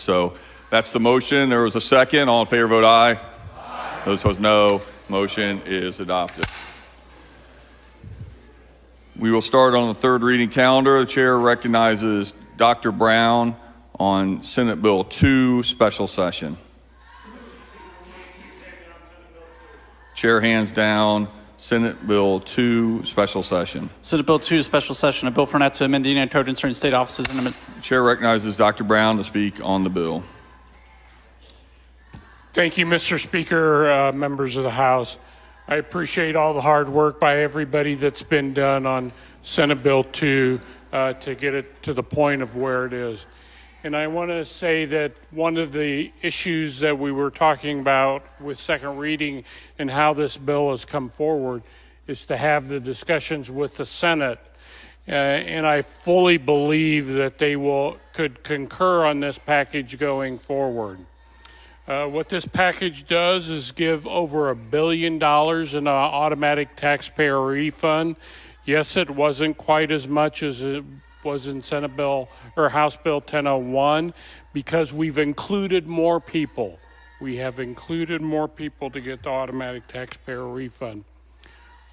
So that's the motion. There was a second. All in favor, vote aye. Aye. Those opposed, no. Motion is adopted. We will start on the third reading calendar. The chair recognizes Dr. Brown on Senate Bill 2, special session. Chair hands down Senate Bill 2, special session. Senate Bill 2, special session, a bill for an act to amend the Indiana Code concerning state offices and Chair recognizes Dr. Brown to speak on the bill. Thank you, Mr. Speaker, members of the House. I appreciate all the hard work by everybody that's been done on Senate Bill 2 to get it to the point of where it is. And I want to say that one of the issues that we were talking about with second reading and how this bill has come forward is to have the discussions with the Senate. And I fully believe that they could concur on this package going forward. What this package does is give over $1 billion in an automatic taxpayer refund. Yes, it wasn't quite as much as it was in Senate Bill or House Bill 1001 because we've included more people. We have included more people to get the automatic taxpayer refund.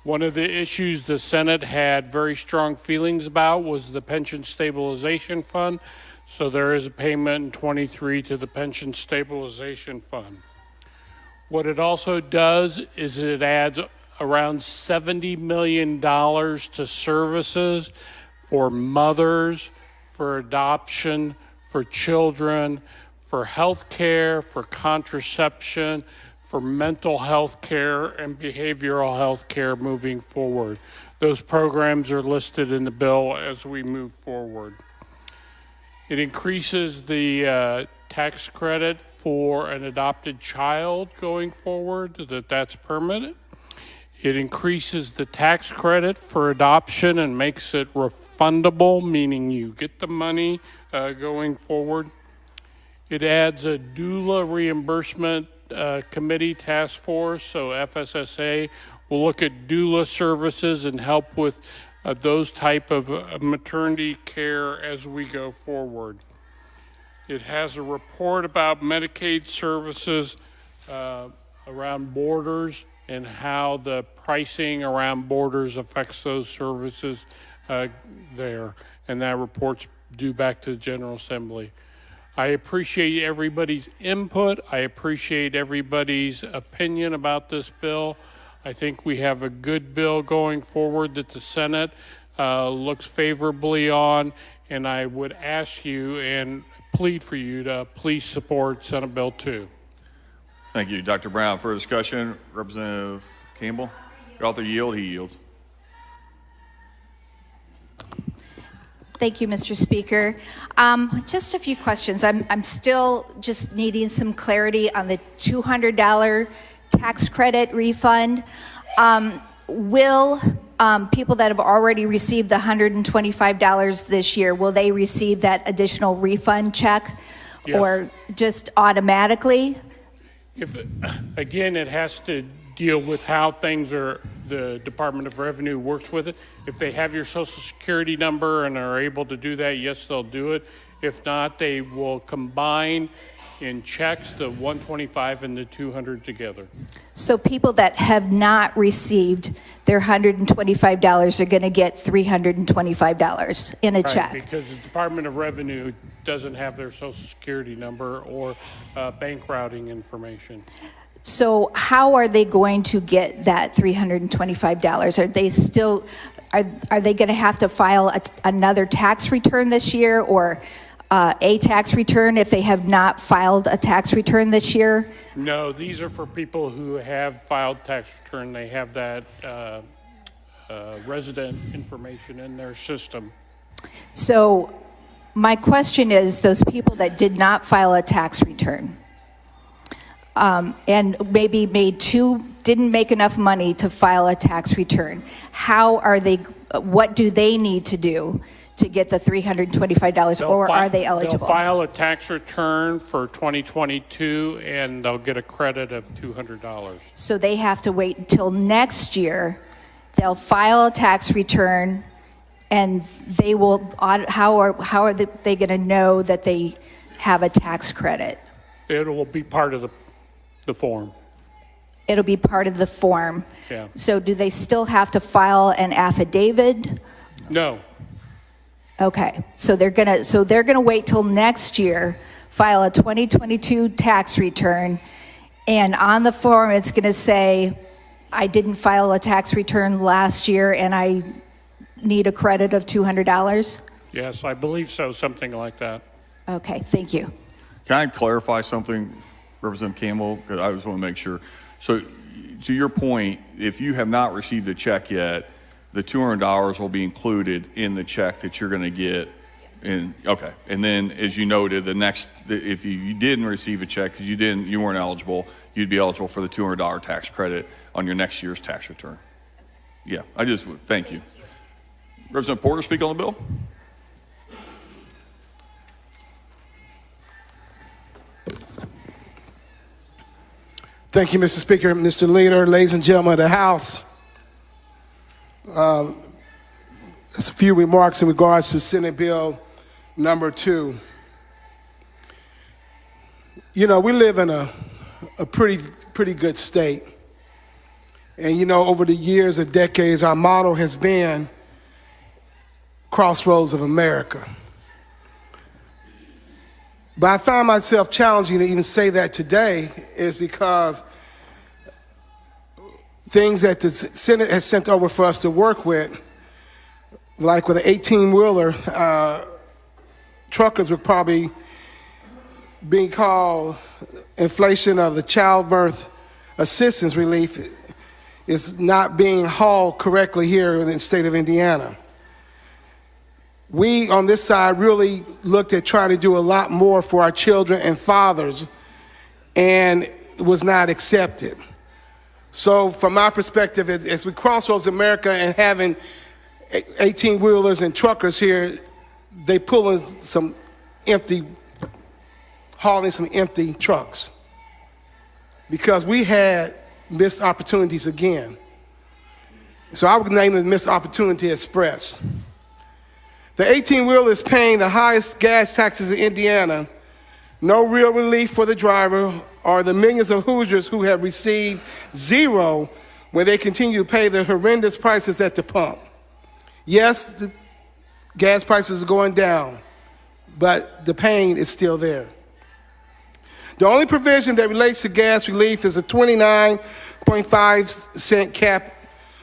One of the issues the Senate had very strong feelings about was the pension stabilization fund. So there is a payment in 23 to the pension stabilization fund. What it also does is it adds around $70 million to services for mothers, for adoption, for children, for health care, for contraception, for mental health care and behavioral health care moving forward. Those programs are listed in the bill as we move forward. It increases the tax credit for an adopted child going forward, that's permanent. It increases the tax credit for adoption and makes it refundable, meaning you get the money going forward. It adds a doula reimbursement committee task force, so FSSA will look at doula services and help with those type of maternity care as we go forward. It has a report about Medicaid services around borders and how the pricing around borders affects those services there. And that report's due back to the General Assembly. I appreciate everybody's input. I appreciate everybody's opinion about this bill. I think we have a good bill going forward that the Senate looks favorably on, and I would ask you and plead for you to please support Senate Bill 2. Thank you, Dr. Brown. For discussion, Representative Campbell. Your author yield, he yields. Thank you, Mr. Speaker. Just a few questions. I'm still just needing some clarity on the $200 tax credit refund. Will people that have already received the $125 this year, will they receive that additional refund check? Yes. Or just automatically? Again, it has to deal with how things are, the Department of Revenue works with it. If they have your Social Security number and are able to do that, yes, they'll do it. If not, they will combine in checks the 125 and the 200 together. So people that have not received their $125 are going to get $325 in a check. Because the Department of Revenue doesn't have their Social Security number or bank routing information. So how are they going to get that $325? Are they still, are they going to have to file another tax return this year, or a tax return if they have not filed a tax return this year? No, these are for people who have filed tax return. They have that resident information in their system. So my question is, those people that did not file a tax return and maybe didn't make enough money to file a tax return, what do they need to do to get the $325, or are they eligible? They'll file a tax return for 2022 and they'll get a credit of $200. So they have to wait until next year. They'll file a tax return, and they will. How are they going to know that they have a tax credit? It will be part of the form. It'll be part of the form. Yeah. So do they still have to file an affidavit? No. Okay, so they're gonna wait till next year, file a 2022 tax return, and on the form, it's gonna say, I didn't file a tax return last year and I need a credit of $200? Yes, I believe so, something like that. Okay, thank you. Can I clarify something, Representative Campbell? Because I just want to make sure. So to your point, if you have not received a check yet, the $200 will be included in the check that you're going to get. Okay. And then, as you noted, if you didn't receive a check because you weren't eligible, you'd be eligible for the $200 tax credit on your next year's tax return. Yeah, thank you. Representative Porter, speak on the bill. Thank you, Mr. Speaker, Mr. Leader, ladies and gentlemen of the House. Just a few remarks in regards to Senate Bill number 2. You know, we live in a pretty good state. And you know, over the years or decades, our motto has been Crossroads of America. But I find myself challenging to even say that today is because things that the Senate has sent over for us to work with, like with an 18-wheeler, truckers would probably be called inflation of the childbirth assistance relief, is not being hauled correctly here in the state of Indiana. We on this side really looked at trying to do a lot more for our children and fathers, and it was not accepted. So from my perspective, as we crossroads America and having 18-wheelers and truckers here, they pulling hauling some empty trucks because we had missed opportunities again. So I would name it Missed Opportunity Express. The 18-wheeler is paying the highest gas taxes in Indiana, no real relief for the driver or the millions of Hoosiers who have received zero when they continue to pay the horrendous prices at the pump. Yes, the gas prices are going down, but the pain is still there. The only provision that relates to gas relief is a 29.5 cap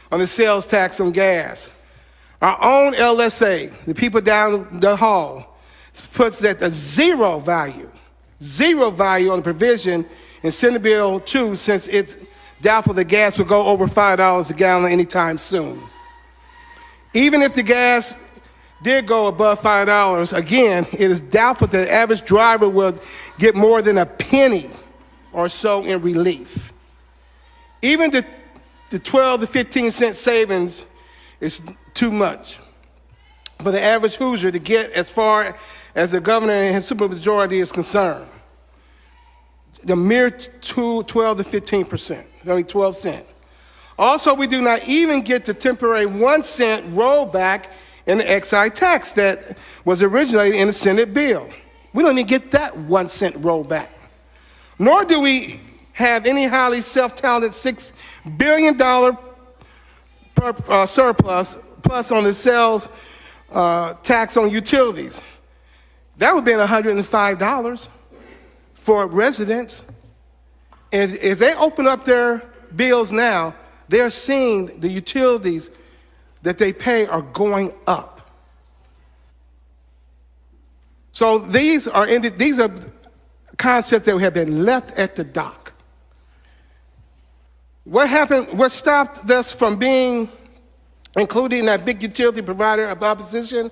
on the sales tax on gas. Our own LSA, the people down the hall, puts that a zero value on the provision in Senate Bill 2, since it's doubtful that gas will go over $5 a gallon anytime soon. Even if the gas did go above $5, again, it is doubtful that the average driver will get more than a penny or so in relief. Even the 12 to 15 cent savings is too much for the average Hoosier to get as far as the governor and his supermajority is concerned. The mere 12 to 15%, only 12 cents. Also, we do not even get the temporary 1 cent rollback in the excise tax that was originated in the Senate bill. We don't even get that 1 cent rollback. Nor do we have any highly self-talented $6 billion surplus plus on the sales tax on utilities. That would have been $105 for residents. And as they open up their bills now, they're seeing the utilities that they pay are going up. So these are concepts that have been left at the dock. What happened? What stopped us from being included in that big utility provider of opposition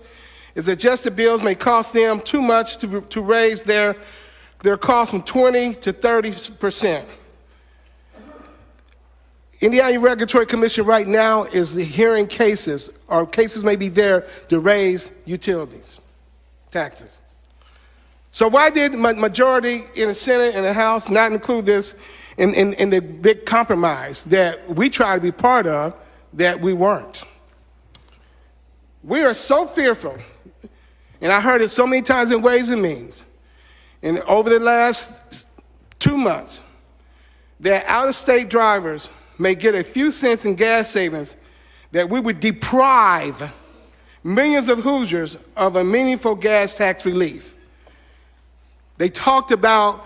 is that adjusted bills may cost them too much to raise their cost from 20 to 30%. Indiana Regulatory Commission right now is hearing cases, or cases may be there to raise utilities, taxes. So why did majority in the Senate and the House not include this in the big compromise that we try to be part of that we weren't? We are so fearful, and I heard it so many times in Ways and Means, And over the last 2 months, that out-of-state drivers may get a few cents in gas savings, that we would deprive millions of Hoosiers of a meaningful gas tax relief. They talked about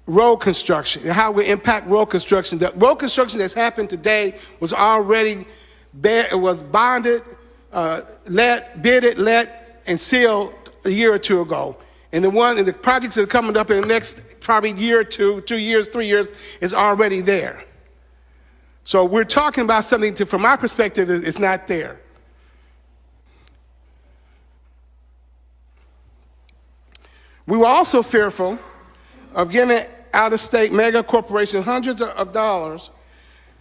road construction and how it would impact road construction. The road construction that's happened today was already there. It was bonded, bidded, and sealed a year or two ago. And the projects that are coming up in the next probably year or two, 2 years, 3 years, is already there. So we're talking about something from my perspective, it's not there. We were also fearful of giving out-of-state mega corporations hundreds of dollars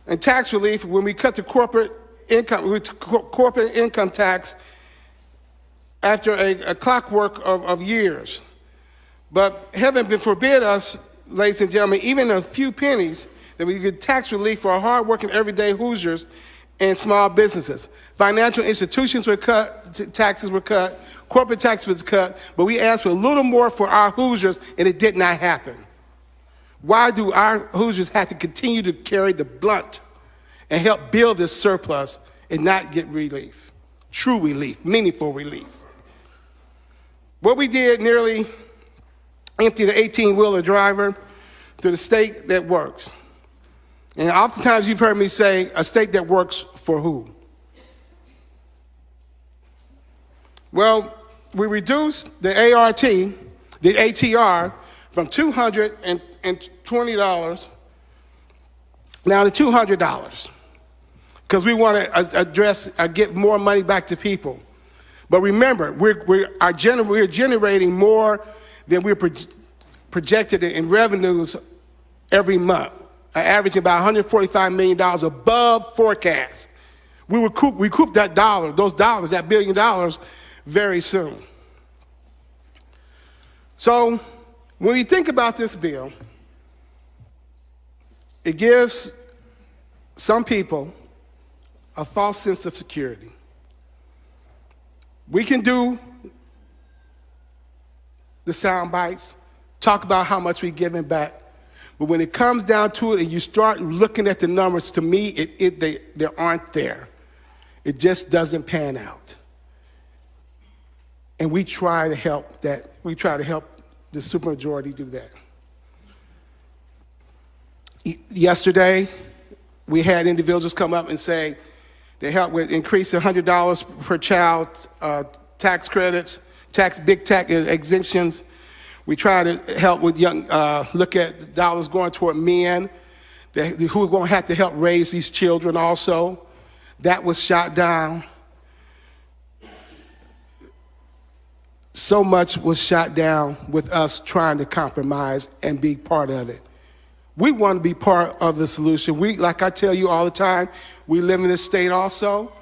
in tax relief when we cut the corporate income tax after a clockwork of years. But heaven forbid us, ladies and gentlemen, even a few pennies, that we get tax relief for our hardworking everyday Hoosiers and small businesses. Financial institutions were cut, taxes were cut, corporate tax was cut, but we asked for a little more for our Hoosiers, and it did not happen. Why do our Hoosiers have to continue to carry the blunt and help build this surplus and not get relief? True relief, meaningful relief. What we did nearly empty the 18-wheeler driver to the state that works. And oftentimes you've heard me say, a state that works for who? Well, we reduced the ART, the ATR, from $220 now to $200, because we want to get more money back to people. But remember, we're generating more than we're projected in revenues every month, averaging about $145 million above forecast. We recoup that $1 billion, very soon. So when we think about this bill, it gives some people a false sense of security. We can do the sound bites, talk about how much we're giving back, but when it comes down to it and you start looking at the numbers, to me, they aren't there. It just doesn't pan out. And we try to help that. We try to help the supermajority do that. Yesterday, we had individuals come up and say they help with increasing $100 per child tax credits, big tax exemptions. We try to help with look at the dollars going toward men who are going to have to help raise these children also. That was shot down. So much was shot down with us trying to compromise and be part of it. We want to be part of the solution. Like I tell you all the time, we live in this state also.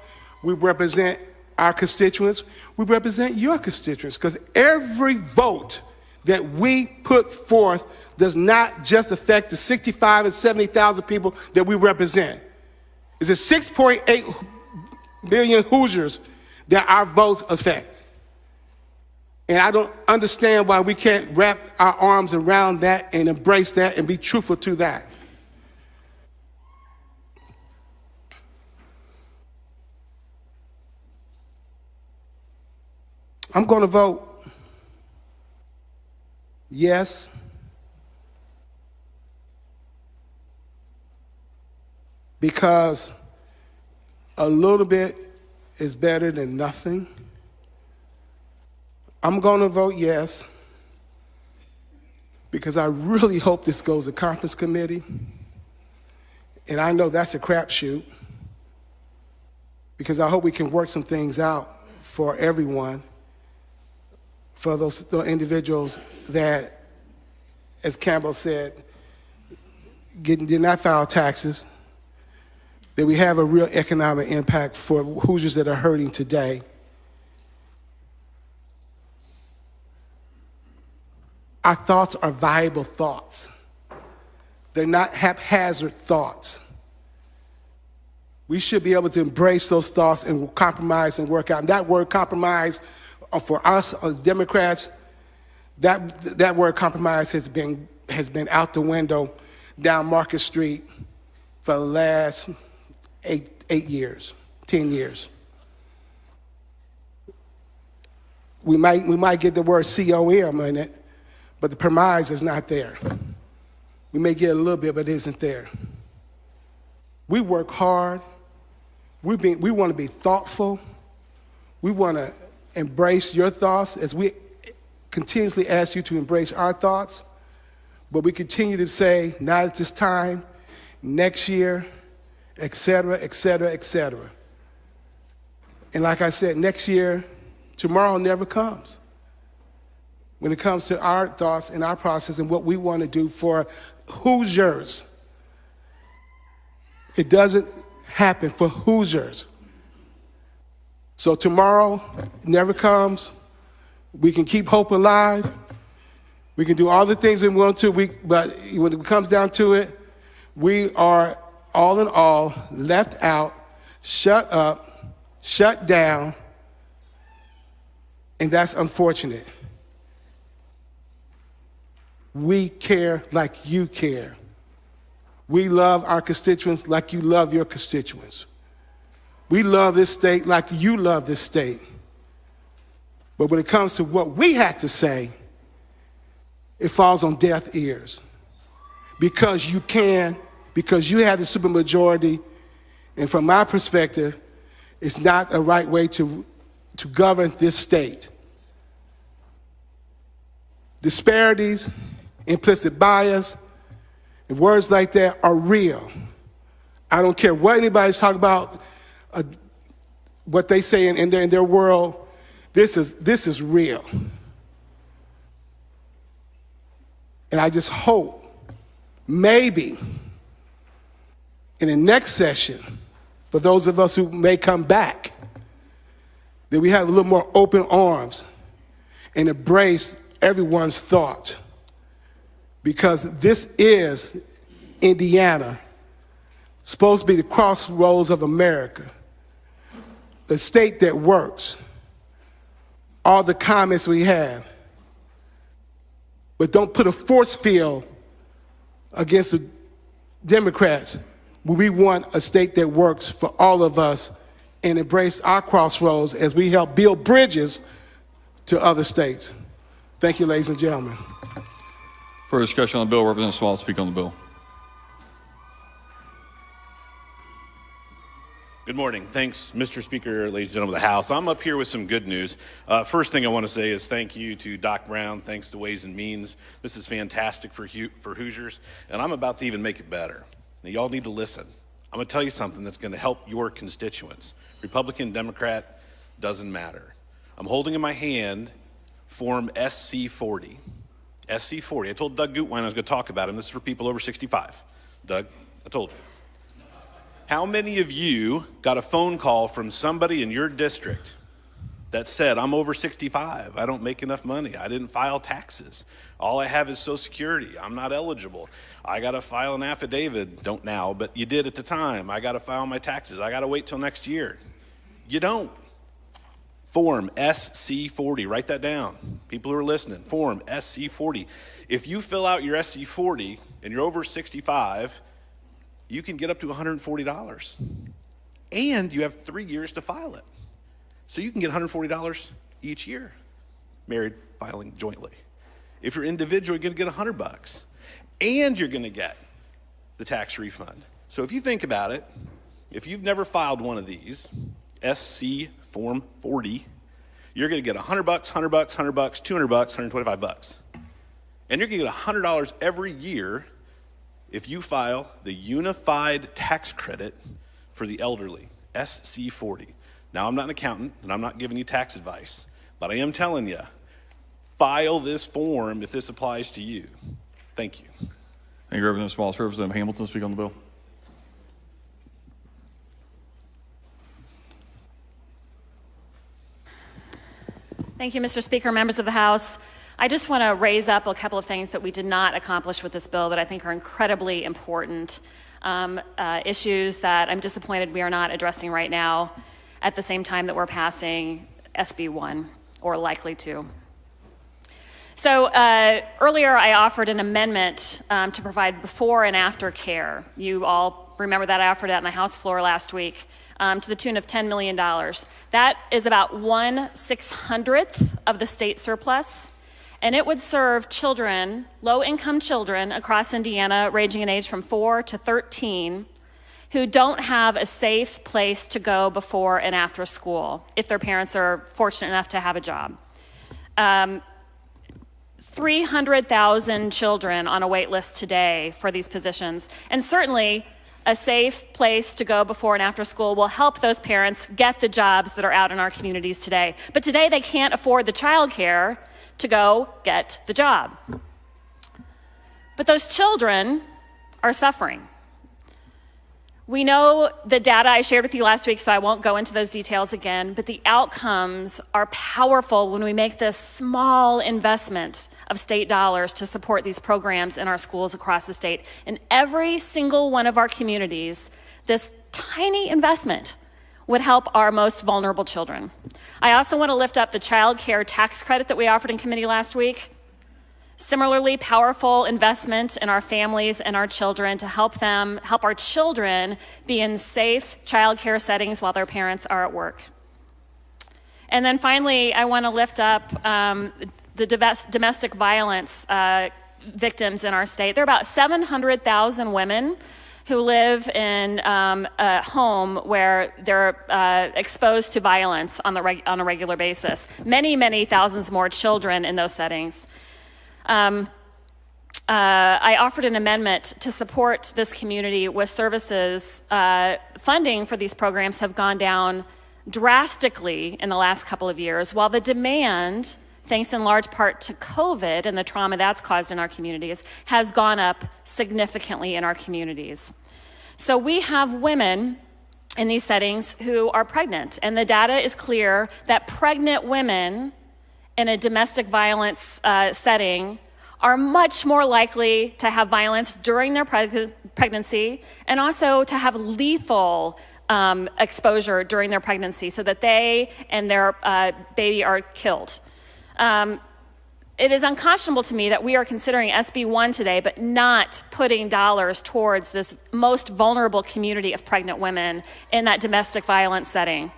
We represent our constituents. We represent your constituents, because every vote that we put forth does not just affect the 65 and 70,000 people that we represent. It's a 6.8 million Hoosiers that our votes affect. And I don't understand why we can't wrap our arms around that and embrace that and be truthful to that. I'm going to vote yes, because a little bit is better than nothing. I'm going to vote yes because I really hope this goes to conference committee. And I know that's a crapshoot, because I hope we can work some things out for everyone, for those individuals that, as Campbell said, did not file taxes, that we have a real economic impact for Hoosiers that are hurting today. Our thoughts are viable thoughts. They're not haphazard thoughts. We should be able to embrace those thoughts and compromise and work out. And that word compromise, for us as Democrats, That word compromise has been out the window down Market Street for the last 8 years, 10 years. We might get the word COM in it, but the premise is not there. We may get a little bit, but it isn't there. We work hard. We want to be thoughtful. We want to embrace your thoughts as we continuously ask you to embrace our thoughts. But we continue to say, not at this time, next year, et cetera, et cetera, et cetera. And like I said, next year, tomorrow never comes. When it comes to our thoughts and our process and what we want to do for Hoosiers, it doesn't happen for Hoosiers. So tomorrow never comes. We can keep hope alive. We can do all the things we want to, but when it comes down to it, we are all in all left out, shut up, shut down, and that's unfortunate. We care like you care. We love our constituents like you love your constituents. We love this state like you love this state. But when it comes to what we have to say, it falls on deaf ears. Because you can, because you have the supermajority, and from my perspective, it's not a right way to govern this state. Disparities, implicit bias, and words like that are real. I don't care what anybody's talking about, what they say in their world. This is real. And I just hope, maybe, in the next session, for those of us who may come back, that we have a little more open arms and embrace everyone's thought. Because this is Indiana, supposed to be the crossroads of America, the state that works. All the comments we have. But don't put a force field against the Democrats. We want a state that works for all of us and embrace our crossroads as we help build bridges to other states. Thank you, ladies and gentlemen. For discussion on the bill, Representative Small, speak on the bill. Good morning. Thanks, Mr. Speaker, ladies and gentlemen of the House. I'm up here with some good news. First thing I want to say is thank you to Doc Brown. Thanks to Ways and Means. This is fantastic for Hoosiers, and I'm about to even make it better. Now, y'all need to listen. I'm going to tell you something that's going to help your constituents. Republican, Democrat, doesn't matter. I'm holding in my hand Form SC40. SC40. I told Doug Gutwein I was going to talk about him. This is for people over 65. Doug, I told you. How many of you got a phone call from somebody in your district that said, I'm over 65, I don't make enough money, I didn't file taxes, all I have is Social Security, I'm not eligible, I got to file an affidavit, don't now, but you did at the time, I got to file my taxes, I got to wait till next year. You don't. Form SC40, write that down. People who are listening, Form SC40. If you fill out your SC40 and you're over 65, you can get up to $140. And you have 3 years to file it. So you can get $140 each year, married filing jointly. If you're individual, you're gonna get $100. And you're gonna get the tax refund. So if you think about it, if you've never filed one of these, SC Form 40, you're gonna get $100, $100, $100, $200, $125. And you're gonna get $100 every year if you file the Unified Tax Credit for the Elderly, SC40. Now, I'm not an accountant, and I'm not giving you tax advice, but I am telling you, file this form if this applies to you. Thank you. Thank you, Representative Small. Representative Hamilton, speak on the bill. Thank you, Mr. Speaker, members of the House. I just want to raise up a couple of things that we did not accomplish with this bill that I think are incredibly important issues that I'm disappointed we are not addressing right now at the same time that we're passing SB 1, or likely to. So earlier I offered an amendment to provide before and after care. You all remember that I offered that on the House floor last week to the tune of $10 million. That is about 1/600th of the state surplus, and it would serve children, low-income children across Indiana, ranging in age from 4 to 13, who don't have a safe place to go before and after school if their parents are fortunate enough to have a job. 300,000 children on a wait list today for these positions, and certainly a safe place to go before and after school will help those parents get the jobs that are out in our communities today. But today they can't afford the childcare to go get the job. But those children are suffering. We know the data I shared with you last week, so I won't go into those details again, but the outcomes are powerful when we make this small investment of state dollars to support these programs in our schools across the state. In every single one of our communities, this tiny investment would help our most vulnerable children. I also want to lift up the child care tax credit that we offered in committee last week. Similarly, powerful investment in our families and our children to help our children be in safe childcare settings while their parents are at work. And then finally, I want to lift up the domestic violence victims in our state. There are about 700,000 women who live in a home where they're exposed to violence on a regular basis. Many, many thousands more children in those settings. I offered an amendment to support this community with services. Funding for these programs have gone down drastically in the last couple of years, while the demand, thanks in large part to COVID and the trauma that's caused in our communities, has gone up significantly in our communities. So we have women in these settings who are pregnant, and the data is clear that pregnant women in a domestic violence setting are much more likely to have violence during their pregnancy and also to have lethal exposure during their pregnancy so that they and their baby are killed. It is unconscionable to me that we are considering SB 1 today, but not putting dollars towards this most vulnerable community of pregnant women in that domestic violence setting.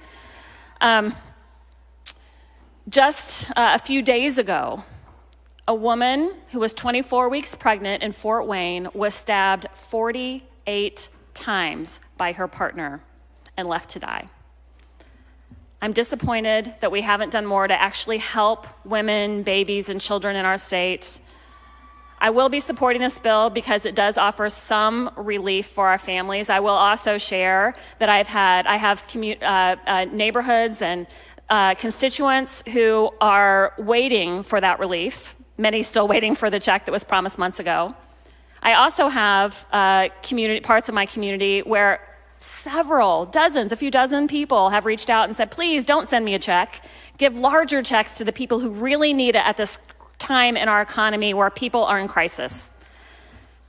Just a few days ago, a woman who was 24 weeks pregnant in Fort Wayne was stabbed 48 times by her partner and left to die. I'm disappointed that we haven't done more to actually help women, babies, and children in our state. I will be supporting this bill because it does offer some relief for our families. I will also share that I have neighborhoods and constituents who are waiting for that relief, many still waiting for the check that was promised months ago. I also have parts of my community where a few dozen people have reached out and said, please don't send me a check. Give larger checks to the people who really need it at this time in our economy where people are in crisis.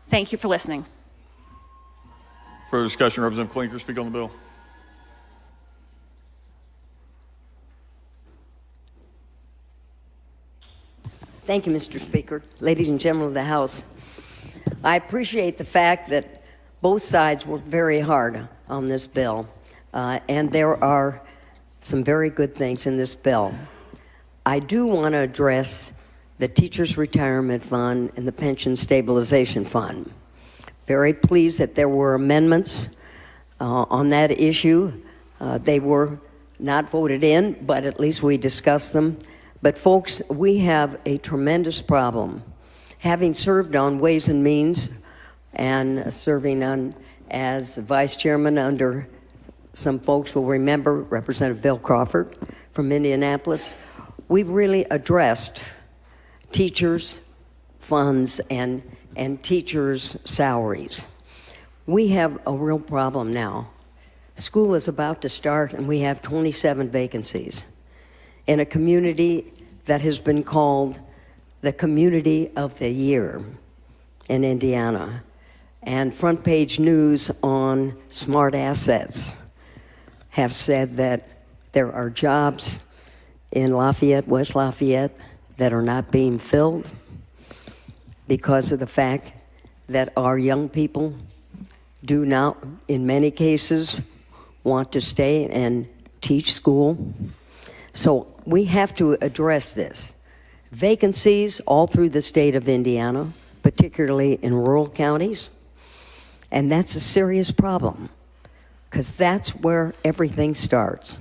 Thank you for listening. Further discussion, Representative Klinker, speak on the bill. Thank you, Mr. Speaker. Ladies and gentlemen of the House, I appreciate the fact that both sides worked very hard on this bill, and there are some very good things in this bill. I do want to address the Teachers' Retirement Fund and the Pension Stabilization Fund. Very pleased that there were amendments on that issue. They were not voted in, but at least we discussed them. But folks, we have a tremendous problem. Having served on Ways and Means and serving as vice chairman under, some folks will remember, Representative Bill Crawford from Indianapolis, we've really addressed teachers' funds and teachers' salaries. We have a real problem now. School is about to start and we have 27 vacancies in a community that has been called the Community of the Year in Indiana. And front page news on Smart Assets have said that there are jobs in Lafayette, West Lafayette, that are not being filled because of the fact that our young people do not, in many cases, want to stay and teach school. So we have to address this. Vacancies all through the state of Indiana, particularly in rural counties, and that's a serious problem because that's where everything starts.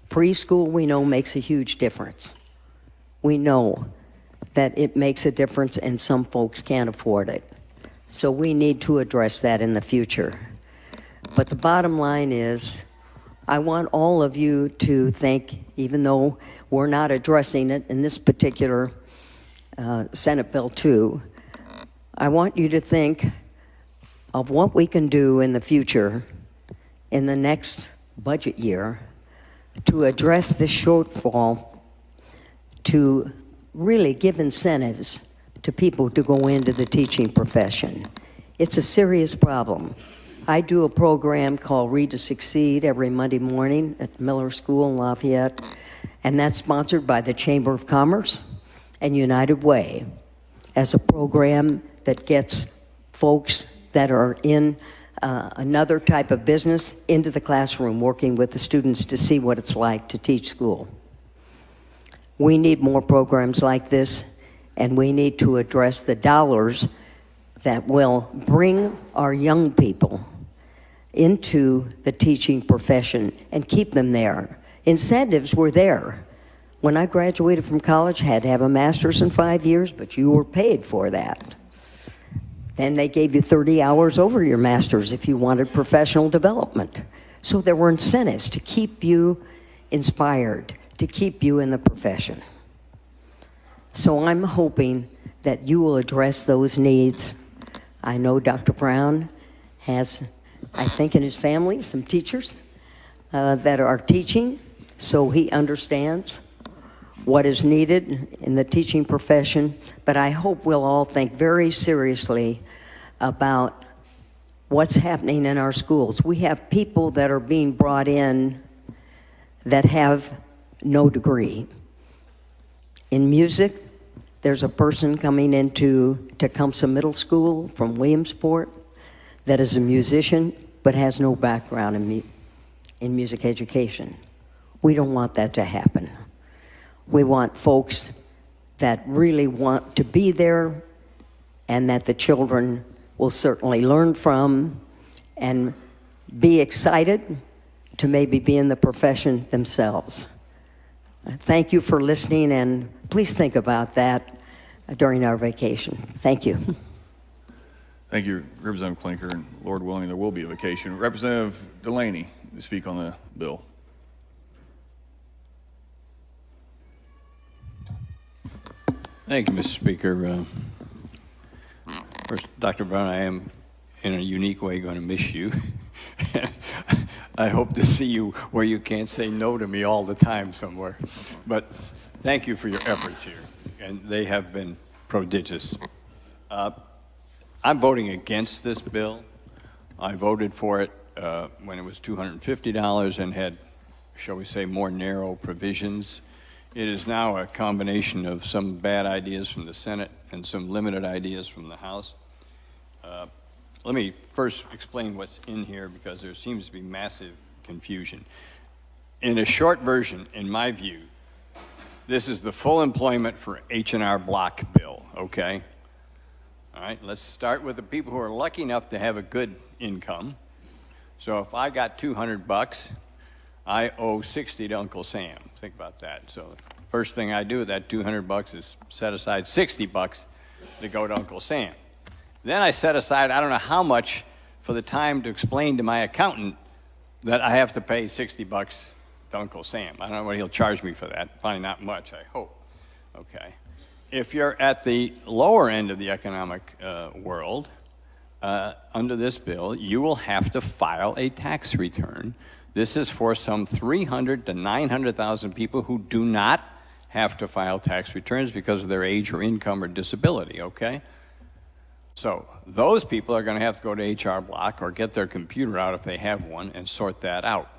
Preschool, we know, makes a huge difference. We know that it makes a difference and some folks can't afford it. So we need to address that in the future. But the bottom line is, I want all of you to think, even though we're not addressing it in this particular Senate Bill 2, I want you to think of what we can do in the future, in the next budget year, to address this shortfall, to really give incentives to people to go into the teaching profession. It's a serious problem. I do a program called Read to Succeed every Monday morning at Miller School in Lafayette, and that's sponsored by the Chamber of Commerce and United Way as a program that gets folks that are in another type of business into the classroom, working with the students to see what it's like to teach school. We need more programs like this, and we need to address the dollars that will bring our young people into the teaching profession and keep them there. Incentives were there. When I graduated from college, I had to have a master's in 5 years, but you were paid for that. Then they gave you 30 hours over your master's if you wanted professional development. So there were incentives to keep you inspired, to keep you in the profession. So I'm hoping that you will address those needs. I know Dr. Brown has, I think, in his family, some teachers that are teaching, so he understands what is needed in the teaching profession. But I hope we'll all think very seriously about what's happening in our schools. We have people that are being brought in that have no degree. In music, there's a person coming into Tecumseh Middle School from Williamsport that is a musician but has no background in music education. We don't want that to happen. We want folks that really want to be there and that the children will certainly learn from and be excited to maybe be in the profession themselves. Thank you for listening, and please think about that during our vacation. Thank you. Thank you, Representative Clinker, and Lord willing, there will be a vacation. Representative Delaney to speak on the bill. Thank you, Mr. Speaker. First, Dr. Brown, I am in a unique way going to miss you. I hope to see you where you can't say no to me all the time somewhere. But thank you for your efforts here, and they have been prodigious. I'm voting against this bill. I voted for it when it was $250 and had, shall we say, more narrow provisions. It is now a combination of some bad ideas from the Senate and some limited ideas from the House. Let me first explain what's in here, because there seems to be massive confusion. In a short version, in my view, this is the full employment for H&R Block bill, okay? All right, let's start with the people who are lucky enough to have a good income. So if I got $200, I owe $60 to Uncle Sam. Think about that. So the first thing I do with that $200 is set aside $60 to go to Uncle Sam. Then I set aside, I don't know how much, for the time to explain to my accountant that I have to pay $60 to Uncle Sam. I don't know what he'll charge me for that. Probably not much, I hope. Okay. If you're at the lower end of the economic world, under this bill, you will have to file a tax return. This is for some 300 to 900,000 people who do not have to file tax returns because of their age or income or disability, okay? So those people are going to have to go to HR Block or get their computer out if they have one and sort that out.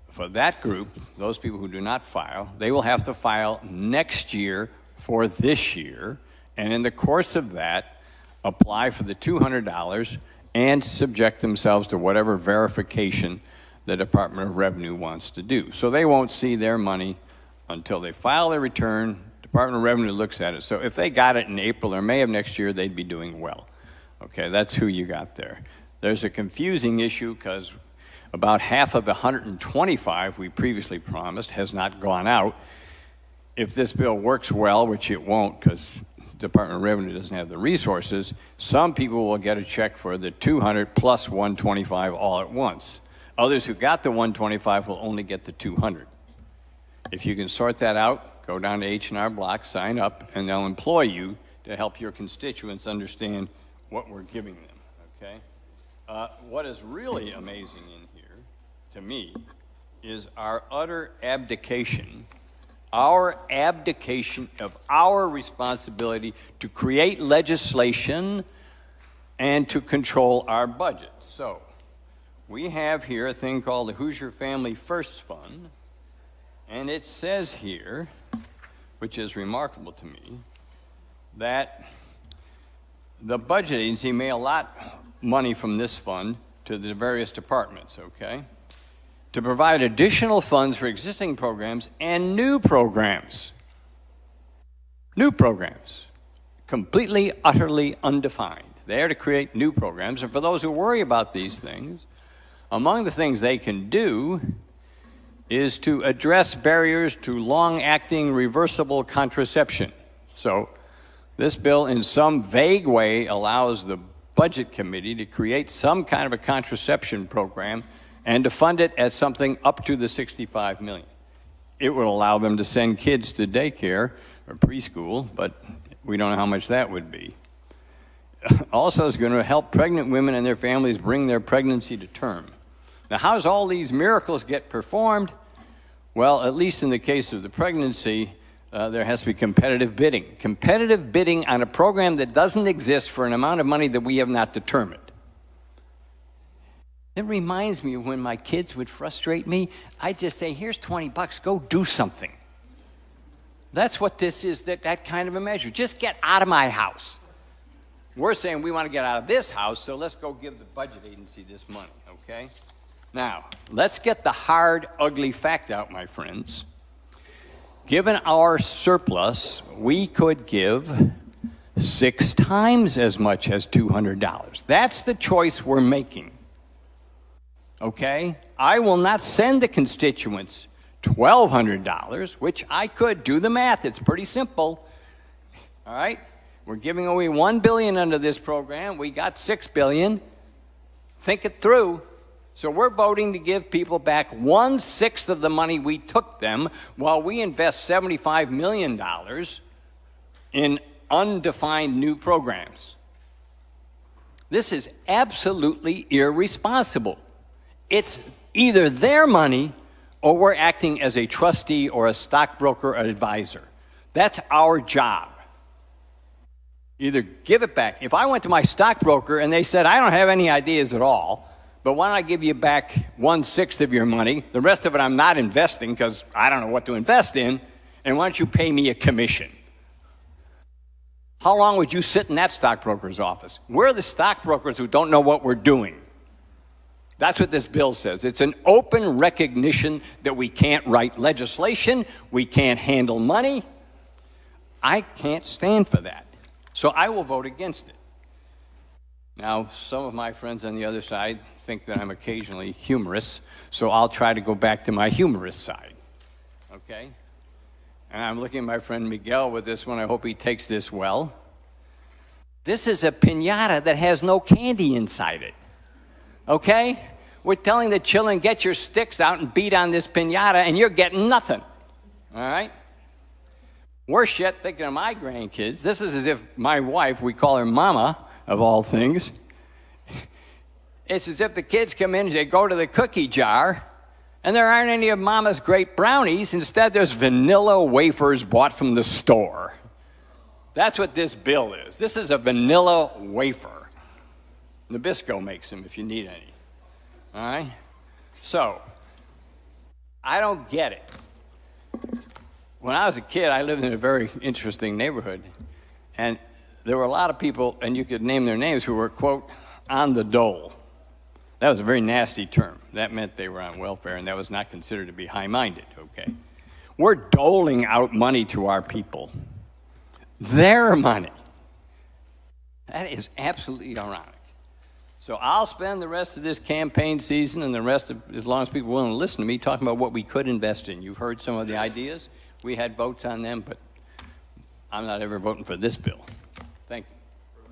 For that group, those people who do not file, they will have to file next year for this year, and in the course of that, apply for the $200 and subject themselves to whatever verification the Department of Revenue wants to do. So they won't see their money until they file their return. Department of Revenue looks at it. So if they got it in April or May of next year, they'd be doing well. Okay, that's who you got there. There's a confusing issue because about half of the 125 we previously promised has not gone out. If this bill works well, which it won't because Department of Revenue doesn't have the resources, some people will get a check for the 200 plus 125 all at once. Others who got the 125 will only get the 200. If you can sort that out, go down to H&R Block, sign up, and they'll employ you to help your constituents understand what we're giving them, okay? What is really amazing in here, to me, is our utter abdication of our responsibility to create legislation and to control our budget. So, we have here a thing called the Hoosier Family First Fund, and it says here, which is remarkable to me, that the budget agency may allot money from this fund to the various departments, okay, to provide additional funds for existing programs and new programs. New programs, completely, utterly undefined. They are to create new programs, and for those who worry about these things, among the things they can do is to address barriers to long-acting reversible contraception. So this bill, in some vague way, allows the Budget Committee to create some kind of a contraception program and to fund it at something up to the $65 million. It would allow them to send kids to daycare or preschool, but we don't know how much that would be. Also, it's going to help pregnant women and their families bring their pregnancy to term. Now, how does all these miracles get performed? Well, at least in the case of the pregnancy, there has to be competitive bidding. Competitive bidding on a program that doesn't exist for an amount of money that we have not determined. It reminds me of when my kids would frustrate me. I'd just say, here's $20, go do something. That's what this is, that kind of a measure. Just get out of my house. We're saying we want to get out of this house, so let's go give the budget agency this money, okay? Now, let's get the hard, ugly fact out, my friends. Given our surplus, we could give 6 times as much as $200. That's the choice we're making. Okay? I will not send the constituents $1,200, which I could do the math. It's pretty simple. All right? We're giving away $1 billion under this program. We got $6 billion. Think it through. So we're voting to give people back 1/6 of the money we took them while we invest $75 million in undefined new programs. This is absolutely irresponsible. It's either their money or we're acting as a trustee or a stockbroker or advisor. That's our job. Either give it back. If I went to my stockbroker and they said, I don't have any ideas at all, but why don't I give you back 1/6 of your money? The rest of it I'm not investing because I don't know what to invest in. And why don't you pay me a commission? How long would you sit in that stockbroker's office? We're the stockbrokers who don't know what we're doing. That's what this bill says. It's an open recognition that we can't write legislation, we can't handle money. I can't stand for that. So I will vote against it. Now, some of my friends on the other side think that I'm occasionally humorous, so I'll try to go back to my humorous side, okay? And I'm looking at my friend Miguel with this one. I hope he takes this well. This is a piñata that has no candy inside it, okay? We're telling the children, get your sticks out and beat on this piñata, and you're getting nothing, all right? Worse yet, thinking of my grandkids, this is as if my wife, we call her Mama, of all things. It's as if the kids come in and they go to the cookie jar and there aren't any of Mama's great brownies. Instead, there's vanilla wafers bought from the store. That's what this bill is. This is a vanilla wafer. Nabisco makes them if you need any. All right? So, I don't get it. when I was a kid, I lived in a very interesting neighborhood. And there were a lot of people, and you could name their names, who were, quote, on the dole. That was a very nasty term. That meant they were on welfare, and that was not considered to be high-minded, okay? We're doling out money to our people. Their money. That is absolutely ironic. So I'll spend the rest of this campaign season and the rest of, as long as people are willing to listen to me, talking about what we could invest in. You've heard some of the ideas. We had votes on them, but I'm not ever voting for this bill. Thank you.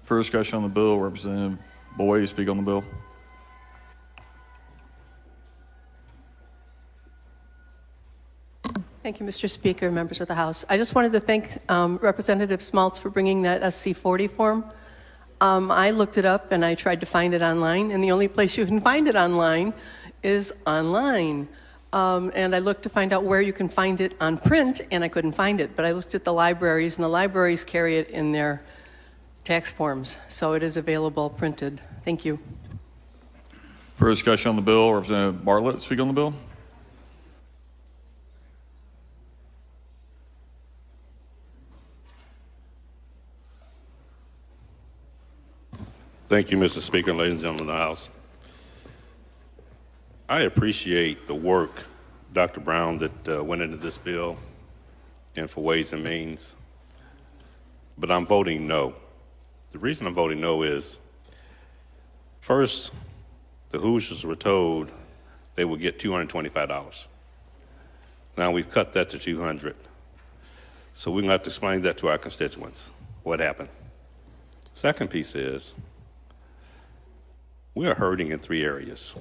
For discussion on the bill, Representative Boyd, speak on the bill. Thank you, Mr. Speaker, members of the House. I just wanted to thank Representative Smaltz for bringing that SC40 form. I looked it up and I tried to find it online, and the only place you can find it online is online. And I looked to find out where you can find it on print, and I couldn't find it. But I looked at the libraries, and the libraries carry it in their tax forms. So it is available printed. Thank you. For discussion on the bill, Representative Bartlett, speak on the bill. Thank you, Mr. Speaker, ladies and gentlemen of the House. I appreciate the work, Dr. Brown, that went into this bill and for Ways and Means, but I'm voting no. The reason I'm voting no is, first, the Hoosiers were told they would get $225. Now we've cut that to $200. So we're gonna have to explain that to our constituents, what happened. Second piece is, we are hurting in 3 areas.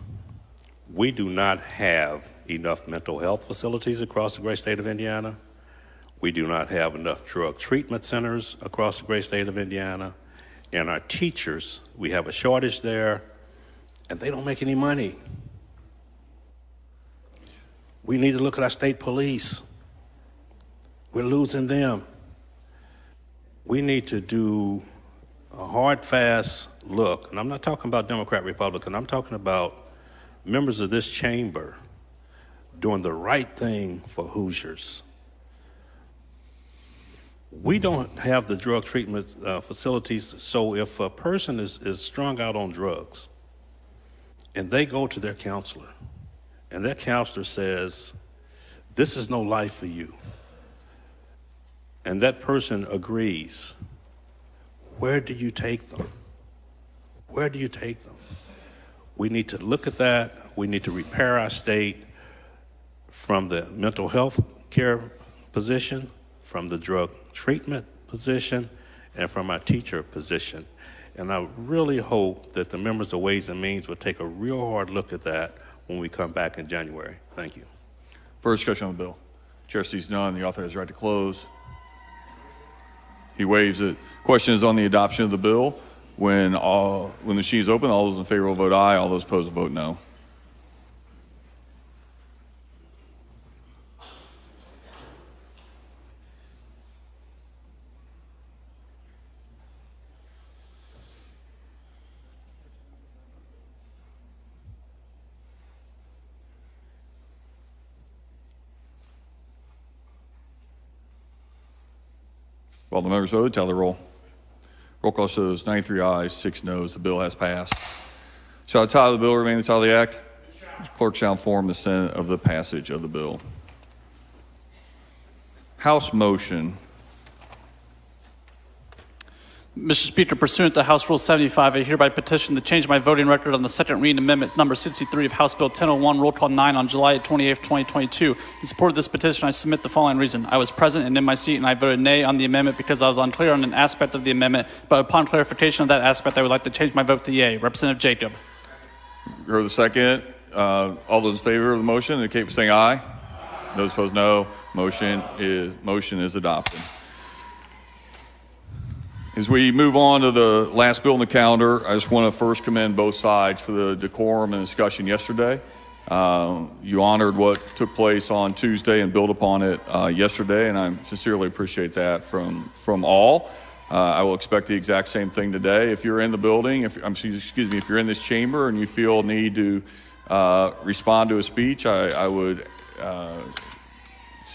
We do not have enough mental health facilities across the great state of Indiana. We do not have enough drug treatment centers across the great state of Indiana. And our teachers, we have a shortage there, and they don't make any money. We need to look at our state police. We're losing them. We need to do a hard, fast look, and I'm not talking about Democrat, Republican, I'm talking about members of this chamber doing the right thing for Hoosiers. We don't have the drug treatment facilities, so if a person is strung out on drugs and they go to their counselor and that counselor says, this is no life for you, and that person agrees, where do you take them? Where do you take them? We need to look at that. We need to repair our state from the mental health care position, from the drug treatment position, and from our teacher position. And I really hope that the members of Ways and Means will take a real hard look at that when we come back in January. Thank you. For discussion on the bill. Chair sees none. The author has the right to close. He waives it. Question is on the adoption of the bill. When the machine is open, all those in favor will vote aye. All those opposed will vote no. While the members vote, tell the roll. Roll call shows 93 ayes, 6 noes. The bill has passed. Shall the title of the bill remain the title of the act? Clerk shall inform the Senate of the passage of the bill. House motion. Mr. Speaker, pursuant to House Rule 75, I hereby petition to change my voting record on the second reading amendment number 63 of House Bill 1001, Roll Call 9 on July 28, 2022. In support of this petition, I submit the following reason. I was present and in my seat, and I voted nay on the amendment because I was unclear on an aspect of the amendment, but upon clarification of that aspect, I would like to change my vote to yea. Representative Jacob. You heard the second. All those in favor of the motion indicate by saying aye. Those opposed, no. Motion is adopted. As we move on to the last bill on the calendar, I just want to first commend both sides for the decorum and discussion yesterday. You honored what took place on Tuesday and built upon it yesterday, and I sincerely appreciate that from all. I will expect the exact same thing today. If you're in the building, if you're in this chamber and you feel a need to respond to a speech, I would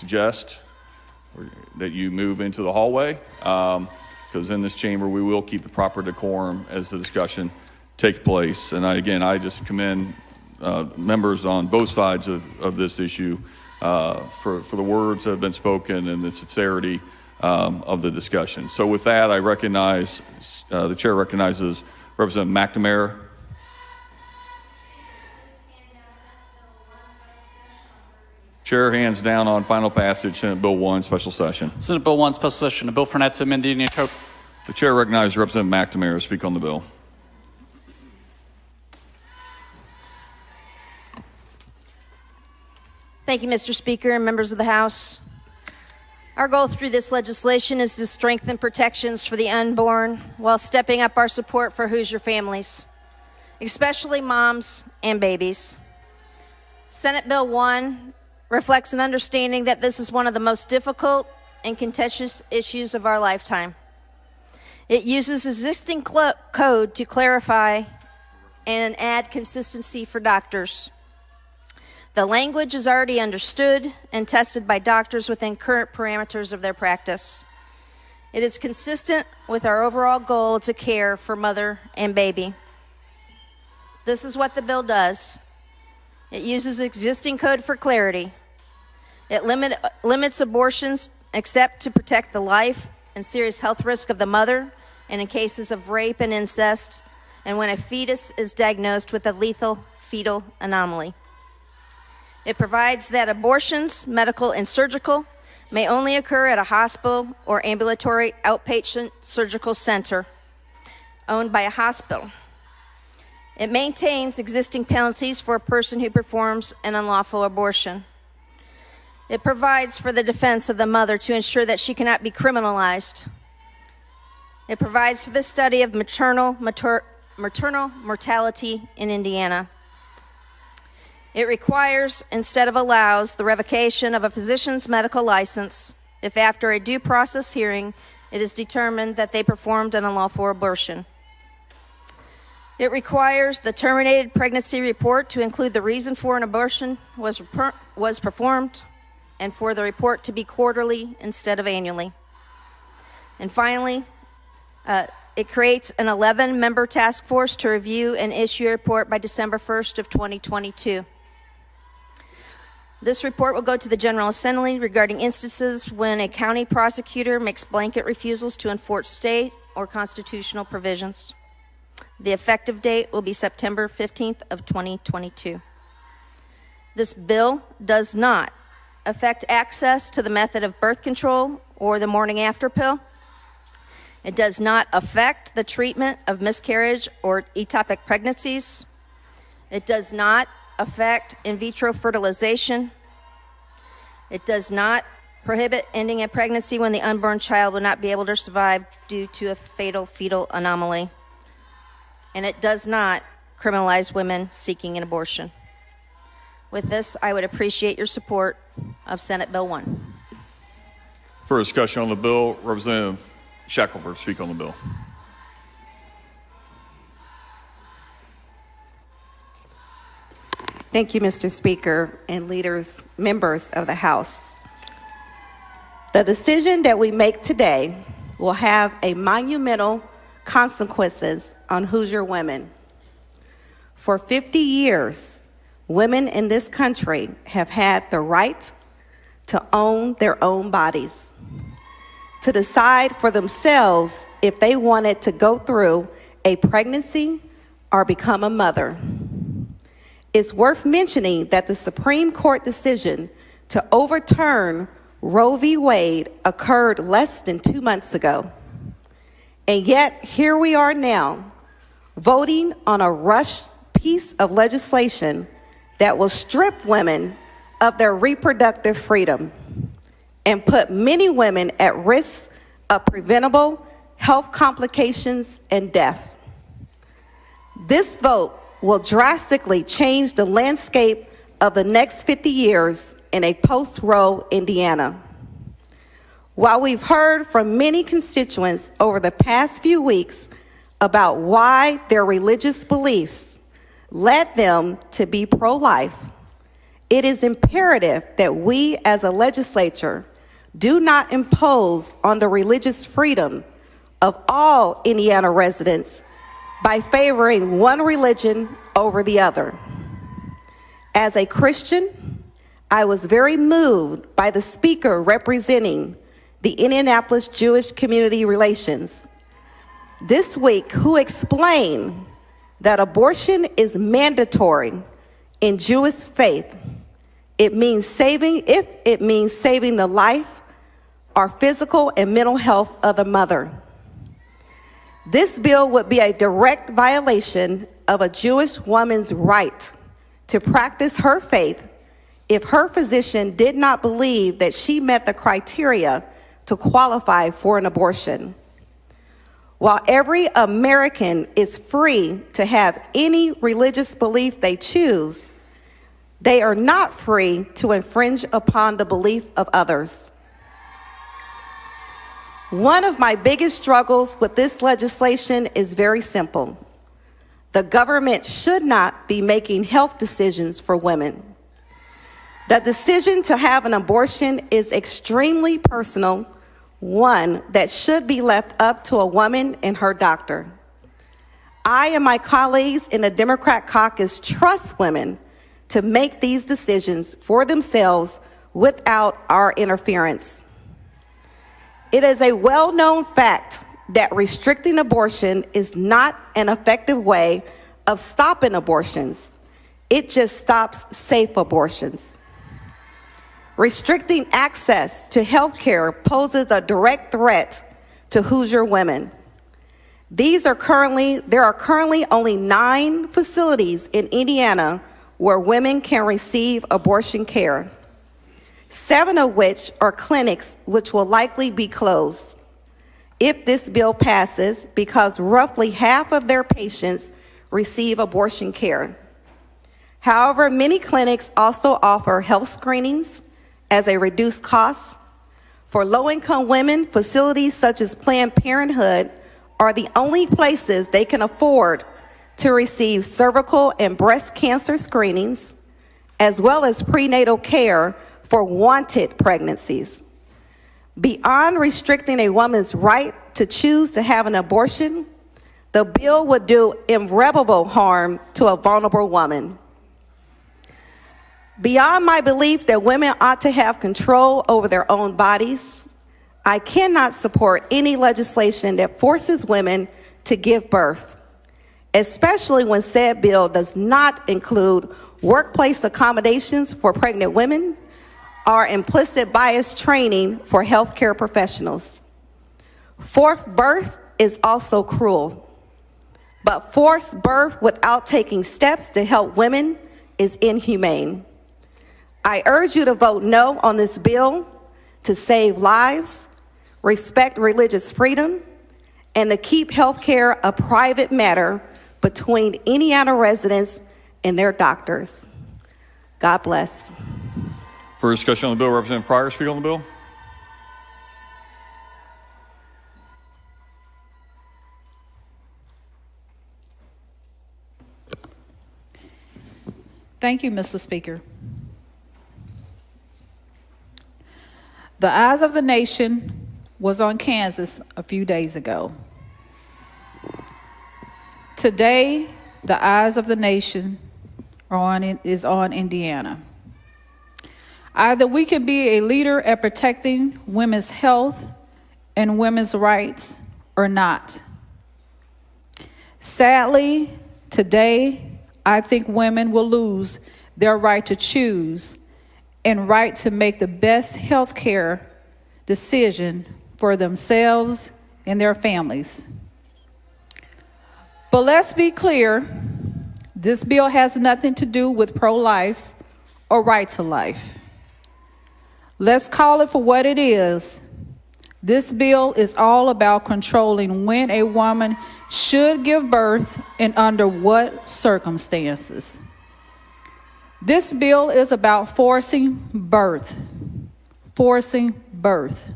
suggest that you move into the hallway, because in this chamber, we will keep the proper decorum as the discussion takes place. And I just commend members on both sides of this issue for the words that have been spoken and the sincerity of the discussion. So with that, I recognize, the chair recognizes Representative McNamara. Chair hands down on final passage, Senate Bill 1, special session. Senate Bill 1, special session, a bill for an act to amend the Indiana Code. The chair recognizes Representative McNamara to speak on the bill. Thank you, Mr. Speaker and members of the House. Our goal through this legislation is to strengthen protections for the unborn while stepping up our support for Hoosier families, especially moms and babies. Senate Bill 1 reflects an understanding that this is one of the most difficult and contentious issues of our lifetime. It uses existing code to clarify and add consistency for doctors. The language is already understood and tested by doctors within current parameters of their practice. It is consistent with our overall goal to care for mother and baby. This is what the bill does. It uses existing code for clarity. It limits abortions except to protect the life and serious health risk of the mother, and in cases of rape and incest, and when a fetus is diagnosed with a lethal fetal anomaly. It provides that abortions, medical and surgical, may only occur at a hospital or ambulatory outpatient surgical center owned by a hospital. It maintains existing penalties for a person who performs an unlawful abortion. It provides for the defense of the mother to ensure that she cannot be criminalized. It provides for the study of maternal mortality in Indiana. It requires, instead of allows, the revocation of a physician's medical license if after a due process hearing it is determined that they performed an unlawful abortion. It requires the terminated pregnancy report to include the reason for an abortion was performed, and for the report to be quarterly instead of annually. And finally, it creates an 11-member task force to review and issue a report by December 1st of 2022. This report will go to the General Assembly regarding instances when a county prosecutor makes blanket refusals to enforce state or constitutional provisions. The effective date will be September 15th of 2022. This bill does not affect access to the method of birth control or the morning after pill. It does not affect the treatment of miscarriage or ectopic pregnancies. It does not affect in vitro fertilization. It does not prohibit ending a pregnancy when the unborn child will not be able to survive due to a fatal fetal anomaly. And it does not criminalize women seeking an abortion. With this, I would appreciate your support of Senate Bill 1. For discussion on the bill, Representative Shackelford, speak on the bill. Thank you, Mr. Speaker and members of the House. The decision that we make today will have a monumental consequences on Hoosier women. For 50 years, women in this country have had the right to own their own bodies, to decide for themselves if they wanted to go through a pregnancy or become a mother. It's worth mentioning that the Supreme Court decision to overturn Roe v. Wade occurred less than 2 months ago. And yet, here we are now, voting on a rush piece of legislation that will strip women of their reproductive freedom and put many women at risk of preventable health complications and death. This vote will drastically change the landscape of the next 50 years in a post-Roe Indiana. While we've heard from many constituents over the past few weeks about why their religious beliefs led them to be pro-life, it is imperative that we as a legislature do not impose on the religious freedom of all Indiana residents by favoring one religion over the other. As a Christian, I was very moved by the speaker representing the Indianapolis Jewish Community Relations this week, who explained that abortion is mandatory in Jewish faith. If it means saving the life or physical and mental health of the mother. This bill would be a direct violation of a Jewish woman's right to practice her faith if her physician did not believe that she met the criteria to qualify for an abortion. While every American is free to have any religious belief they choose, they are not free to infringe upon the belief of others. One of my biggest struggles with this legislation is very simple. The government should not be making health decisions for women. The decision to have an abortion is extremely personal, one that should be left up to a woman and her doctor. I and my colleagues in the Democrat caucus trust women to make these decisions for themselves without our interference. It is a well-known fact that restricting abortion is not an effective way of stopping abortions. It just stops safe abortions. Restricting access to health care poses a direct threat to Hoosier women. There are currently only 9 facilities in Indiana where women can receive abortion care, 7 of which are clinics which will likely be closed if this bill passes, because roughly half of their patients receive abortion care. However, many clinics also offer health screenings as a reduced cost. For low-income women, facilities such as Planned Parenthood are the only places they can afford to receive cervical and breast cancer screenings, as well as prenatal care for wanted pregnancies. Beyond restricting a woman's right to choose to have an abortion, the bill would do irreparable harm to a vulnerable woman. Beyond my belief that women ought to have control over their own bodies, I cannot support any legislation that forces women to give birth, especially when said bill does not include workplace accommodations for pregnant women or implicit bias training for healthcare professionals. Forced birth is also cruel, but forced birth without taking steps to help women is inhumane. I urge you to vote no on this bill to save lives, respect religious freedom, and to keep healthcare a private matter between Indiana residents and their doctors. God bless. For discussion on the bill, Representative Pryor, speak on the bill. Thank you, Mr. Speaker. The eyes of the nation was on Kansas a few days ago. Today, the eyes of the nation is on Indiana. Either we can be a leader at protecting women's health and women's rights or not. Sadly, today, I think women will lose their right to choose and right to make the best health care decision for themselves and their families. But let's be clear, this bill has nothing to do with pro-life or right to life. Let's call it for what it is. This bill is all about controlling when a woman should give birth and under what circumstances. This bill is about forcing birth. Forcing birth.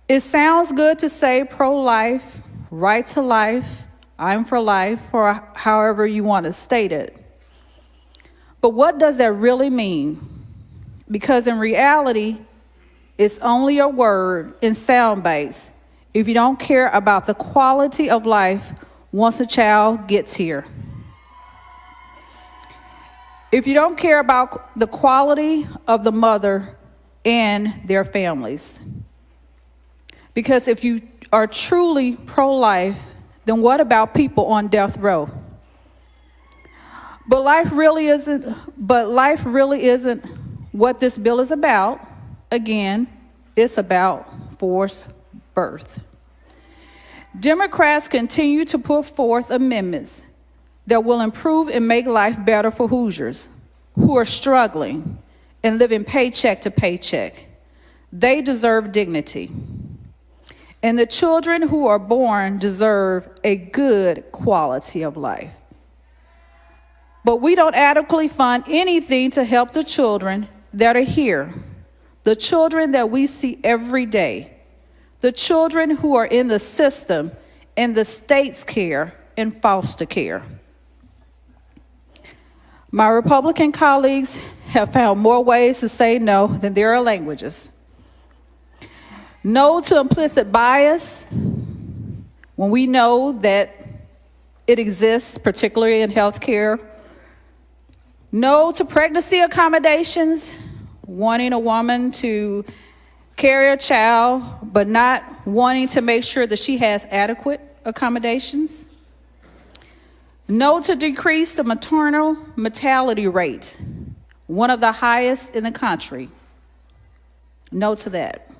It sounds good to say pro-life, right to life, I'm for life, or however you want to state it. But what does that really mean? Because in reality, it's only a word in sound bites if you don't care about the quality of life once a child gets here. If you don't care about the quality of the mother and their families. Because if you are truly pro-life, then what about people on death row? But life really isn't what this bill is about. Again, it's about forced birth. Democrats continue to put forth amendments that will improve and make life better for Hoosiers who are struggling and living paycheck to paycheck. They deserve dignity. And the children who are born deserve a good quality of life. But we don't adequately fund anything to help the children that are here, the children that we see every day, the children who are in the system, in the state's care, in foster care. My Republican colleagues have found more ways to say no than there are languages. No to implicit bias when we know that it exists, particularly in healthcare. No to pregnancy accommodations, wanting a woman to carry a child, but not wanting to make sure that she has adequate accommodations. No to decrease the maternal mortality rate, one of the highest in the country. No to that.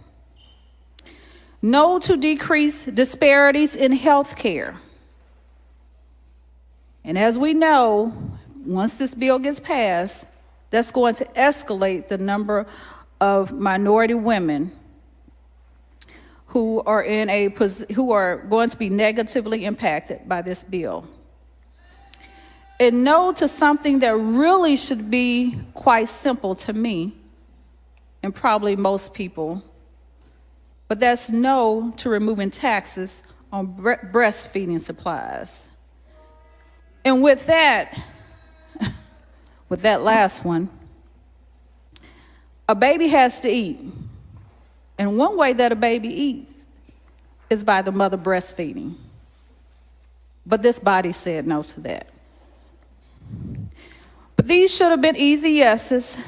No to decrease disparities in health care. And as we know, once this bill gets passed, that's going to escalate the number of minority women who are going to be negatively impacted by this bill. And no to something that really should be quite simple to me, and probably most people, but that's no to removing taxes on breastfeeding supplies. And with that last one, a baby has to eat. And one way that a baby eats is by the mother breastfeeding. But this body said no to that. But these should have been easy yeses.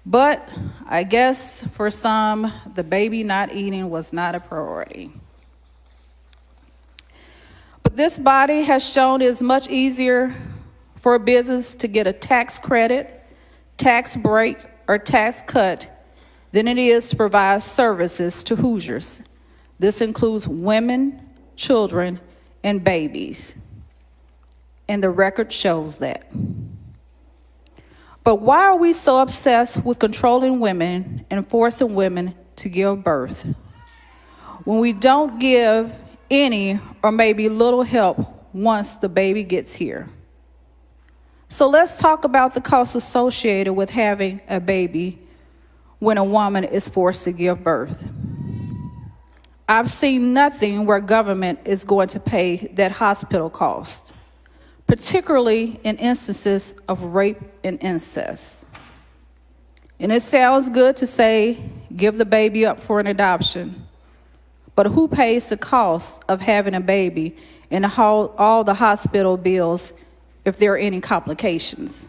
But I guess for some, the baby not eating was not a priority. But this body has shown it's much easier for a business to get a tax credit, tax break, or tax cut than it is to provide services to Hoosiers. This includes women, children, and babies. And the record shows that. But why are we so obsessed with controlling women and forcing women to give birth when we don't give any or maybe little help once the baby gets here? So let's talk about the costs associated with having a baby when a woman is forced to give birth. I've seen nothing where government is going to pay that hospital cost, particularly in instances of rape and incest. And it sounds good to say, give the baby up for an adoption, but who pays the cost of having a baby and all the hospital bills if there are any complications?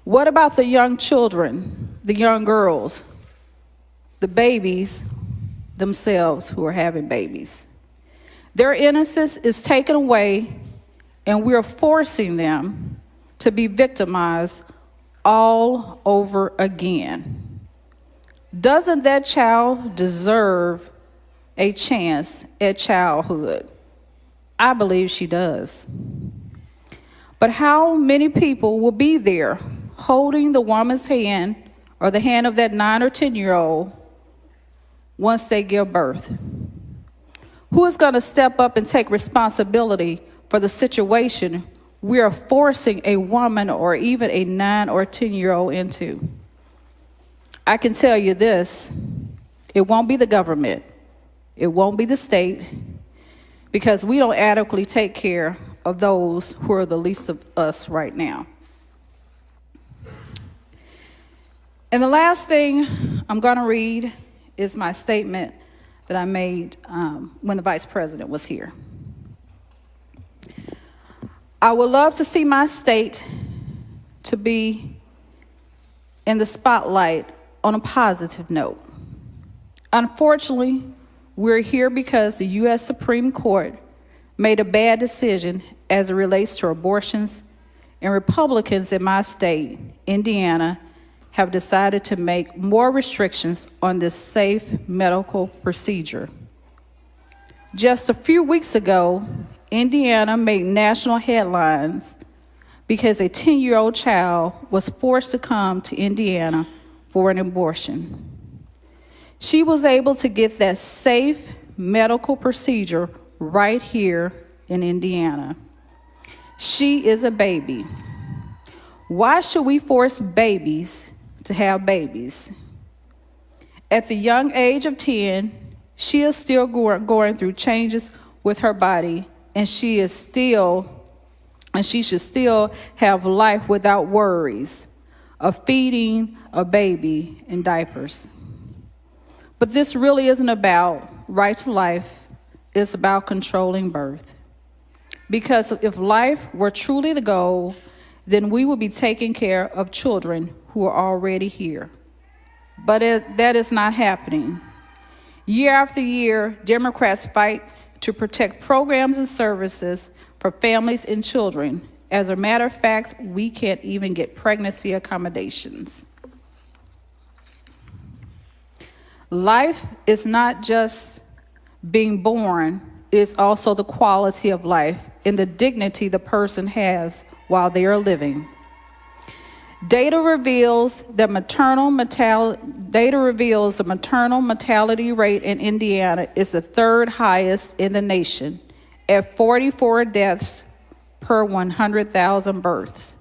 What about the young children, the young girls, the babies themselves who are having babies? Their innocence is taken away, and we're forcing them to be victimized all over again. Doesn't that child deserve a chance at childhood? I believe she does. But how many people will be there holding the woman's hand or the hand of that 9 or 10-year-old once they give birth? Who is going to step up and take responsibility for the situation we are forcing a woman or even a 9 or 10-year-old into? I can tell you this, it won't be the government, it won't be the state, because we don't adequately take care of those who are the least of us right now. And the last thing I'm going to read is my statement that I made when the Vice President was here. I would love to see my state to be in the spotlight on a positive note. Unfortunately, we're here because the U.S. Supreme Court made a bad decision as it relates to abortions, and Republicans in my state, Indiana, have decided to make more restrictions on this safe medical procedure. Just a few weeks ago, Indiana made national headlines because a 10-year-old child was forced to come to Indiana for an abortion. She was able to get that safe medical procedure right here in Indiana. She is a baby. Why should we force babies to have babies? At the young age of 10, she is still going through changes with her body, and she should still have life without worries of feeding a baby in diapers. But this really isn't about right to life, it's about controlling birth. Because if life were truly the goal, then we would be taking care of children who are already here. But that is not happening. Year after year, Democrats fight to protect programs and services for families and children. As a matter of fact, we can't even get pregnancy accommodations. Life is not just being born, it is also the quality of life and the dignity the person has while they are living. Data reveals the maternal mortality rate in Indiana is the third highest in the nation at 44 deaths per 100,000 births.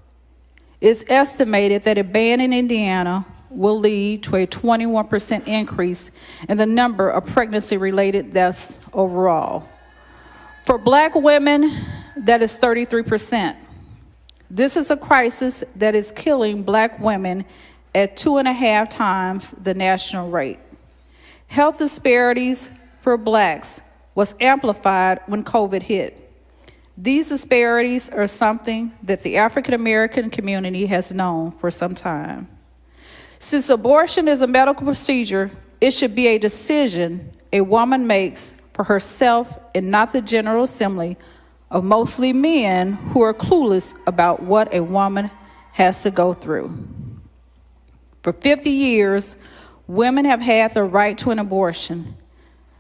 It's estimated that a ban in Indiana will lead to a 21% increase in the number of pregnancy-related deaths overall. For Black women, that is 33%. This is a crisis that is killing Black women at 2.5 times the national rate. Health disparities for Blacks was amplified when COVID hit. These disparities are something that the African American community has known for some time. Since abortion is a medical procedure, it should be a decision a woman makes for herself and not the General Assembly of mostly men who are clueless about what a woman has to go through. For 50 years, women have had the right to an abortion.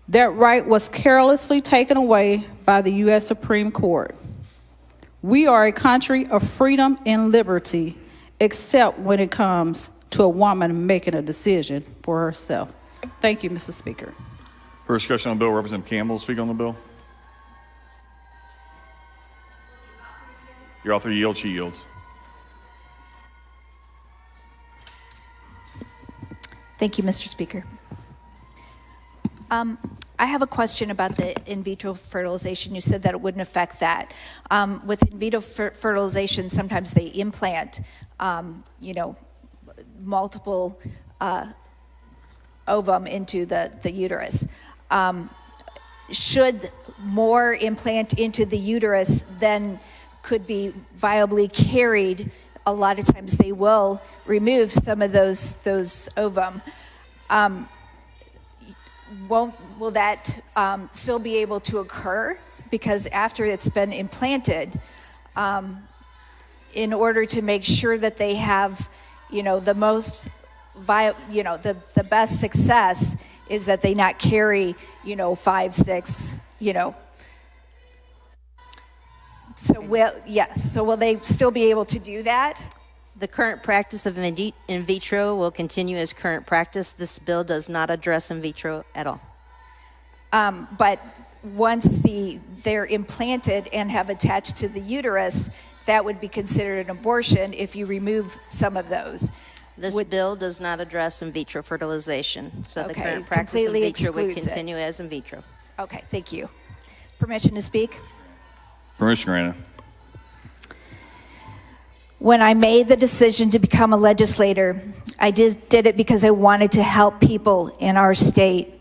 That right was carelessly taken away by the U.S. Supreme Court. We are a country of freedom and liberty, except when it comes to a woman making a decision for herself. Thank you, Mr. Speaker. For discussion on the bill, Representative Campbell will speak on the bill. Your author yields, she yields. Thank you, Mr. Speaker. I have a question about the in vitro fertilization. You said that it wouldn't affect that. With in vitro fertilization, sometimes they implant, multiple ovum into the uterus. Should more implant into the uterus then could be viably carried? A lot of times they will remove some of those ovum. Will that still be able to occur? Because after it's been implanted, in order to make sure that they have, the most, the best success is that they not carry, 5, 6, So will they still be able to do that? The current practice of in vitro will continue as current practice. This bill does not address in vitro at all. But once they're implanted and have attached to the uterus, that would be considered an abortion if you remove some of those. This bill does not address in vitro fertilization, so the Okay, current practice in completely vitro would excludes it. continue as in vitro. Okay, thank you. Permission to speak? Permission granted. When I made the decision to become a legislator, I did it because I wanted to help people in our state.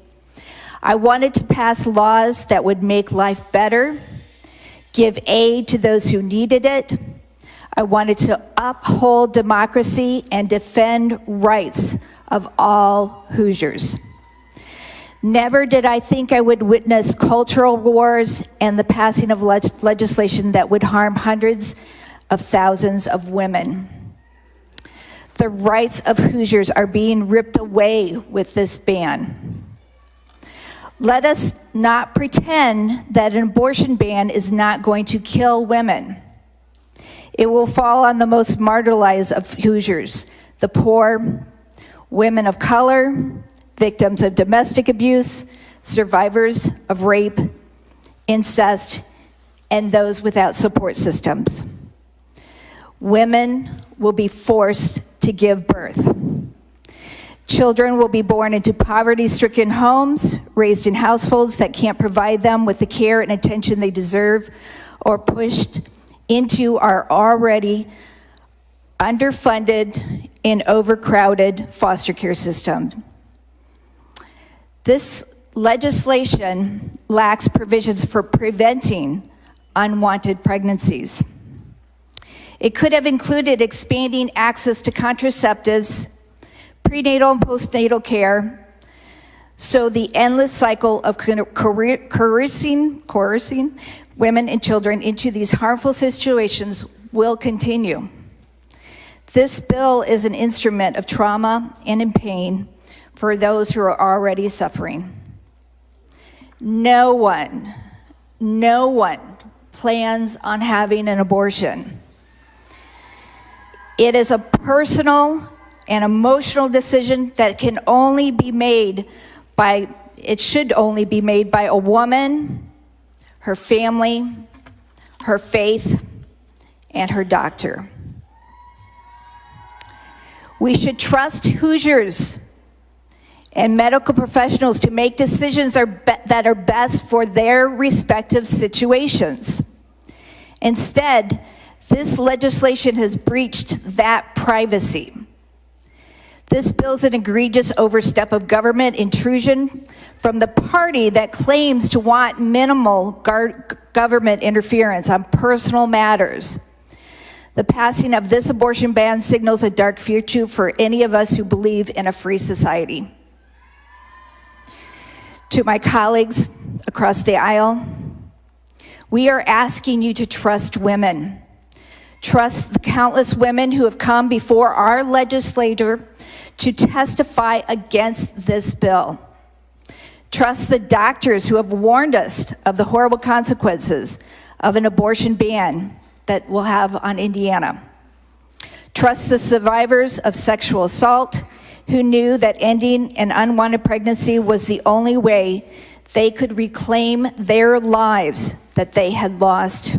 I wanted to pass laws that would make life better, give aid to those who needed it. I wanted to uphold democracy and defend rights of all Hoosiers. Never did I think I would witness cultural wars and the passing of legislation that would harm hundreds of thousands of women. The rights of Hoosiers are being ripped away with this ban. Let us not pretend that an abortion ban is not going to kill women. It will fall on the most marginalized of Hoosiers, the poor, women of color, victims of domestic abuse, survivors of rape, incest, and those without support systems. Women will be forced to give birth. Children will be born into poverty-stricken homes, raised in households that can't provide them with the care and attention they deserve, or pushed into our already underfunded and overcrowded foster care system. This legislation lacks provisions for preventing unwanted pregnancies. It could have included expanding access to contraceptives, prenatal and postnatal care, so the endless cycle of coercing women and children into these harmful situations will continue. This bill is an instrument of trauma and in pain for those who are already suffering. No one plans on having an abortion. It is a personal and emotional decision that can only be made by, it should only be made by a woman, her family, her faith, and her doctor. We should trust Hoosiers and medical professionals to make decisions that are best for their respective situations. Instead, this legislation has breached that privacy. This bill is an egregious overstep of government intrusion from the party that claims to want minimal government interference on personal matters. The passing of this abortion ban signals a dark future for any of us who believe in a free society. To my colleagues across the aisle, we are asking you to trust women. Trust the countless women who have come before our legislator to testify against this bill. Trust the doctors who have warned us of the horrible consequences of an abortion ban that we'll have on Indiana. Trust the survivors of sexual assault who knew that ending an unwanted pregnancy was the only way they could reclaim their lives that they had lost.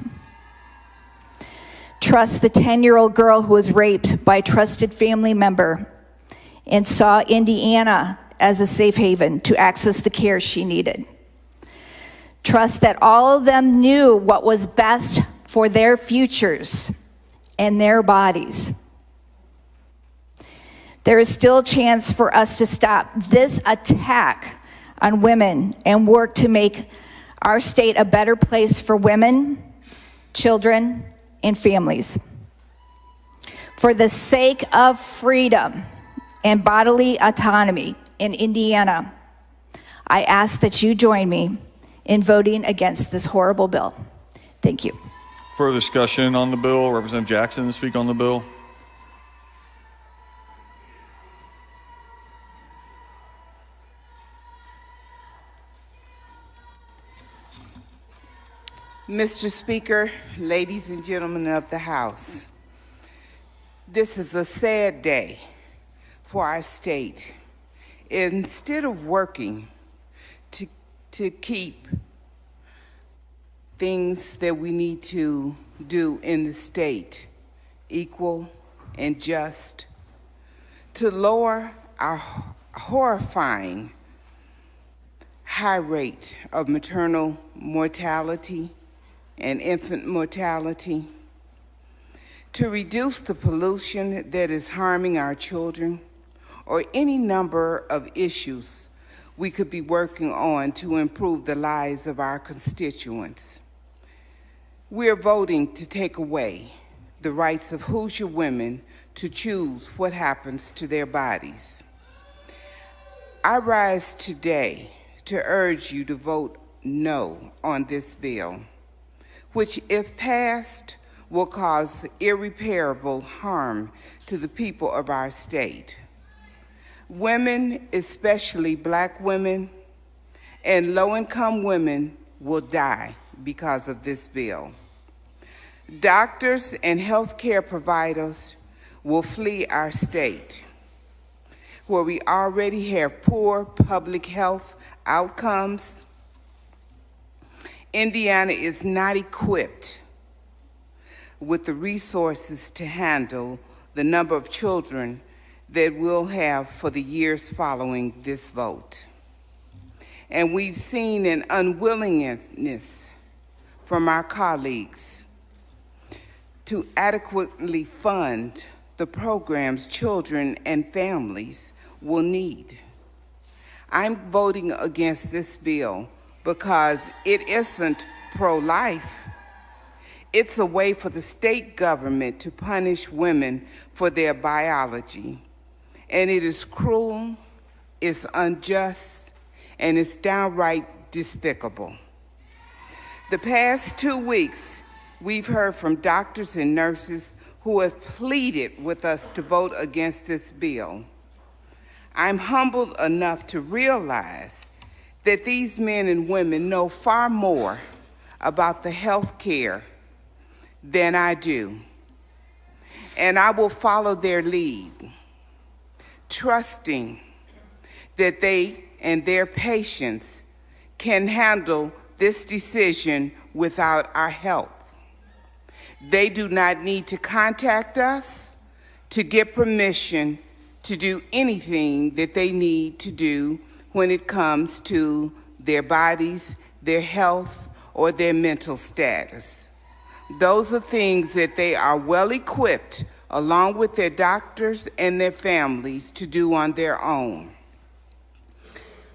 Trust the 10-year-old girl who was raped by a trusted family member and saw Indiana as a safe haven to access the care she needed. Trust that all of them knew what was best for their futures and their bodies. There is still a chance for us to stop this attack on women and work to make our state a better place for women, children, and families. For the sake of freedom and bodily autonomy in Indiana, I ask that you join me in voting against this horrible bill. Thank you. Further discussion on the bill? Representative Jackson to speak on the bill. Mr. Speaker, ladies and gentlemen of the House, this is a sad day for our state. Instead of working to keep things that we need to do in the state equal and just, to lower our horrifying high rate of maternal mortality and infant mortality, to reduce the pollution that is harming our children, or any number of issues we could be working on to improve the lives of our constituents. We are voting to take away the rights of Hoosier women to choose what happens to their bodies. I rise today to urge you to vote no on this bill, which, if passed, will cause irreparable harm to the people of our state. Women, especially Black women and low-income women, will die because of this bill. Doctors and healthcare providers will flee our state, where we already have poor public health outcomes. Indiana is not equipped with the resources to handle the number of children that we'll have for the years following this vote. And we've seen an unwillingness from our colleagues to adequately fund the programs children and families will need. I'm voting against this bill because it isn't pro-life. It's a way for the state government to punish women for their biology. And it is cruel, it's unjust, and it's downright despicable. The past 2 weeks, we've heard from doctors and nurses who have pleaded with us to vote against this bill. I'm humbled enough to realize that these men and women know far more about the health care than I do, and I will follow their lead, trusting that they and their patients can handle this decision without our help. They do not need to contact us to get permission to do anything that they need to do when it comes to their bodies, their health, or their mental status. Those are things that they are well equipped, along with their doctors and their families, to do on their own.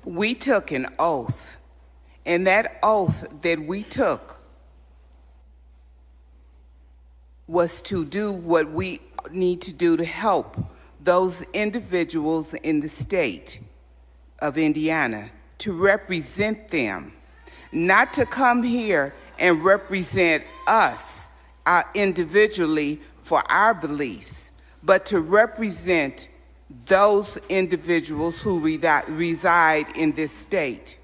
We took an oath, and that oath that we took was to do what we need to do to help those individuals in the state of Indiana, to represent them, not to come here and represent us individually for our beliefs, but to represent those individuals who reside in this state.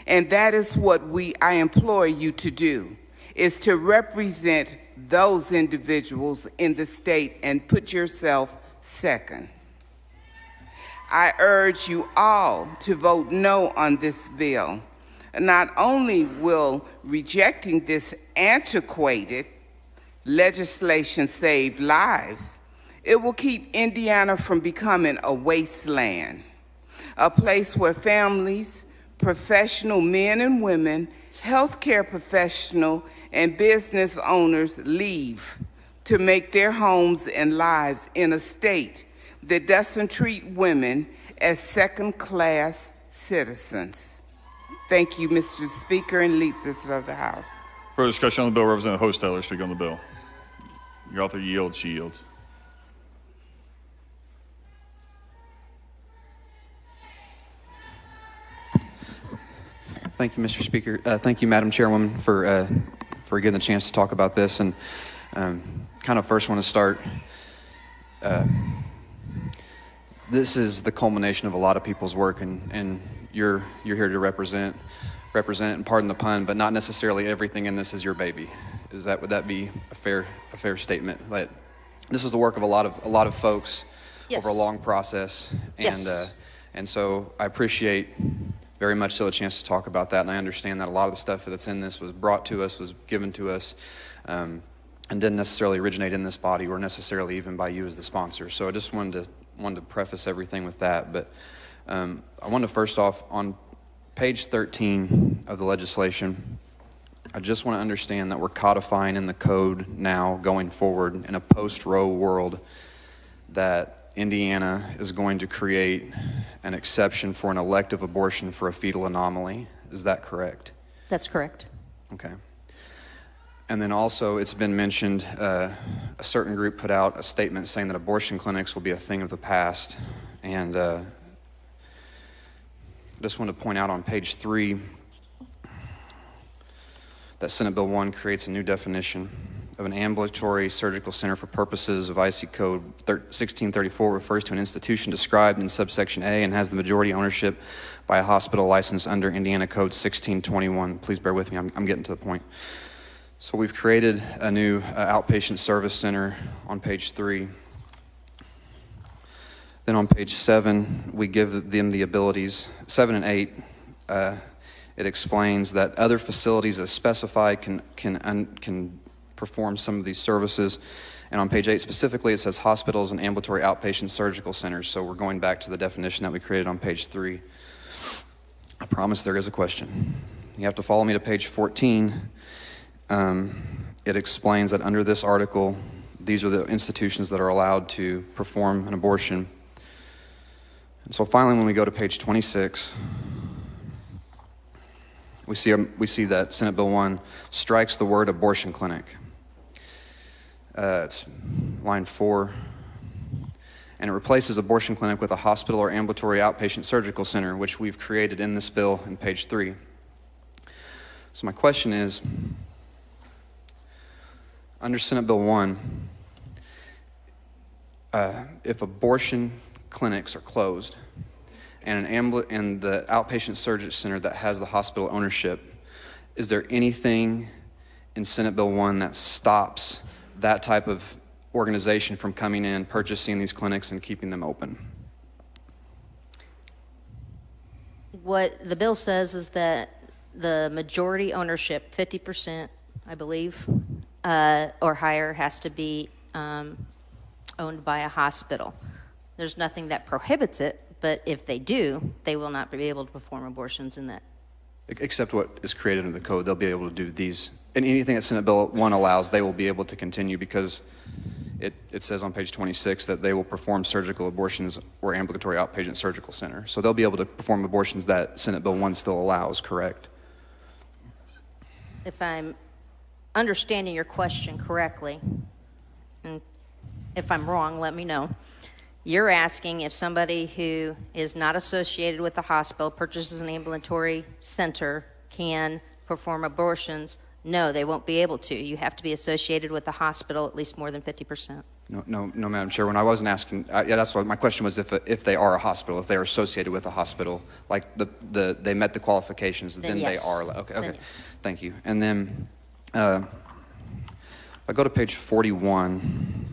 And that is what I implore you to do, is to represent those individuals in the state and put yourself second. I urge you all to vote no on this bill. Not only will rejecting this antiquated legislation save lives, it will keep Indiana from becoming a wasteland, a place where families, professional men and women, healthcare professionals, and business owners leave to make their homes and lives in a state that doesn't treat women as second-class citizens. Thank you, Mr. Speaker and leaders of the House. Further discussion on the bill, Representative Hostetter, speak on the bill. Your author yields, she yields. Thank you, Mr. Speaker. Thank you, Madam Chairwoman, for getting the chance to talk about this. And kind of first want to start, this is the culmination of a lot of people's work, and you're here to represent and pardon the pun, but not necessarily everything in this is your baby. Would that be a fair statement? That this is the work of a lot of folks over a long process, and so I appreciate very much so a chance to talk about that, and I understand that a lot of the stuff that's in this was brought to us, was given to us, and didn't necessarily originate in this body or necessarily even by you as the sponsor. So I just wanted to preface everything with that. But I wanted to first off, on page 13 of the legislation, I just want to understand that we're codifying in the code now going forward in a post-Roe world that Indiana is going to create an exception for an elective abortion for a fetal anomaly. Is that correct? That's correct. Okay. And then also it's been mentioned, a certain group put out a statement saying that abortion clinics will be a thing of the past. And I just want to point out on page 3 that Senate Bill 1 creates a new definition of an ambulatory surgical center for purposes of IC Code 1634, refers to an institution described in subsection A and has the majority ownership by a hospital license under Indiana Code 1621. Please bear with me, I'm getting to the point. So we've created a new outpatient service center on page 3. Then on page 7, we give them the abilities. 7 and 8, it explains that other facilities as specified can perform some of these services. And on page 8 specifically, it says hospitals and ambulatory outpatient surgical centers. So we're going back to the definition that we created on page 3. I promise there is a question. You have to follow me to page 14. It explains that under this article, these are the institutions that are allowed to perform an abortion. And so finally, when we go to page 26, we see that Senate Bill 1 strikes the word abortion clinic. It's line 4. And it replaces abortion clinic with a hospital or ambulatory outpatient surgical center, which we've created in this bill in page 3. So my question is, under Senate Bill 1, if abortion clinics are closed and the outpatient surgery center that has the hospital ownership, is there anything in Senate Bill 1 that stops that type of organization from coming in, purchasing these clinics, and keeping them open? What the bill says is that the majority ownership, 50%, I believe, or higher, has to be owned by a hospital. There's nothing that prohibits it, but if they do, they will not be able to perform abortions in that. Except what is created in the code, they'll be able to do these. And anything that Senate Bill 1 allows, they will be able to continue, because it says on page 26 that they will perform surgical abortions or ambulatory outpatient surgical center. So they'll be able to perform abortions that Senate Bill 1 still allows, correct? If I'm understanding your question correctly, and if I'm wrong, let me know. You're asking if somebody who is not associated with the hospital purchases an ambulatory center can perform abortions. No, they won't be able to. You have to be associated with the hospital at least more than 50%. No, Madam Chair. When I wasn't asking, yeah, that's what my question was. If they are a hospital, if they are associated with a hospital, like they met the qualifications, then yes. they are. Okay. Then yes. Thank you. And then, if I go to page 41.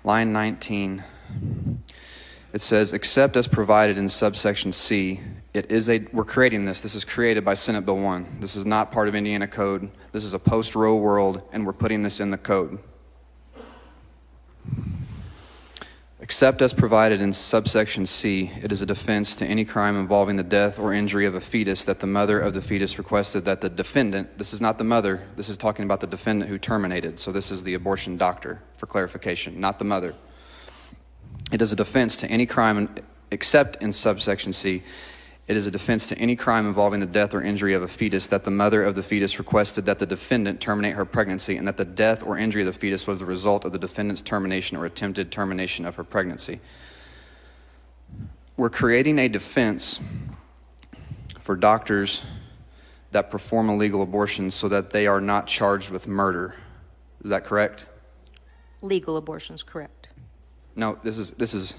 Line 19, it says, except as provided in subsection C, we're creating this. This is created by Senate Bill 1. This is not part of Indiana Code. This is a post-Roe world, and we're putting this in the code. Except as provided in subsection C, it is a defense to any crime involving the death or injury of a fetus that the mother of the fetus requested that the defendant, this is not the mother, this is talking about the defendant who terminated. So this is the abortion doctor, for clarification, not the mother. It is a defense to any crime, except in subsection C, it is a defense to any crime involving the death or injury of a fetus that the mother of the fetus requested that the defendant terminate her pregnancy, and that the death or injury of the fetus was the result of the defendant's termination or attempted termination of her pregnancy. We're creating a defense for doctors that perform illegal abortions so that they are not charged with murder. Is that correct? Legal abortions, correct. No, this is.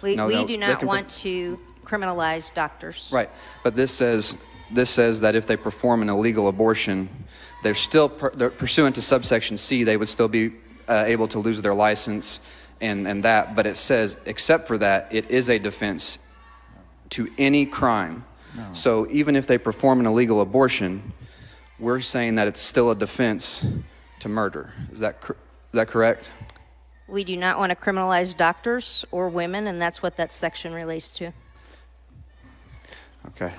We do not want to criminalize doctors. Right, but this says that if they perform an illegal abortion, they're pursuant to subsection C, they would still be able to lose their license and that. But it says, except for that, it is a defense to any crime. No. So even if they perform an illegal abortion, we're saying that it's still a defense to murder. Is that correct? We do not want to criminalize doctors or women, and that's what that section relates to. Okay.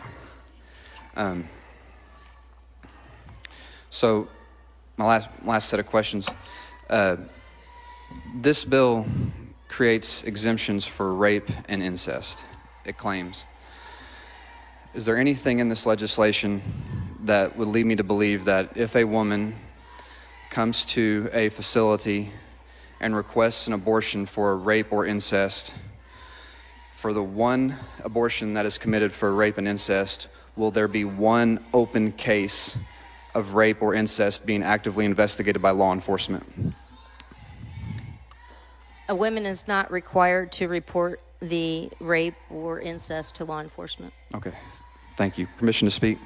So, my last set of questions. This bill creates exemptions for rape and incest, it claims. Is there anything in this legislation that would lead me to believe that if a woman comes to a facility and requests an abortion for rape or incest, for the one abortion that is committed for rape and incest, will there be one open case of rape or incest being actively investigated by law enforcement? A woman is not required to report the rape or incest to law enforcement. Okay, thank you. Permission to speak?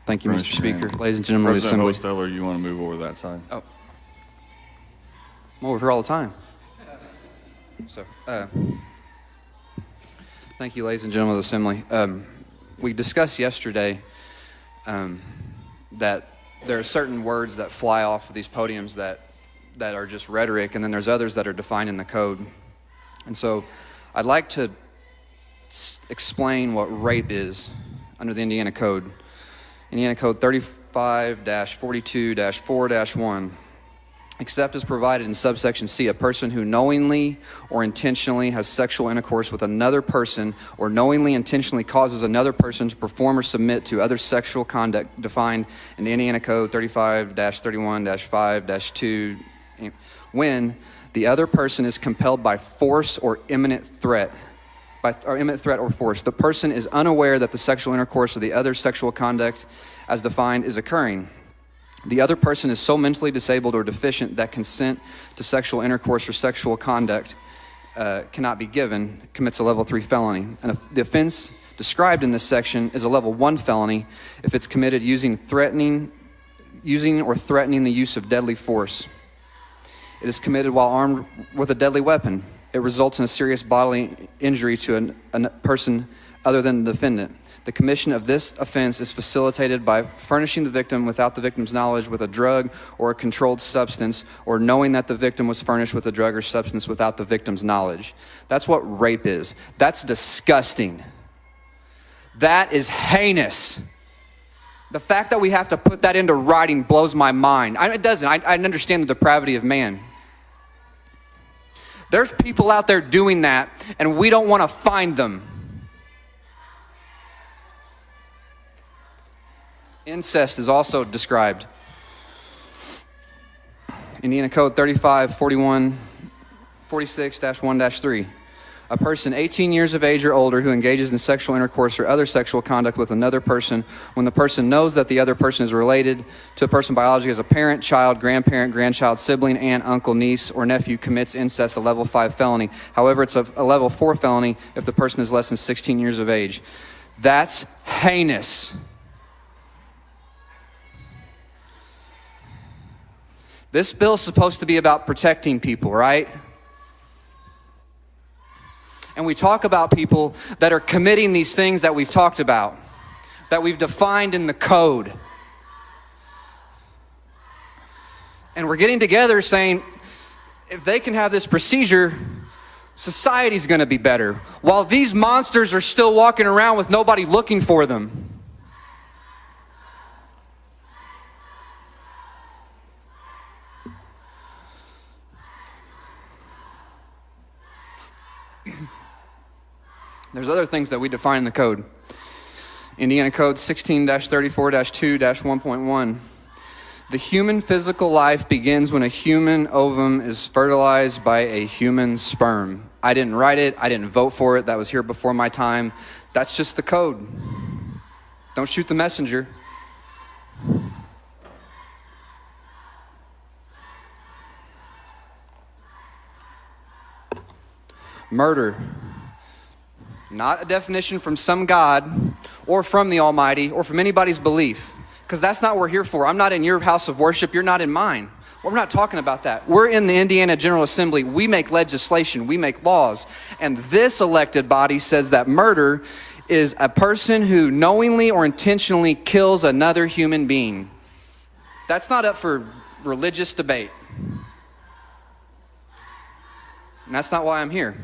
Thank you, Mr. Speaker. Ladies and gentlemen of the Assembly. Representative Hosteller, you want to move over that side? Oh. I'm over here all the time. So, thank you, ladies and gentlemen of the Assembly. We discussed yesterday that there are certain words that fly off of these podiums that are just rhetoric, and then there's others that are defined in the code. And so I'd like to explain what rape is under the Indiana Code. Indiana Code 35-42-4-1. Except as provided in subsection C, a person who knowingly or intentionally has sexual intercourse with another person or knowingly intentionally causes another person to perform or submit to other sexual conduct defined in the Indiana Code 35-31-5-2, when the other person is compelled by force or imminent threat, or force. The person is unaware that the sexual intercourse or the other sexual conduct as defined is occurring. The other person is so mentally disabled or deficient that consent to sexual intercourse or sexual conduct cannot be given, commits a level 3 felony. And the offense described in this section is a level 1 felony if it's committed using or threatening the use of deadly force. It is committed while armed with a deadly weapon. It results in a serious bodily injury to a person other than the defendant. The commission of this offense is facilitated by furnishing the victim without the victim's knowledge with a drug or a controlled substance, or knowing that the victim was furnished with a drug or substance without the victim's knowledge. That's what rape is. That's disgusting. That is heinous. The fact that we have to put that into writing blows my mind. It doesn't. I understand the depravity of man. There's people out there doing that, and we don't want to find them. Incest is also described. Indiana Code 35-46-1-3. A person 18 years of age or older who engages in sexual intercourse or other sexual conduct with another person when the person knows that the other person is related to a person biologically as a parent, child, grandparent, grandchild, sibling, aunt, uncle, niece, or nephew commits incest, a level 5 felony. However, it's a level 4 felony if the person is less than 16 years of age. That's heinous. This bill is supposed to be about protecting people, right? And we talk about people that are committing these things that we've talked about, that we've defined in the code. And we're getting together saying, if they can have this procedure, society's gonna be better, while these monsters are still walking around with nobody looking for them. There's other things that we define in the code. Indiana Code 16-34-2-1.1. The human physical life begins when a human ovum is fertilized by a human sperm. I didn't write it. I didn't vote for it. That was here before my time. That's just the code. Don't shoot the messenger. Murder. Not a definition from some God or from the Almighty or from anybody's belief, because that's not what we're here for. I'm not in your house of worship. You're not in mine. We're not talking about that. We're in the Indiana General Assembly. We make legislation. We make laws. And this elected body says that murder is a person who knowingly or intentionally kills another human being. That's not up for religious debate. And that's not why I'm here.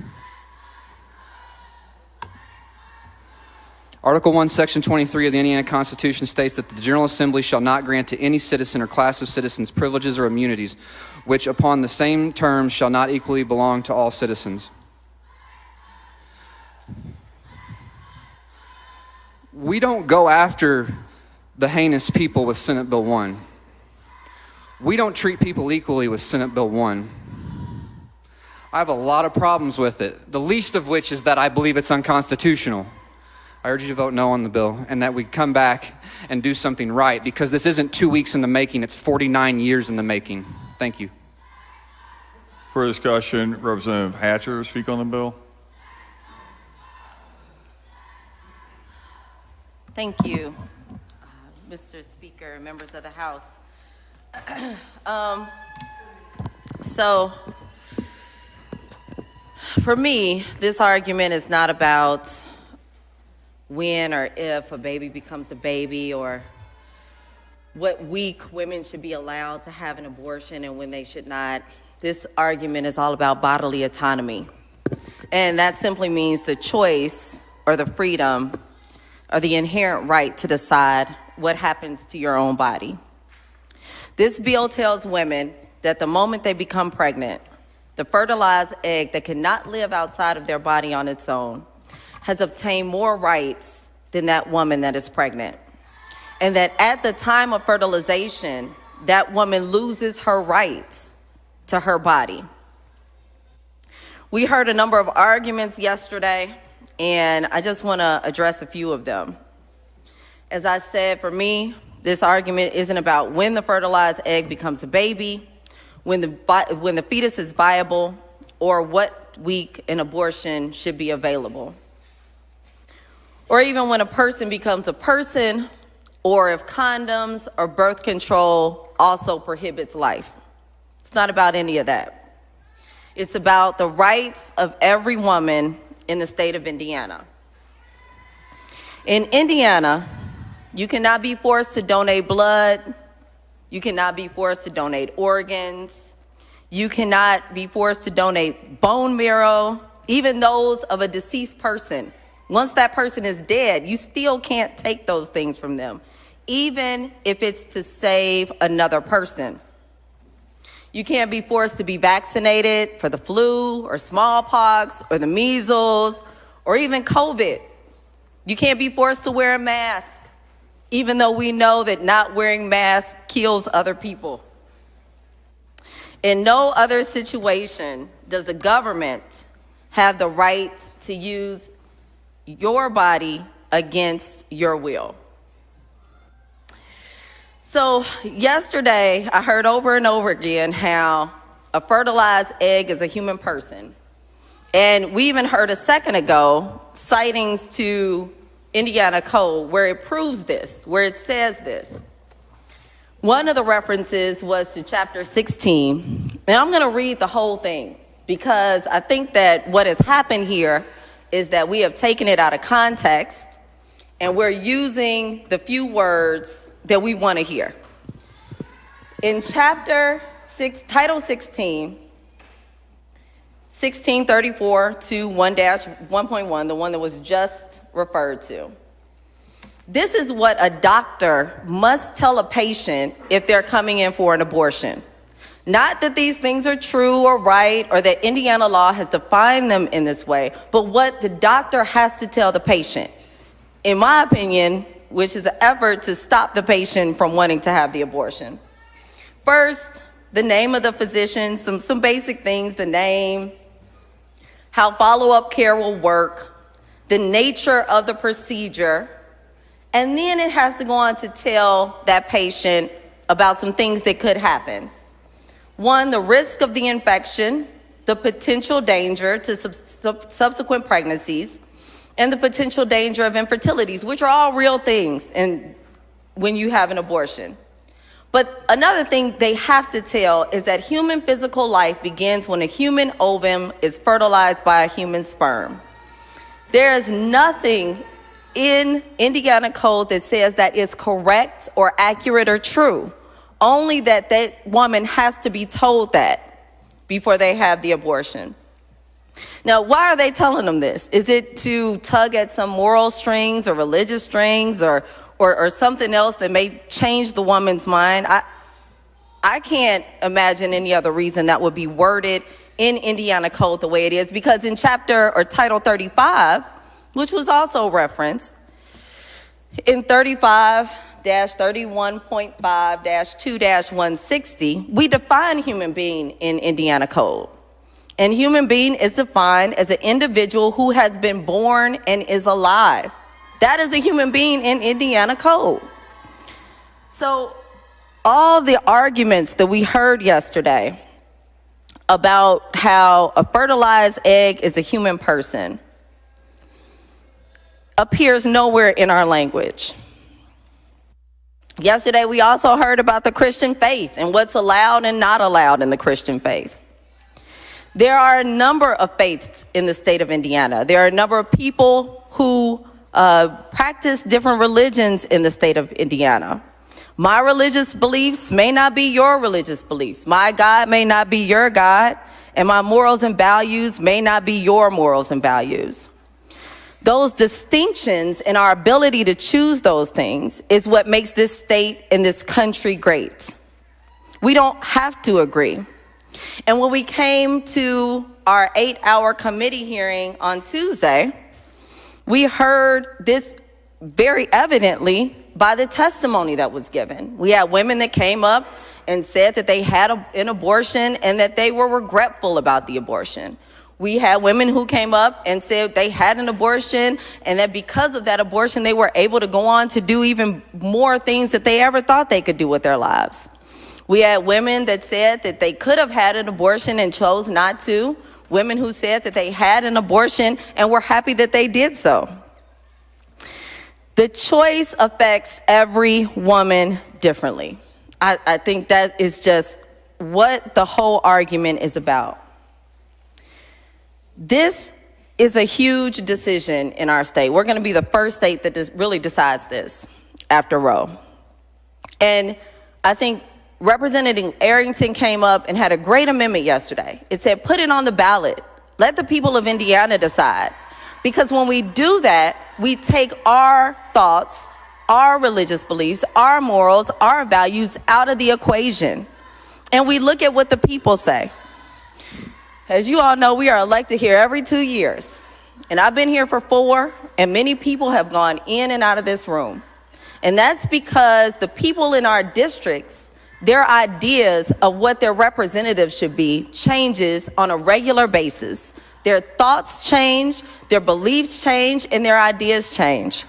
Article 1, Section 23 of the Indiana Constitution states that the General Assembly shall not grant to any citizen or class of citizens privileges or immunities, which upon the same terms shall not equally belong to all citizens. We don't go after the heinous people with Senate Bill 1. We don't treat people equally with Senate Bill 1. I have a lot of problems with it, the least of which is that I believe it's unconstitutional. I urge you to vote no on the bill and that we come back and do something right, because this isn't 2 weeks in the making, it's 49 years in the making. Thank you. For discussion, Representative Hatcher, speak on the bill. Thank you, Mr. Speaker, members of the House. So, for me, this argument is not about when or if a baby becomes a baby, or what week women should be allowed to have an abortion and when they should not. This argument is all about bodily autonomy. And that simply means the choice or the freedom or the inherent right to decide what happens to your own body. This bill tells women that the moment they become pregnant, the fertilized egg that cannot live outside of their body on its own has obtained more rights than that woman that is pregnant. And that at the time of fertilization, that woman loses her rights to her body. We heard a number of arguments yesterday, and I just want to address a few of them. As I said, for me, this argument isn't about when the fertilized egg becomes a baby, when the fetus is viable, or what week an abortion should be available, or even when a person becomes a person, or if condoms or birth control also prohibits life. It's not about any of that. It's about the rights of every woman in the state of Indiana. In Indiana, you cannot be forced to donate blood. You cannot be forced to donate organs. You cannot be forced to donate bone marrow, even those of a deceased person. Once that person is dead, you still can't take those things from them, even if it's to save another person. You can't be forced to be vaccinated for the flu or smallpox or the measles or even COVID. You can't be forced to wear a mask, even though we know that not wearing masks kills other people. In no other situation does the government have the right to use your body against your will. So yesterday, I heard over and over again how a fertilized egg is a human person. And we even heard a second ago sightings to Indiana Code where it proves this, where it says this. One of the references was to chapter 16. And I'm going to read the whole thing because I think that what has happened here is that we have taken it out of context and we're using the few words that we want to hear. In chapter 6, title 16, 1634 to 1-1.1, the one that was just referred to. This is what a doctor must tell a patient if they're coming in for an abortion. Not that these things are true or right or that Indiana law has defined them in this way, but what the doctor has to tell the patient. In my opinion, which is an effort to stop the patient from wanting to have the abortion. First, the name of the physician, some basic things, the name, how follow-up care will work, the nature of the procedure, and then it has to go on to tell that patient about some things that could happen. One, the risk of the infection, the potential danger to subsequent pregnancies, and the potential danger of infertilities, which are all real things when you have an abortion. But another thing they have to tell is that human physical life begins when a human ovum is fertilized by a human sperm. There is nothing in Indiana Code that says that is correct or accurate or true. Only that woman has to be told that before they have the abortion. Now, why are they telling them this? Is it to tug at some moral strings or religious strings or something else that may change the woman's mind? I can't imagine any other reason that would be worded in Indiana Code the way it is, because in chapter or title 35, which was also referenced, in 35-31.5-2-160, we define human being in Indiana Code. And human being is defined as an individual who has been born and is alive. That is a human being in Indiana Code. So all the arguments that we heard yesterday about how a fertilized egg is a human person appears nowhere in our language. Yesterday, we also heard about the Christian faith and what's allowed and not allowed in the Christian faith. There are a number of faiths in the state of Indiana. There are a number of people who practice different religions in the state of Indiana. My religious beliefs may not be your religious beliefs. My God may not be your God, and my morals and values may not be your morals and values. Those distinctions and our ability to choose those things is what makes this state and this country great. We don't have to agree. And when we came to our 8-hour committee hearing on Tuesday, we heard this very evidently by the testimony that was given. We had women that came up and said that they had an abortion and that they were regretful about the abortion. We had women who came up and said they had an abortion and that because of that abortion, they were able to go on to do even more things that they ever thought they could do with their lives. We had women that said that they could have had an abortion and chose not to. Women who said that they had an abortion and were happy that they did so. The choice affects every woman differently. I think that is just what the whole argument is about. This is a huge decision in our state. We're going to be the first state that really decides this after Roe. And I think Representative Arrington came up and had a great amendment yesterday. It said, put it on the ballot. Let the people of Indiana decide. Because when we do that, we take our thoughts, our religious beliefs, our morals, our values out of the equation. And we look at what the people say. As you all know, we are elected here every 2 years. And I've been here for 4, and many people have gone in and out of this room. And that's because the people in our districts, their ideas of what their representatives should be changes on a regular basis. Their thoughts change, their beliefs change, and their ideas change.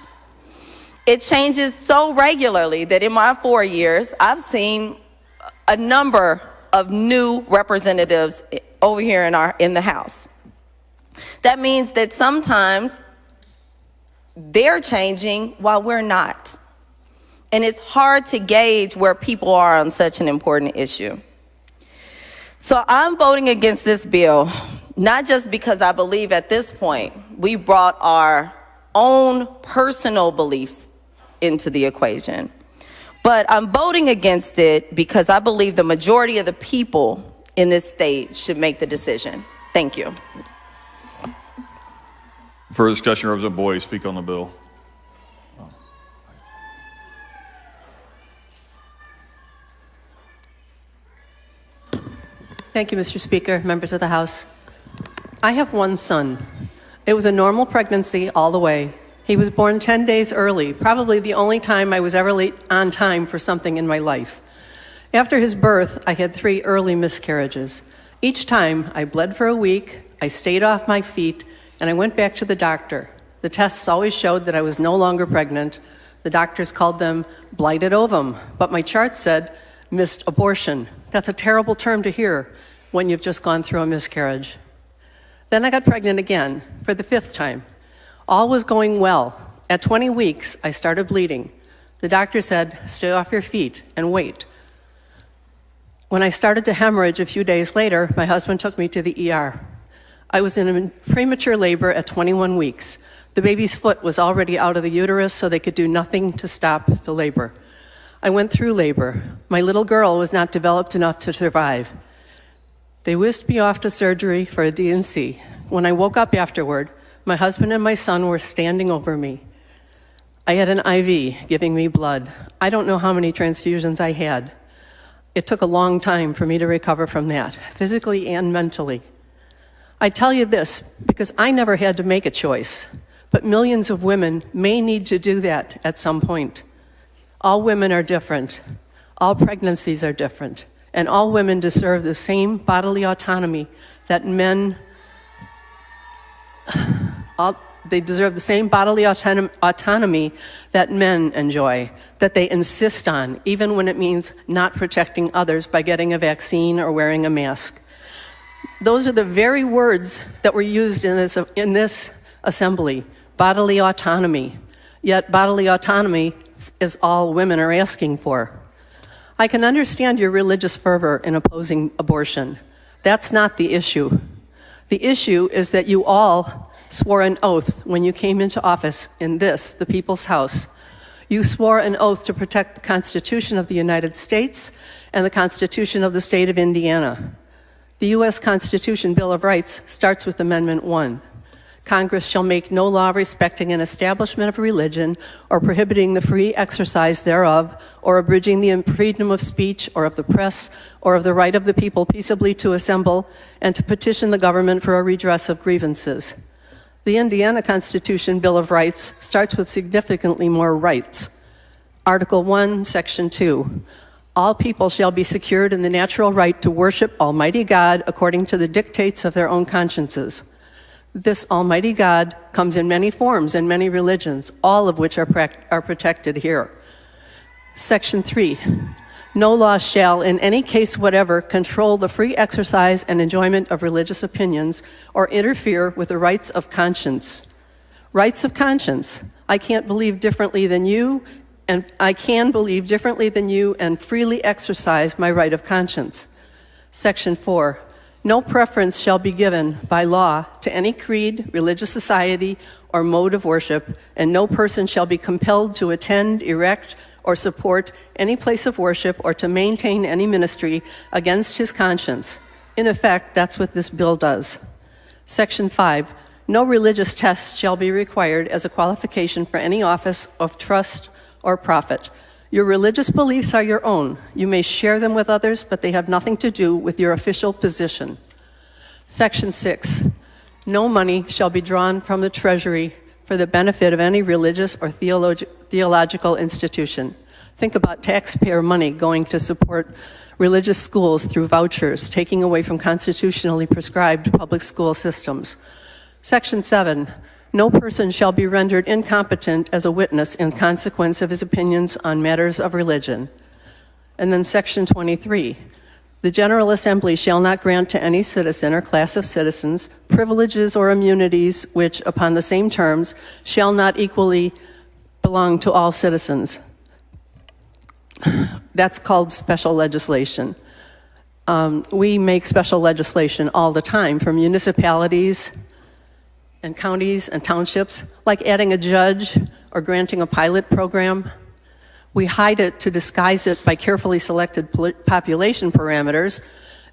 It changes so regularly that in my 4 years, I've seen a number of new representatives over here in the House. That means that sometimes they're changing while we're not. And it's hard to gauge where people are on such an important issue. So I'm voting against this bill, not just because I believe at this point we brought our own personal beliefs into the equation, but I'm voting against it because I believe the majority of the people in this state should make the decision. Thank you. For discussion, Representative Boyd, speak on the bill. Thank you, Mr. Speaker, members of the House. I have one son. It was a normal pregnancy all the way. He was born 10 days early, probably the only time I was ever late on time for something in my life. After his birth, I had 3 early miscarriages. Each time, I bled for a week, I stayed off my feet, and I went back to the doctor. The tests always showed that I was no longer pregnant. The doctors called them blighted ovum, but my chart said missed abortion. That's a terrible term to hear when you've just gone through a miscarriage. Then I got pregnant again for the 5th time. All was going well. At 20 weeks, I started bleeding. The doctor said, stay off your feet and wait. When I started to hemorrhage a few days later, my husband took me to the ER. I was in premature labor at 21 weeks. The baby's foot was already out of the uterus, so they could do nothing to stop the labor. I went through labor. My little girl was not developed enough to survive. They whisked me off to surgery for a D&C. When I woke up afterward, my husband and my son were standing over me. I had an IV giving me blood. I don't know how many transfusions I had. It took a long time for me to recover from that, physically and mentally. I tell you this because I never had to make a choice, but millions of women may need to do that at some point. All women are different. All pregnancies are different. And all women deserve the same bodily autonomy that men they deserve the same bodily autonomy that men enjoy, that they insist on, even when it means not protecting others by getting a vaccine or wearing a mask. Those are the very words that were used in this assembly, bodily autonomy. Yet bodily autonomy is all women are asking for. I can understand your religious fervor in opposing abortion. That's not the issue. The issue is that you all swore an oath when you came into office in this, the People's House. You swore an oath to protect the Constitution of the United States and the Constitution of the state of Indiana. The U.S. Constitution Bill of Rights starts with Amendment 1. Congress shall make no law respecting an establishment of religion or prohibiting the free exercise thereof or abridging the freedom of speech or of the press or of the right of the people peaceably to assemble and to petition the government for a redress of grievances. The Indiana Constitution Bill of Rights starts with significantly more rights. Article 1, Section 2. All people shall be secured in the natural right to worship Almighty God according to the dictates of their own consciences. This Almighty God comes in many forms and many religions, all of which are protected here. Section 3. No law shall, in any case whatever, control the free exercise and enjoyment of religious opinions or interfere with the rights of conscience. Rights of conscience. I can't believe differently than you, and I can believe differently than you and freely exercise my right of conscience. Section 4. No preference shall be given by law to any creed, religious society, or mode of worship, and no person shall be compelled to attend, erect, or support any place of worship or to maintain any ministry against his conscience. In effect, that's what this bill does. Section 5. No religious test shall be required as a qualification for any office of trust or profit. Your religious beliefs are your own. You may share them with others, but they have nothing to do with your official position. Section 6. No money shall be drawn from the treasury for the benefit of any religious or theological institution. Think about taxpayer money going to support religious schools through vouchers, taking away from constitutionally prescribed public school systems. Section 7. No person shall be rendered incompetent as a witness in consequence of his opinions on matters of religion. And then Section 23. The General Assembly shall not grant to any citizen or class of citizens privileges or immunities which, upon the same terms, shall not equally belong to all citizens. That's called special legislation. We make special legislation all the time for municipalities and counties and townships, like adding a judge or granting a pilot program. We hide it to disguise it by carefully selected population parameters,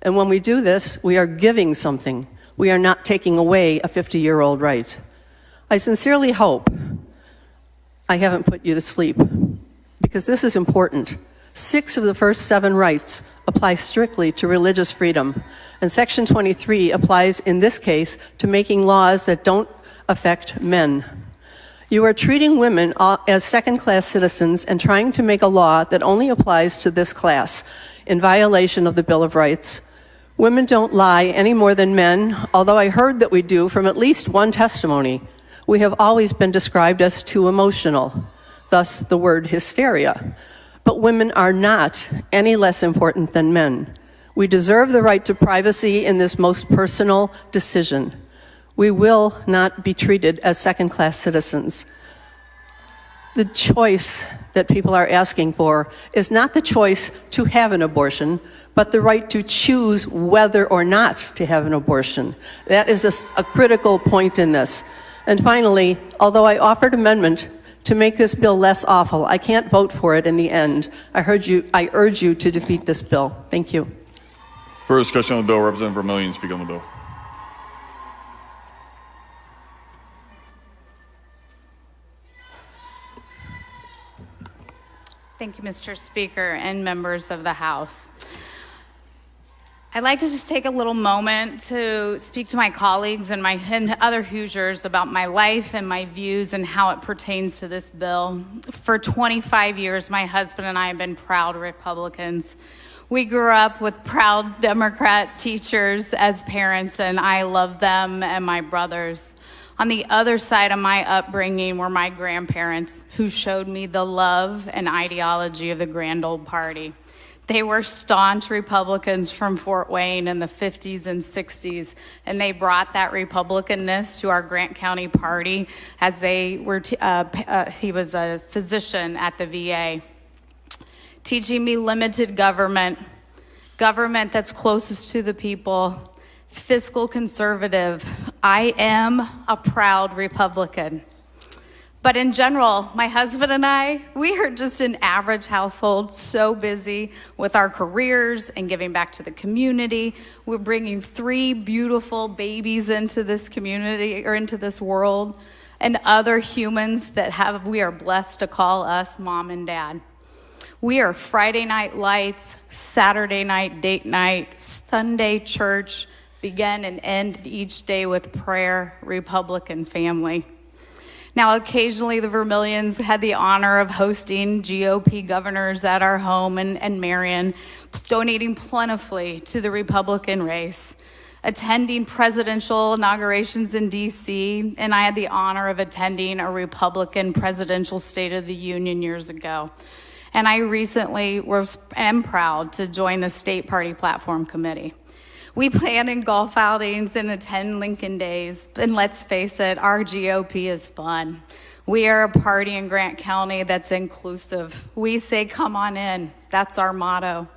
and when we do this, we are giving something. We are not taking away a 50-year-old right. I sincerely hope I haven't put you to sleep, because this is important. 6 of the first 7 rights apply strictly to religious freedom, and Section 23 applies in this case to making laws that don't affect men. You are treating women as second-class citizens and trying to make a law that only applies to this class in violation of the Bill of Rights. Women don't lie any more than men, although I heard that we do from at least one testimony. We have always been described as too emotional, thus the word hysteria. But women are not any less important than men. We deserve the right to privacy in this most personal decision. We will not be treated as second-class citizens. The choice that people are asking for is not the choice to have an abortion, but the right to choose whether or not to have an abortion. That is a critical point in this. And finally, although I offered amendment to make this bill less awful, I can't vote for it in the end. I urge you to defeat this bill. Thank you. Further discussion on the bill, Representative Vermillion, speak on the bill. Thank you, Mr. Speaker and members of the House. I'd like to just take a little moment to speak to my colleagues and other Hoosiers about my life and my views and how it pertains to this bill. For 25 years, my husband and I have been proud Republicans. We grew up with proud Democrat teachers as parents, and I love them and my brothers. On the other side of my upbringing were my grandparents, who showed me the love and ideology of the grand old party. They were staunch Republicans from Fort Wayne in the 50s and 60s, and they brought that Republicanness to our Grant County party as they were, he was a physician at the VA, teaching me limited government that's closest to the people, fiscal conservative. I am a proud Republican. But in general, my husband and I, we are just an average household, so busy with our careers and giving back to the community. We're bringing 3 beautiful babies into this community or into this world, and other humans that we are blessed to call us mom and dad. We are Friday night lights, Saturday night date night, Sunday church, begin and end each day with prayer, Republican family. Now, occasionally the Vermillions had the honor of hosting GOP governors at our home in Marion, donating plentifully to the Republican race, attending presidential inaugurations in DC, and I had the honor of attending a Republican presidential State of the Union years ago. And I recently am proud to join the State Party Platform Committee. We plan in golf outings and attend Lincoln Days, and let's face it, our GOP is fun. We are a party in Grant County that's inclusive. We say, come on in. That's our motto.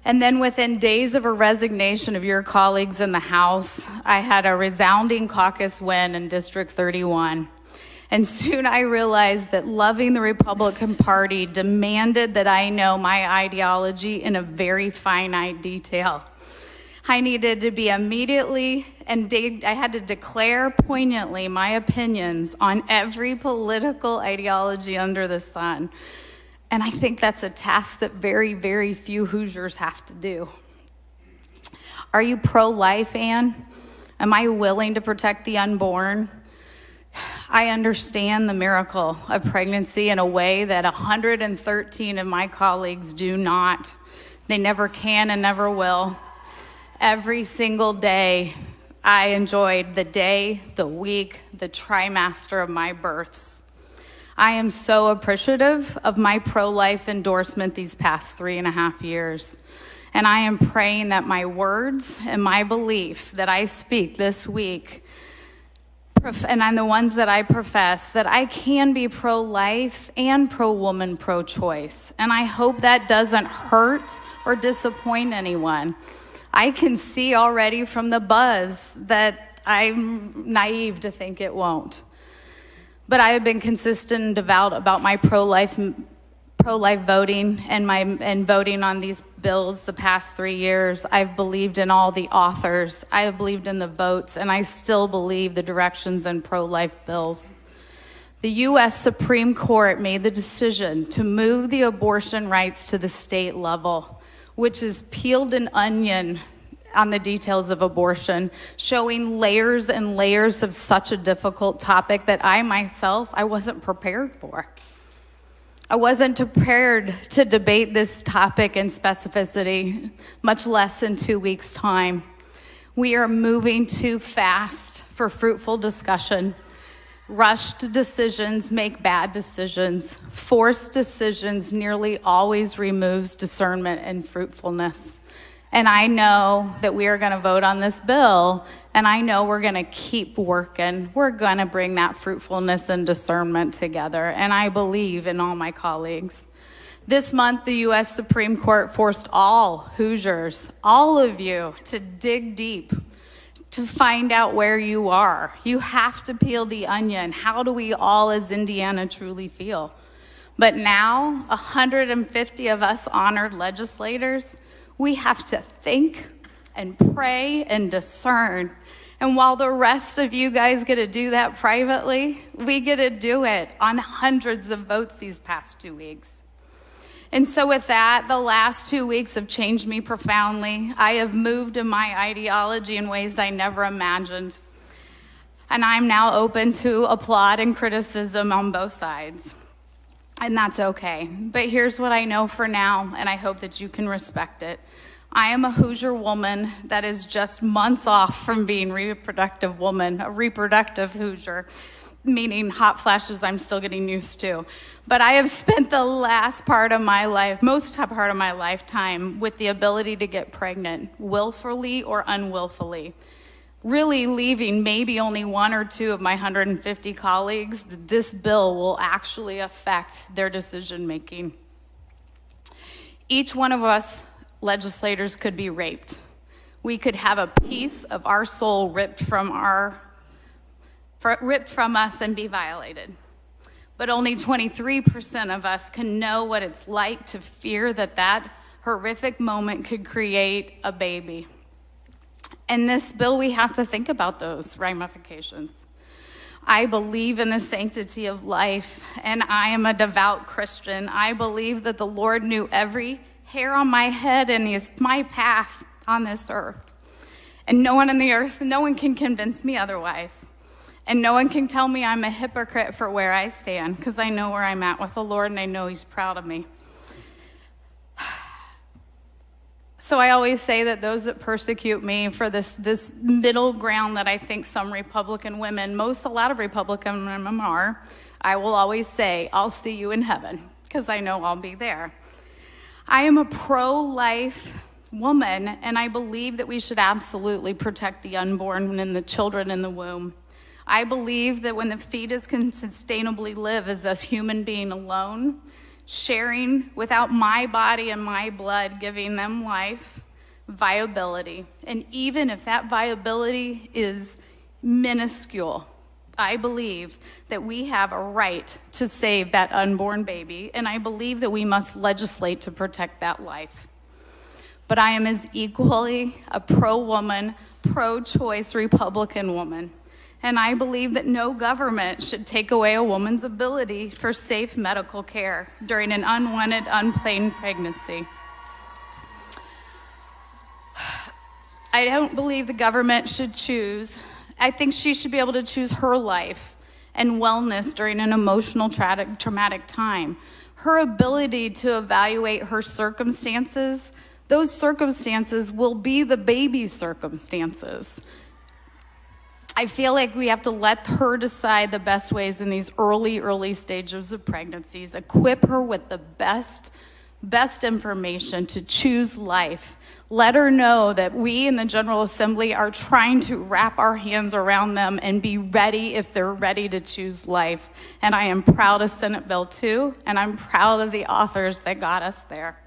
And then within days of a resignation of your colleagues in the House, I had a resounding caucus win in District 31. And soon I realized that loving the Republican Party demanded that I know my ideology in a very finite detail. I needed to be immediately, and I had to declare poignantly my opinions on every political ideology under the sun. And I think that's a task that very, very few Hoosiers have to do. Are you pro-life, Ann? Am I willing to protect the unborn? I understand the miracle of pregnancy in a way that 113 of my colleagues do not. They never can and never will. Every single day, I enjoyed the day, the week, the trimester of my births. I am so appreciative of my pro-life endorsement these past 3.5 years. And I am praying that my words and my belief that I speak this week, and I'm the ones that I profess, that I can be pro-life and pro-woman, pro-choice. And I hope that doesn't hurt or disappoint anyone. I can see already from the buzz that I'm naive to think it won't. But I have been consistent and devout about my pro-life voting and voting on these bills the past 3 years. I've believed in all the authors. I have believed in the votes, and I still believe the directions in pro-life bills. The U.S. Supreme Court made the decision to move the abortion rights to the state level, which is peeled an onion on the details of abortion, showing layers and layers of such a difficult topic that I wasn't prepared for. I wasn't prepared to debate this topic in specificity, much less in 2 weeks' time. We are moving too fast for fruitful discussion. Rushed decisions make bad decisions. Forced decisions nearly always removes discernment and fruitfulness. And I know that we are going to vote on this bill, and I know we're going to keep working. We're going to bring that fruitfulness and discernment together, and I believe in all my colleagues. This month, the U.S. Supreme Court forced all Hoosiers, all of you, to dig deep, to find out where you are. You have to peel the onion. How do we all as Indiana truly feel? But now, 150 of us honored legislators, we have to think and pray and discern. And while the rest of you guys get to do that privately, we get to do it on hundreds of votes these past 2 weeks. And so with that, the last 2 weeks have changed me profoundly. I have moved in my ideology in ways I never imagined. And I'm now open to applaud and criticism on both sides. And that's okay. But here's what I know for now, and I hope that you can respect it. I am a Hoosier woman that is just months off from being a reproductive woman, a reproductive Hoosier, meaning hot flashes I'm still getting used to. But I have spent the last part of my life, most part of my lifetime, with the ability to get pregnant, willfully or unwillfully. Really leaving maybe only 1 or 2 of my 150 colleagues, this bill will actually affect their decision making. Each one of us legislators could be raped. We could have a piece of our soul ripped from us and be violated. But only 23% of us can know what it's like to fear that that horrific moment could create a baby. In this bill, we have to think about those ramifications. I believe in the sanctity of life, and I am a devout Christian. I believe that the Lord knew every hair on my head and is my path on this earth. And no one on the earth, no one can convince me otherwise. And no one can tell me I'm a hypocrite for where I stand, because I know where I'm at with the Lord, and I know He's proud of me. So I always say that those that persecute me for this middle ground that I think some Republican women, a lot of Republican women are, I will always say, I'll see you in heaven, because I know I'll be there. I am a pro-life woman, and I believe that we should absolutely protect the unborn and the children in the womb. I believe that when the fetus can sustainably live as a human being alone, sharing without my body and my blood, giving them life, viability. And even if that viability is minuscule, I believe that we have a right to save that unborn baby, and I believe that we must legislate to protect that life. But I am as equally a pro-woman, pro-choice Republican woman. And I believe that no government should take away a woman's ability for safe medical care during an unwanted, unplanned pregnancy. I don't believe the government should choose. I think she should be able to choose her life and wellness during an emotional, traumatic time. Her ability to evaluate her circumstances, those circumstances will be the baby's circumstances. I feel like we have to let her decide the best ways in these early stages of pregnancies, equip her with the best information to choose life. Let her know that we in the General Assembly are trying to wrap our hands around them and be ready if they're ready to choose life. And I am proud of Senate Bill 2, and I'm proud of the authors that got us there.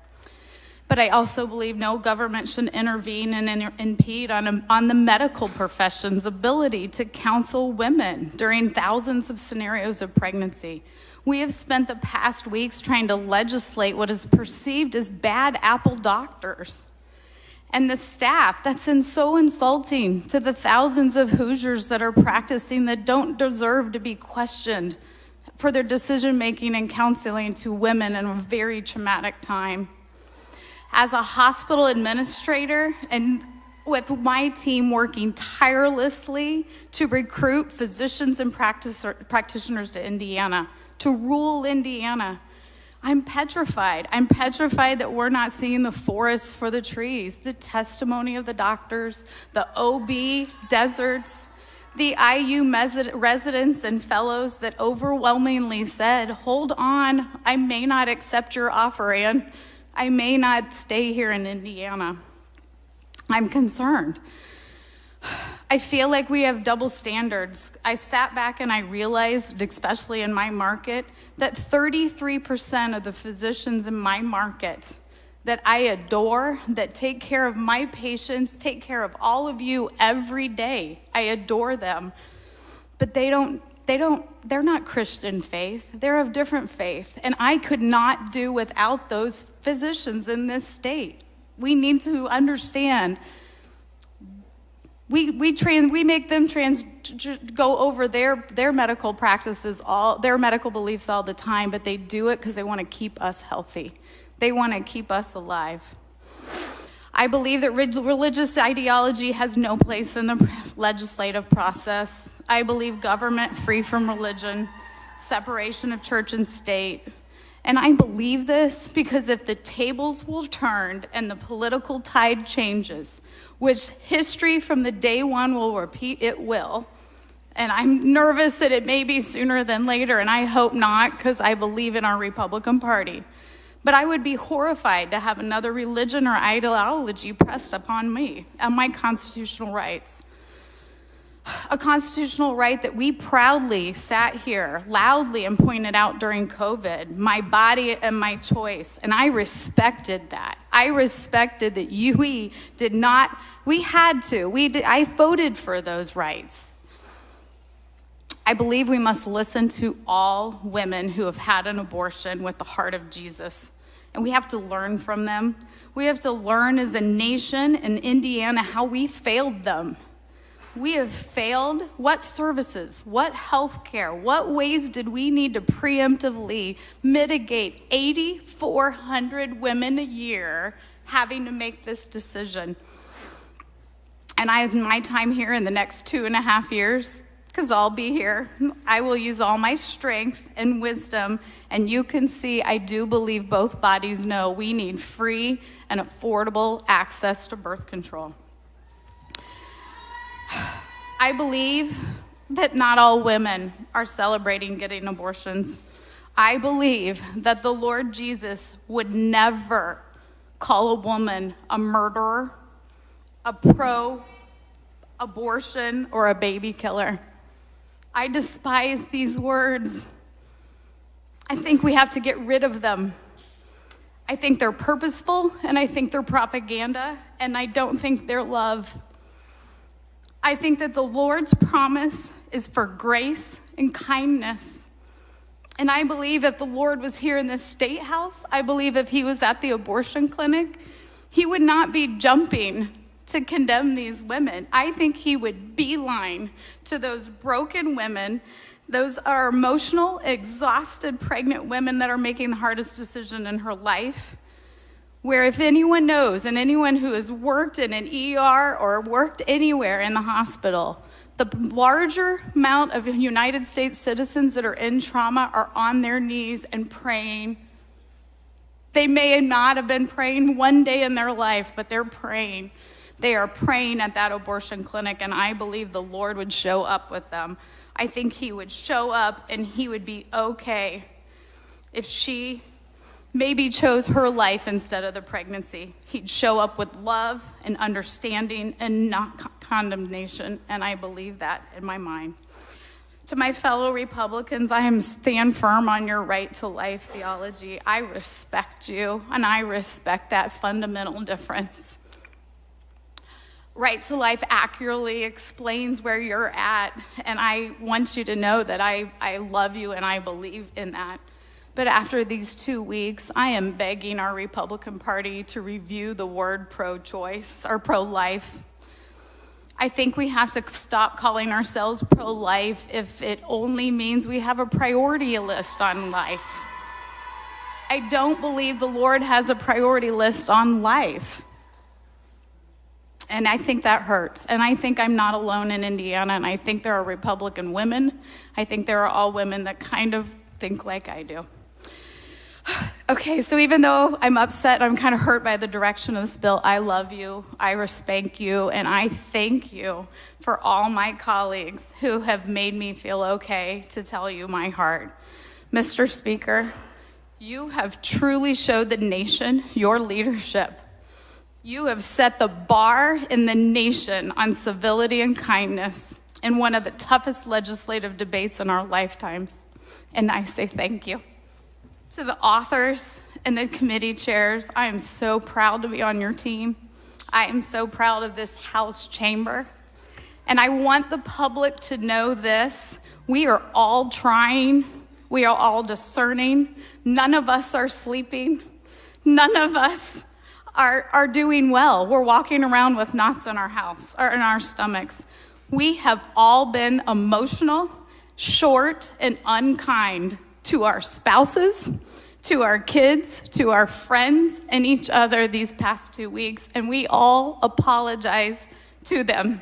But I also believe no government should intervene and impede on the medical profession's ability to counsel women during thousands of scenarios of pregnancy. We have spent the past weeks trying to legislate what is perceived as bad apple doctors. And the staff, that's so insulting to the thousands of Hoosiers that are practicing that don't deserve to be questioned for their decision-making and counseling to women in a very traumatic time. As a hospital administrator and with my team working tirelessly to recruit physicians and practitioners to Indiana, to rule Indiana, I'm petrified. I'm petrified that we're not seeing the forest for the trees, the testimony of the doctors, the OB deserts, the IU residents and fellows that overwhelmingly said, hold on, I may not accept your offer, Ann. I may not stay here in Indiana. I'm concerned. I feel like we have double standards. I sat back and I realized, especially in my market, that 33% of the physicians in my market that I adore, that take care of my patients, take care of all of you every day. I adore them. But they're not Christian faith. They're of different faith. And I could not do without those physicians in this state. We need to understand. We make them go over their medical practices, their medical beliefs all the time, but they do it because they want to keep us healthy. They want to keep us alive. I believe that religious ideology has no place in the legislative process. I believe government free from religion, separation of church and state. And I believe this because if the tables will turn and the political tide changes, which history from the day one will repeat, it will. And I'm nervous that it may be sooner than later, and I hope not, because I believe in our Republican Party. But I would be horrified to have another religion or ideology pressed upon me and my constitutional rights. A constitutional right that we proudly sat here loudly and pointed out during COVID, my body and my choice, and I respected that. I respected that we did not, we had to, I voted for those rights. I believe we must listen to all women who have had an abortion with the heart of Jesus. And we have to learn from them. We have to learn as a nation in Indiana how we failed them. We have failed. What services, what health care, what ways did we need to preemptively mitigate 8,400 women a year having to make this decision? And I have my time here in the next 2.5 years, because I'll be here. I will use all my strength and wisdom, and you can see I do believe both bodies know we need free and affordable access to birth control. I believe that not all women are celebrating getting abortions. I believe that the Lord Jesus would never call a woman a murderer, a pro-abortion, or a baby killer. I despise these words. I think we have to get rid of them. I think they're purposeful, and I think they're propaganda, and I don't think they're love. I think that the Lord's promise is for grace and kindness. And I believe if the Lord was here in this state house, I believe if he was at the abortion clinic, he would not be jumping to condemn these women. I think he would beeline to those broken women. Those are emotional, exhausted, pregnant women that are making the hardest decision in her life. Where if anyone knows, and anyone who has worked in an ER or worked anywhere in the hospital, the larger amount of United States citizens that are in trauma are on their knees and praying. They may not have been praying one day in their life, but they're praying. They are praying at that abortion clinic, and I believe the Lord would show up with them. I think he would show up, and he would be okay if she maybe chose her life instead of the pregnancy. He'd show up with love and understanding and not condemnation, and I believe that in my mind. To my fellow Republicans, I am stand firm on your right to life theology. I respect you, and I respect that fundamental difference. Right to Life accurately explains where you're at, and I want you to know that I love you and I believe in that. But after these 2 weeks, I am begging our Republican Party to review the word pro-choice or pro-life. I think we have to stop calling ourselves pro-life if it only means we have a priority list on life. I don't believe the Lord has a priority list on life. And I think that hurts. And I think I'm not alone in Indiana. And I think there are Republican women. I think there are all women that kind of think like I do. Okay, so even though I'm upset, I'm kind of hurt by the direction of this bill, I love you, I respect you, and I thank you for all my colleagues who have made me feel okay to tell you my heart. Mr. Speaker, you have truly showed the nation your leadership. You have set the bar in the nation on civility and kindness in one of the toughest legislative debates in our lifetimes. And I say thank you. To the authors and the committee chairs, I am so proud to be on your team. I am so proud of this House chamber. And I want the public to know this. We are all trying. We are all discerning. None of us are sleeping. None of us are doing well. We're walking around with knots in our house or in our stomachs. We have all been emotional, short, and unkind to our spouses, to our kids, to our friends, and each other these past 2 weeks, and we all apologize to them.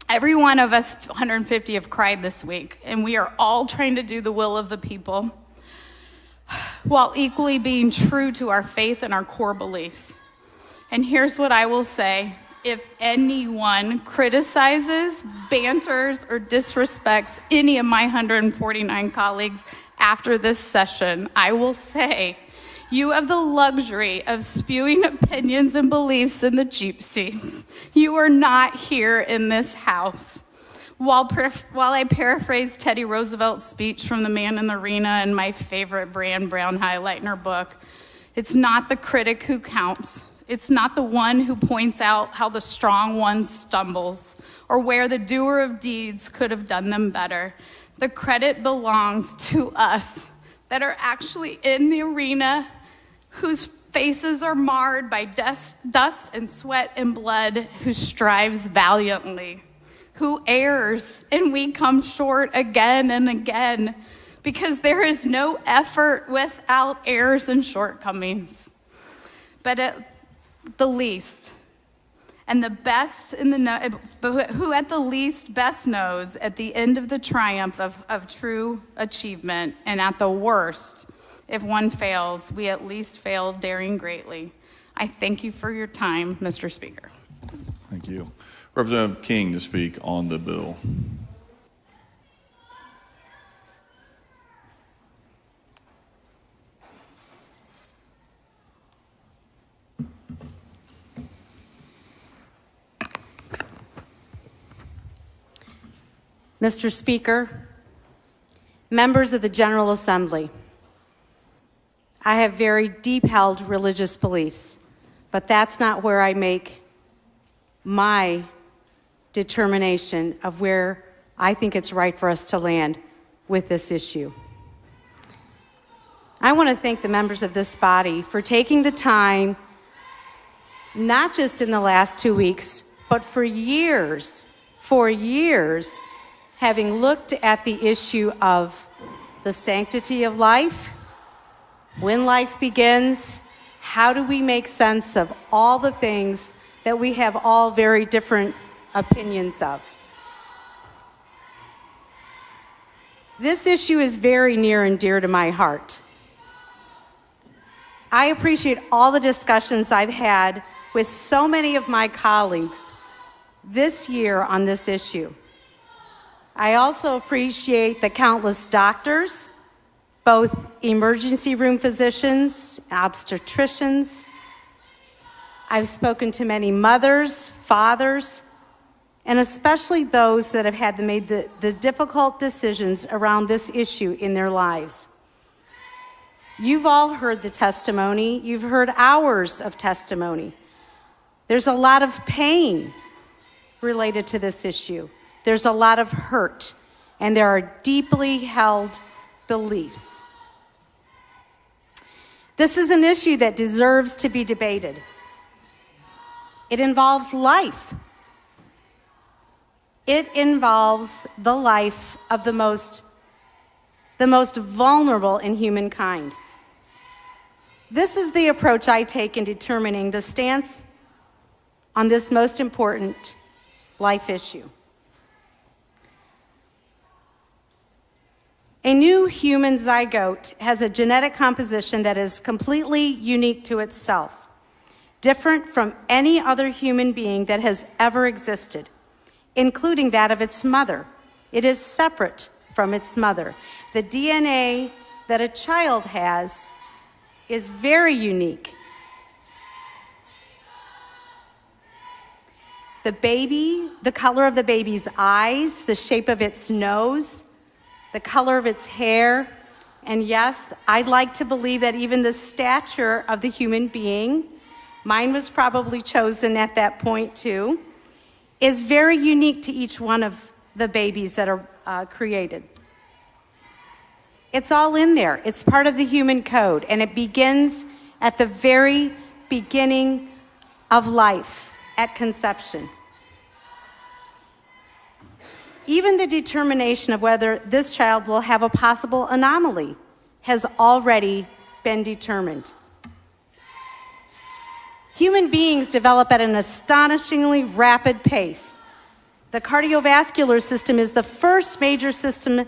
Every one of us, 150, have cried this week, and we are all trying to do the will of the people while equally being true to our faith and our core beliefs. And here's what I will say. If anyone criticizes, banters, or disrespects any of my 149 colleagues after this session, I will say, you have the luxury of spewing opinions and beliefs in the Jeep seats. You are not here in this house. While I paraphrase Teddy Roosevelt's speech from The Man in the Arena and my favorite Brené Brown highlight in her book, it's not the critic who counts. It's not the one who points out how the strong one stumbles or where the doer of deeds could have done them better. The credit belongs to us that are actually in the arena, whose faces are marred by dust and sweat and blood, who strives valiantly, who errs, and we come short again and again, because there is no effort without errors and shortcomings. But at the least, and the best in the who at the least best knows at the end of the triumph of true achievement, and at the worst, if one fails, we at least fail daring greatly. I thank you for your time, Mr. Speaker. Thank you. Representative King to speak on the bill. Mr. Speaker, members of the General Assembly, I have very deep-held religious beliefs, but that's not where I make my determination of where I think it's right for us to land with this issue. I want to thank the members of this body for taking the time, not just in the last 2 weeks, but for years, having looked at the issue of the sanctity of life, when life begins, how do we make sense of all the things that we have all very different opinions of. This issue is very near and dear to my heart. I appreciate all the discussions I've had with so many of my colleagues this year on this issue. I also appreciate the countless doctors, both emergency room physicians, obstetricians. I've spoken to many mothers, fathers, and especially those that have had to make the difficult decisions around this issue in their lives. You've all heard the testimony. You've heard hours of testimony. There's a lot of pain related to this issue. There's a lot of hurt, and there are deeply held beliefs. This is an issue that deserves to be debated. It involves life. It involves the life of the most vulnerable in humankind. This is the approach I take in determining the stance on this most important life issue. A new human zygote has a genetic composition that is completely unique to itself, different from any other human being that has ever existed, including that of its mother. It is separate from its mother. The DNA that a child has is very unique. The baby, the color of the baby's eyes, the shape of its nose, the color of its hair, and yes, I'd like to believe that even the stature of the human being, mine was probably chosen at that point too, is very unique to each one of the babies that are created. It's all in there. It's part of the human code, and it begins at the very beginning of life, at conception. Even the determination of whether this child will have a possible anomaly has already been determined. Human beings develop at an astonishingly rapid pace. The cardiovascular system is the first major system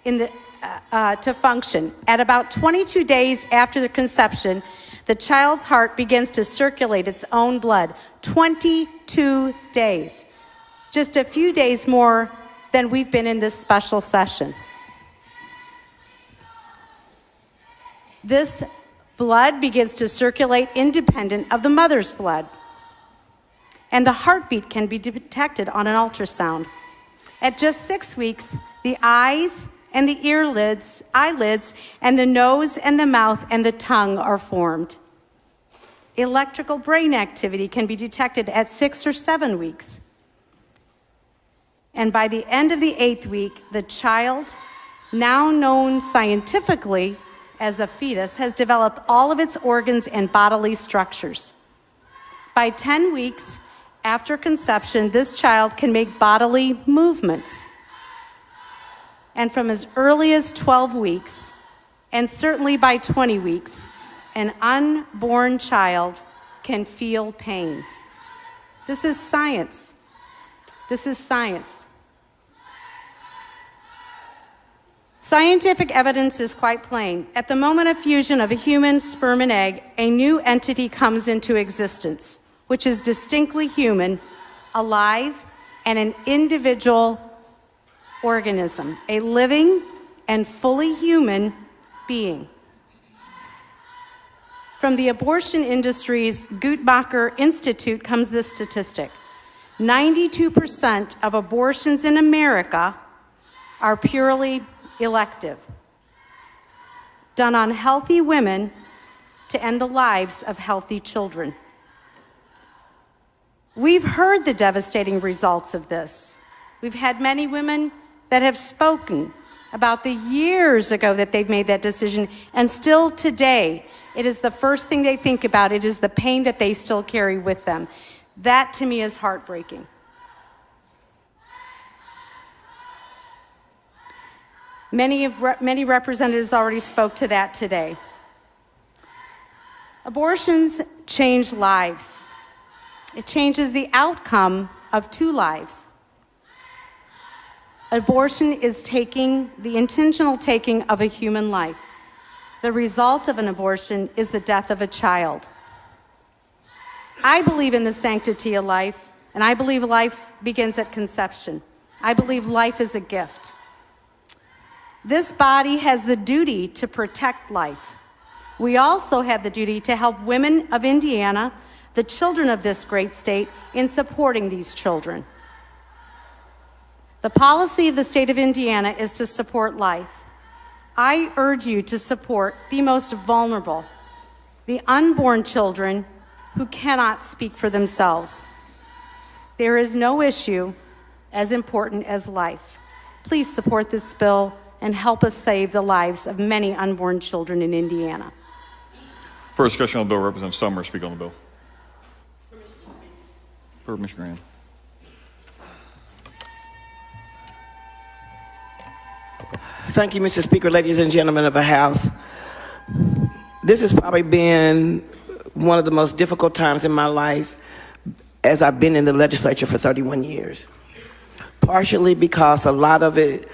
to function. At about 22 days after the conception, the child's heart begins to circulate its own blood. 22 days. Just a few days more than we've been in this special session. This blood begins to circulate independent of the mother's blood. And the heartbeat can be detected on an ultrasound. At just 6 weeks, the eyes and the eyelids and the nose and the mouth and the tongue are formed. Electrical brain activity can be detected at 6 or 7 weeks. And by the end of the 8th week, the child, now known scientifically as a fetus, has developed all of its organs and bodily structures. By 10 weeks after conception, this child can make bodily movements. And from as early as 12 weeks, and certainly by 20 weeks, an unborn child can feel pain. This is science. This is science. Scientific evidence is quite plain. At the moment of fusion of a human sperm and egg, a new entity comes into existence, which is distinctly human, alive, and an individual organism, a living and fully human being. From the abortion industry's Guttmacher Institute comes this statistic. 92% of abortions in America are purely elective, done on healthy women to end the lives of healthy children. We've heard the devastating results of this. We've had many women that have spoken about the years ago that they've made that decision, and still today, it is the first thing they think about. It is the pain that they still carry with them. That, to me, is heartbreaking. Many representatives already spoke to that today. Abortions change lives. It changes the outcome of 2 lives. Abortion is the intentional taking of a human life. The result of an abortion is the death of a child. I believe in the sanctity of life, and I believe life begins at conception. I believe life is a gift. This body has the duty to protect life. We also have the duty to help women of Indiana, the children of this great state, in supporting these children. The policy of the state of Indiana is to support life. I urge you to support the most vulnerable, the unborn children who cannot speak for themselves. There is no issue as important as life. Please support this bill and help us save the lives of many unborn children in Indiana. For discussion on the bill, Representative Summer, speak on the bill. For Mr. Graham. Thank you, Mr. Speaker, ladies and gentlemen of the House. This has probably been one of the most difficult times in my life as I've been in the legislature for 31 years. Partially because a lot of it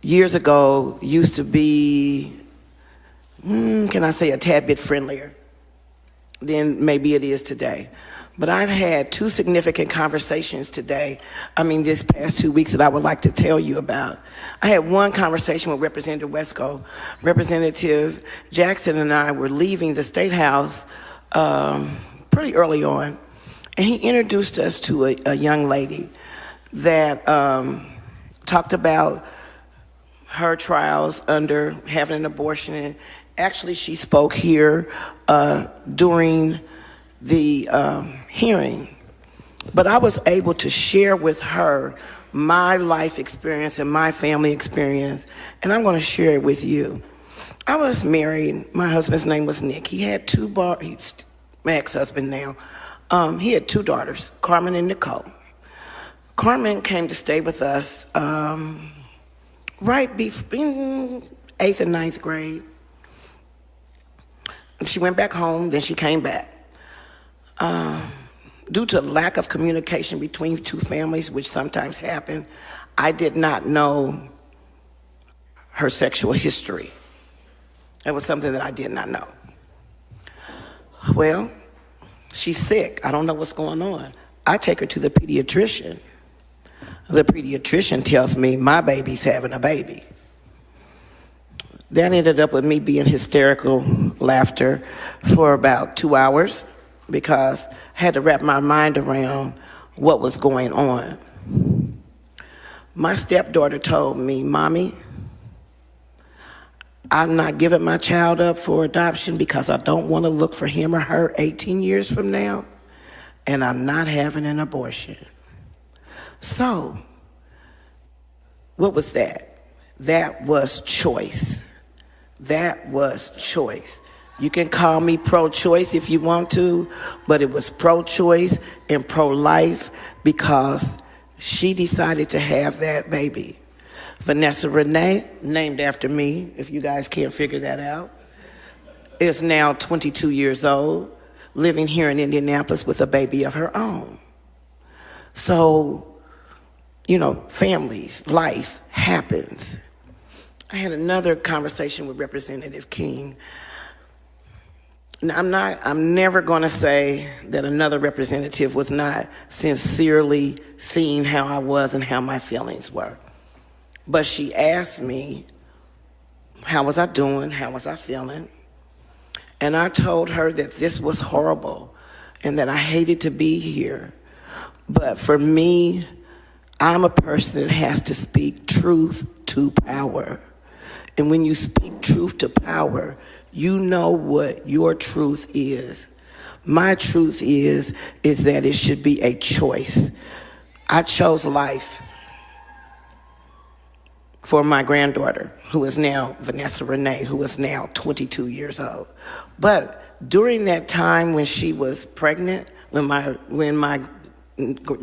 years ago used to be, can I say, a tad bit friendlier than maybe it is today. But I've had 2 significant conversations today, this past 2 weeks, that I would like to tell you about. I had one conversation with Representative Wesco. Representative Jackson and I were leaving the State House pretty early on, and he introduced us to a young lady that talked about her trials under having an abortion. And actually, she spoke here during the hearing, but I was able to share with her my life experience and my family experience, and I'm going to share it with you. I was married. My husband's name was Nick. He had he's my ex-husband now. He had 2 daughters, Carmen and Nicole. Carmen came to stay with us right 8th and 9th grade. She went back home, then she came back. Due to lack of communication between two families, which sometimes happen, I did not know her sexual history. That was something that I did not know. Well, she's sick. I don't know what's going on. I take her to the pediatrician. The pediatrician tells me my baby's having a baby. That ended up with me being hysterical laughter for about 2 hours because I had to wrap my mind around what was going on. My stepdaughter told me, "Mommy, I'm not giving my child up for adoption because I don't want to look for him or her 18 years from now, and I'm not having an abortion." So, what was that? That was choice. That was choice. You can call me pro-choice if you want to, but it was pro-choice and pro-life because she decided to have that baby. Vanessa Renee, named after me, if you guys can't figure that out, is now 22 years old, living here in Indianapolis with a baby of her own. So, families, life happens. I had another conversation with Representative King. Now, I'm never going to say that another representative was not sincerely seeing how I was and how my feelings were. But she asked me, how was I doing? How was I feeling? And I told her that this was horrible and that I hated to be here. But for me, I'm a person that has to speak truth to power. And when you speak truth to power, you know what your truth is. My truth is that it should be a choice. I chose life for my granddaughter, who is now Vanessa Renee, who is now 22 years old. But during that time when she was pregnant, when my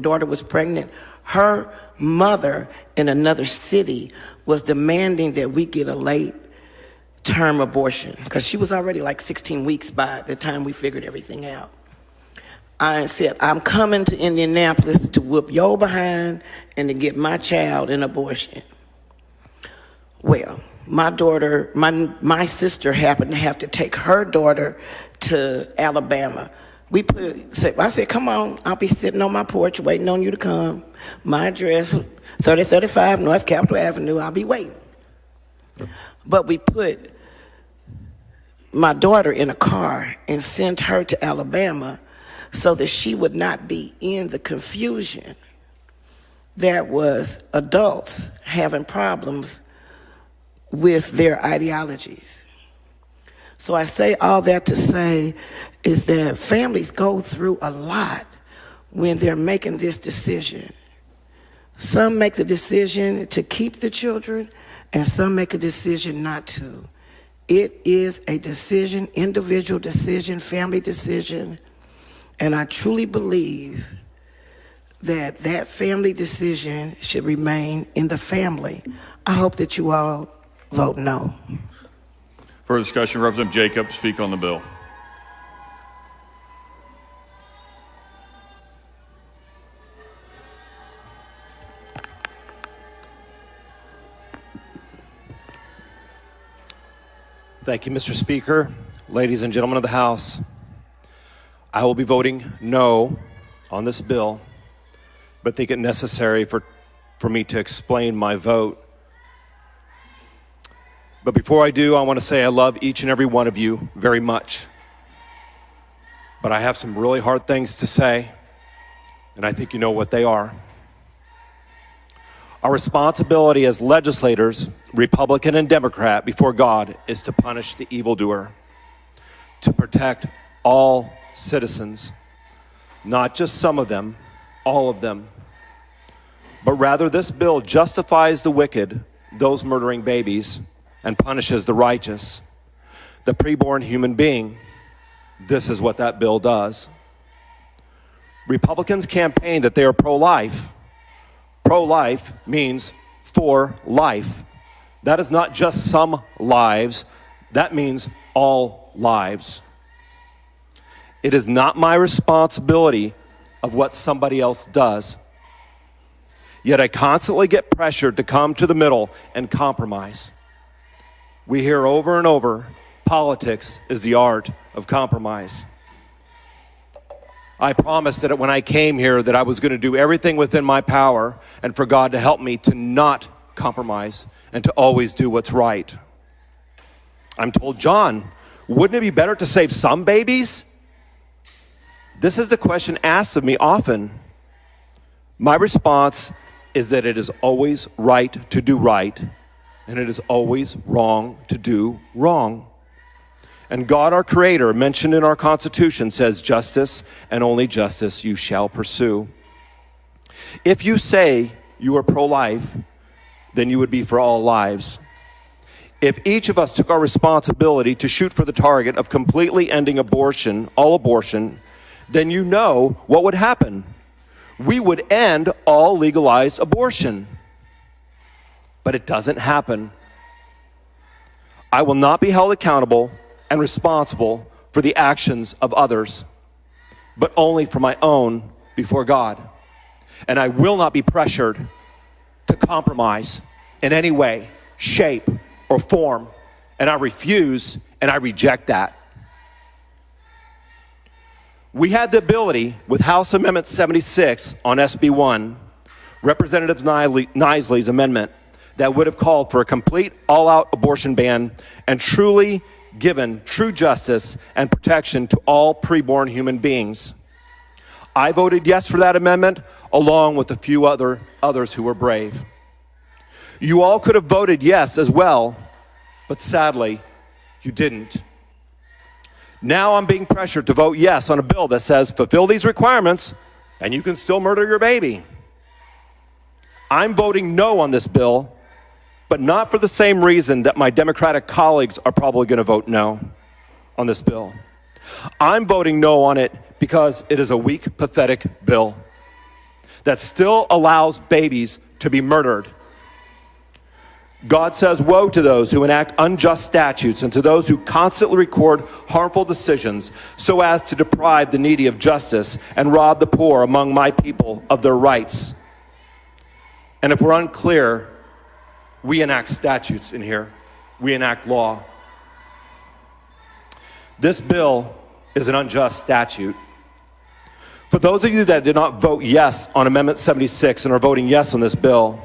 daughter was pregnant, her mother in another city was demanding that we get a late-term abortion because she was already like 16 weeks by the time we figured everything out. I said, "I'm coming to Indianapolis to whoop your behind and to get my child an abortion." Well, my sister happened to have to take her daughter to Alabama. I said, "Come on, I'll be sitting on my porch waiting on you to come. My address, 3035 North Capitol Avenue, I'll be waiting." But we put my daughter in a car and sent her to Alabama so that she would not be in the confusion that was adults having problems with their ideologies. So I say all that to say is that families go through a lot when they're making this decision. Some make the decision to keep the children, and some make a decision not to. It is a decision, individual decision, family decision, and I truly believe that that family decision should remain in the family. I hope that you all vote no. Further discussion, Representative Jacob, speak on the bill. Thank you, Mr. Speaker. Ladies and gentlemen of the House, I will be voting no on this bill, but think it necessary for me to explain my vote. But before I do, I want to say I love each and every one of you very much. But I have some really hard things to say, and I think you know what they are. Our responsibility as legislators, Republican and Democrat, before God is to punish the evildoer, to protect all citizens, not just some of them, all of them. But rather, this bill justifies the wicked, those murdering babies, and punishes the righteous, the preborn human being. This is what that bill does. Republicans campaign that they are pro-life. Pro-life means for life. That is not just some lives, that means all lives. It is not my responsibility of what somebody else does. Yet I constantly get pressured to come to the middle and compromise. We hear over and over, politics is the art of compromise. I promised that when I came here that I was going to do everything within my power and for God to help me to not compromise and to always do what's right. I'm told, John, wouldn't it be better to save some babies? This is the question asked of me often. My response is that it is always right to do right, and it is always wrong to do wrong. And God, our Creator, mentioned in our Constitution, says justice and only justice you shall pursue. If you say you are pro-life, then you would be for all lives. If each of us took our responsibility to shoot for the target of completely ending abortion, all abortion, then you know what would happen. We would end all legalized abortion. But it doesn't happen. I will not be held accountable and responsible for the actions of others, but only for my own before God. And I will not be pressured to compromise in any way, shape, or form. And I refuse and I reject that. We had the ability with House Amendment 76 on SB 1, Representative Nisley's amendment, that would have called for a complete all-out abortion ban and truly given true justice and protection to all preborn human beings. I voted yes for that amendment, along with a few others who were brave. You all could have voted yes as well, but sadly, you didn't. Now I'm being pressured to vote yes on a bill that says fulfill these requirements and you can still murder your baby. I'm voting no on this bill, but not for the same reason that my Democratic colleagues are probably going to vote no on this bill. I'm voting no on it because it is a weak, pathetic bill that still allows babies to be murdered. God says, woe to those who enact unjust statutes and to those who constantly record harmful decisions so as to deprive the needy of justice and rob the poor among my people of their rights. And if we're unclear, we enact statutes in here. We enact law. This bill is an unjust statute. For those of you that did not vote yes on Amendment 76 and are voting yes on this bill,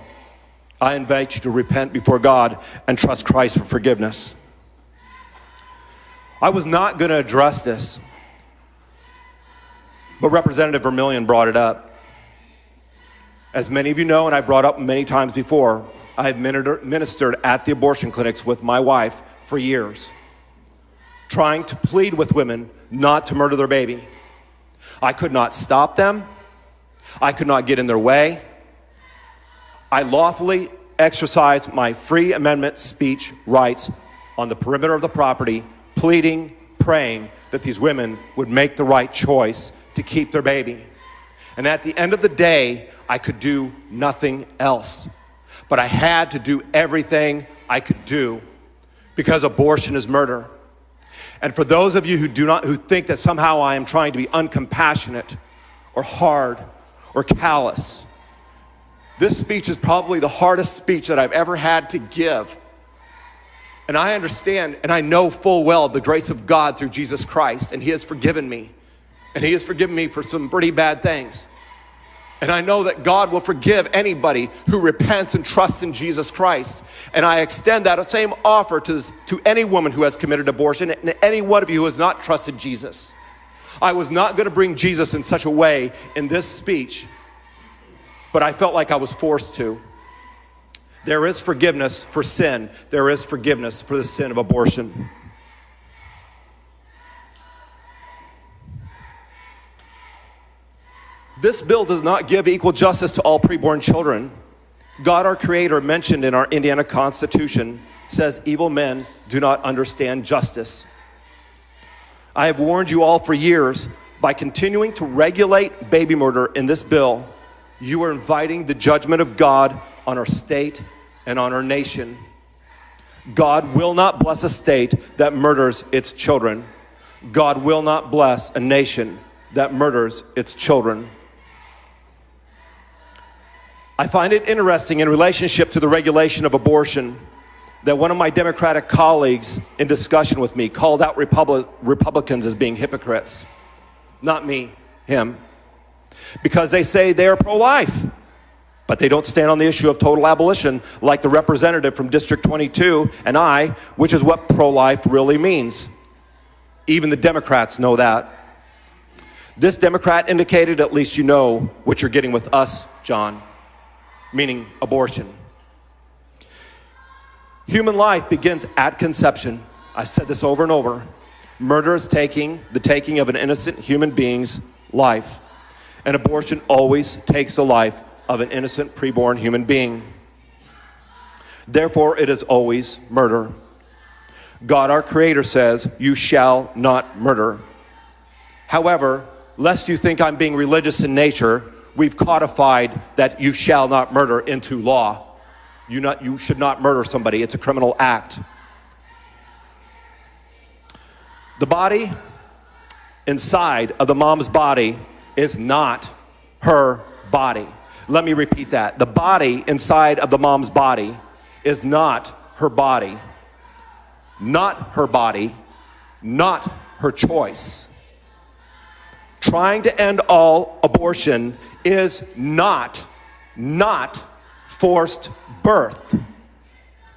I invite you to repent before God and trust Christ for forgiveness. I was not going to address this, but Representative Vermillion brought it up. As many of you know, and I brought up many times before, I have ministered at the abortion clinics with my wife for years, trying to plead with women not to murder their baby. I could not stop them. I could not get in their way. I lawfully exercised my free amendment speech rights on the perimeter of the property, pleading, praying that these women would make the right choice to keep their baby. And at the end of the day, I could do nothing else. But I had to do everything I could do because abortion is murder. And for those of you who think that somehow I am trying to be uncompassionate or hard or callous, this speech is probably the hardest speech that I've ever had to give. And I understand and I know full well the grace of God through Jesus Christ, and He has forgiven me. And He has forgiven me for some pretty bad things. And I know that God will forgive anybody who repents and trusts in Jesus Christ. And I extend that same offer to any woman who has committed abortion and any one of you who has not trusted Jesus. I was not going to bring Jesus in such a way in this speech, but I felt like I was forced to. There is forgiveness for sin. There is forgiveness for the sin of abortion. This bill does not give equal justice to all preborn children. God, our Creator, mentioned in our Indiana Constitution, says evil men do not understand justice. I have warned you all for years, by continuing to regulate baby murder in this bill, you are inviting the judgment of God on our state and on our nation. God will not bless a state that murders its children. God will not bless a nation that murders its children. I find it interesting in relationship to the regulation of abortion that one of my Democratic colleagues in discussion with me called out Republicans as being hypocrites. Not me, him. Because they say they are pro-life, but they don't stand on the issue of total abolition like the representative from District 22 and I, which is what pro-life really means. Even the Democrats know that. This Democrat indicated, at least you know what you're getting with us, John, meaning abortion. Human life begins at conception. I've said this over and over. Murder is the taking of an innocent human being's life. And abortion always takes the life of an innocent preborn human being. Therefore, it is always murder. God, our Creator, says, "You shall not murder." However, lest you think I'm being religious in nature, we've codified that you shall not murder into law. You should not murder somebody. It's a criminal act. The body inside of the mom's body is not her body. Let me repeat that. The body inside of the mom's body is not her body. Not her body, not her choice. Trying to end all abortion is not forced birth,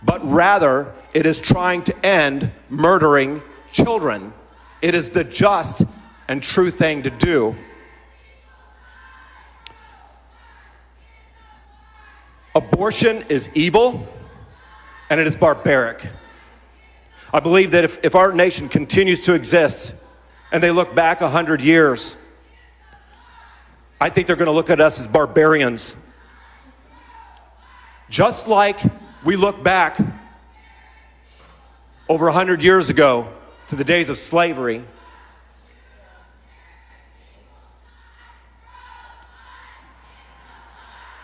but rather it is trying to end murdering children. It is the just and true thing to do. Abortion is evil and it is barbaric. I believe that if our nation continues to exist and they look back 100 years, I think they're going to look at us as barbarians. Just like we look back over 100 years ago to the days of slavery.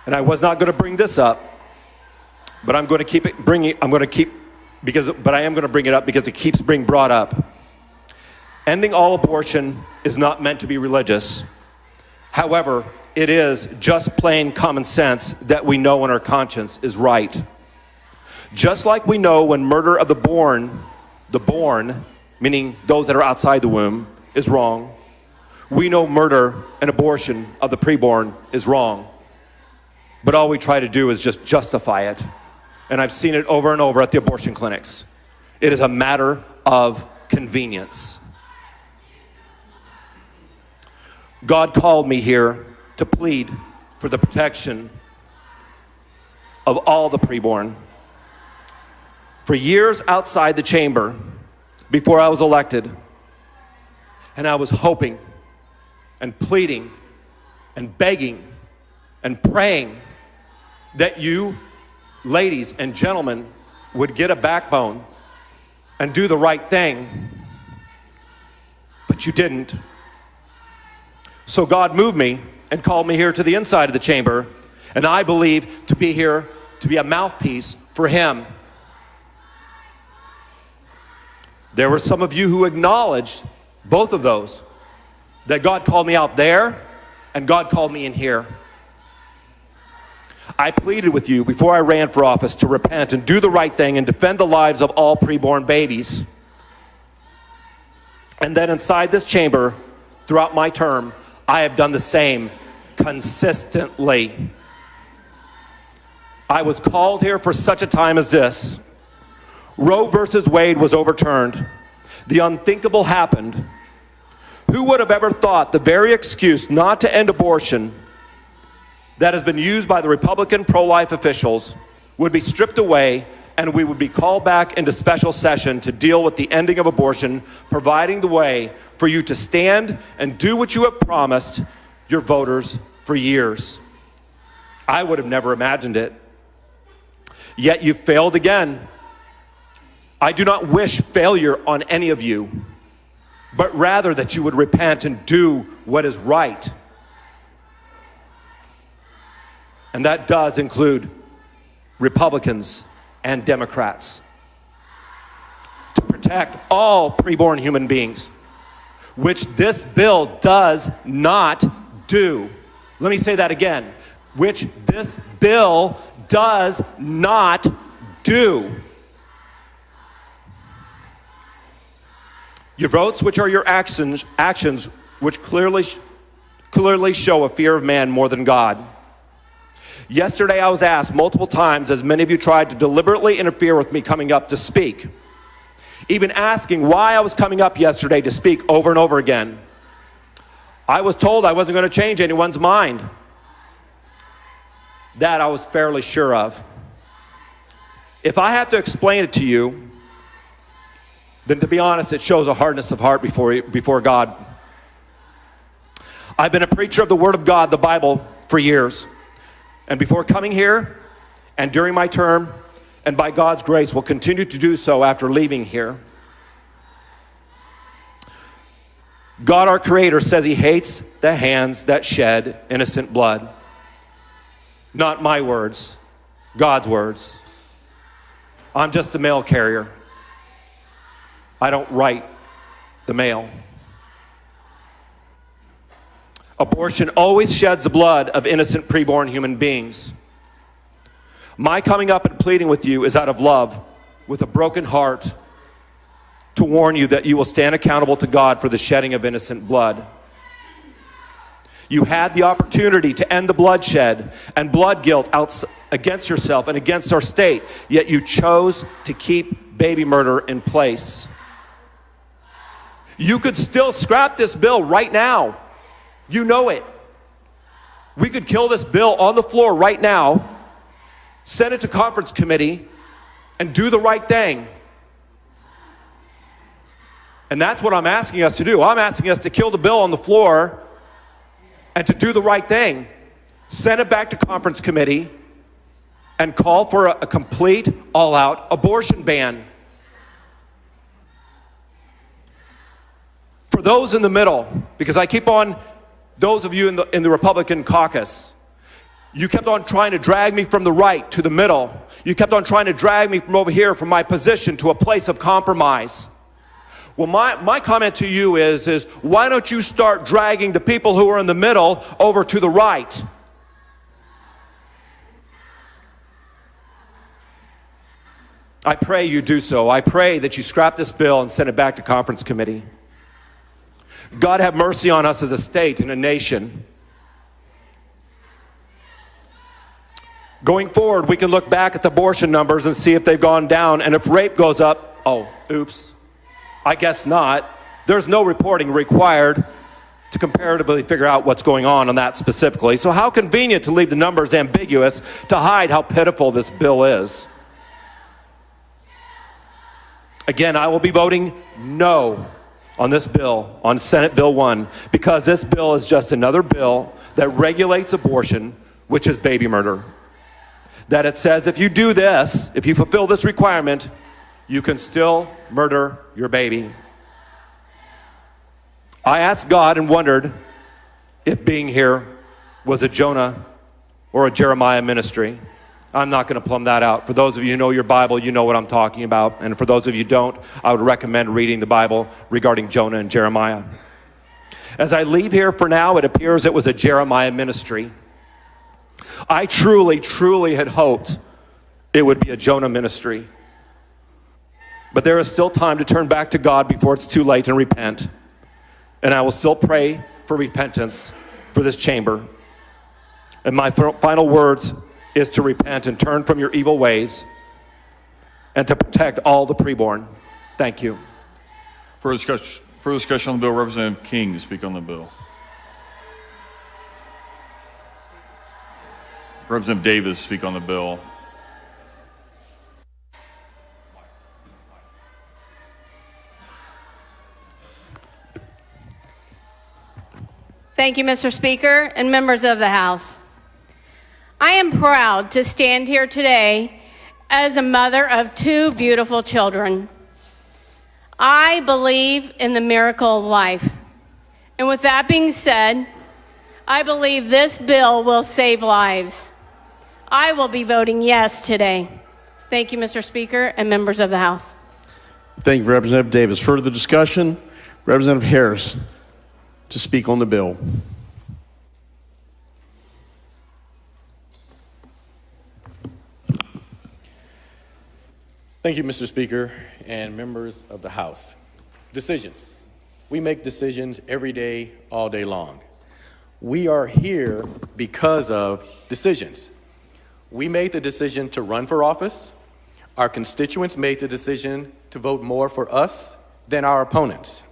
And I was not going to bring this up, but I'm going to keep bring it up because it keeps being brought up. Ending all abortion is not meant to be religious. However, it is just plain common sense that we know in our conscience is right. Just like we know when murder of the born, meaning those that are outside the womb, is wrong, we know murder and abortion of the preborn is wrong. But all we try to do is just justify it. And I've seen it over and over at the abortion clinics. It is a matter of convenience. God called me here to plead for the protection of all the preborn. For years outside the chamber, before I was elected, and I was hoping and pleading and begging and praying that you, ladies and gentlemen, would get a backbone and do the right thing. But you didn't. So God moved me and called me here to the inside of the chamber, and I believe to be here to be a mouthpiece for Him. There were some of you who acknowledged both of those, that God called me out there and God called me in here. I pleaded with you before I ran for office to repent and do the right thing and defend the lives of all preborn babies. And then inside this chamber, throughout my term, I have done the same consistently. I was called here for such a time as this. Roe versus Wade was overturned. The unthinkable happened. Who would have ever thought the very excuse not to end abortion that has been used by the Republican pro-life officials would be stripped away and we would be called back into special session to deal with the ending of abortion, providing the way for you to stand and do what you have promised your voters for years. I would have never imagined it. Yet you failed again. I do not wish failure on any of you, but rather that you would repent and do what is right. And that does include Republicans and Democrats. protect all preborn human beings, which this bill does not do. Let me say that again, which this bill does not do. Your votes, which are your actions which clearly show a fear of man more than God. Yesterday I was asked multiple times, as many of you tried to deliberately interfere with me coming up to speak, even asking why I was coming up yesterday to speak over and over again. I was told I wasn't going to change anyone's mind. That I was fairly sure of. If I have to explain it to you, then to be honest, it shows a hardness of heart before God. I've been a preacher of the Word of God, the Bible, for years. And before coming here, and during my term, and by God's grace, will continue to do so after leaving here. God, our Creator, says He hates the hands that shed innocent blood. Not my words, God's words. I'm just a mail carrier. I don't write the mail. Abortion always sheds the blood of innocent preborn human beings. My coming up and pleading with you is out of love, with a broken heart, to warn you that you will stand accountable to God for the shedding of innocent blood. You had the opportunity to end the bloodshed and blood guilt against yourself and against our state, yet you chose to keep baby murder in place. You could still scrap this bill right now. You know it. We could kill this bill on the floor right now, send it to conference committee, and do the right thing. And that's what I'm asking us to do. I'm asking us to kill the bill on the floor and to do the right thing. Send it back to conference committee and call for a complete, all-out abortion ban. For those in the middle, because I keep on, those of you in the Republican caucus, you kept on trying to drag me from the right to the middle. You kept on trying to drag me from over here, from my position, to a place of compromise. Well, my comment to you is why don't you start dragging the people who are in the middle over to the right? I pray you do so. I pray that you scrap this bill and send it back to conference committee. God have mercy on us as a state and a nation. Going forward, we can look back at the abortion numbers and see if they've gone down, and if rape goes up, oh, oops, I guess not. There's no reporting required to comparatively figure out what's going on that specifically. So how convenient to leave the numbers ambiguous to hide how pitiful this bill is. Again, I will be voting no on this bill, on Senate Bill 1, because this bill is just another bill that regulates abortion, which is baby murder. That it says if you do this, if you fulfill this requirement, you can still murder your baby. I asked God and wondered if being here was a Jonah or a Jeremiah ministry. I'm not going to plumb that out. For those of you who know your Bible, you know what I'm talking about. And for those of you who don't, I would recommend reading the Bible regarding Jonah and Jeremiah. As I leave here for now, it appears it was a Jeremiah ministry. I truly, truly had hoped it would be a Jonah ministry. But there is still time to turn back to God before it's too late and repent. And I will still pray for repentance for this chamber. And my final words is to repent and turn from your evil ways and to protect all the preborn. Thank you. For discussion on the bill, Representative King to speak on the bill. Representative Davis to speak on the bill. Thank you, Mr. Speaker and members of the House. I am proud to stand here today as a mother of two beautiful children. I believe in the miracle of life. And with that being said, I believe this bill will save lives. I will be voting yes today. Thank you, Mr. Speaker and members of the House. Thank you, Representative Davis. Further discussion? Representative Harris to speak on the bill. Thank you, Mr. Speaker and members of the House. Decisions. We make decisions every day, all day long. We are here because of decisions. We made the decision to run for office. Our constituents made the decision to vote more for us than our opponents.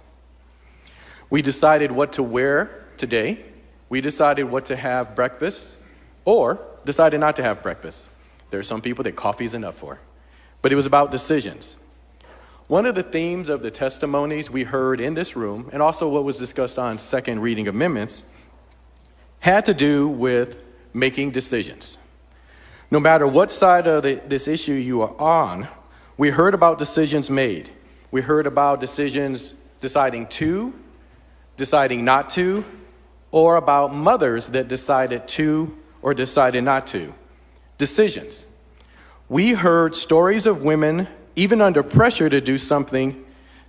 We decided what to wear today. We decided what to have breakfast or decided not to have breakfast. There are some people that coffee is enough for. But it was about decisions. One of the themes of the testimonies we heard in this room, and also what was discussed on second reading amendments, had to do with making decisions. No matter what side of this issue you are on, we heard about decisions made. We heard about decisions deciding to, deciding not to, or about mothers that decided to or decided not to. Decisions. We heard stories of women, even under pressure to do something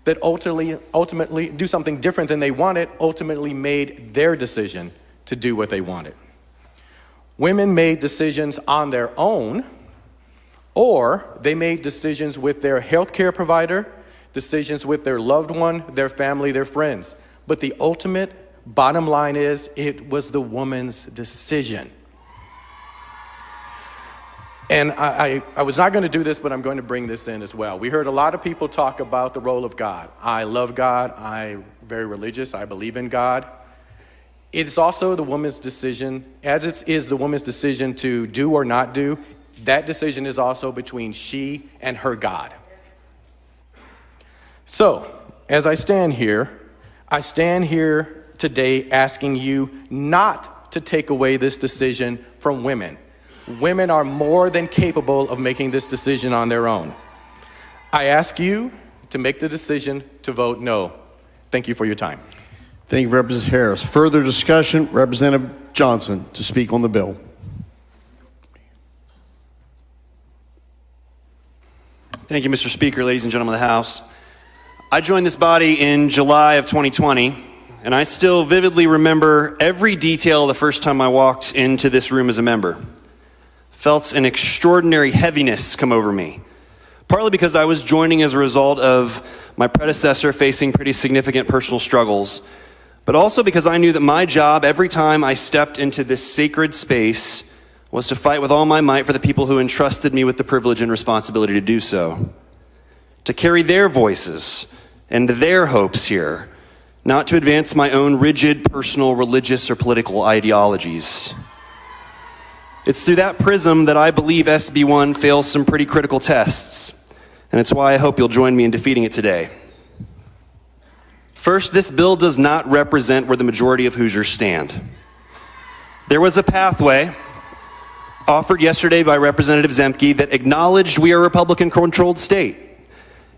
that ultimately do something different than they wanted, ultimately made their decision to do what they wanted. Women made decisions on their own, or they made decisions with their healthcare provider, decisions with their loved one, their family, their friends. But the ultimate bottom line is it was the woman's decision. And I was not going to do this, but I'm going to bring this in as well. We heard a lot of people talk about the role of God. I love God. I'm very religious. I believe in God. It's also the woman's decision, as it is the woman's decision to do or not do. That decision is also between she and her God. So, as I stand here today asking you not to take away this decision from women. Women are more than capable of making this decision on their own. I ask you to make the decision to vote no. Thank you for your time. Thank you, Representative Harris. Further discussion? Representative Johnson to speak on the bill. Thank you, Mr. Speaker, ladies and gentlemen of the House. I joined this body in July of 2020, and I still vividly remember every detail the first time I walked into this room as a member. Felt an extraordinary heaviness come over me, partly because I was joining as a result of my predecessor facing pretty significant personal struggles, but also because I knew that my job every time I stepped into this sacred space was to fight with all my might for the people who entrusted me with the privilege and responsibility to do so, to carry their voices and their hopes here, not to advance my own rigid personal religious or political ideologies. It's through that prism that I believe SB 1 fails some pretty critical tests, and it's why I hope you'll join me in defeating it today. First, this bill does not represent where the majority of Hoosiers stand. There was a pathway offered yesterday by Representative Zemke that acknowledged we are a Republican-controlled state.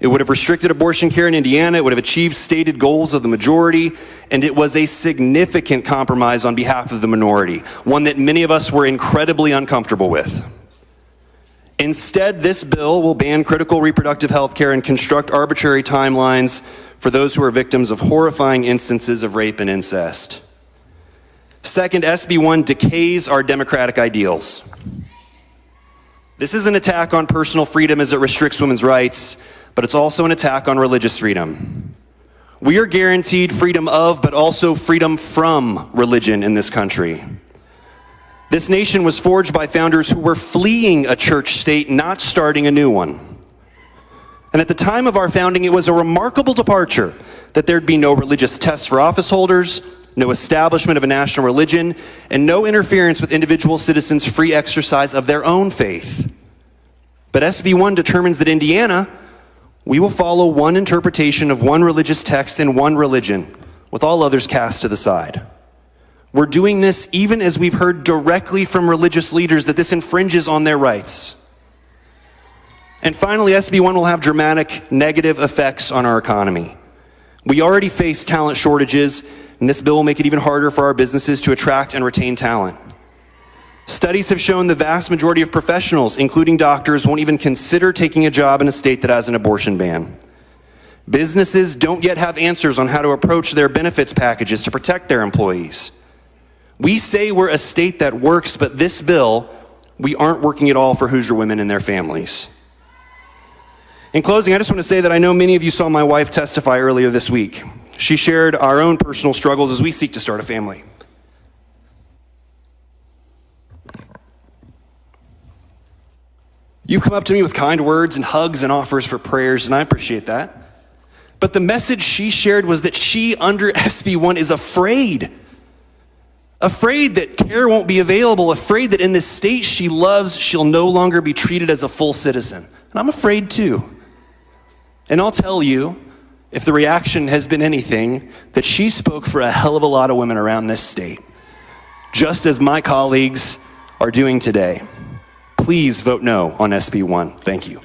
It would have restricted abortion care in Indiana, it would have achieved stated goals of the majority, and it was a significant compromise on behalf of the minority, one that many of us were incredibly uncomfortable with. Instead, this bill will ban critical reproductive health care and construct arbitrary timelines for those who are victims of horrifying instances of rape and incest. Second, SB 1 decays our democratic ideals. This is an attack on personal freedom as it restricts women's rights, but it's also an attack on religious freedom. We are guaranteed freedom of, but also freedom from religion in this country. This nation was forged by founders who were fleeing a church state, not starting a new one. And at the time of our founding, it was a remarkable departure that there'd be no religious tests for office holders, no establishment of a national religion, and no interference with individual citizens' free exercise of their own faith. But SB 1 determines that Indiana, we will follow one interpretation of one religious text and one religion, with all others cast to the side. We're doing this even as we've heard directly from religious leaders that this infringes on their rights. And finally, SB 1 will have dramatic negative effects on our economy. We already face talent shortages, and this bill will make it even harder for our businesses to attract and retain talent. Studies have shown the vast majority of professionals, including doctors, won't even consider taking a job in a state that has an abortion ban. Businesses don't yet have answers on how to approach their benefits packages to protect their employees. We say we're a state that works, but this bill, we aren't working at all for Hoosier women and their families. In closing, I just want to say that I know many of you saw my wife testify earlier this week. She shared our own personal struggles as we seek to start a family. You've come up to me with kind words and hugs and offers for prayers, and I appreciate that. But the message she shared was that she, under SB 1, is afraid. Afraid that care won't be available, afraid that in this state she loves, she'll no longer be treated as a full citizen. And I'm afraid too. And I'll tell you, if the reaction has been anything, that she spoke for a hell of a lot of women around this state, just as my colleagues are doing today. Please vote no on SB 1. Thank you.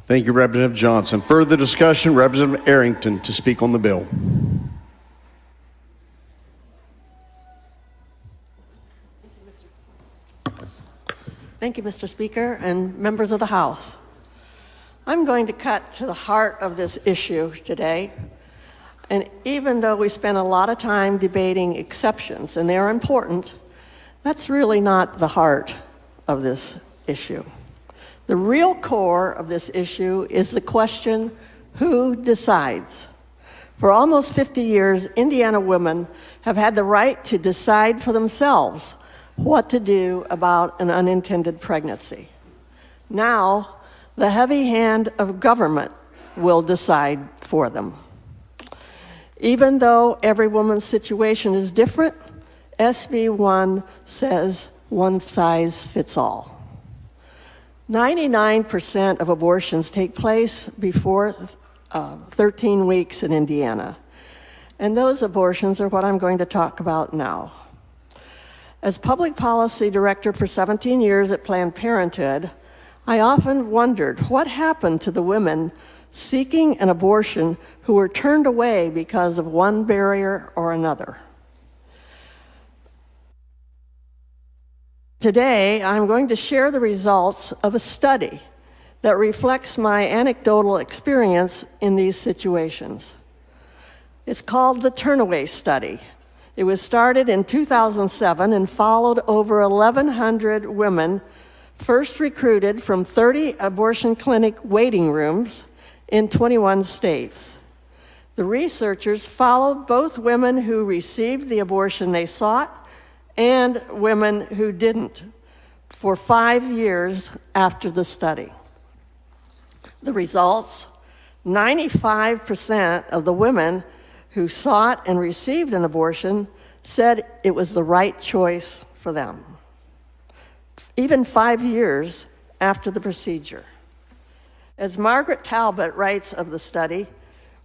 Thank you, Representative Johnson. Further discussion, Representative Arrington to speak on the bill. Thank you, Mr. Speaker and members of the House. I'm going to cut to the heart of this issue today. And even though we spent a lot of time debating exceptions, and they're important, that's really not the heart of this issue. The real core of this issue is the question, who decides? For almost 50 years, Indiana women have had the right to decide for themselves what to do about an unintended pregnancy. Now, the heavy hand of government will decide for them. Even though every woman's situation is different, SB 1 says one size fits all. 99% of abortions take place before 13 weeks in Indiana. And those abortions are what I'm going to talk about now. As public policy director for 17 years at Planned Parenthood, I often wondered what happened to the women seeking an abortion who were turned away because of one barrier or another. Today, I'm going to share the results of a study that reflects my anecdotal experience in these situations. It's called the Turnaway Study. It was started in 2007 and followed over 1,100 women first recruited from 30 abortion clinic waiting rooms in 21 states. The researchers followed both women who received the abortion they sought and women who didn't for 5 years after the study. The results, 95% of the women who sought and received an abortion said it was the right choice for them, even 5 years after the procedure. As Margaret Talbot writes of the study,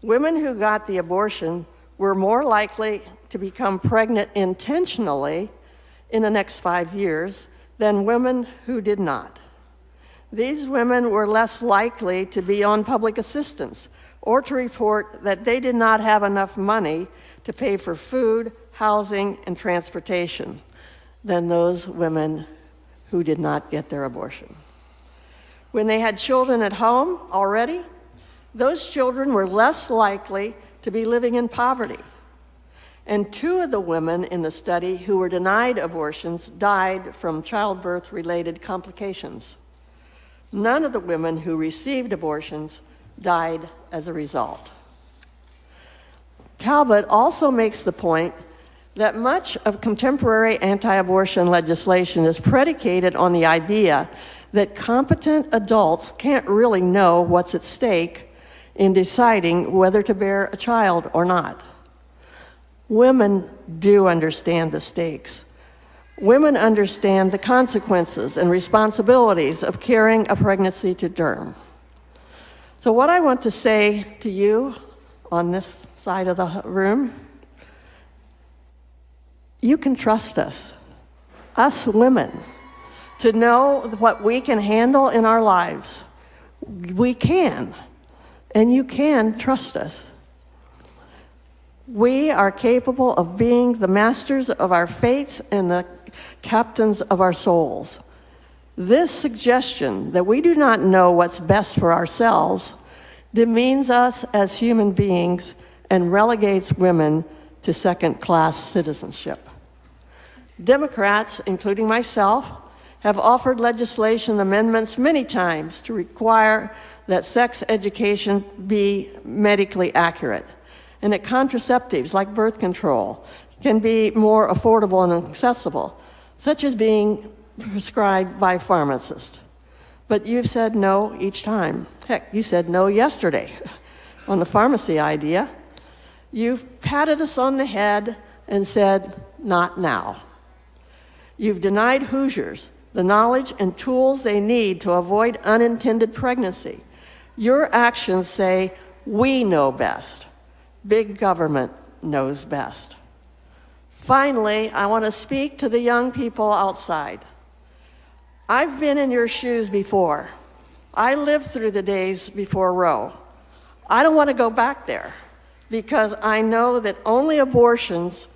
women who got the abortion were more likely to become pregnant intentionally in the next 5 years than women who did not. These women were less likely to be on public assistance or to report that they did not have enough money to pay for food, housing, and transportation than those women who did not get their abortion. When they had children at home already, those children were less likely to be living in poverty. And 2 of the women in the study who were denied abortions died from childbirth-related complications. None of the women who received abortions died as a result. Talbot also makes the point that much of contemporary anti-abortion legislation is predicated on the idea that competent adults can't really know what's at stake in deciding whether to bear a child or not. Women do understand the stakes. Women understand the consequences and responsibilities of carrying a pregnancy to term. So what I want to say to you on this side of the room, you can trust us women, to know what we can handle in our lives. We can, and you can trust us. We are capable of being the masters of our fates and the captains of our souls. This suggestion that we do not know what's best for ourselves demeans us as human beings and relegates women to second-class citizenship. Democrats, including myself, have offered legislation amendments many times to require that sex education be medically accurate, and that contraceptives like birth control can be more affordable and accessible, such as being prescribed by pharmacists. But you've said no each time. Heck, you said no yesterday on the pharmacy idea. You've patted us on the head and said, not now. You've denied Hoosiers the knowledge and tools they need to avoid unintended pregnancy. Your actions say, we know best. Big government knows best. Finally, I want to speak to the young people outside. I've been in your shoes before. I lived through the days before Roe. I don't want to go back there because I know that only abortions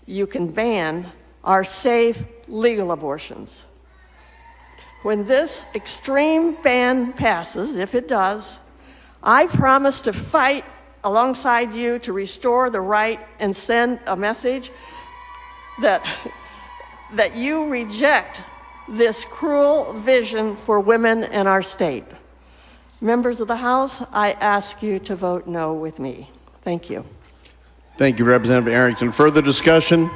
you can ban are safe, legal abortions. When this extreme ban passes, if it does, I promise to fight alongside you to restore the right and send a message that you reject this cruel vision for women in our state. Members of the House, I ask you to vote no with me. Thank you. Thank you, Representative Arrington. Further discussion?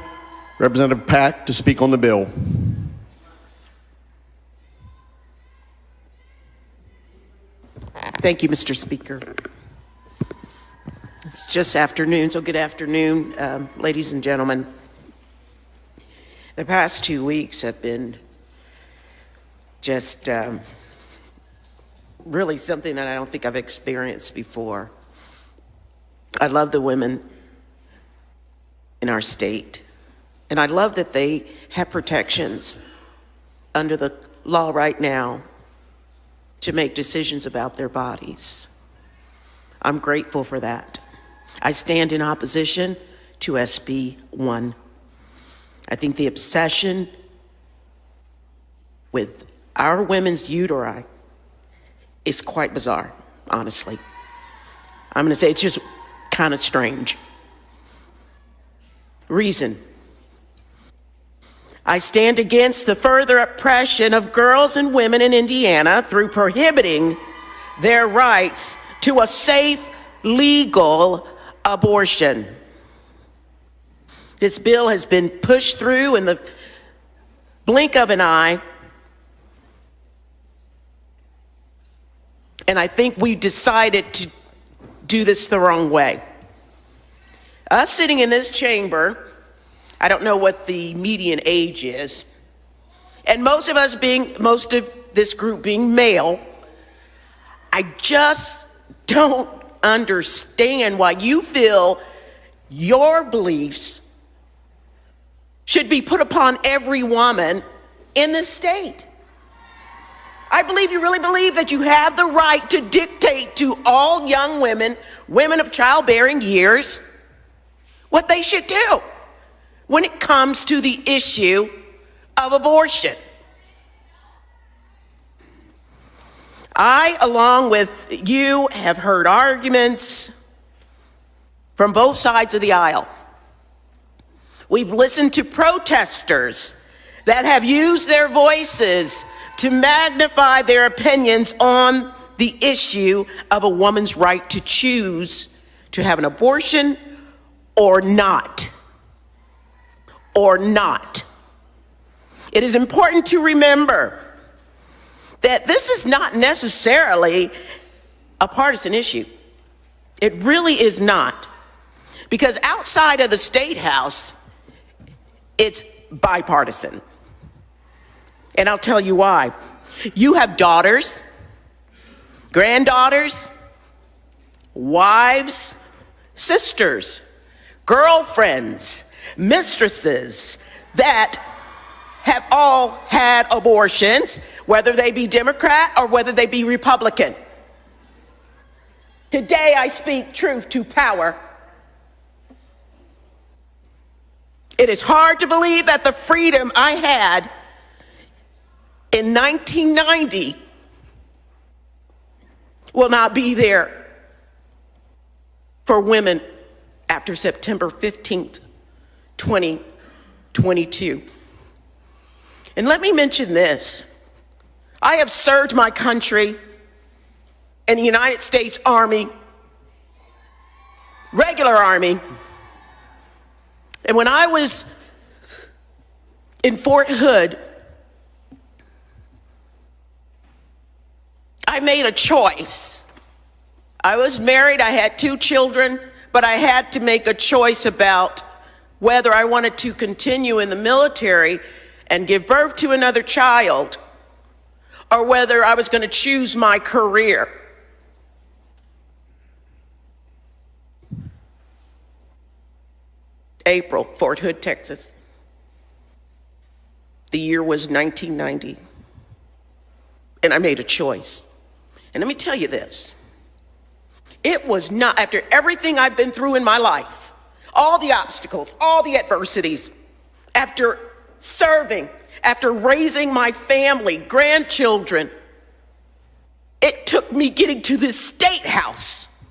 Representative Pack to speak on the bill. Thank you, Mr. Speaker. It's just afternoon, so good afternoon, ladies and gentlemen. The past 2 weeks have been just really something that I don't think I've experienced before. I love the women in our state, and I love that they have protections under the law right now to make decisions about their bodies. I'm grateful for that. I stand in opposition to SB 1. I think the obsession with our women's uteri is quite bizarre, honestly. I'm going to say it's just kind of strange. Reason. I stand against the further oppression of girls and women in Indiana through prohibiting their rights to a safe, legal abortion. This bill has been pushed through in the blink of an eye, and I think we decided to do this the wrong way. Us sitting in this chamber, I don't know what the median age is, and most of this group being male, I just don't understand why you feel your beliefs should be put upon every woman in this state. I believe you really believe that you have the right to dictate to all young women, women of childbearing years, what they should do when it comes to the issue of abortion. I, along with you, have heard arguments from both sides of the aisle. We've listened to protesters that have used their voices to magnify their opinions on the issue of a woman's right to choose to have an abortion or not. Or not. It is important to remember that this is not necessarily a partisan issue. It really is not. Because outside of the State House, it's bipartisan. And I'll tell you why. You have daughters, granddaughters, wives, sisters, girlfriends, mistresses that have all had abortions, whether they be Democrat or whether they be Republican. Today I speak truth to power. It is hard to believe that the freedom I had in 1990 will not be there for women after September 15th, 2022. And let me mention this. I have served my country in the United States Army, regular Army. And when I was in Fort Hood, I made a choice. I was married, I had 2 children, but I had to make a choice about whether I wanted to continue in the military and give birth to another child, or whether I was going to choose my career. April, Fort Hood, Texas. The year was 1990. And I made a choice. And let me tell you this. It was not, after everything I've been through in my life, all the obstacles, all the adversities, after serving, after raising my family, grandchildren, it took me getting to this state house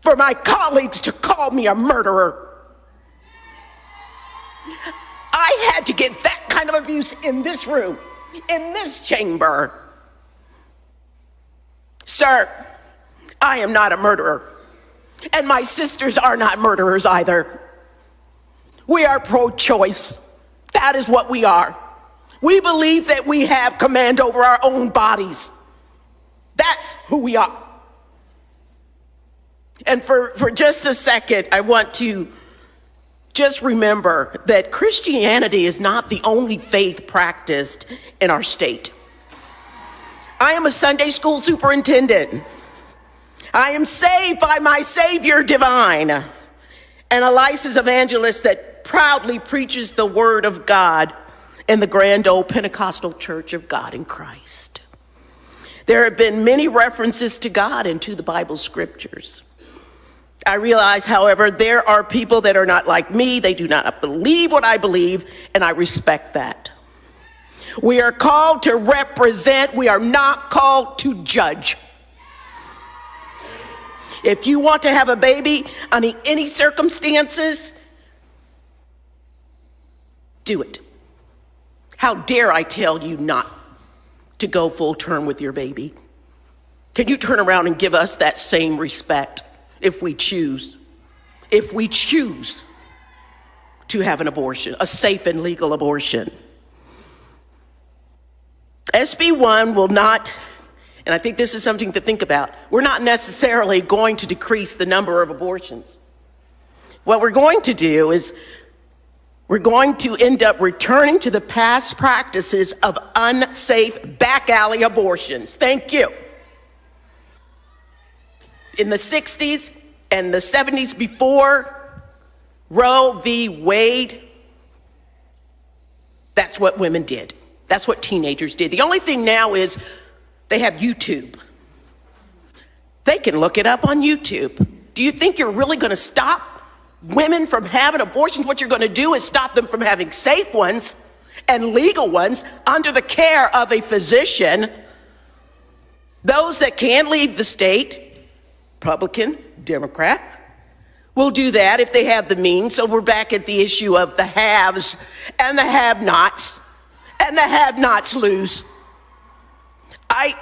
for my colleagues to call me a murderer. I had to get that kind of abuse in this room, in this chamber. Sir, I am not a murderer, and my sisters are not murderers either. We are pro-choice. That is what we are. We believe that we have command over our own bodies. That's who we are. And for just a second, I want to just remember that Christianity is not the only faith practiced in our state. I am a Sunday school superintendent. I am saved by my Savior divine, and a licensed evangelist that proudly preaches the word of God in the grand old Pentecostal Church of God in Christ. There have been many references to God and to the Bible scriptures. I realize, however, there are people that are not like me. They do not believe what I believe, and I respect that. We are called to represent. We are not called to judge. If you want to have a baby under any circumstances, do it. How dare I tell you not to go full term with your baby? Can you turn around and give us that same respect if we choose? If we choose to have an abortion, a safe and legal abortion. SB 1 will not, and I think this is something to think about, we're not necessarily going to decrease the number of abortions. What we're going to do is we're going to end up returning to the past practices of unsafe back alley abortions. Thank you. In the 60s and the 70s before Roe v. Wade, that's what women did. That's what teenagers did. The only thing now is they have YouTube. They can look it up on YouTube. Do you think you're really going to stop women from having abortions? What you're going to do is stop them from having safe ones and legal ones under the care of a physician. Those that can leave the state, Republican, Democrat, will do that if they have the means. So we're back at the issue of the haves and the have-nots, and the have-nots lose. I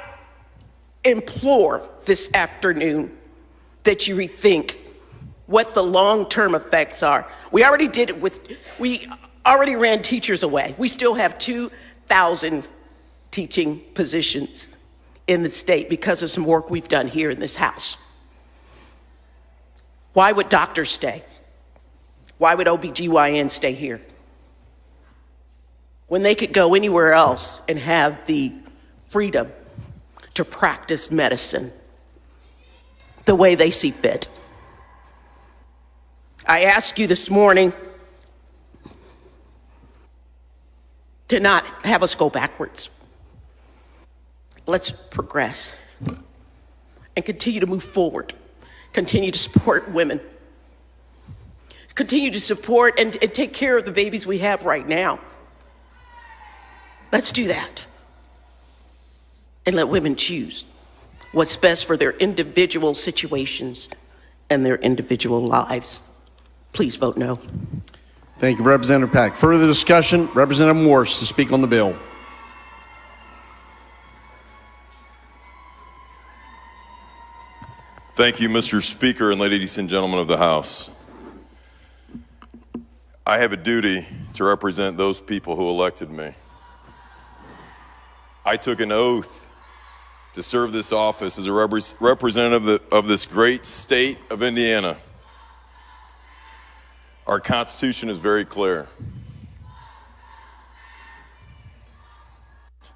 implore this afternoon that you rethink what the long-term effects are. We already did it we already ran teachers away. We still have 2,000 teaching positions in the state because of some work we've done here in this house. Why would doctors stay? Why would OBGYN stay here when they could go anywhere else and have the freedom to practice medicine the way they see fit? I ask you this morning to not have us go backwards. Let's progress and continue to move forward. Continue to support women. Continue to support and take care of the babies we have right now. Let's do that. And let women choose what's best for their individual situations and their individual lives. Please vote no. Thank you, Representative Pack. Further discussion, Representative Morse to speak on the bill. Thank you, Mr. Speaker and ladies and gentlemen of the House. I have a duty to represent those people who elected me. I took an oath to serve this office as a representative of this great state of Indiana. Our Constitution is very clear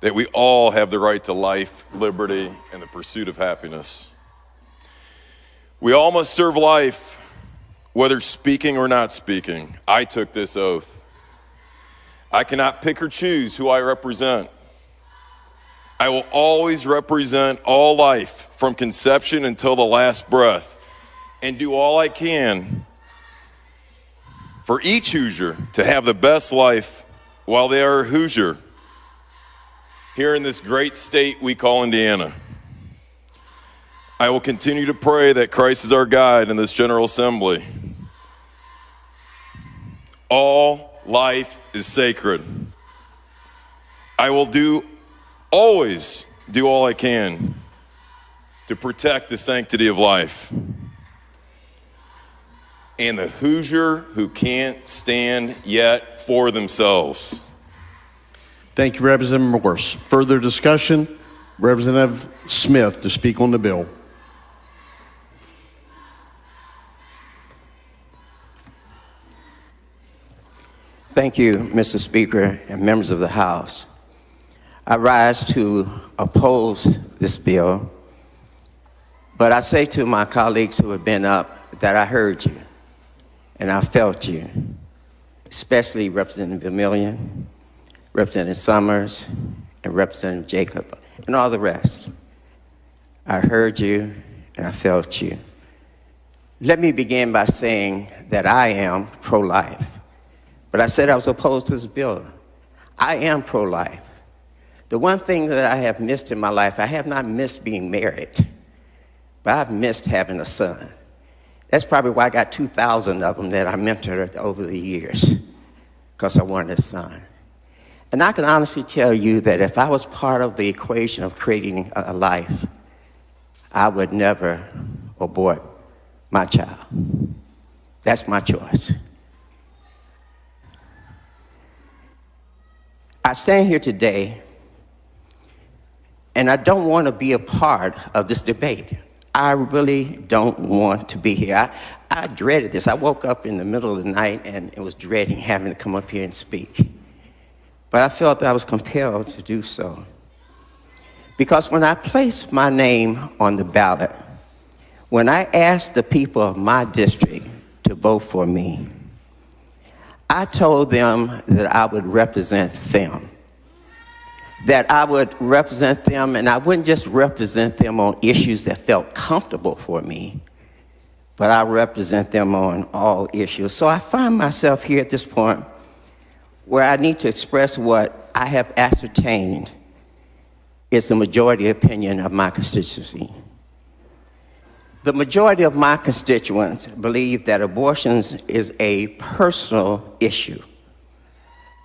that we all have the right to life, liberty, and the pursuit of happiness. We all must serve life, whether speaking or not speaking. I took this oath. I cannot pick or choose who I represent. I will always represent all life from conception until the last breath and do all I can for each Hoosier to have the best life while they are a Hoosier here in this great state we call Indiana. I will continue to pray that Christ is our guide in this General Assembly. All life is sacred. I will always do all I can to protect the sanctity of life. And the Hoosier who can't stand yet for themselves. Thank you, Representative Morse. Further discussion, Representative Smith to speak on the bill. Thank you, Mr. Speaker and members of the House. I rise to oppose this bill, but I say to my colleagues who have been up that I heard you and I felt you, especially Representative Vermillion, Representative Summers, and Representative Jacob, and all the rest. I heard you and I felt you. Let me begin by saying that I am pro-life. But I said I was opposed to this bill. I am pro-life. The one thing that I have missed in my life, I have not missed being married, but I've missed having a son. That's probably why I got 2,000 of them that I mentored over the years, because I wanted a son. And I can honestly tell you that if I was part of the equation of creating a life, I would never abort my child. That's my choice. I stand here today, and I don't want to be a part of this debate. I really don't want to be here. I dreaded this. I woke up in the middle of the night and was dreading having to come up here and speak. But I felt that I was compelled to do so. Because when I placed my name on the ballot, when I asked the people of my district to vote for me, I told them that I would represent them. That I would represent them, and I wouldn't just represent them on issues that felt comfortable for me, but I represent them on all issues. So I find myself here at this point where I need to express what I have ascertained is the majority opinion of my constituency. The majority of my constituents believe that abortions is a personal issue.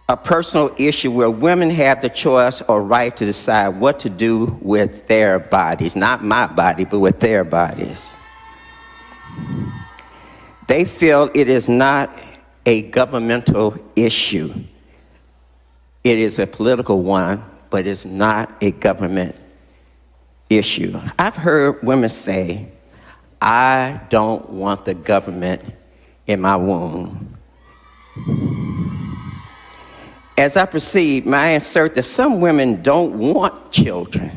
A personal issue where women have the choice or right to decide what to do with their bodies. Not my body, but with their bodies. They feel it is not a governmental issue. It is a political one, but it's not a government issue. I've heard women say, I don't want the government in my womb. As I proceed, may I insert that some women don't want children.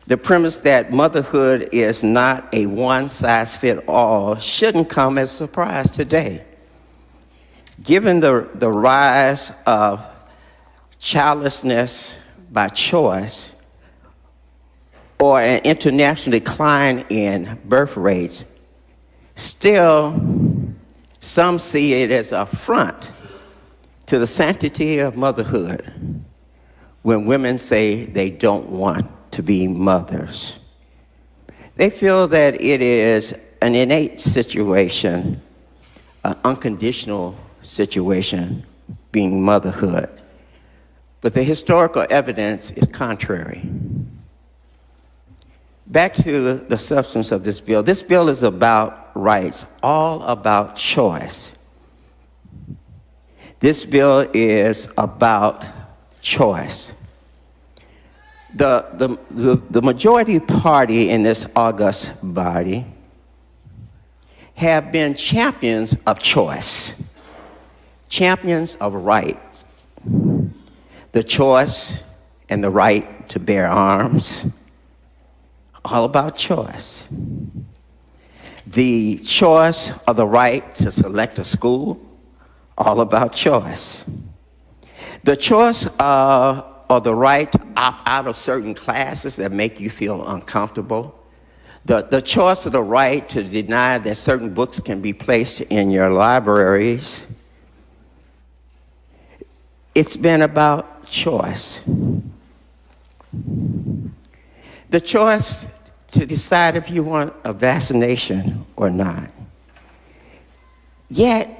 The premise that motherhood is not a one-size-fits-all shouldn't come as a surprise today. Given the rise of childlessness by choice, or an international decline in birth rates, still some see it as an affront to the sanctity of motherhood when women say they don't want to be mothers. They feel that it is an innate situation, an unconditional situation, being motherhood. But the historical evidence is contrary. Back to the substance of this bill. This bill is about rights, all about choice. This bill is about choice. The majority party in this august body have been champions of choice, champions of rights. The choice and the right to bear arms, all about choice. The choice or the right to select a school, all about choice. The choice or the right to opt out of certain classes that make you feel uncomfortable. The choice or the right to deny that certain books can be placed in your libraries. It's been about choice. The choice to decide if you want a vaccination or not. Yet,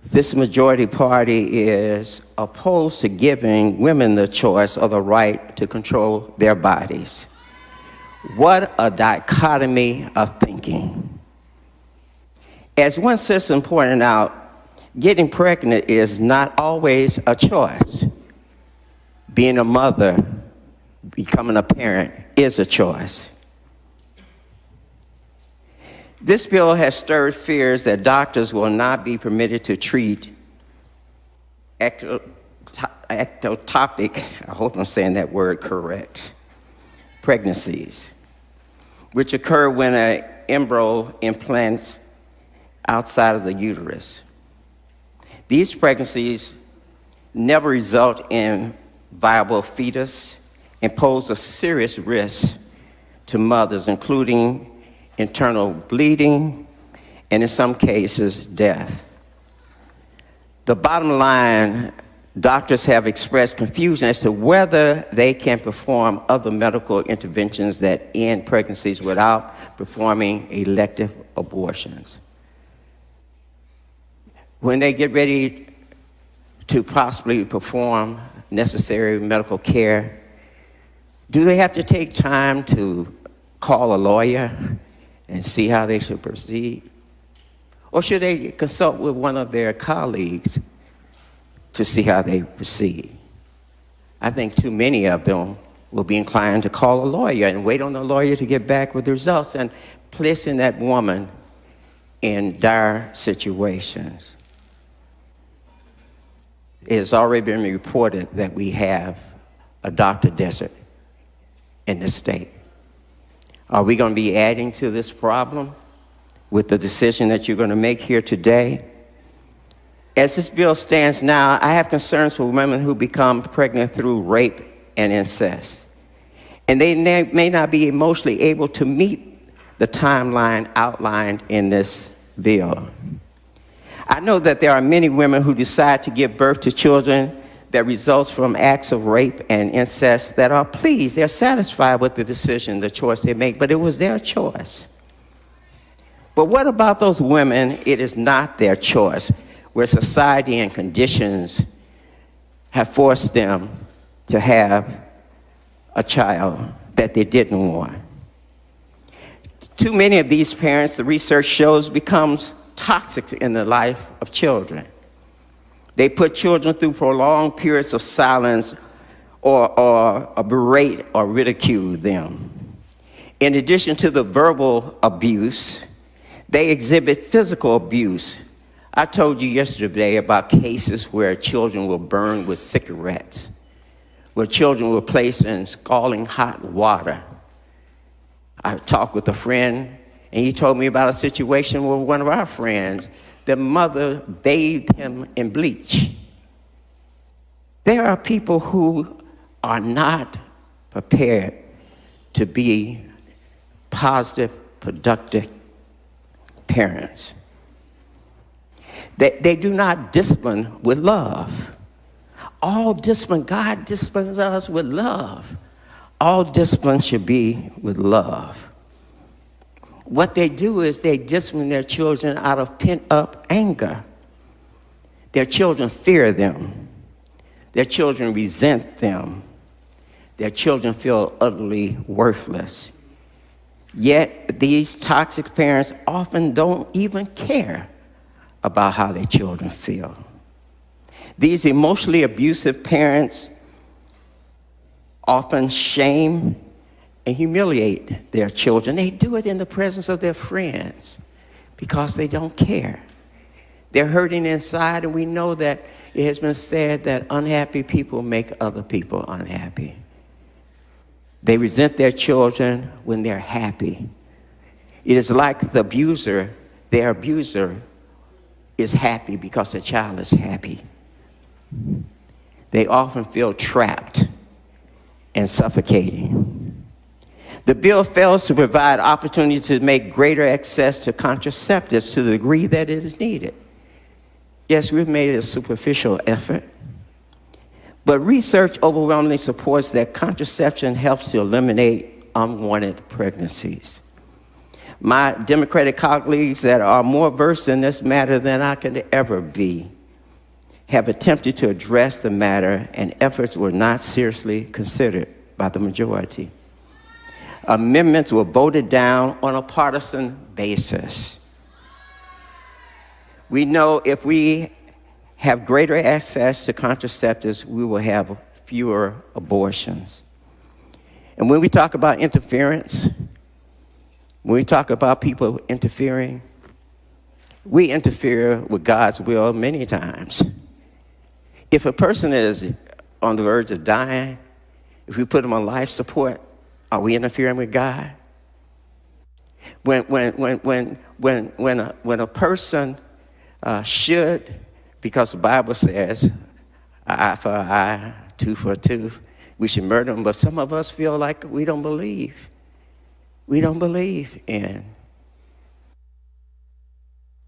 this majority party is opposed to giving women the choice or the right to control their bodies. What a dichotomy of thinking. As one citizen pointed out, getting pregnant is not always a choice. Being a mother, becoming a parent is a choice. This bill has stirred fears that doctors will not be permitted to treat ectopic, I hope I'm saying that word correct, pregnancies, which occur when an embryo implants outside of the uterus. These pregnancies never result in viable fetus and pose a serious risk to mothers, including internal bleeding, and in some cases, death. The bottom line, doctors have expressed confusion as to whether they can perform other medical interventions that end pregnancies without performing elective abortions. When they get ready to possibly perform necessary medical care, do they have to take time to call a lawyer and see how they should proceed? Or should they consult with one of their colleagues to see how they proceed? I think too many of them will be inclined to call a lawyer and wait on the lawyer to get back with the results and placing that woman in dire situations. It has already been reported that we have a doctor desert in this state. Are we going to be adding to this problem with the decision that you're going to make here today? As this bill stands now, I have concerns for women who become pregnant through rape and incest. And they may not be emotionally able to meet the timeline outlined in this bill. I know that there are many women who decide to give birth to children that results from acts of rape and incest that are pleased. They're satisfied with the decision, the choice they make, but it was their choice. But what about those women it is not their choice, where society and conditions have forced them to have a child that they didn't want? Too many of these parents, the research shows, becomes toxic in the life of children. They put children through prolonged periods of silence or berate or ridicule them. In addition to the verbal abuse, they exhibit physical abuse. I told you yesterday about cases where children were burned with cigarettes, where children were placed in scalding hot water. I talked with a friend, and he told me about a situation where one of our friends, the mother bathed him in bleach. There are people who are not prepared to be positive, productive parents. They do not discipline with love. All discipline, God disciplines us with love. All discipline should be with love. what they do is they discipline their children out of pent-up anger. Their children fear them. Their children resent them. Their children feel utterly worthless. Yet these toxic parents often don't even care about how their children feel. These emotionally abusive parents often shame and humiliate their children. They do it in the presence of their friends because they don't care. They're hurting inside, and we know that it has been said that unhappy people make other people unhappy. They resent their children when they're happy. It is like the abuser, their abuser is happy because the child is happy. They often feel trapped and suffocating. The bill fails to provide opportunities to make greater access to contraceptives to the degree that it is needed. Yes, we've made a superficial effort, but research overwhelmingly supports that contraception helps to eliminate unwanted pregnancies. My Democratic colleagues that are more versed in this matter than I could ever be have attempted to address the matter, and efforts were not seriously considered by the majority. Amendments were voted down on a partisan basis. We know if we have greater access to contraceptives, we will have fewer abortions. And when we talk about interference, when we talk about people interfering, we interfere with God's will many times. If a person is on the verge of dying, if we put them on life support, are we interfering with God? When a person should, because the Bible says, eye for an eye, tooth for a tooth, we should murder them, but some of us feel like we don't believe. We don't believe in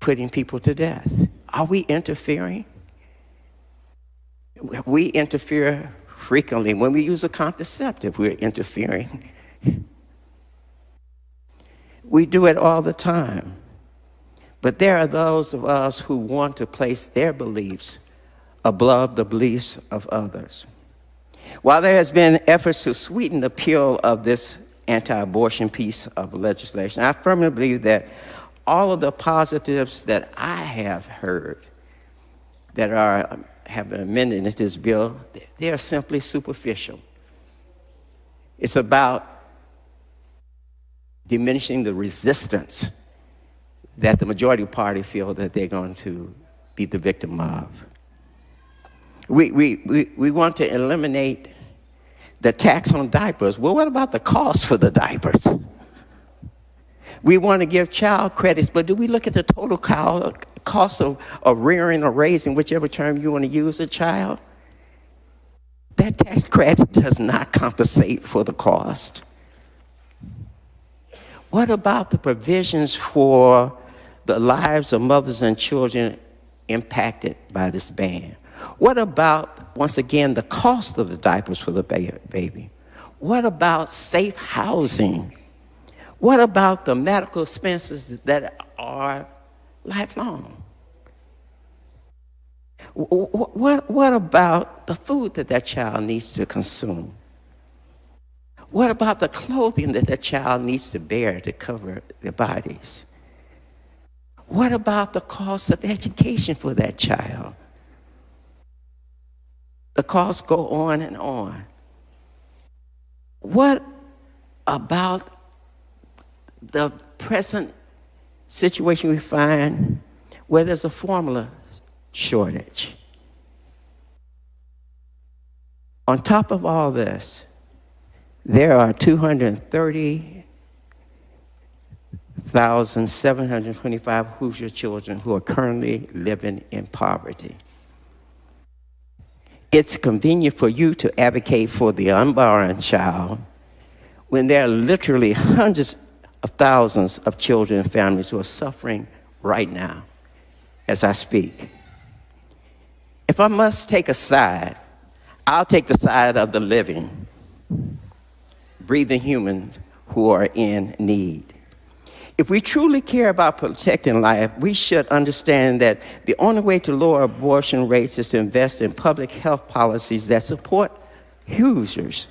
putting people to death. Are we interfering? We interfere frequently. When we use a contraceptive, we're interfering. We do it all the time. But there are those of us who want to place their beliefs above the beliefs of others. While there has been efforts to sweeten the pill of this anti-abortion piece of legislation, I firmly believe that all of the positives that I have heard that have been amended into this bill, they are simply superficial. It's about diminishing the resistance that the majority party feel that they're going to be the victim of. We want to eliminate the tax on diapers. Well, what about the cost for the diapers? We want to give child credits, but do we look at the total cost of rearing or raising, whichever term you want to use, a child? That tax credit does not compensate for the cost. What about the provisions for the lives of mothers and children impacted by this ban? What about, once again, the cost of the diapers for the baby? What about safe housing? What about the medical expenses that are lifelong? What about the food that child needs to consume? What about the clothing that child needs to bear to cover their bodies? What about the cost of education for that child? The costs go on and on. What about the present situation we find where there's a formula shortage? On top of all this, there are 230,725 Hoosier children who are currently living in poverty. It's convenient for you to advocate for the unborn child when there are literally hundreds of thousands of children and families who are suffering right now as I speak. If I must take a side, I'll take the side of the living, breathing humans who are in need. If we truly care about protecting life, we should understand that the only way to lower abortion rates is to invest in public health policies that support Hoosiers.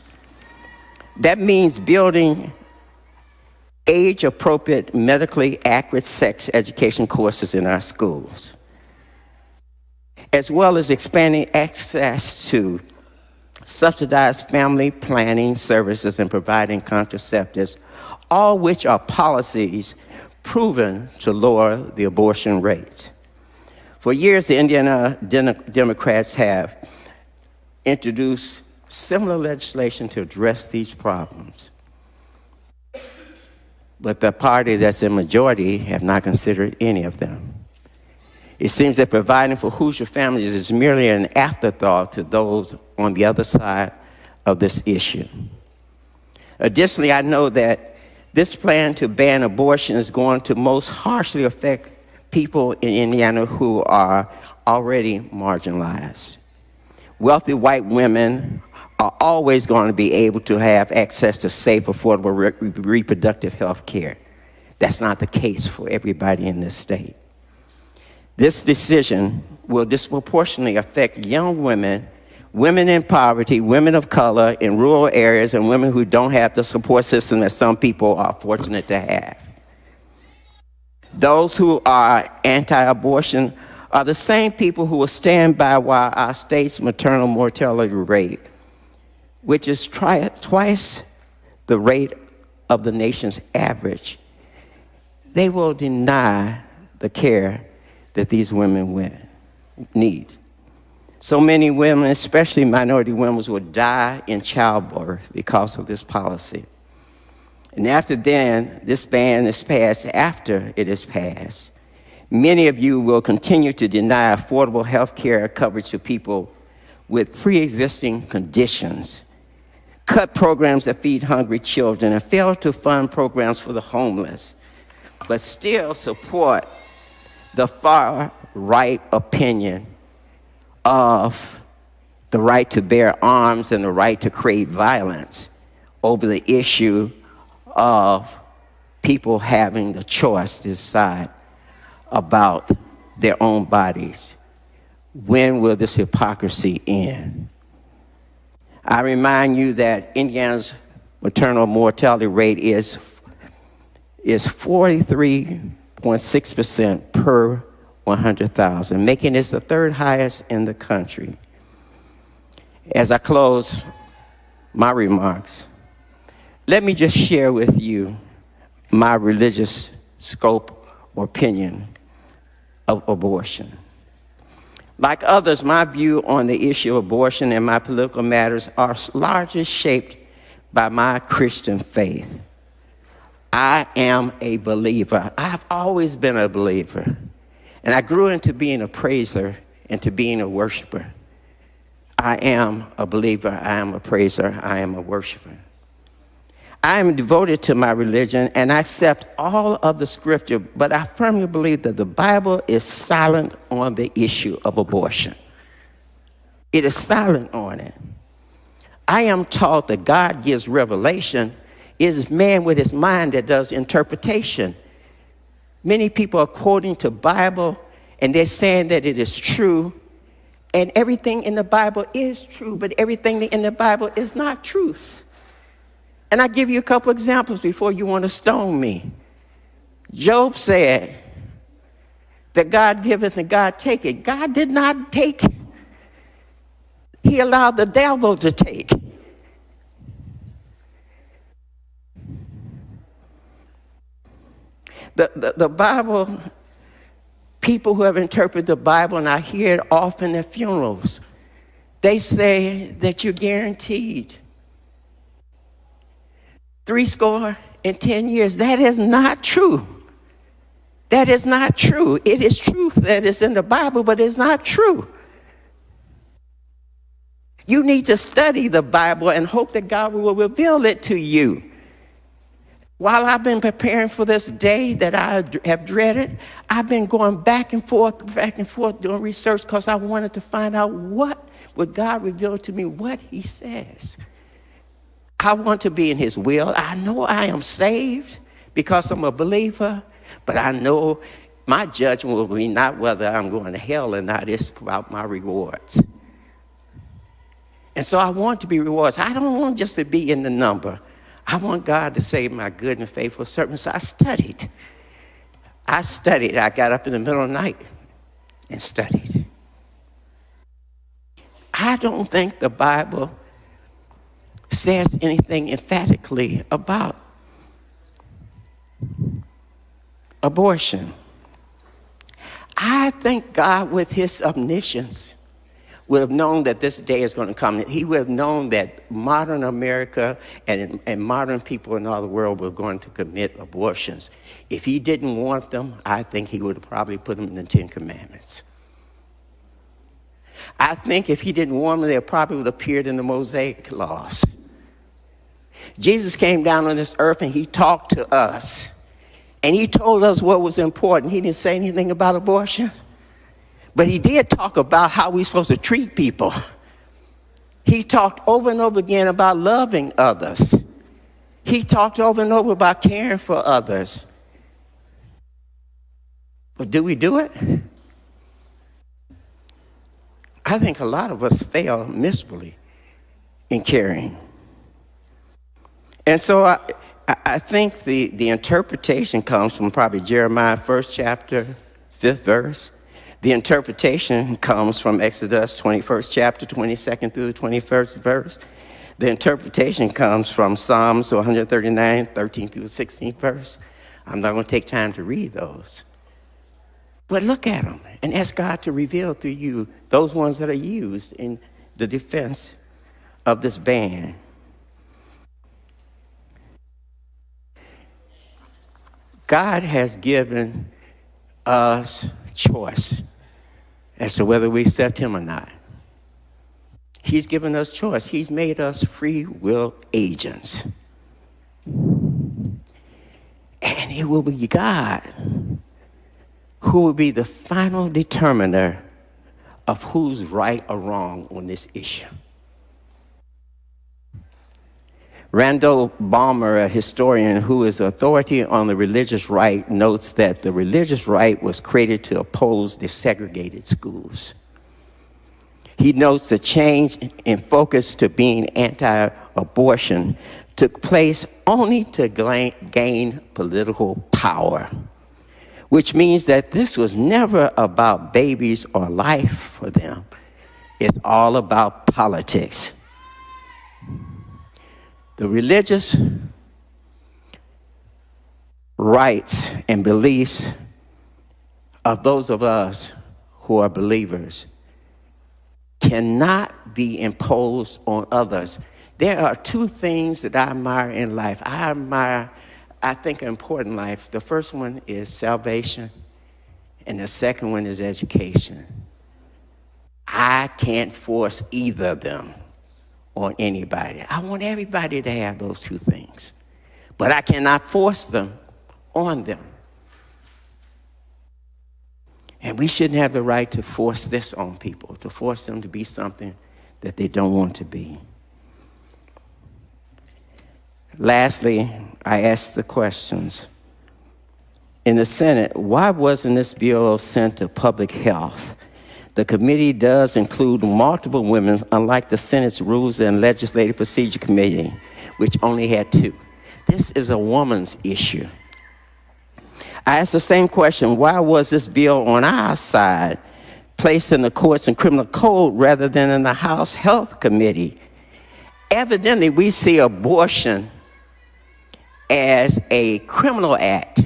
That means building age-appropriate, medically accurate sex education courses in our schools, as well as expanding access to subsidized family planning services and providing contraceptives, all which are policies proven to lower the abortion rates. For years, the Indiana Democrats have introduced similar legislation to address these problems. But the party that's in majority have not considered any of them. It seems that providing for Hoosier families is merely an afterthought to those on the other side of this issue. Additionally, I know that this plan to ban abortion is going to most harshly affect people in Indiana who are already marginalized. Wealthy white women are always going to be able to have access to safe, affordable reproductive health care. That's not the case for everybody in this state. This decision will disproportionately affect young women, women in poverty, women of color in rural areas, and women who don't have the support system that some people are fortunate to have. Those who are anti-abortion are the same people who will stand by while our state's maternal mortality rate, which is twice the rate of the nation's average, they will deny the care that these women need. So many women, especially minority women, will die in childbirth because of this policy. And after then, this ban is passed, after it is passed, many of you will continue to deny affordable health care coverage to people with pre-existing conditions, cut programs that feed hungry children, and fail to fund programs for the homeless, but still support the far-right opinion of the right to bear arms and the right to create violence over the issue of people having the choice to decide about their own bodies. When will this hypocrisy end? I remind you that Indiana's maternal mortality rate is 43.6% per 100,000, making this the third highest in the country. As I close my remarks, let me just share with you my religious scope or opinion of abortion. Like others, my view on the issue of abortion and my political matters are largely shaped by my Christian faith. I am a believer. I've always been a believer. And I grew into being a praiser and to being a worshiper. I am a believer. I am a praiser. I am a worshiper. I am devoted to my religion and I accept all of the scripture, but I firmly believe that the Bible is silent on the issue of abortion. It is silent on it. I am taught that God gives revelation. It is man with his mind that does interpretation. Many people are quoting to Bible and they're saying that it is true, and everything in the Bible is true, but everything in the Bible is not truth. And I give you a couple examples before you want to stone me. Job said that God giveth and God taketh. God did not take. He allowed the devil to take. The Bible, people who have interpreted the Bible, and I hear it often at funerals, they say that you're guaranteed 70 years. That is not true. That is not true. It is truth that is in the Bible, but it's not true. You need to study the Bible and hope that God will reveal it to you. While I've been preparing for this day that I have dreaded, I've been going back and forth doing research because I wanted to find out what would God reveal to me, what he says. I want to be in his will. I know I am saved because I'm a believer, but I know my judgment will be not whether I'm going to hell or not, it's about my rewards. And so I want to be rewards. I don't want just to be in the number. I want God to save my good and faithful servant. So I studied. I got up in the middle of the night and studied. I don't think the Bible says anything emphatically about abortion. I think God, with his omniscience, would have known that this day is going to come. He would have known that modern America and modern people in all the world were going to commit abortions. If he didn't want them, I think he would have probably put them in the 10 Commandments. I think if he didn't want them, they probably would have appeared in the Mosaic laws. Jesus came down on this earth and he talked to us. And he told us what was important. He didn't say anything about abortion. But he did talk about how we're supposed to treat people. He talked over and over again about loving others. He talked over and over about caring for others. But do we do it? I think a lot of us fail miserably in caring. And so I think the interpretation comes from probably Jeremiah 1st chapter, 5th verse. The interpretation comes from Exodus 21st chapter, 22nd through the 21st verse. The interpretation comes from Psalms 139, 13th through the 16th verse. I'm not going to take time to read those. But look at them and ask God to reveal to you those ones that are used in the defense of this ban. God has given us choice as to whether we accept him or not. He's given us choice. He's made us free will agents. And it will be God who will be the final determiner of who's right or wrong on this issue. Randall Balmer, a historian who is authority on the religious right, notes that the religious right was created to oppose desegregated schools. He notes the change in focus to being anti-abortion took place only to gain political power, which means that this was never about babies or life for them. It's all about politics. The religious rights and beliefs of those of us who are believers cannot be imposed on others. There are two things that I admire in life. I think, are important in life. The first one is salvation, and the second one is education. I can't force either of them on anybody. I want everybody to have those two things, but I cannot force them on them. And we shouldn't have the right to force this on people, to force them to be something that they don't want to be. Lastly, I ask the questions. In the Senate, why wasn't this bill sent to public health? The committee does include multiple women, unlike the Senate's Rules and Legislative Procedure Committee, which only had 2. This is a woman's issue. I asked the same question, why was this bill on our side placed in the Courts and Criminal Code rather than in the House Health Committee? Evidently, we see abortion as a criminal act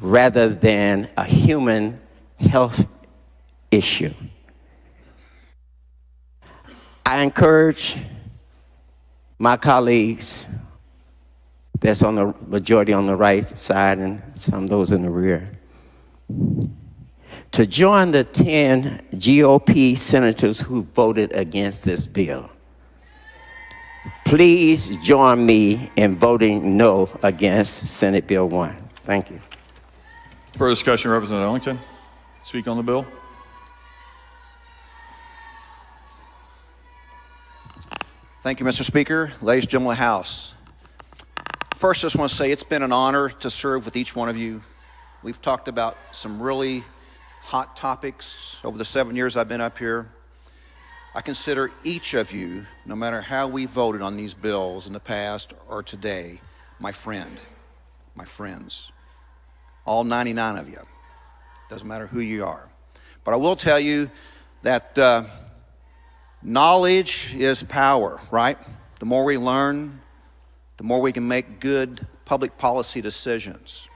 rather than a human health issue. I encourage my colleagues that's on the majority on the right side and some of those in the rear to join the 10 GOP senators who voted against this bill. Please join me in voting no against Senate Bill 1. Thank you. Further discussion, Representative Ellington. Speak on the bill. Thank you, Mr. Speaker. Ladies and gentlemen of the House. First, I just want to say it's been an honor to serve with each one of you. We've talked about some really hot topics over the 7 years I've been up here. I consider each of you, no matter how we voted on these bills in the past or today, my friend, my friends. All 99 of you. Doesn't matter who you are. But I will tell you that knowledge is power, right? The more we learn, the more we can make good public policy decisions.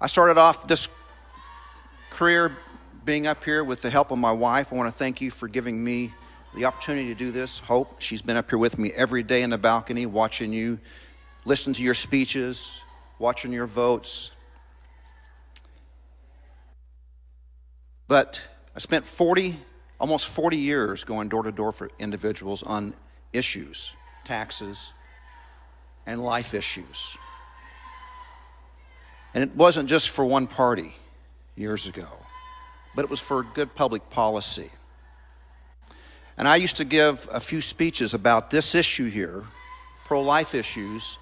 I started off this career being up here with the help of my wife. I want to thank you for giving me the opportunity to do this. Hope, she's been up here with me every day in the balcony, watching you, listen to your speeches, watching your votes. But I spent almost 40 years going door to door for individuals on issues, taxes, and life issues. And it wasn't just for one party years ago, but it was for good public policy. And I used to give a few speeches about this issue here, pro-life issues,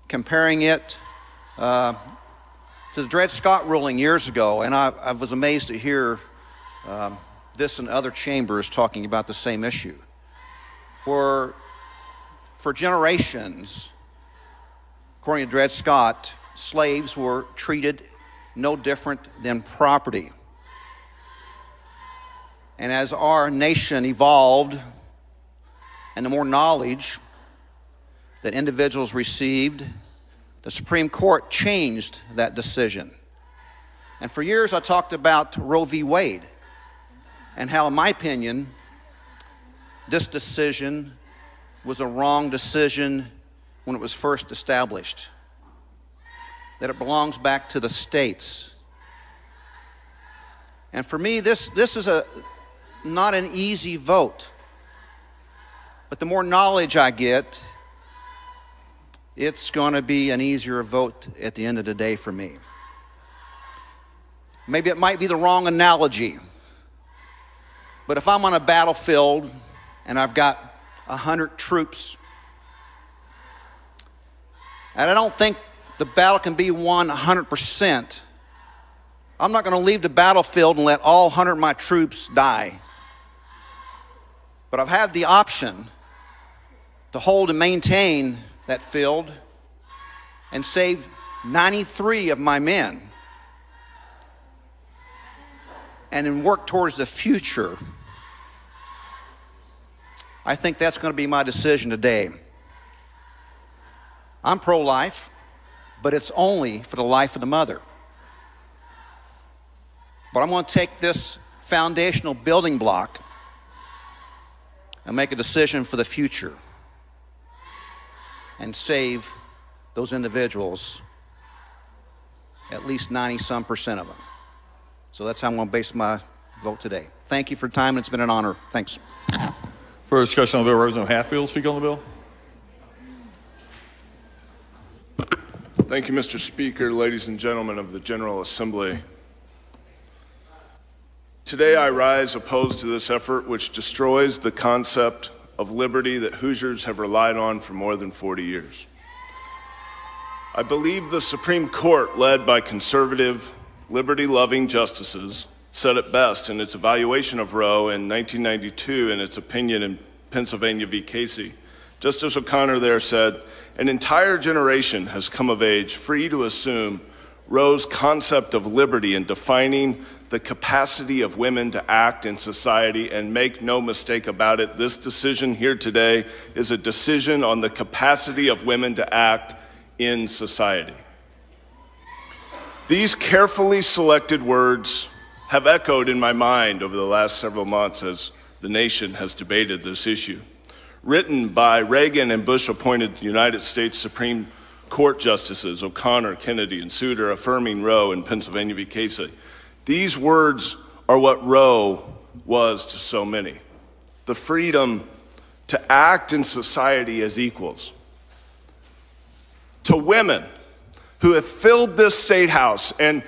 comparing it to the Dred Scott ruling years ago. And I was amazed to hear this in other chambers talking about the same issue, where for generations, according to Dred Scott, slaves were treated no different than property. And as our nation evolved, and the more knowledge that individuals received, the Supreme Court changed that decision. And for years I talked about Roe v. Wade, and how, in my opinion, this decision was a wrong decision when it was first established. That it belongs back to the states. And for me, this is not an easy vote. But the more knowledge I get, it's going to be an easier vote at the end of the day for me. Maybe it might be the wrong analogy. But if I'm on a battlefield and I've got 100 troops, and I don't think the battle can be won 100%, I'm not going to leave the battlefield and let all 100 of my troops die. But I've had the option to hold and maintain that field and save 93 of my men and then work towards the future. I think that's going to be my decision today. I'm pro-life, but it's only for the life of the mother. But I'm going to take this foundational building block and make a decision for the future and save those individuals, at least 90-some% of them. So that's how I'm going to base my vote today. Thank you for your time. It's been an honor. Thanks. Further discussion on the bill. Representative Hatfield, speak on the bill. Thank you, Mr. Speaker, ladies and gentlemen of the General Assembly. Today I rise opposed to this effort which destroys the concept of liberty that Hoosiers have relied on for more than 40 years. I believe the Supreme Court, led by conservative, liberty-loving justices, said it best in its evaluation of Roe in 1992 in its opinion in Pennsylvania v. Casey. Justice O'Connor there said, "An entire generation has come of age free to assume Roe's concept of liberty in defining the capacity of women to act in society, and make no mistake about it, this decision here today is a decision on the capacity of women to act in society." These carefully selected words have echoed in my mind over the last several months as the nation has debated this issue. Written by Reagan and Bush-appointed United States Supreme Court Justices O'Connor, Kennedy, and Souter, affirming Roe in Pennsylvania v. Casey. These words are what Roe was to so many. The freedom to act in society as equals. To women who have filled this state house and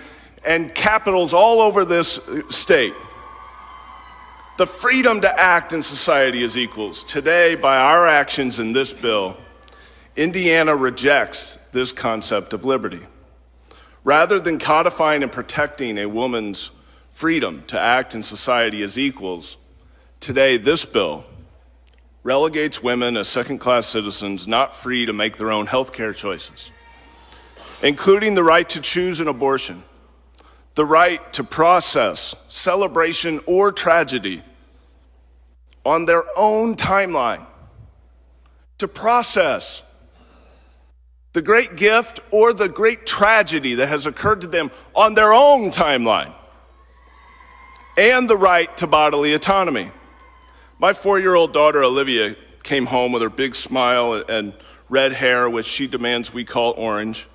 capitals all over this state. The freedom to act in society as equals. Today, by our actions in this bill, Indiana rejects this concept of liberty. Rather than codifying and protecting a woman's freedom to act in society as equals, today this bill relegates women as second-class citizens not free to make their own health care choices, including the right to choose an abortion, the right to process celebration or tragedy on their own timeline, to process the great gift or the great tragedy that has occurred to them on their own timeline, and the right to bodily autonomy. My 4-year-old daughter, Olivia, came home with her big smile and red hair, which she demands we call orange,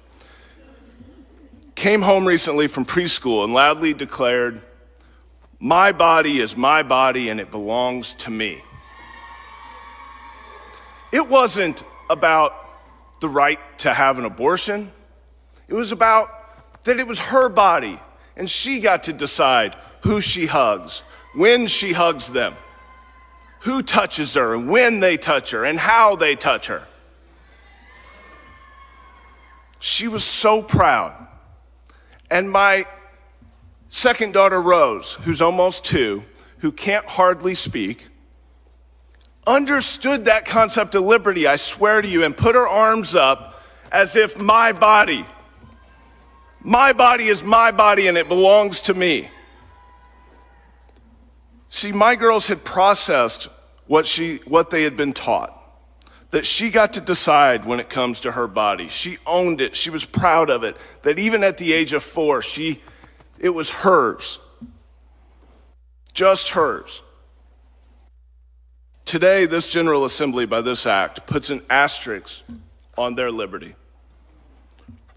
came home recently from preschool and loudly declared, "My body is my body and it belongs to me." It wasn't about the right to have an abortion. It was about that it was her body, and she got to decide who she hugs, when she hugs them, who touches her, and when they touch her, and how they touch her. She was so proud. And my second daughter, Rose, who's almost 2, who can't hardly speak, understood that concept of liberty, I swear to you, and put her arms up as if my body is my body and it belongs to me. See, my girls had processed what they had been taught, that she got to decide when it comes to her body. She owned it. She was proud of it, that even at the age of 4, it was hers, just hers. Today, this General Assembly, by this act, puts an asterisk on their liberty.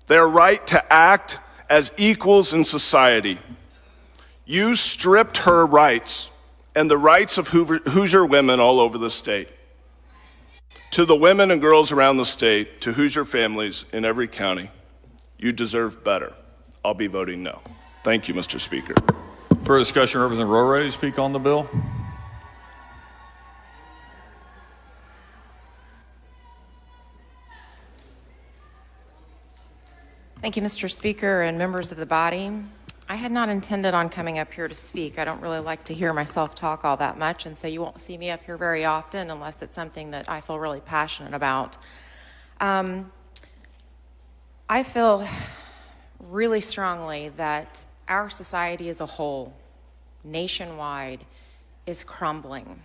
Their right to act as equals in society. You stripped her rights and the rights of Hoosier women all over the state. To the women and girls around the state, to Hoosier families in every county, you deserve better. I'll be voting no. Thank you, Mr. Speaker. For discussion, Representative Rore, speak on the bill. Thank you, Mr. Speaker and members of the body. I had not intended on coming up here to speak. I don't really like to hear myself talk all that much, and so you won't see me up here very often unless it's something that I feel really passionate about. I feel really strongly that our society as a whole, nationwide, is crumbling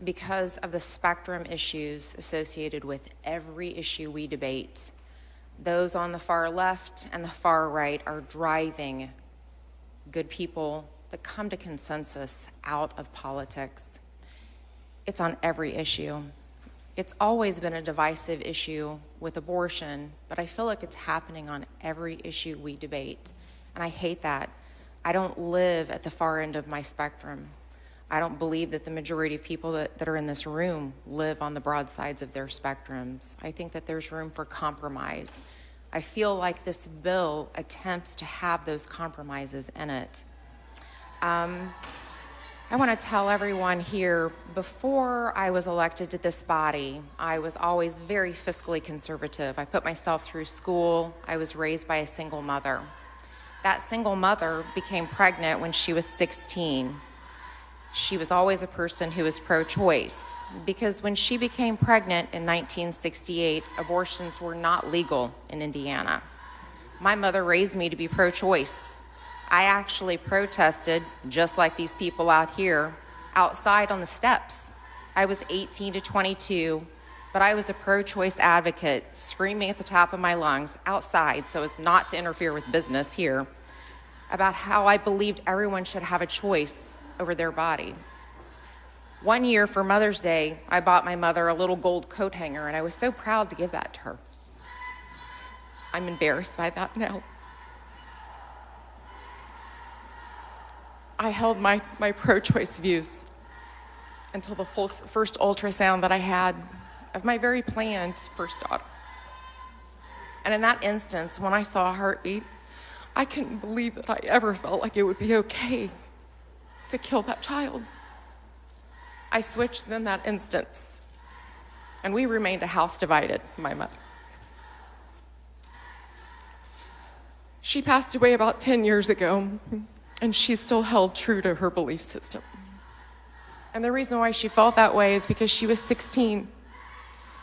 because of the spectrum issues associated with every issue we debate. Those on the far left and the far right are driving good people that come to consensus out of politics. It's on every issue. It's always been a divisive issue with abortion, but I feel like it's happening on every issue we debate, and I hate that. I don't live at the far end of my spectrum. I don't believe that the majority of people that are in this room live on the broad sides of their spectrums. I think that there's room for compromise. I feel like this bill attempts to have those compromises in it. I want to tell everyone here, before I was elected to this body, I was always very fiscally conservative. I put myself through school. I was raised by a single mother. That single mother became pregnant when she was 16. She was always a person who was pro-choice, because when she became pregnant in 1968, abortions were not legal in Indiana. My mother raised me to be pro-choice. I actually protested, just like these people out here, outside on the steps. I was 18 to 22, but I was a pro-choice advocate, screaming at the top of my lungs outside so as not to interfere with business here, about how I believed everyone should have a choice over their body. One year for Mother's Day, I bought my mother a little gold coat hanger, and I was so proud to give that to her. I'm embarrassed by that now. I held my pro-choice views until the first ultrasound that I had of my very planned first daughter. And in that instance, when I saw a heartbeat, I couldn't believe that I ever felt like it would be okay to kill that child. I switched in that instance. and we remained a house divided, my mother. She passed away about 10 years ago, and she still held true to her belief system. And the reason why she felt that way is because she was 16.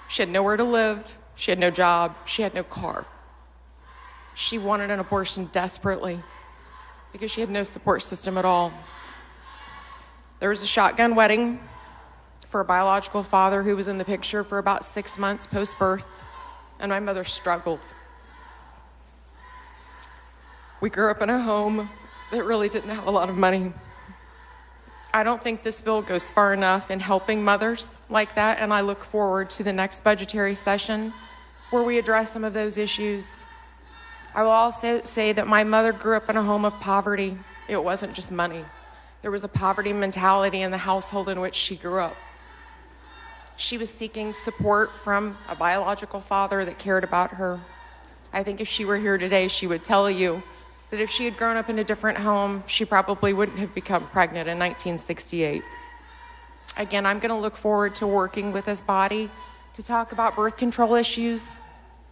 She had nowhere to live, she had no job, she had no car. She wanted an abortion desperately because she had no support system at all. There was a shotgun wedding for a biological father who was in the picture for about 6 months post-birth, and my mother struggled. We grew up in a home that really didn't have a lot of money. I don't think this bill goes far enough in helping mothers like that, and I look forward to the next budgetary session where we address some of those issues. I will also say that my mother grew up in a home of poverty. It wasn't just money. There was a poverty mentality in the household in which she grew up. She was seeking support from a biological father that cared about her. I think if she were here today, she would tell you that if she had grown up in a different home, she probably wouldn't have become pregnant in 1968. Again, I'm going to look forward to working with this body to talk about birth control issues,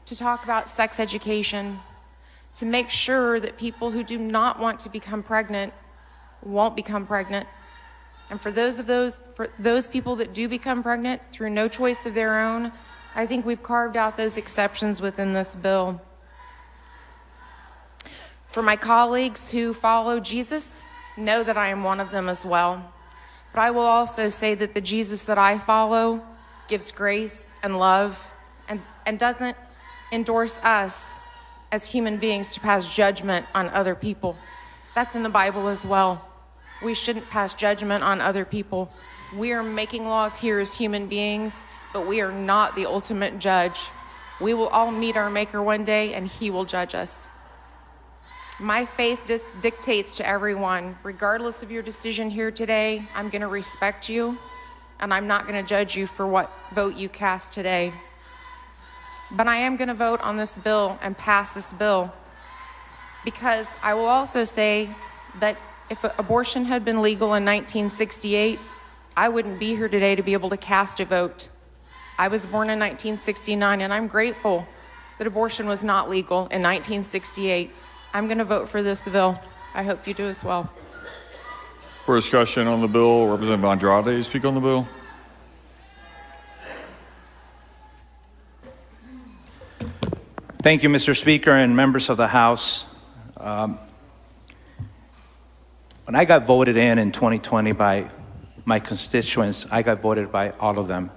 to talk about sex education, to make sure that people who do not want to become pregnant won't become pregnant. And for those people that do become pregnant through no choice of their own, I think we've carved out those exceptions within this bill. For my colleagues who follow Jesus, know that I am one of them as well. But I will also say that the Jesus that I follow gives grace and love and doesn't endorse us as human beings to pass judgment on other people. That's in the Bible as well. We shouldn't pass judgment on other people. We are making laws here as human beings, but we are not the ultimate judge. We will all meet our Maker one day, and He will judge us. My faith dictates to everyone, regardless of your decision here today, I'm going to respect you, and I'm not going to judge you for what vote you cast today. But I am going to vote on this bill and pass this bill, because I will also say that if abortion had been legal in 1968, I wouldn't be here today to be able to cast a vote. I was born in 1969, and I'm grateful that abortion was not legal in 1968. I'm going to vote for this bill. I hope you do as well. For discussion on the bill, Representative Andrade, speak on the bill. Thank you, Mr. Speaker and members of the House. When I got voted in 2020 by my constituents, I got voted by all of them.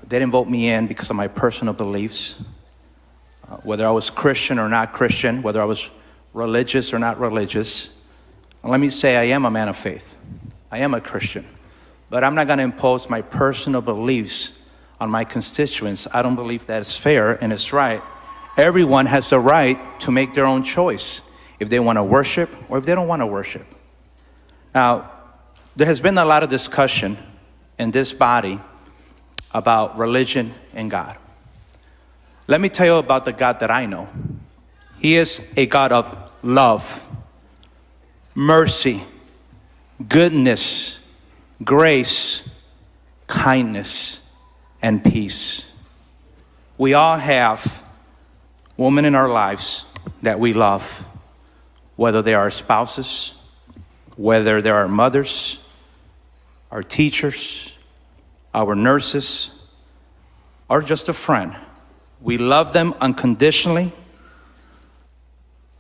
They didn't vote me in because of my personal beliefs, whether I was Christian or not Christian, whether I was religious or not religious. And let me say, I am a man of faith. I am a Christian. But I'm not going to impose my personal beliefs on my constituents. I don't believe that is fair and it's right. Everyone has the right to make their own choice if they want to worship or if they don't want to worship. Now, there has been a lot of discussion in this body about religion and God. Let me tell you about the God that I know. He is a God of love, mercy, goodness, grace, kindness, and peace. We all have women in our lives that we love, whether they are spouses, whether they are mothers, our teachers, our nurses, or just a friend. We love them unconditionally,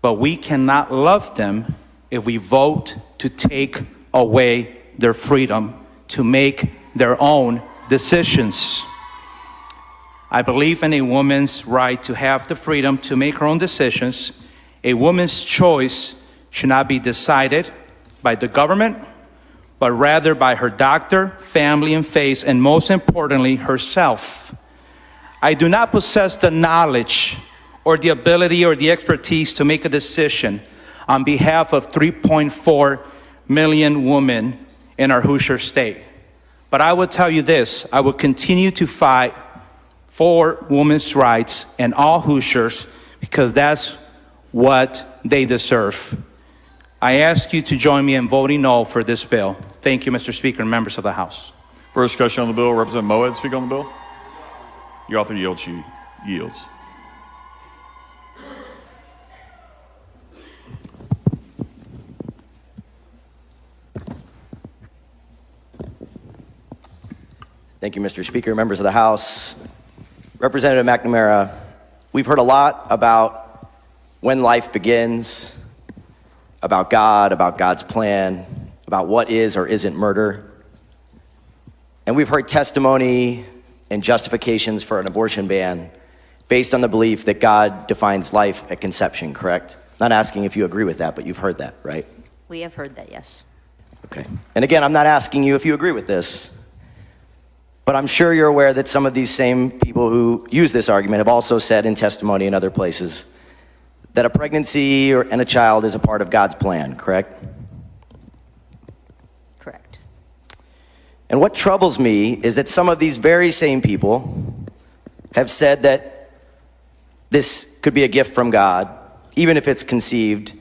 but we cannot love them if we vote to take away their freedom to make their own decisions. I believe in a woman's right to have the freedom to make her own decisions. A woman's choice should not be decided by the government, but rather by her doctor, family, and faith, and most importantly, herself. I do not possess the knowledge or the ability or the expertise to make a decision on behalf of 3.4 million women in our Hoosier state. But I will tell you this, I will continue to fight for women's rights and all Hoosiers because that's what they deserve. I ask you to join me in voting no for this bill. Thank you, Mr. Speaker and members of the House. For discussion on the bill, Representative Moed, speak on the bill. The author yields. She yields. Thank you, Mr. Speaker, members of the House. Representative McNamara, we've heard a lot about when life begins, about God, about God's plan, about what is or isn't murder. And we've heard testimony and justifications for an abortion ban based on the belief that God defines life at conception, correct? Not asking if you agree with that, but you've heard that, right? We have heard that, yes. Okay. And again, I'm not asking you if you agree with this, but I'm sure you're aware that some of these same people who use this argument have also said in testimony in other places that a pregnancy and a child is a part of God's plan, correct? Correct. And what troubles me is that some of these very same people have said that this could be a gift from God, even if it's conceived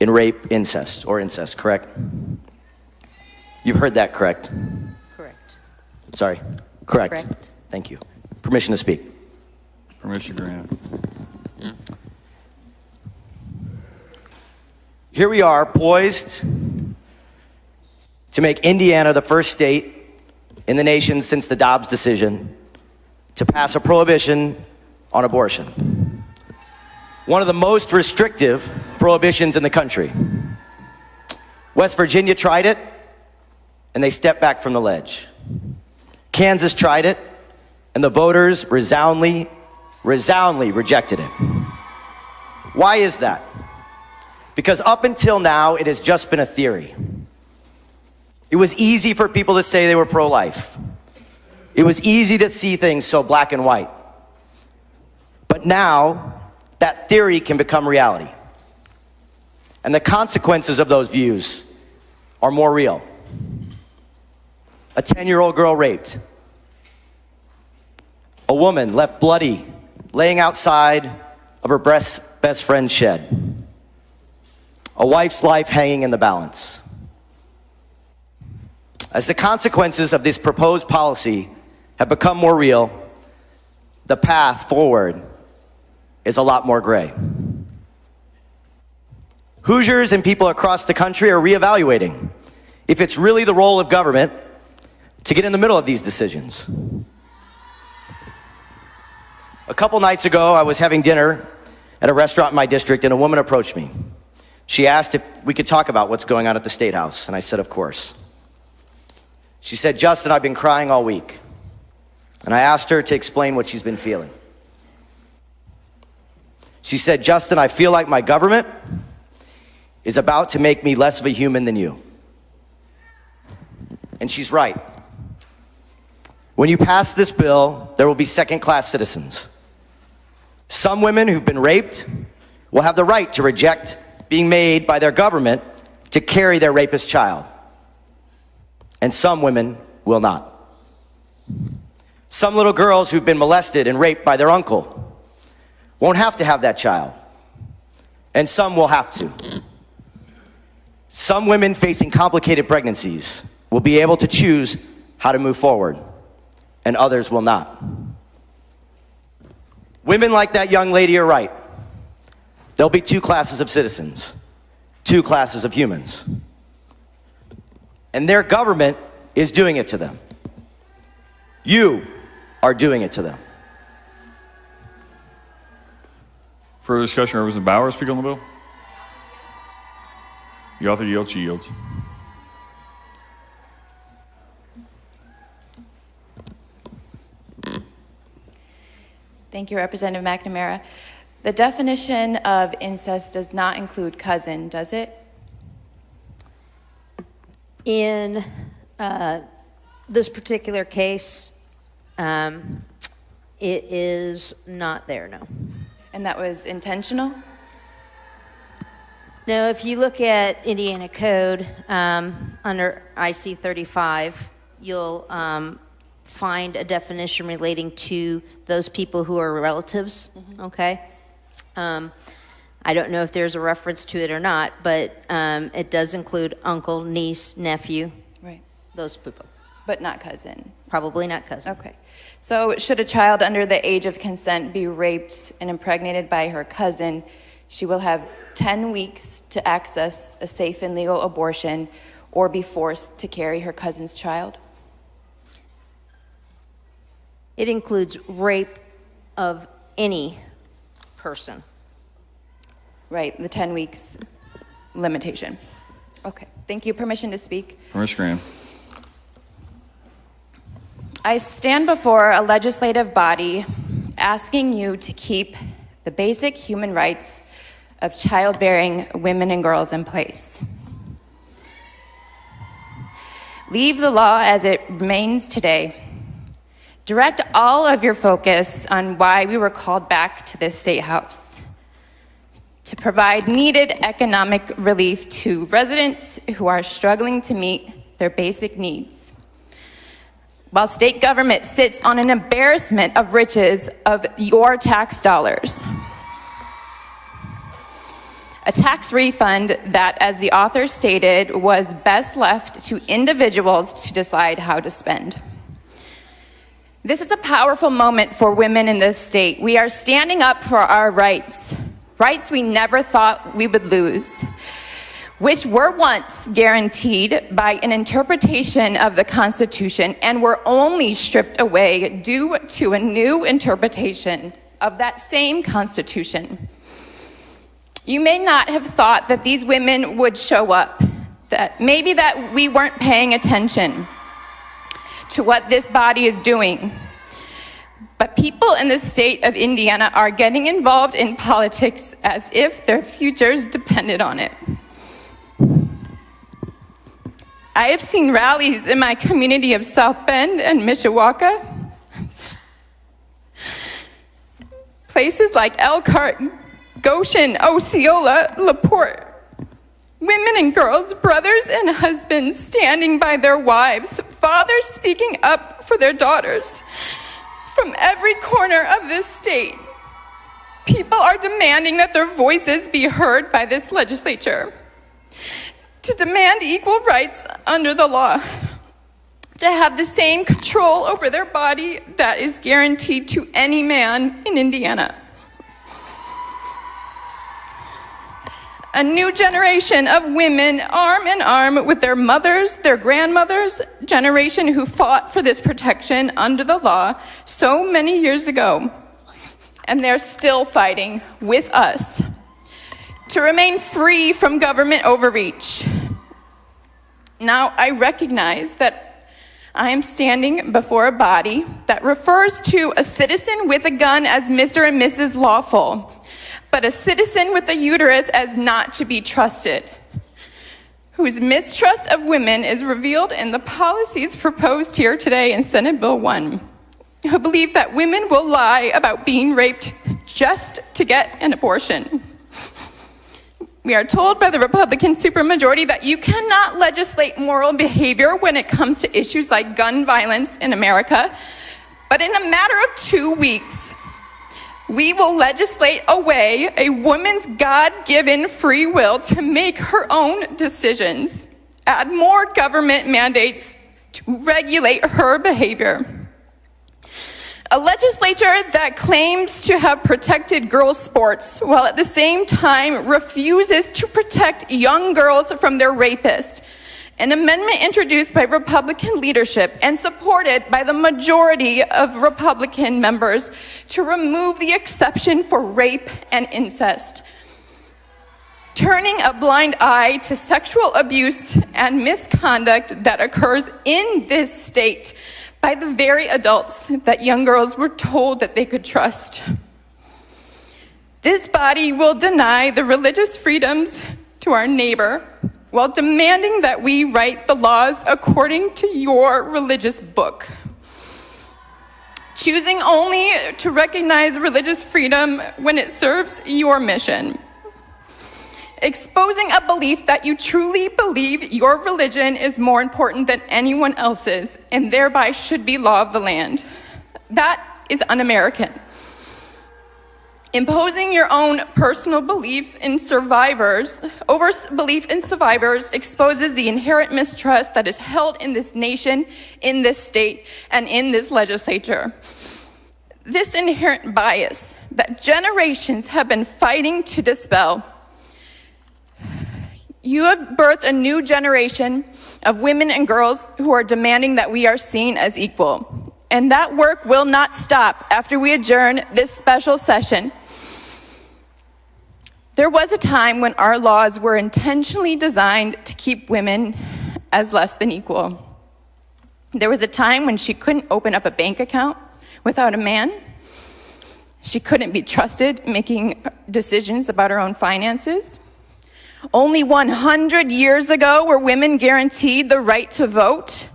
in rape, incest, correct? You've heard that, correct? Correct. Sorry, correct. Correct. Thank you. Permission to speak. Permission granted. Here we are, poised to make Indiana the first state in the nation since the Dobbs decision to pass a prohibition on abortion. One of the most restrictive prohibitions in the country. West Virginia tried it, and they stepped back from the ledge. Kansas tried it, and the voters resoundingly rejected it. Why is that? Because up until now, it has just been a theory. It was easy for people to say they were pro-life. It was easy to see things so black and white. But now, that theory can become reality. And the consequences of those views are more real. A 10-year-old girl raped. A woman left bloody, laying outside of her best friend's shed. A wife's life hanging in the balance. As the consequences of this proposed policy have become more real, the path forward is a lot more gray. Hoosiers and people across the country are reevaluating if it's really the role of government to get in the middle of these decisions. A couple nights ago, I was having dinner at a restaurant in my district, and a woman approached me. She asked if we could talk about what's going on at the State House, and I said, of course. She said, Justin, I've been crying all week. And I asked her to explain what she's been feeling. She said, Justin, I feel like my government is about to make me less of a human than you. And she's right. When you pass this bill, there will be second-class citizens. Some women who've been raped will have the right to reject being made by their government to carry their rapist child. And some women will not. Some little girls who've been molested and raped by their uncle won't have to have that child. And some will have to. Some women facing complicated pregnancies will be able to choose how to move forward, and others will not. Women like that young lady are right. There'll be two classes of citizens, two classes of humans. And their government is doing it to them. You are doing it to them. Further discussion, Representative Bauer, speak on the bill. The author yields. She yields. Thank you, Representative McNamara. The definition of incest does not include cousin, does it? In this particular case, it is not there, no. And that was intentional? No, if you look at Indiana Code under IC 35, you'll find a definition relating to those people who are relatives, okay? I don't know if there's a reference to it or not, but it does include uncle, niece, nephew. Right. Those people. But not cousin. Probably not cousin. Okay. So should a child under the age of consent be raped and impregnated by her cousin, she will have 10 weeks to access a safe and legal abortion or be forced to carry her cousin's child? It includes rape of any person. Right, the 10 weeks limitation. Okay, thank you. Permission to speak. Commissioner Graham. I stand before a legislative body asking you to keep the basic human rights of childbearing women and girls in place. Leave the law as it remains today. Direct all of your focus on why we were called back to this State House: to provide needed economic relief to residents who are struggling to meet their basic needs, while state government sits on an embarrassment of riches of your tax dollars. A tax refund that, as the author stated, was best left to individuals to decide how to spend. This is a powerful moment for women in this state. We are standing up for our rights, rights we never thought we would lose, which were once guaranteed by an interpretation of the Constitution and were only stripped away due to a new interpretation of that same Constitution. You may not have thought that these women would show up, that maybe that we weren't paying attention to what this body is doing. But people in the state of Indiana are getting involved in politics as if their futures depended on it. I have seen rallies in my community of South Bend and Mishawaka, places like Elkhart, Goshen, Osceola, LaPorte. Women and girls, brothers and husbands standing by their wives, fathers speaking up for their daughters. From every corner of this state, people are demanding that their voices be heard by this legislature, to demand equal rights under the law, to have the same control over their body that is guaranteed to any man in Indiana. A new generation of women, arm in arm with their mothers, their grandmothers, generation who fought for this protection under the law so many years ago. And they're still fighting with us to remain free from government overreach. Now, I recognize that I am standing before a body that refers to a citizen with a gun as Mr. and Mrs. Lawful, but a citizen with a uterus as not to be trusted, whose mistrust of women is revealed in the policies proposed here today in Senate Bill 1, who believe that women will lie about being raped just to get an abortion. We are told by the Republican supermajority that you cannot legislate moral behavior when it comes to issues like gun violence in America, but in a matter of 2 weeks, we will legislate away a woman's God-given free will to make her own decisions, add more government mandates to regulate her behavior. A legislature that claims to have protected girls' sports while at the same time refuses to protect young girls from their rapists. An amendment introduced by Republican leadership and supported by the majority of Republican members to remove the exception for rape and incest. Turning a blind eye to sexual abuse and misconduct that occurs in this state by the very adults that young girls were told that they could trust. This body will deny the religious freedoms to our neighbor while demanding that we write the laws according to your religious book. Choosing only to recognize religious freedom when it serves your mission. Exposing a belief that you truly believe your religion is more important than anyone else's and thereby should be law of the land. That is un-American. Imposing your own personal belief in survivors, exposes the inherent mistrust that is held in this nation, in this state, and in this legislature. This inherent bias that generations have been fighting to dispel. You have birthed a new generation of women and girls who are demanding that we are seen as equal. And that work will not stop after we adjourn this special session. There was a time when our laws were intentionally designed to keep women as less than equal. There was a time when she couldn't open up a bank account without a man. She couldn't be trusted making decisions about her own finances. Only 100 years ago were women guaranteed the right to vote.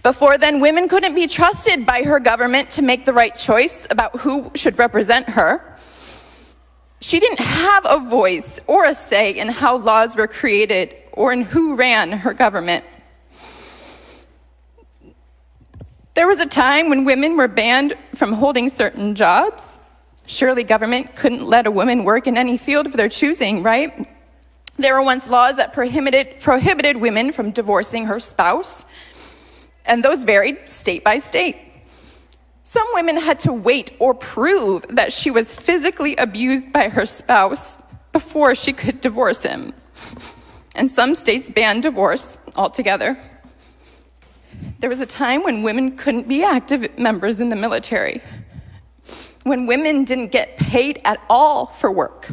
Before then, women couldn't be trusted by her government to make the right choice about who should represent her. She didn't have a voice or a say in how laws were created or in who ran her government. There was a time when women were banned from holding certain jobs. Surely government couldn't let a woman work in any field of their choosing, right? There were once laws that prohibited women from divorcing her spouse, and those varied state by state. Some women had to wait or prove that she was physically abused by her spouse before she could divorce him. And some states banned divorce altogether. There was a time when women couldn't be active members in the military, when women didn't get paid at all for work.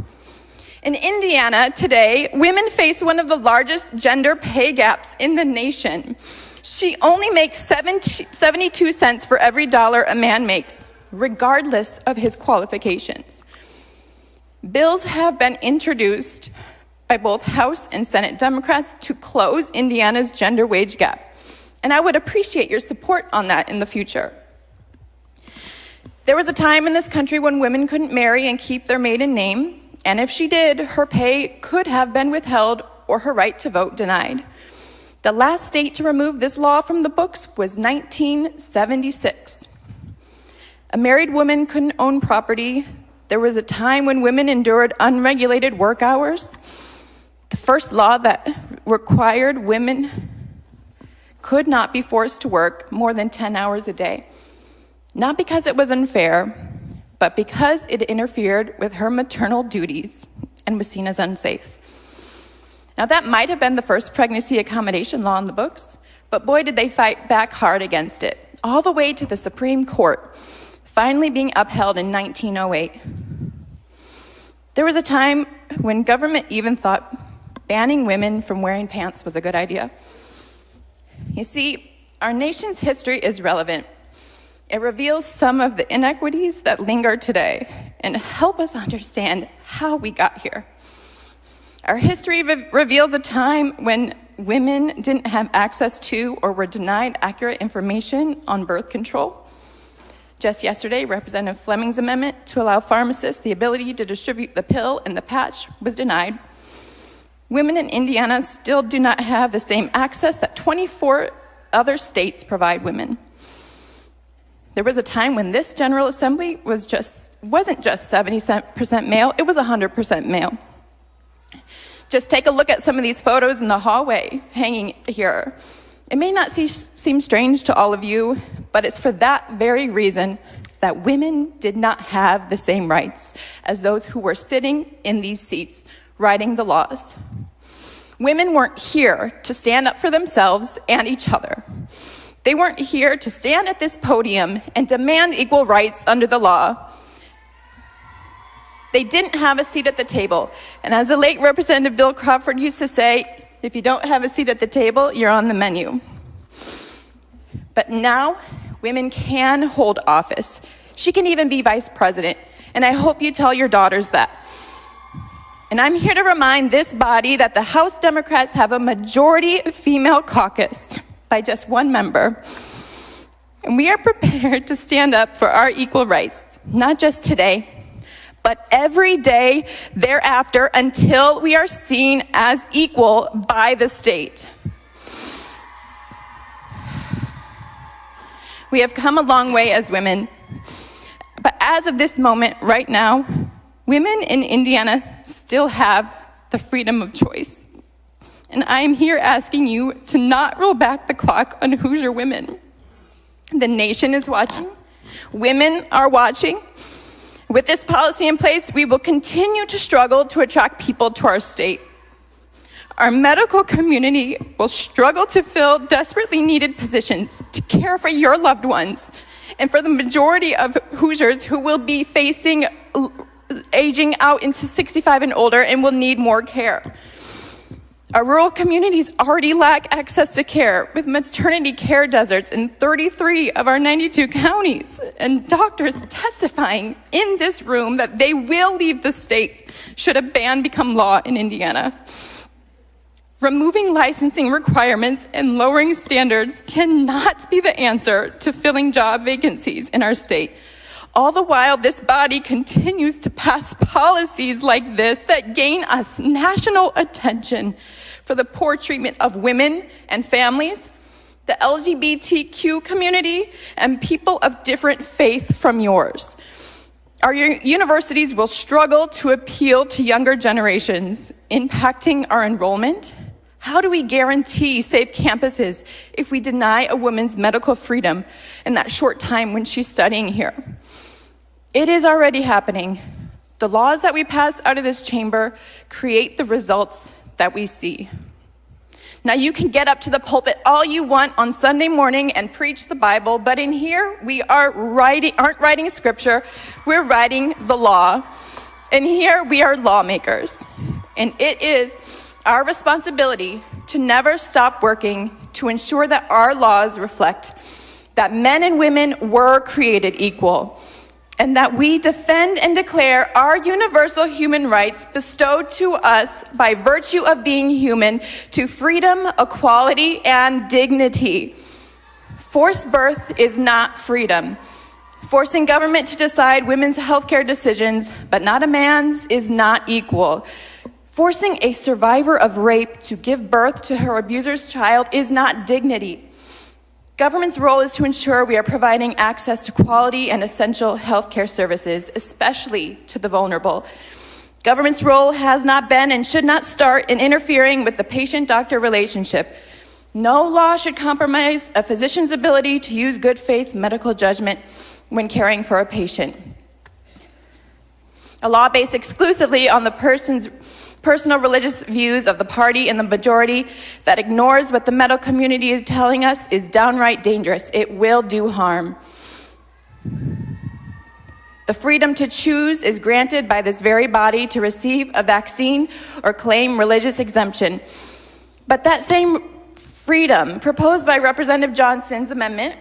In Indiana today, women face one of the largest gender pay gaps in the nation. She only makes 72 cents for every dollar a man makes, regardless of his qualifications. Bills have been introduced by both House and Senate Democrats to close Indiana's gender wage gap, and I would appreciate your support on that in the future. There was a time in this country when women couldn't marry and keep their maiden name, and if she did, her pay could have been withheld or her right to vote denied. The last state to remove this law from the books was 1976. A married woman couldn't own property. There was a time when women endured unregulated work hours. The first law that required women could not be forced to work more than 10 hours a day. Not because it was unfair, but because it interfered with her maternal duties and was seen as unsafe. Now, that might have been the first pregnancy accommodation law in the books, but boy, did they fight back hard against it, all the way to the Supreme Court, finally being upheld in 1908. There was a time when government even thought banning women from wearing pants was a good idea. You see, our nation's history is relevant. It reveals some of the inequities that linger today and help us understand how we got here. Our history reveals a time when women didn't have access to or were denied accurate information on birth control. Just yesterday, Representative Fleming's amendment to allow pharmacists the ability to distribute the pill and the patch was denied. Women in Indiana still do not have the same access that 24 other states provide women. There was a time when this General Assembly wasn't just 70% male, it was 100% male. Just take a look at some of these photos in the hallway hanging here. It may not seem strange to all of you, but it's for that very reason that women did not have the same rights as those who were sitting in these seats writing the laws. Women weren't here to stand up for themselves and each other. They weren't here to stand at this podium and demand equal rights under the law. They didn't have a seat at the table. And as the late Representative Bill Crawford used to say, if you don't have a seat at the table, you're on the menu. But now, women can hold office. She can even be vice president. And I hope you tell your daughters that. And I'm here to remind this body that the House Democrats have a majority female caucus by just one member. And we are prepared to stand up for our equal rights, not just today, but every day thereafter until we are seen as equal by the state. We have come a long way as women, but as of this moment right now, Women in Indiana still have the freedom of choice. And I am here asking you to not roll back the clock on Hoosier women. The nation is watching. Women are watching. With this policy in place, we will continue to struggle to attract people to our state. Our medical community will struggle to fill desperately needed positions to care for your loved ones and for the majority of Hoosiers who will be facing aging out into 65 and older and will need more care. Our rural communities already lack access to care, with maternity care deserts in 33 of our 92 counties, and doctors testifying in this room that they will leave the state should a ban become law in Indiana. Removing licensing requirements and lowering standards cannot be the answer to filling job vacancies in our state. All the while, this body continues to pass policies like this that gain us national attention for the poor treatment of women and families, the LGBTQ community, and people of different faith from yours. Our universities will struggle to appeal to younger generations, impacting our enrollment. How do we guarantee safe campuses if we deny a woman's medical freedom in that short time when she's studying here? It is already happening. The laws that we pass out of this chamber create the results that we see. Now, you can get up to the pulpit all you want on Sunday morning and preach the Bible, but in here we aren't writing scripture, we're writing the law. And here we are lawmakers. And it is our responsibility to never stop working to ensure that our laws reflect that men and women were created equal, and that we defend and declare our universal human rights bestowed to us by virtue of being human to freedom, equality, and dignity. Forced birth is not freedom. Forcing government to decide women's healthcare decisions, but not a man's, is not equal. Forcing a survivor of rape to give birth to her abuser's child is not dignity. Government's role is to ensure we are providing access to quality and essential healthcare services, especially to the vulnerable. Government's role has not been and should not start in interfering with the patient-doctor relationship. No law should compromise a physician's ability to use good faith medical judgment when caring for a patient. A law based exclusively on the person's personal religious views of the party and the majority that ignores what the medical community is telling us is downright dangerous. It will do harm. The freedom to choose is granted by this very body to receive a vaccine or claim religious exemption. But that same freedom proposed by Representative Johnson's amendment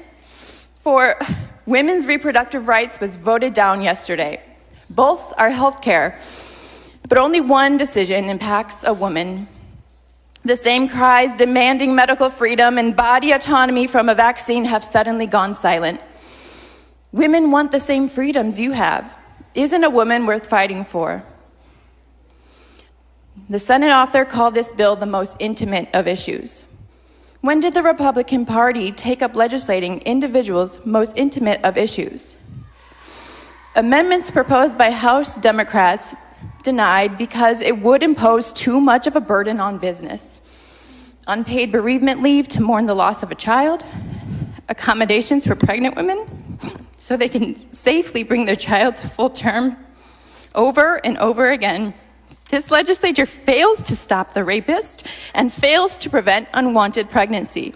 for women's reproductive rights was voted down yesterday. Both are health care, but only one decision impacts a woman. The same cries demanding medical freedom and body autonomy from a vaccine have suddenly gone silent. Women want the same freedoms you have. Isn't a woman worth fighting for? The Senate author called this bill the most intimate of issues. When did the Republican Party take up legislating individuals' most intimate of issues? Amendments proposed by House Democrats denied because it would impose too much of a burden on business. Unpaid bereavement leave to mourn the loss of a child, accommodations for pregnant women so they can safely bring their child to full term. Over and over again, this legislature fails to stop the rapist and fails to prevent unwanted pregnancy.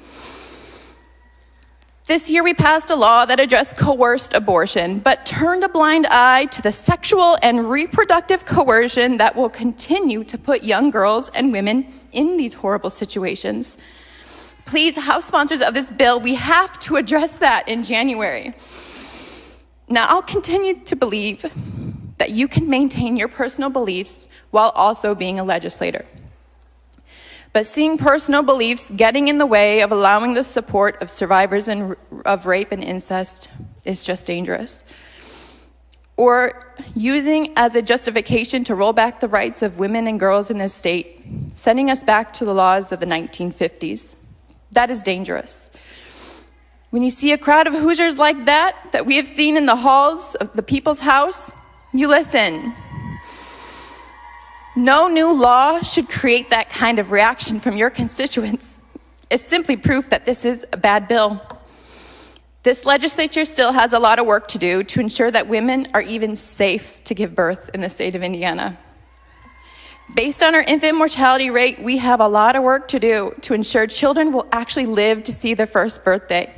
This year we passed a law that addressed coerced abortion, but turned a blind eye to the sexual and reproductive coercion that will continue to put young girls and women in these horrible situations. Please, House sponsors of this bill, we have to address that in January. Now, I'll continue to believe that you can maintain your personal beliefs while also being a legislator. But seeing personal beliefs getting in the way of allowing the support of survivors of rape and incest is just dangerous. Or using as a justification to roll back the rights of women and girls in this state, sending us back to the laws of the 1950s. That is dangerous. When you see a crowd of Hoosiers like that we have seen in the halls of the People's House, you listen. No new law should create that kind of reaction from your constituents. It's simply proof that this is a bad bill. This legislature still has a lot of work to do to ensure that women are even safe to give birth in the state of Indiana. Based on our infant mortality rate, we have a lot of work to do to ensure children will actually live to see their first birthday.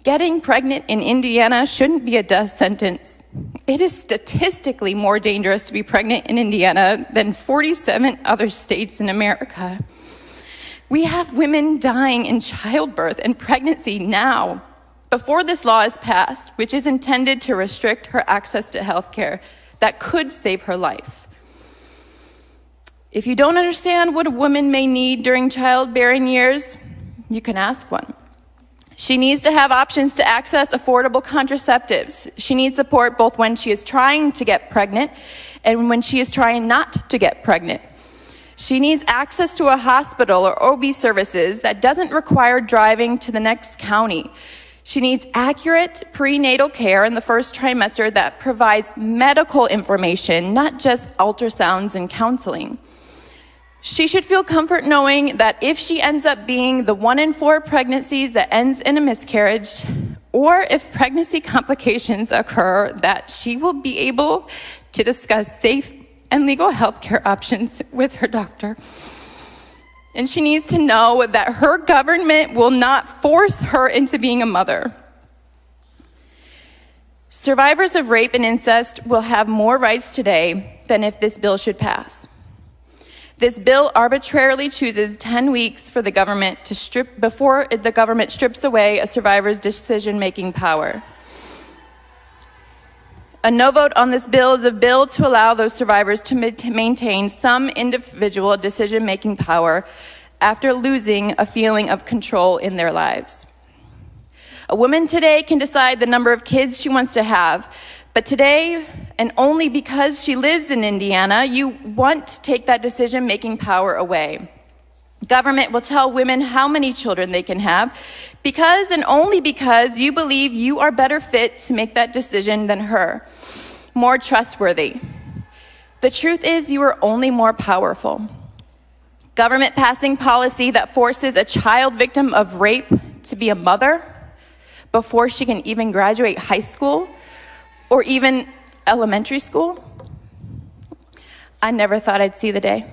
Getting pregnant in Indiana shouldn't be a death sentence. It is statistically more dangerous to be pregnant in Indiana than 47 other states in America. We have women dying in childbirth and pregnancy now, before this law is passed, which is intended to restrict her access to health care that could save her life. If you don't understand what a woman may need during childbearing years, you can ask one. She needs to have options to access affordable contraceptives. She needs support both when she is trying to get pregnant and when she is trying not to get pregnant. She needs access to a hospital or OB services that doesn't require driving to the next county. She needs accurate prenatal care in the first trimester that provides medical information, not just ultrasounds and counseling. She should feel comfort knowing that if she ends up being the 1 in 4 pregnancies that ends in a miscarriage, or if pregnancy complications occur, that she will be able to discuss safe and legal health care options with her doctor. And she needs to know that her government will not force her into being a mother. Survivors of rape and incest will have more rights today than if this bill should pass. This bill arbitrarily chooses 10 weeks for the government to strip before the government strips away a survivor's decision-making power. A no vote on this bill is a bill to allow those survivors to maintain some individual decision-making power after losing a feeling of control in their lives. A woman today can decide the number of kids she wants to have, but today, and only because she lives in Indiana, you want to take that decision-making power away. Government will tell women how many children they can have because and only because you believe you are better fit to make that decision than her, more trustworthy. The truth is you are only more powerful. Government passing policy that forces a child victim of rape to be a mother before she can even graduate high school or even elementary school. I never thought I'd see the day.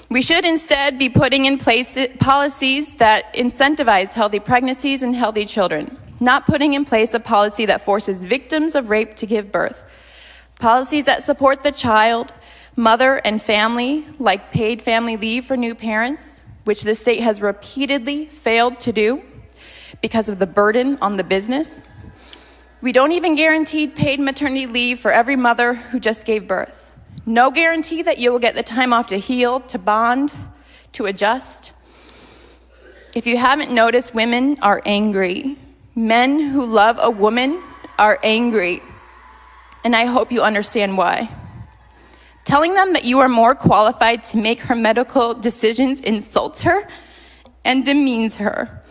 We should instead be putting in place policies that incentivize healthy pregnancies and healthy children, not putting in place a policy that forces victims of rape to give birth. Policies that support the child, mother, and family, like paid family leave for new parents, which the state has repeatedly failed to do because of the burden on the business. We don't even guarantee paid maternity leave for every mother who just gave birth. No guarantee that you will get the time off to heal, to bond, to adjust. If you haven't noticed, women are angry. Men who love a woman are angry. And I hope you understand why. Telling them that you are more qualified to make her medical decisions insults her and demeans her.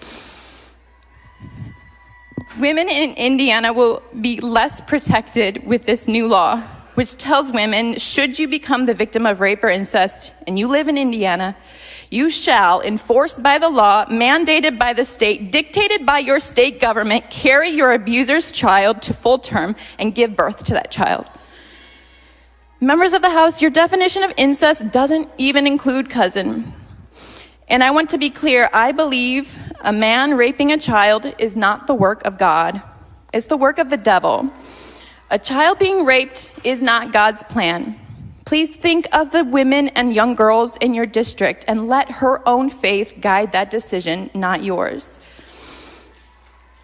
Women in Indiana will be less protected with this new law, which tells women, should you become the victim of rape or incest and you live in Indiana, you shall, enforced by the law, mandated by the state, dictated by your state government, carry your abuser's child to full term and give birth to that child. Members of the House, your definition of incest doesn't even include cousin. And I want to be clear, I believe a man raping a child is not the work of God. It's the work of the devil. A child being raped is not God's plan. Please think of the women and young girls in your district and let her own faith guide that decision, not yours.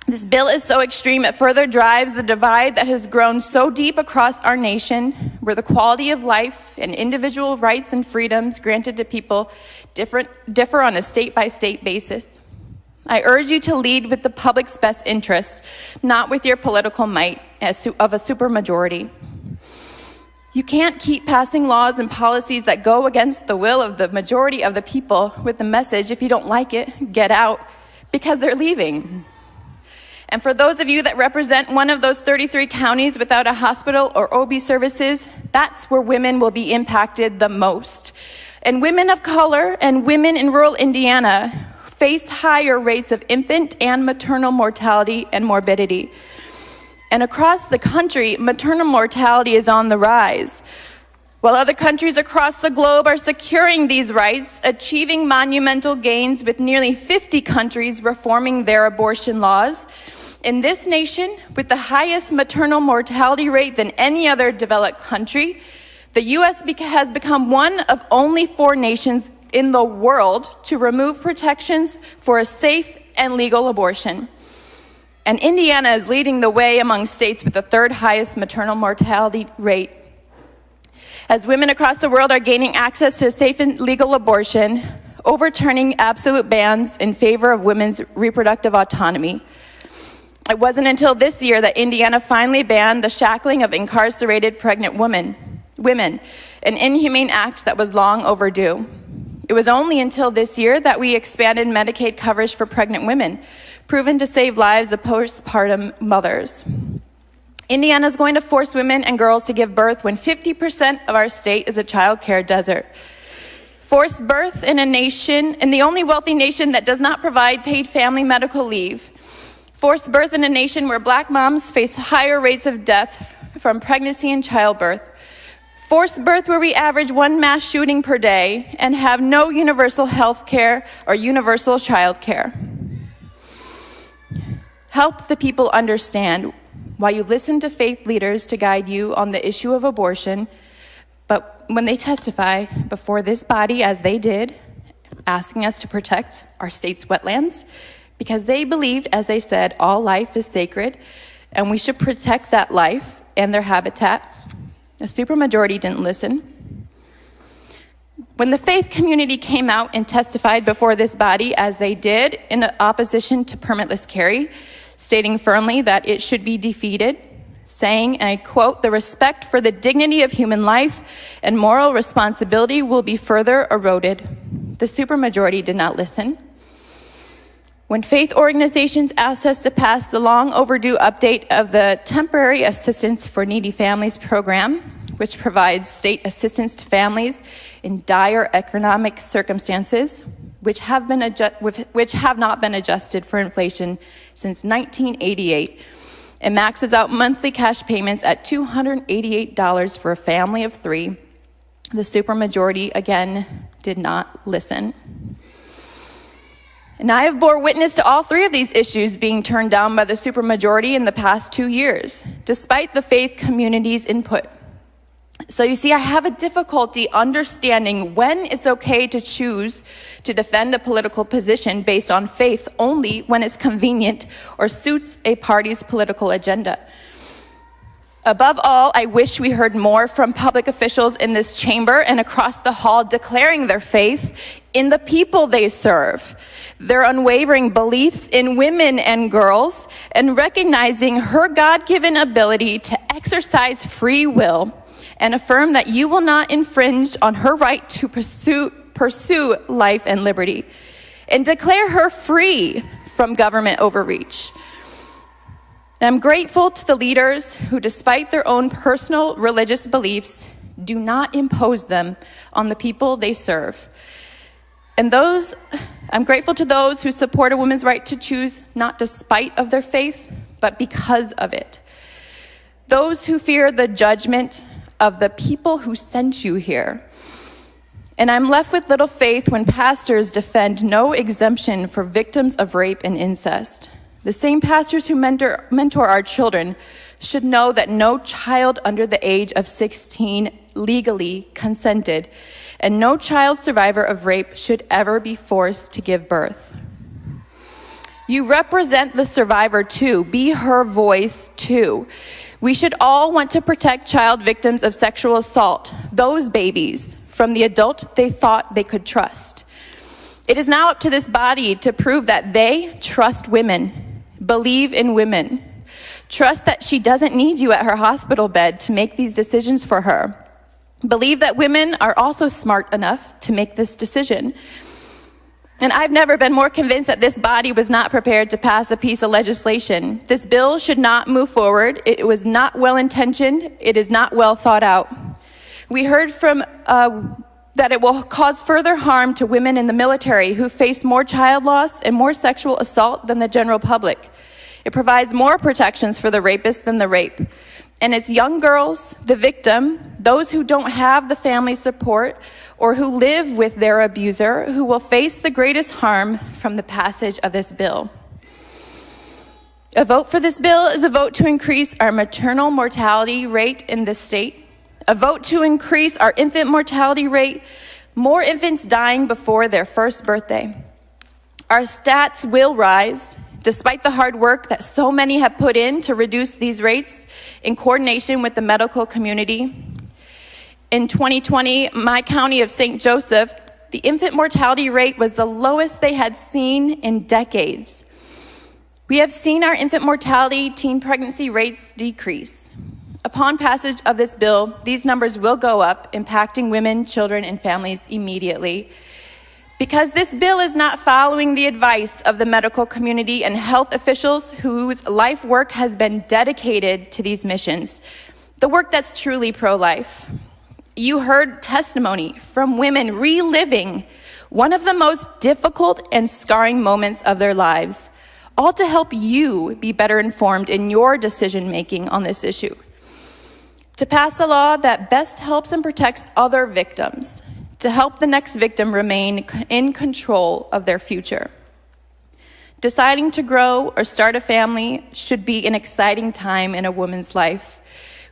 This bill is so extreme, it further drives the divide that has grown so deep across our nation, where the quality of life and individual rights and freedoms granted to people differ on a state-by-state basis. I urge you to lead with the public's best interest, not with your political might of a supermajority. You can't keep passing laws and policies that go against the will of the majority of the people with the message, if you don't like it, get out, because they're leaving. And for those of you that represent one of those 33 counties without a hospital or OB services, that's where women will be impacted the most. And women of color and women in rural Indiana face higher rates of infant and maternal mortality and morbidity. And across the country, maternal mortality is on the rise. While other countries across the globe are securing these rights, achieving monumental gains with nearly 50 countries reforming their abortion laws, in this nation, with the highest maternal mortality rate than any other developed country, the U.S. has become one of only 4 nations in the world to remove protections for a safe and legal abortion. And Indiana is leading the way among states with the 3rd highest maternal mortality rate. As women across the world are gaining access to safe and legal abortion, overturning absolute bans in favor of women's reproductive autonomy. It wasn't until this year that Indiana finally banned the shackling of incarcerated pregnant women, an inhumane act that was long overdue. It was only until this year that we expanded Medicaid coverage for pregnant women, proven to save lives of postpartum mothers. Indiana is going to force women and girls to give birth when 50% of our state is a child care desert. Forced birth in the only wealthy nation that does not provide paid family medical leave. Forced birth in a nation where Black moms face higher rates of death from pregnancy and childbirth. Forced birth where we average 1 mass shooting per day and have no universal health care or universal child care. Help the people understand why you listen to faith leaders to guide you on the issue of abortion, but when they testify before this body, as they did, asking us to protect our state's wetlands, because they believed, as they said, all life is sacred, and we should protect that life and their habitat, a supermajority didn't listen. When the faith community came out and testified before this body, as they did, in opposition to permitless carry, stating firmly that it should be defeated, saying, and I quote, "The respect for the dignity of human life and moral responsibility will be further eroded." The supermajority did not listen. When faith organizations asked us to pass the long overdue update of the Temporary Assistance for Needy Families program, which provides state assistance to families in dire economic circumstances, which have not been adjusted for inflation since 1988, and maxes out monthly cash payments at $288 for a family of 3, the supermajority again did not listen. And I have bore witness to all 3 of these issues being turned down by the supermajority in the past 2 years, despite the faith community's input. So you see, I have a difficulty understanding when it's okay to choose to defend a political position based on faith only when it's convenient or suits a party's political agenda. Above all, I wish we heard more from public officials in this chamber and across the hall declaring their faith in the people they serve, their unwavering beliefs in women and girls, and recognizing her God-given ability to exercise free will, and affirm that you will not infringe on her right to pursue life and liberty, and declare her free from government overreach. And I'm grateful to the leaders who, despite their own personal religious beliefs, do not impose them on the people they serve. And I'm grateful to those who support a woman's right to choose, not despite of their faith, but because of it. Those who fear the judgment of the people who sent you here. And I'm left with little faith when pastors defend no exemption for victims of rape and incest. The same pastors who mentor our children should know that no child under the age of 16 legally consented, and no child survivor of rape should ever be forced to give birth. You represent the survivor too. Be her voice too. We should all want to protect child victims of sexual assault, those babies, from the adult they thought they could trust. It is now up to this body to prove that they trust women, believe in women, trust that she doesn't need you at her hospital bed to make these decisions for her, believe that women are also smart enough to make this decision. And I've never been more convinced that this body was not prepared to pass a piece of legislation. This bill should not move forward. It was not well-intentioned. It is not well thought out. We heard from that it will cause further harm to women in the military who face more child loss and more sexual assault than the general public. It provides more protections for the rapist than the rape. And it's young girls, the victim, those who don't have the family support or who live with their abuser, who will face the greatest harm from the passage of this bill. A vote for this bill is a vote to increase our maternal mortality rate in this state, a vote to increase our infant mortality rate, more infants dying before their first birthday. Our stats will rise, despite the hard work that so many have put in to reduce these rates in coordination with the medical community. In 2020, my county of St. Joseph, the infant mortality rate was the lowest they had seen in decades. We have seen our infant mortality, teen pregnancy rates decrease. Upon passage of this bill, these numbers will go up, impacting women, children, and families immediately. Because this bill is not following the advice of the medical community and health officials whose life work has been dedicated to these missions, the work that's truly pro-life. You heard testimony from women reliving one of the most difficult and scarring moments of their lives, all to help you be better informed in your decision-making on this issue. To pass a law that best helps and protects other victims, to help the next victim remain in control of their future. Deciding to grow or start a family should be an exciting time in a woman's life.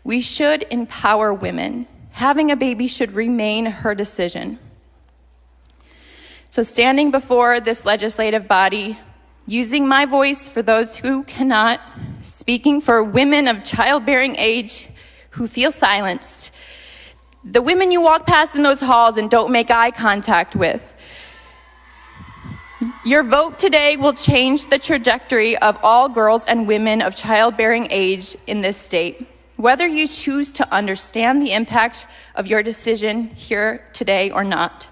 We should empower women. Having a baby should remain her decision. So standing before this legislative body, using my voice for those who cannot, speaking for women of childbearing age who feel silenced, the women you walk past in those halls and don't make eye contact with. Your vote today will change the trajectory of all girls and women of childbearing age in this state. Whether you choose to understand the impact of your decision here today or not.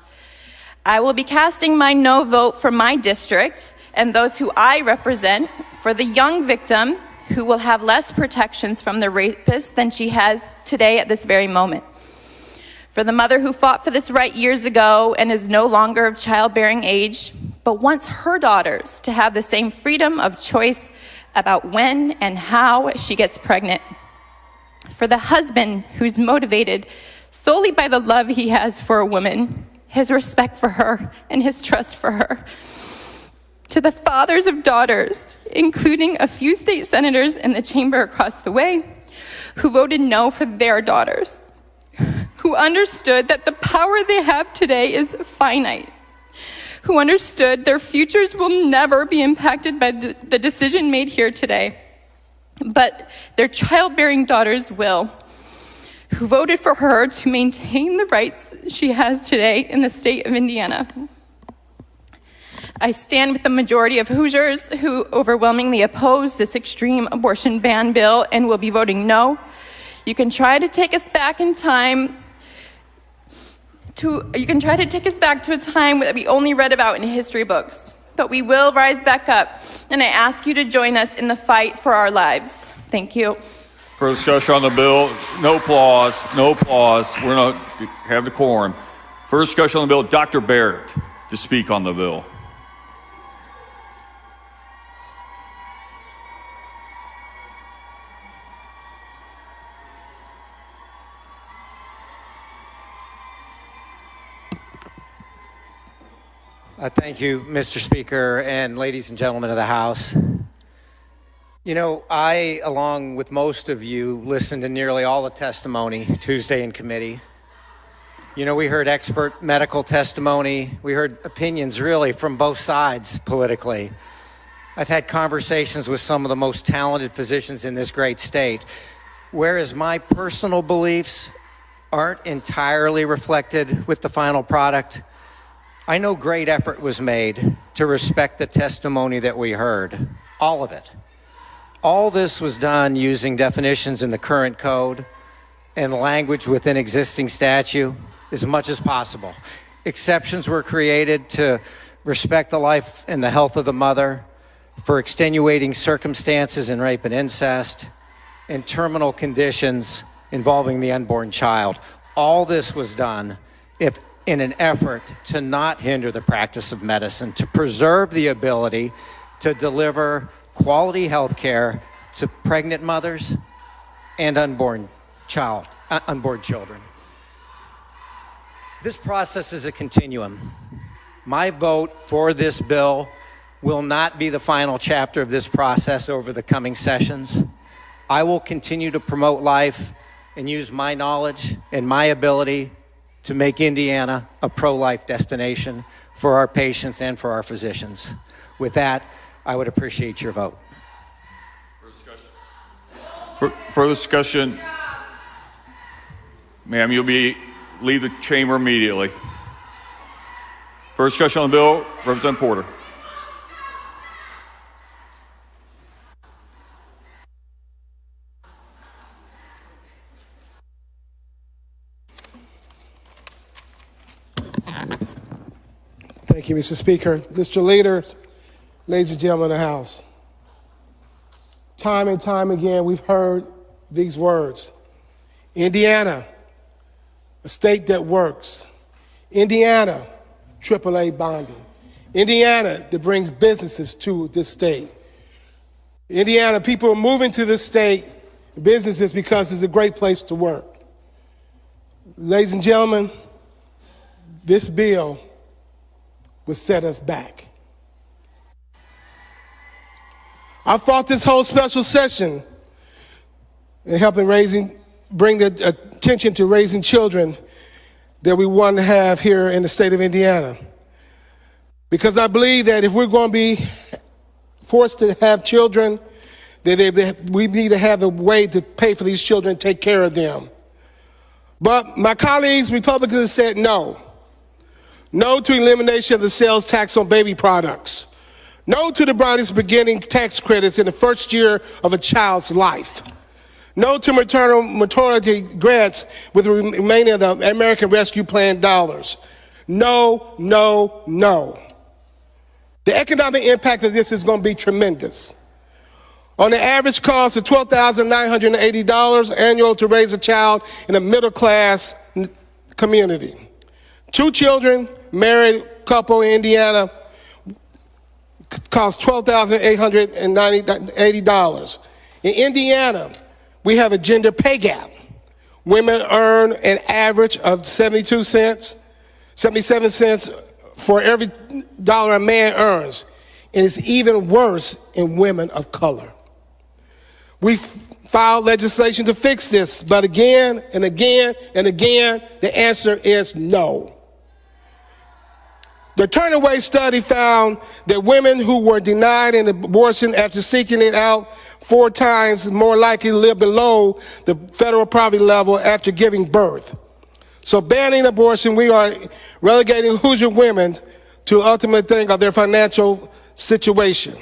I will be casting my no vote for my district and those who I represent for the young victim who will have less protections from the rapist than she has today at this very moment. For the mother who fought for this right years ago and is no longer of childbearing age, but wants her daughters to have the same freedom of choice about when and how she gets pregnant. For the husband who's motivated solely by the love he has for a woman, his respect for her, and his trust for her. To the fathers of daughters, including a few state senators in the chamber across the way, who voted no for their daughters, who understood that the power they have today is finite, who understood their futures will never be impacted by the decision made here today, but their childbearing daughters will, who voted for her to maintain the rights she has today in the state of Indiana. I stand with the majority of Hoosiers who overwhelmingly oppose this extreme abortion ban bill and will be voting no. You can try to take us back in time to a time that we only read about in history books, but we will rise back up, and I ask you to join us in the fight for our lives. Thank you. For discussion on the bill, no applause, no applause. We're not have decorum. For discussion on the bill, Dr. Barrett to speak on the bill. Thank you, Mr. Speaker, and ladies and gentlemen of the House. You know, I, along with most of you, listened to nearly all the testimony Tuesday in committee. You know, we heard expert medical testimony. We heard opinions really from both sides politically. I've had conversations with some of the most talented physicians in this great state, whereas my personal beliefs aren't entirely reflected with the final product. I know great effort was made to respect the testimony that we heard, all of it. All this was done using definitions in the current code and language within existing statute as much as possible. Exceptions were created to respect the life and the health of the mother, for extenuating circumstances in rape and incest, and terminal conditions involving the unborn child. All this was done in an effort to not hinder the practice of medicine, to preserve the ability to deliver quality health care to pregnant mothers and unborn children. This process is a continuum. My vote for this bill will not be the final chapter of this process over the coming sessions. I will continue to promote life and use my knowledge and my ability to make Indiana a pro-life destination for our patients and for our physicians. With that, I would appreciate your vote. Further discussion? Ma'am, leave the chamber immediately. Further discussion on the bill, Representative Porter. Thank you, Mr. Speaker. Mr. Leader, ladies and gentlemen of the House. Time and time again, we've heard these words. Indiana, a state that works. Indiana, AAA bonding. Indiana, that brings businesses to this state. Indiana, people are moving to this state, businesses, because it's a great place to work. Ladies and gentlemen, this bill will set us back. I fought this whole special session in helping bring the attention to raising children that we want to have here in the state of Indiana. Because I believe that if we're going to be forced to have children, that we need to have a way to pay for these children and take care of them. But my colleagues, Republicans, have said no. No to elimination of the sales tax on baby products. No to the brightest beginning tax credits in the first year of a child's life. No to maternity grants with the remaining of the American Rescue Plan dollars. No, no, no. The economic impact of this is going to be tremendous. On the average cost of $12,980 annual to raise a child in a middle class community. 2 children, married couple in Indiana, costs $12,880. In Indiana, we have a gender pay gap. Women earn an average of 77 cents for every dollar a man earns. And it's even worse in women of color. We filed legislation to fix this, but again and again and again, the answer is no. The Turnaway study found that women who were denied an abortion after seeking it out 4 times more likely to live below the federal poverty level after giving birth. So banning abortion, we are relegating Hoosier women to the ultimate thing of their financial situation.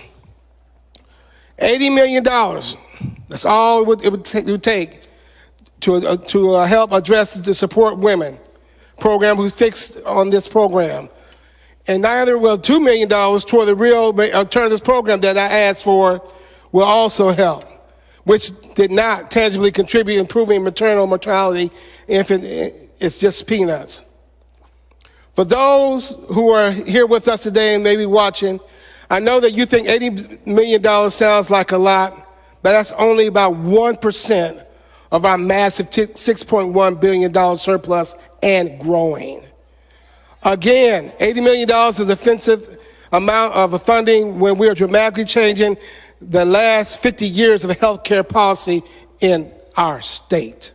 $80 million, that's all it would take to help address the Support Women program, who's fixed on this program. And neither will $2 million toward the real alternatives program that I asked for will also help, which did not tangibly contribute to improving maternal mortality. It's just peanuts. For those who are here with us today and maybe watching, I know that you think $80 million sounds like a lot, but that's only about 1% of our massive $6.1 billion surplus and growing. Again, $80 million is an offensive amount of funding when we are dramatically changing the last 50 years of healthcare policy in our state.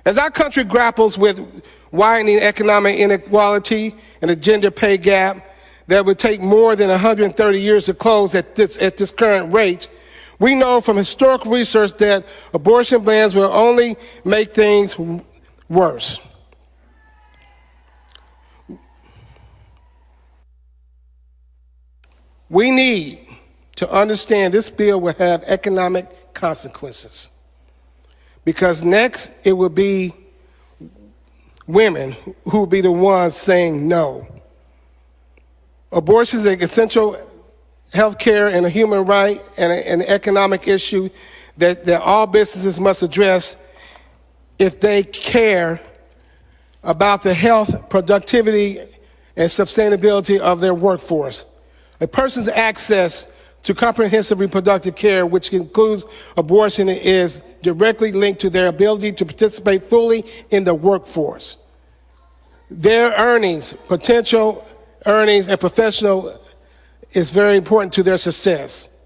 As our country grapples with widening economic inequality and a gender pay gap that would take more than 130 years to close at this current rate, we know from historical research that abortion bans will only make things worse. We need to understand this bill will have economic consequences, because next it will be women who will be the ones saying no. Abortion is an essential health care and a human right and an economic issue that all businesses must address if they care about the health, productivity, and sustainability of their workforce. A person's access to comprehensive reproductive care, which includes abortion, is directly linked to their ability to participate fully in the workforce. Their earnings, potential earnings, and professional is very important to their success.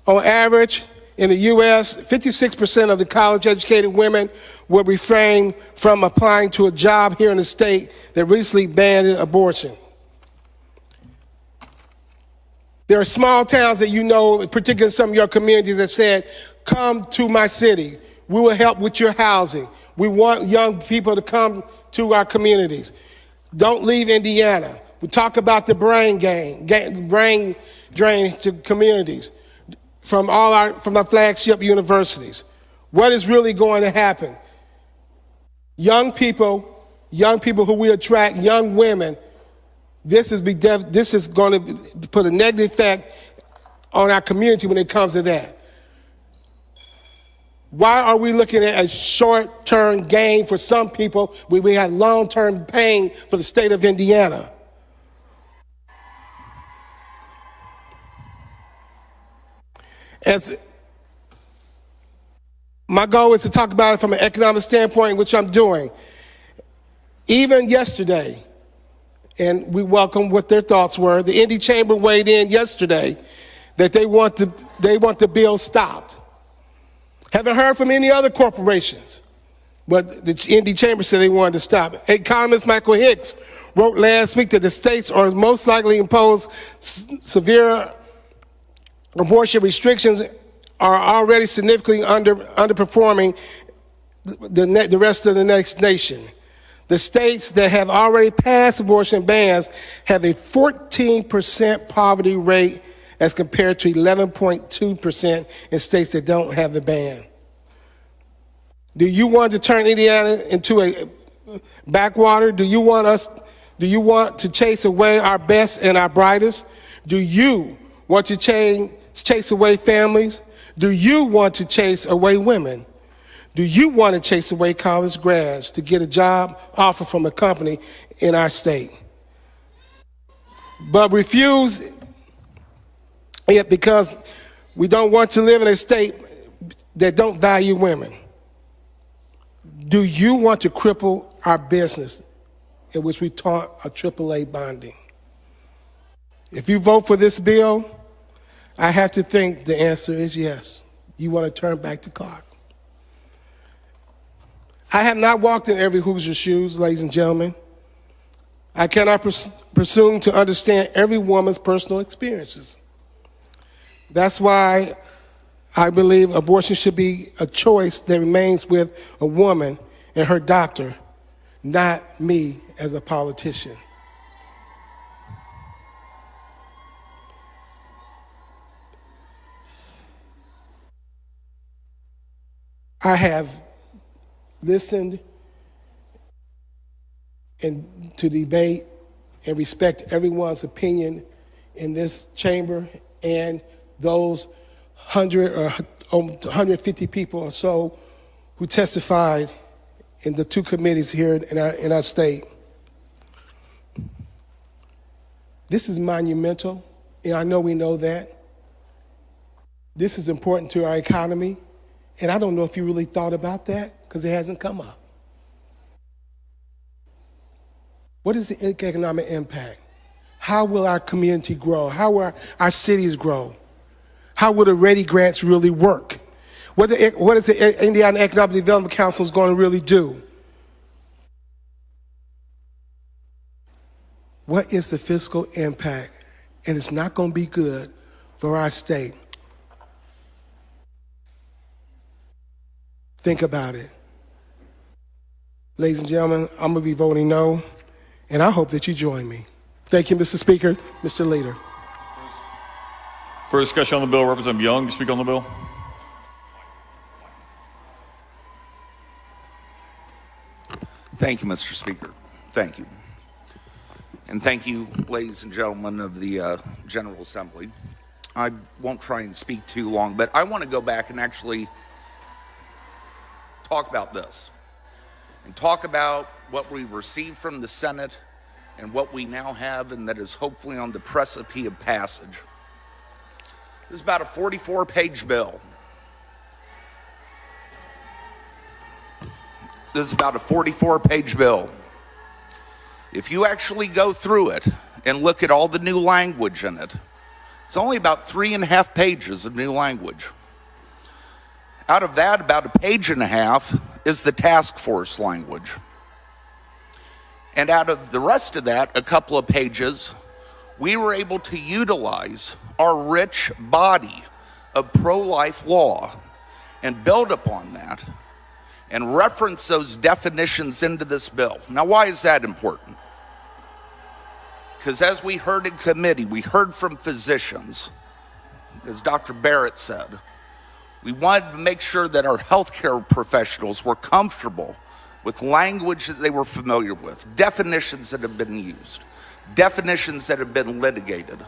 On average, in the U.S., 56% of the college-educated women will refrain from applying to a job here in the state that recently banned abortion. There are small towns that you know, particularly in some of your communities, that said, come to my city. We will help with your housing. We want young people to come to our communities. Don't leave Indiana. We talk about the brain drain to communities from our flagship universities. What is really going to happen? Young people who we attract, young women, this is going to put a negative effect on our community when it comes to that. Why are we looking at a short-term gain for some people when we have long-term pain for the state of Indiana? My goal is to talk about it from an economic standpoint, which I'm doing. Even yesterday, and we welcome what their thoughts were, the Indy Chamber weighed in yesterday that they want the bill stopped. Haven't heard from any other corporations, but the Indy Chamber said they wanted to stop it. Economist Michael Hicks wrote last week that the states are most likely to impose severe abortion restrictions are already significantly underperforming the rest of the next nation. The states that have already passed abortion bans have a 14% poverty rate as compared to 11.2% in states that don't have the ban. Do you want to turn Indiana into a backwater? Do you want to chase away our best and our brightest? Do you want to chase away families? Do you want to chase away women? Do you want to chase away college grads to get a job offer from a company in our state? But refuse it because we don't want to live in a state that don't value women. Do you want to cripple our business in which we taught a AAA bonding? If you vote for this bill, I have to think the answer is yes. You want to turn back the clock. I have not walked in every Hoosier's shoes, ladies and gentlemen. I cannot presume to understand every woman's personal experiences. That's why I believe abortion should be a choice that remains with a woman and her doctor, not me as a politician. I have listened to debate and respect everyone's opinion in this chamber and those 100 or 150 people or so who testified in the two committees here in our state. This is monumental, and I know we know that. This is important to our economy, and I don't know if you really thought about that because it hasn't come up. What is the economic impact? How will our community grow? How will our cities grow? How will the ready grants really work? What is the Indiana Economic Development Council going to really do? What is the fiscal impact? And it's not going to be good for our state. Think about it. Ladies and gentlemen, I'm going to be voting no, and I hope that you join me. Thank you, Mr. Speaker, Mr. Leader. For discussion on the bill, Representative Young to speak on the bill. Thank you, Mr. Speaker. Thank you. And thank you, ladies and gentlemen of the General Assembly. I won't try and speak too long, but I want to go back and actually talk about this and talk about what we received from the Senate and what we now have, and that is hopefully on the precipice of passage. This is about a 44-page bill. This is about a 44-page bill. If you actually go through it and look at all the new language in it, it's only about 3.5 pages of new language. Out of that, about 1.5 pages is the task force language. And out of the rest of that, a couple of pages, we were able to utilize our rich body of pro-life law and build upon that and reference those definitions into this bill. Now, why is that important? Because as we heard in committee, we heard from physicians, as Dr. Barrett said, we wanted to make sure that our healthcare professionals were comfortable with language that they were familiar with, definitions that have been used, definitions that have been litigated,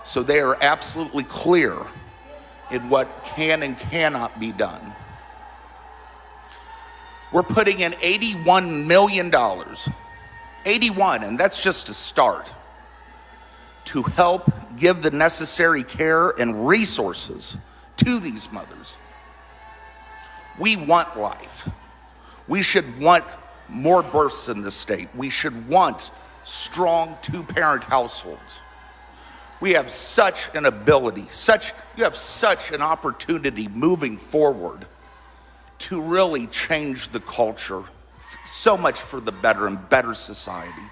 so they are absolutely clear in what can and cannot be done. We're putting in $81 million, 81, and that's just a start, to help give the necessary care and resources to these mothers. We want life. We should want more births in this state. We should want strong two-parent households. We have such an ability, you have such an opportunity moving forward to really change the culture so much for the better and better society.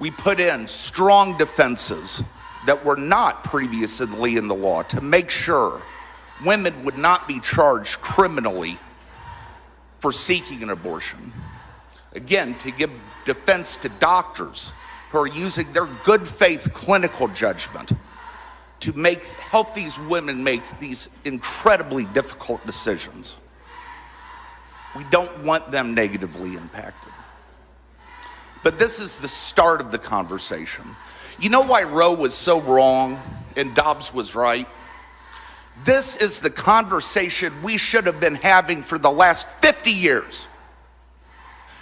We put in strong defenses that were not previously in the law to make sure women would not be charged criminally for seeking an abortion. Again, to give defense to doctors who are using their good faith clinical judgment to help these women make these incredibly difficult decisions. We don't want them negatively impacted. But this is the start of the conversation. You know why Roe was so wrong and Dobbs was right? This is the conversation we should have been having for the last 50 years.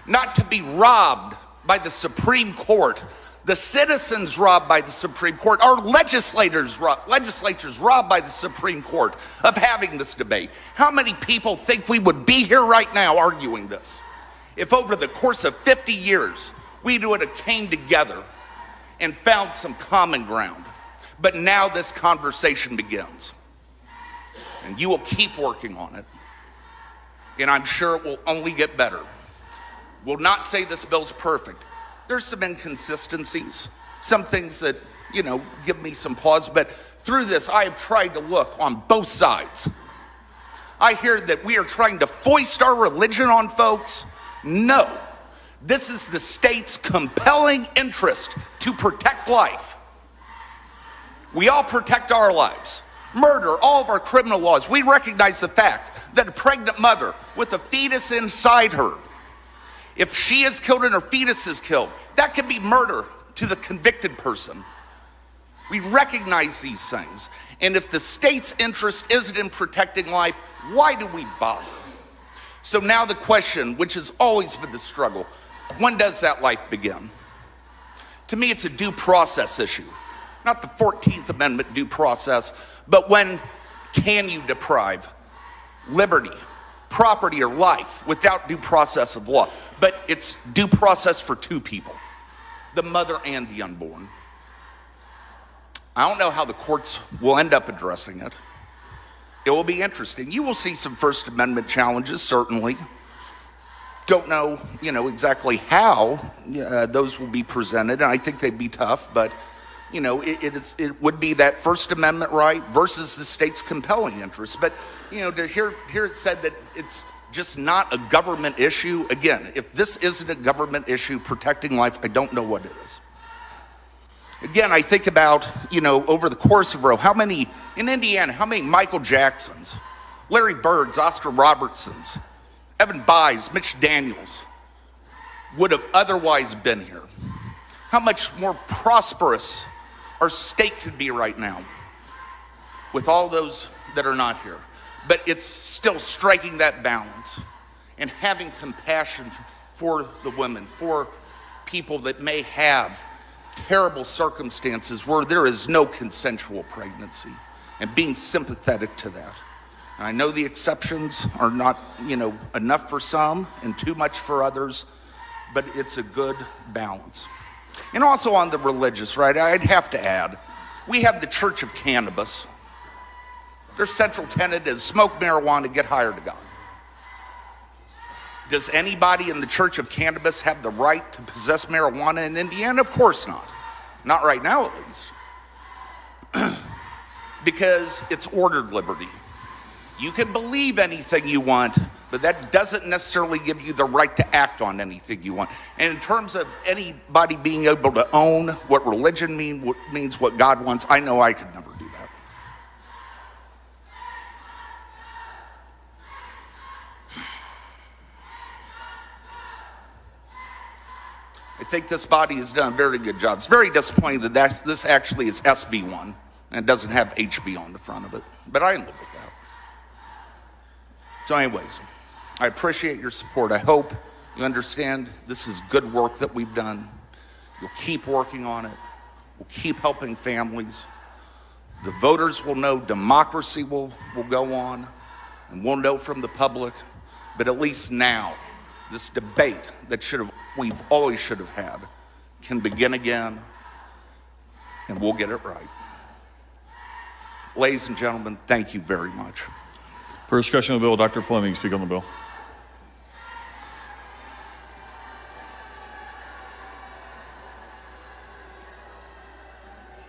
Not to be robbed by the Supreme Court, the citizens robbed by the Supreme Court, our legislators robbed by the Supreme Court of having this debate. How many people think we would be here right now arguing this if over the course of 50 years we would have came together and found some common ground? But now this conversation begins. And you will keep working on it. And I'm sure it will only get better. We'll not say this bill's perfect. There's some inconsistencies, some things that, give me some pause. But through this, I have tried to look on both sides. I hear that we are trying to foist our religion on folks. No. This is the state's compelling interest to protect life. We all protect our lives. Murder, all of our criminal laws. We recognize the fact that a pregnant mother with a fetus inside her, if she is killed and her fetus is killed, that can be murder to the convicted person. We recognize these things. And if the state's interest isn't in protecting life, why do we bother? So now the question, which has always been the struggle, when does that life begin? To me, it's a due process issue. Not the 14th Amendment due process, but when can you deprive liberty, property, or life without due process of law? But it's due process for two people, the mother and the unborn. I don't know how the courts will end up addressing it. It will be interesting. You will see some First Amendment challenges, certainly. Don't know, exactly how those will be presented, and I think they'd be tough, but it would be that First Amendment right versus the state's compelling interest. But, to hear it said that it's just not a government issue, again, if this isn't a government issue, protecting life, I don't know what it is. Again, I think about, over the course of Roe, in Indiana, how many Michael Jacksons, Larry Birds, Oscar Robertsons, Evan Baez, Mitch Daniels, would have otherwise been here. How much more prosperous our state could be right now with all those that are not here. But it's still striking that balance and having compassion for the women, for people that may have terrible circumstances where there is no consensual pregnancy, and being sympathetic to that. And I know the exceptions are not, enough for some and too much for others, but it's a good balance. And also on the religious, right, I'd have to add, we have the Church of Cannabis. Their central tenet is smoke marijuana, get higher to God. Does anybody in the Church of Cannabis have the right to possess marijuana in Indiana? Of course not. Not right now, at least. Because it's ordered liberty. You can believe anything you want, but that doesn't necessarily give you the right to act on anything you want. And in terms of anybody being able to own what religion means, what God wants, I know I could never do that. I think this body has done a very good job. It's very disappointing that this actually is SB1 and it doesn't have HB on the front of it, but I live with that. So anyways, I appreciate your support. I hope you understand this is good work that we've done. You'll keep working on it. We'll keep helping families. The voters will know democracy will go on, and we'll know from the public, but at least now, this debate that we've always should have had can begin again, and we'll get it right. Ladies and gentlemen, thank you very much. For discussion of the bill, Dr. Fleming, speak on the bill.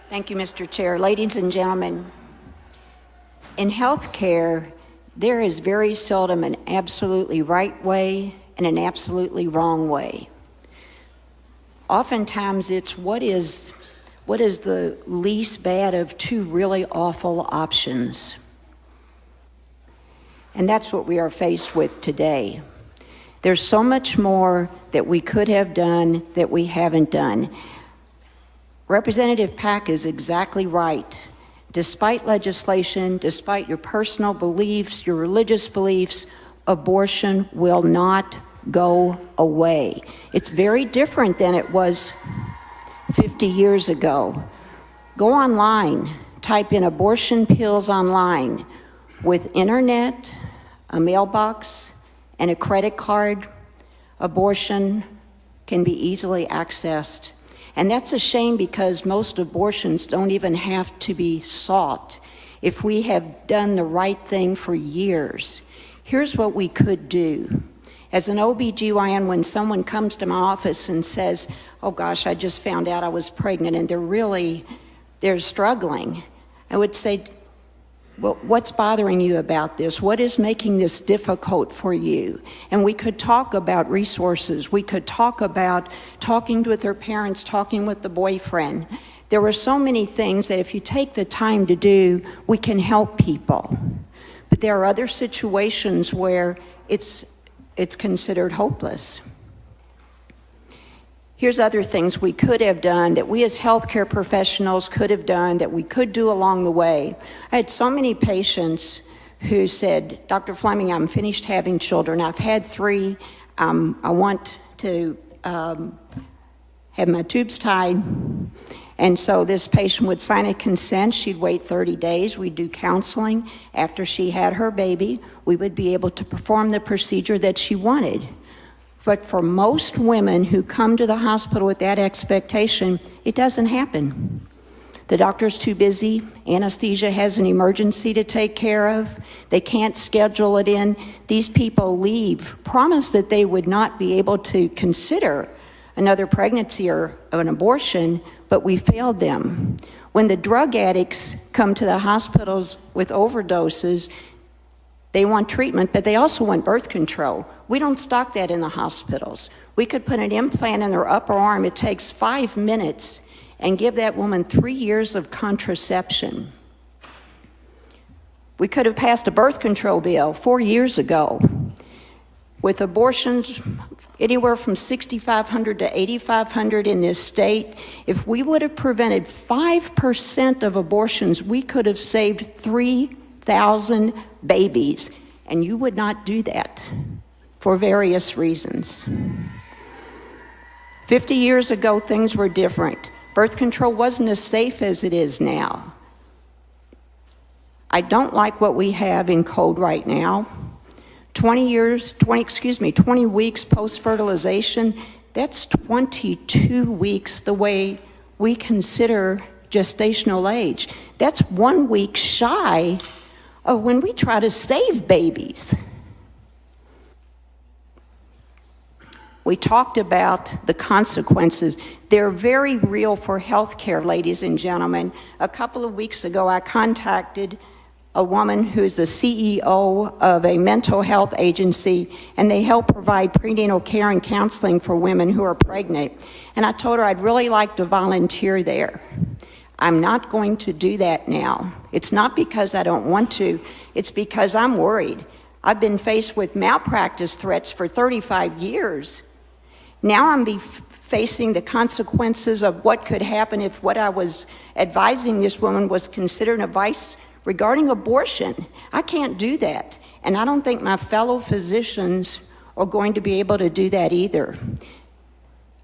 Thank you, Mr. Chair. Ladies and gentlemen, in health care, there is very seldom an absolutely right way and an absolutely wrong way. Oftentimes it's what is the least bad of two really awful options. And that's what we are faced with today. There's so much more that we could have done that we haven't done. Representative Pack is exactly right. Despite legislation, despite your personal beliefs, your religious beliefs, abortion will not go away. It's very different than it was 50 years ago. Go online, type in abortion pills online. With internet, a mailbox, and a credit card, abortion can be easily accessed. And that's a shame because most abortions don't even have to be sought if we have done the right thing for years. Here's what we could do. As an OBGYN, when someone comes to my office and says, oh gosh, I just found out I was pregnant and they're struggling, I would say, well, what's bothering you about this? What is making this difficult for you? And we could talk about resources. We could talk about talking with their parents, talking with the boyfriend. There were so many things that if you take the time to do, we can help people. But there are other situations where it's considered hopeless. Here's other things we could have done that we as healthcare professionals could have done that we could do along the way. I had so many patients who said, Dr. Fleming, I'm finished having children. I've had 3. I want to have my tubes tied. And so this patient would sign a consent. She'd wait 30 days. We'd do counseling. After she had her baby, we would be able to perform the procedure that she wanted. But for most women who come to the hospital with that expectation, it doesn't happen. The doctor's too busy. Anesthesia has an emergency to take care of. They can't schedule it in. These people leave, promise that they would not be able to consider another pregnancy or an abortion, but we failed them. When the drug addicts come to the hospitals with overdoses, they want treatment, but they also want birth control. We don't stock that in the hospitals. We could put an implant in their upper arm. It takes 5 minutes and give that woman 3 years of contraception. We could have passed a birth control bill 4 years ago. with abortions anywhere from 6,500 to 8,500 in this state, if we would have prevented 5% of abortions, we could have saved 3,000 babies. And you would not do that for various reasons. 50 years ago, things were different. Birth control wasn't as safe as it is now. I don't like what we have in code right now. 20 weeks post-fertilization, that's 22 weeks the way we consider gestational age. That's 1 week shy of when we try to save babies. We talked about the consequences. They're very real for healthcare, ladies and gentlemen. A couple of weeks ago, I contacted a woman who's the CEO of a mental health agency, and they help provide prenatal care and counseling for women who are pregnant. And I told her I'd really like to volunteer there. I'm not going to do that now. It's not because I don't want to, it's because I'm worried. I've been faced with malpractice threats for 35 years. Now I'm facing the consequences of what could happen if what I was advising this woman was considered advice regarding abortion. I can't do that. And I don't think my fellow physicians are going to be able to do that either.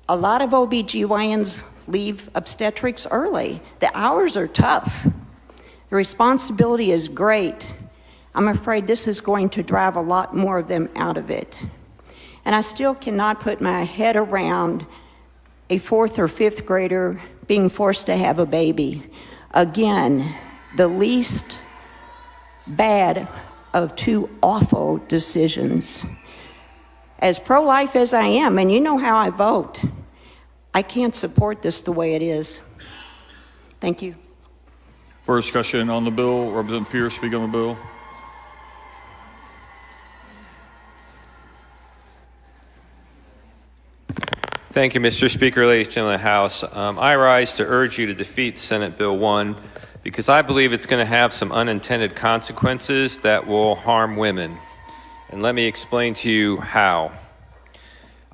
A lot of OBGYNs leave obstetrics early. The hours are tough. The responsibility is great. I'm afraid this is going to drive a lot more of them out of it. And I still cannot put my head around a 4th or 5th grader being forced to have a baby. Again, the least bad of two awful decisions. As pro-life as I am, and you know how I vote, I can't support this the way it is. Thank you. For discussion on the bill, Representative Pierce, speak on the bill. Thank you, Mr. Speaker, ladies and gentlemen of the House. I rise to urge you to defeat Senate Bill 1 because I believe it's going to have some unintended consequences that will harm women. And let me explain to you how.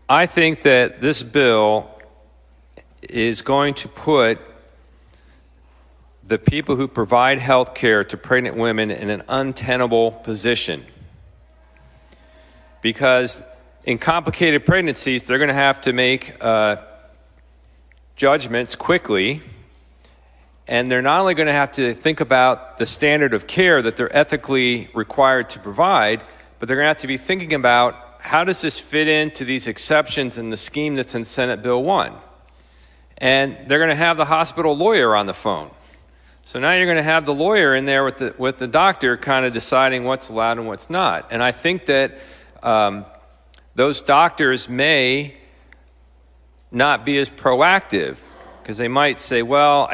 I think that this bill is going to put the people who provide health care to pregnant women in an untenable position. Because in complicated pregnancies, they're going to have to make judgments quickly, and they're not only going to have to think about the standard of care that they're ethically required to provide, but they're going to have to be thinking about how does this fit into these exceptions in the scheme that's in Senate Bill 1. And they're going to have the hospital lawyer on the phone. So now you're going to have the lawyer in there with the doctor kind of deciding what's allowed and what's not. And I think that those doctors may not be as proactive because they might say, well,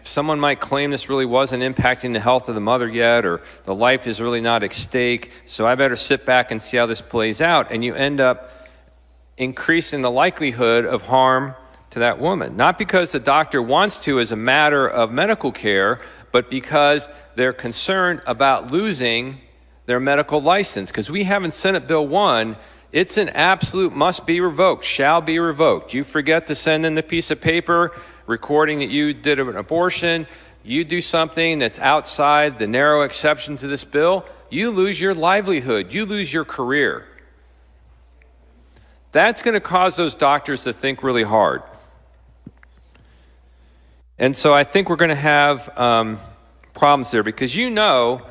someone might claim this really wasn't impacting the health of the mother yet, or the life is really not at stake, so I better sit back and see how this plays out. And you end up increasing the likelihood of harm to that woman. Not because the doctor wants to as a matter of medical care, but because they're concerned about losing their medical license. Because we have in Senate Bill 1, it's an absolute must be revoked, shall be revoked. You forget to send in the piece of paper recording that you did an abortion, you do something that's outside the narrow exceptions of this bill, you lose your livelihood, you lose your career. That's going to cause those doctors to think really hard. And so I think we're going to have problems there, because you know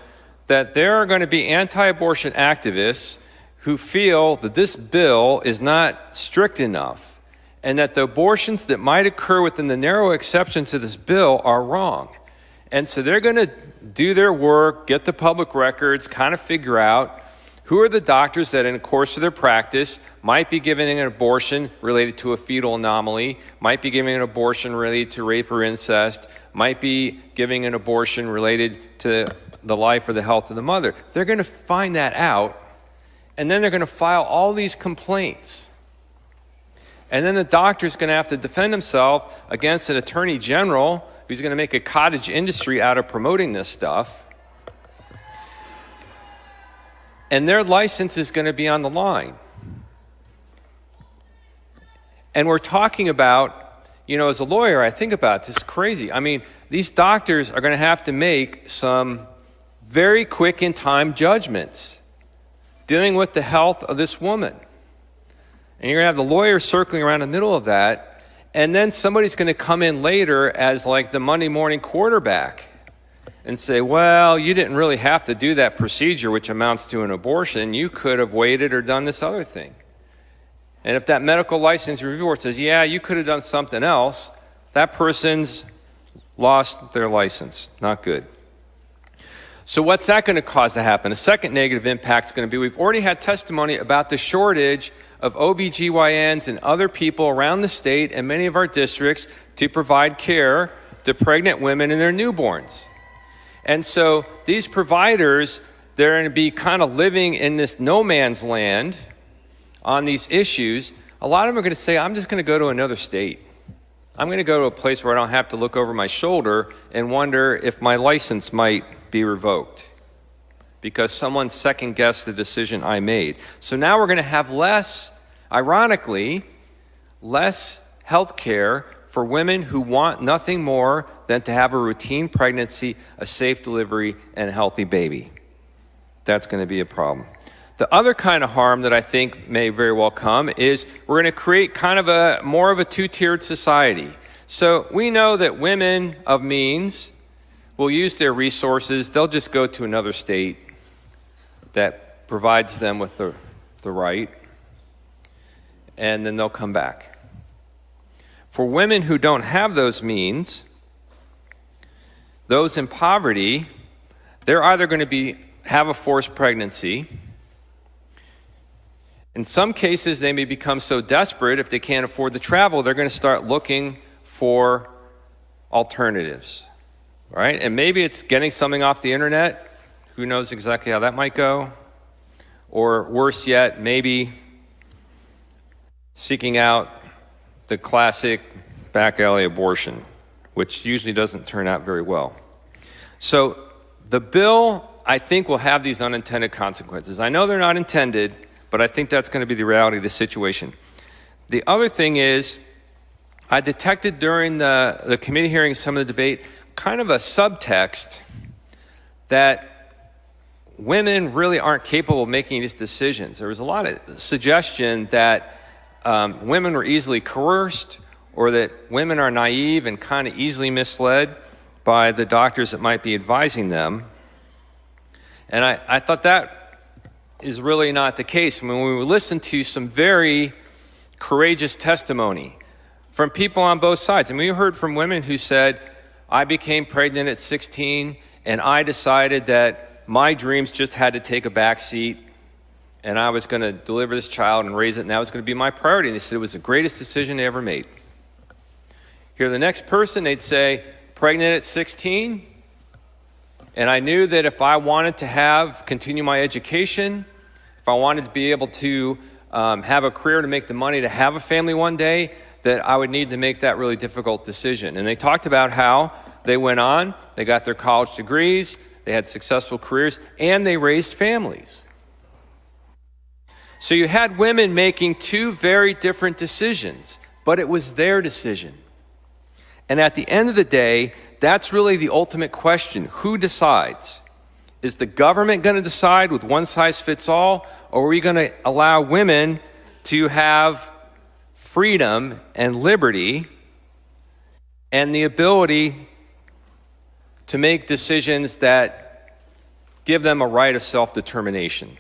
that there are going to be anti-abortion activists who feel that this bill is not strict enough, and that the abortions that might occur within the narrow exceptions of this bill are wrong. And so they're going to do their work, get the public records, kind of figure out who are the doctors that in the course of their practice might be giving an abortion related to a fetal anomaly, might be giving an abortion related to rape or incest, might be giving an abortion related to the life or the health of the mother. They're going to find that out, and then they're going to file all these complaints. And then the doctor's going to have to defend himself against an attorney general who's going to make a cottage industry out of promoting this stuff. And their license is going to be on the line. And we're talking about, as a lawyer, I think about this, crazy. I mean, these doctors are going to have to make some very quick in time judgments dealing with the health of this woman. And you're going to have the lawyer circling around the middle of that, and then somebody's going to come in later as like the Monday morning quarterback and say, well, you didn't really have to do that procedure, which amounts to an abortion. You could have waited or done this other thing. And if that medical license review board says, yeah, you could have done something else, that person's lost their license. Not good. So what's that going to cause to happen? A second negative impact is going to be, we've already had testimony about the shortage of OBGYNs and other people around the state and many of our districts to provide care to pregnant women and their newborns. And so these providers, they're going to be kind of living in this no man's land on these issues. A lot of them are going to say, I'm just going to go to another state. I'm going to go to a place where I don't have to look over my shoulder and wonder if my license might be revoked because someone second-guessed the decision I made. So now we're going to have ironically, less health care for women who want nothing more than to have a routine pregnancy, a safe delivery, and a healthy baby. That's going to be a problem. The other kind of harm that I think may very well come is we're going to create kind of more of a two-tiered society. So we know that women of means will use their resources. They'll just go to another state that provides them with the right, and then they'll come back. For women who don't have those means, those in poverty, they're either going to have a forced pregnancy. In some cases, they may become so desperate, if they can't afford to travel, they're going to start looking for alternatives, right? And maybe it's getting something off the internet. Who knows exactly how that might go? Or worse yet, maybe seeking out the classic back alley abortion, which usually doesn't turn out very well. So the bill, I think, will have these unintended consequences. I know they're not intended, but I think that's going to be the reality of the situation. The other thing is, I detected during the committee hearing, some of the debate, kind of a subtext that women really aren't capable of making these decisions. There was a lot of suggestion that women were easily coerced, or that women are naive and kind of easily misled by the doctors that might be advising them. And I thought that is really not the case. When we listened to some very courageous testimony from people on both sides. And we heard from women who said, I became pregnant at 16 and I decided that my dreams just had to take a back seat and I was going to deliver this child and raise it, and that was going to be my priority. And they said it was the greatest decision they ever made. Here, the next person, they'd say, pregnant at 16, and I knew that if I wanted to continue my education, if I wanted to be able to have a career to make the money to have a family one day, that I would need to make that really difficult decision. And they talked about how they went on, they got their college degrees, they had successful careers, and they raised families. So you had women making two very different decisions, but it was their decision. And at the end of the day, that's really the ultimate question. Who decides? Is the government going to decide with one size fits all, or are we going to allow women to have freedom and liberty and the ability to make decisions that give them a right of self-determination?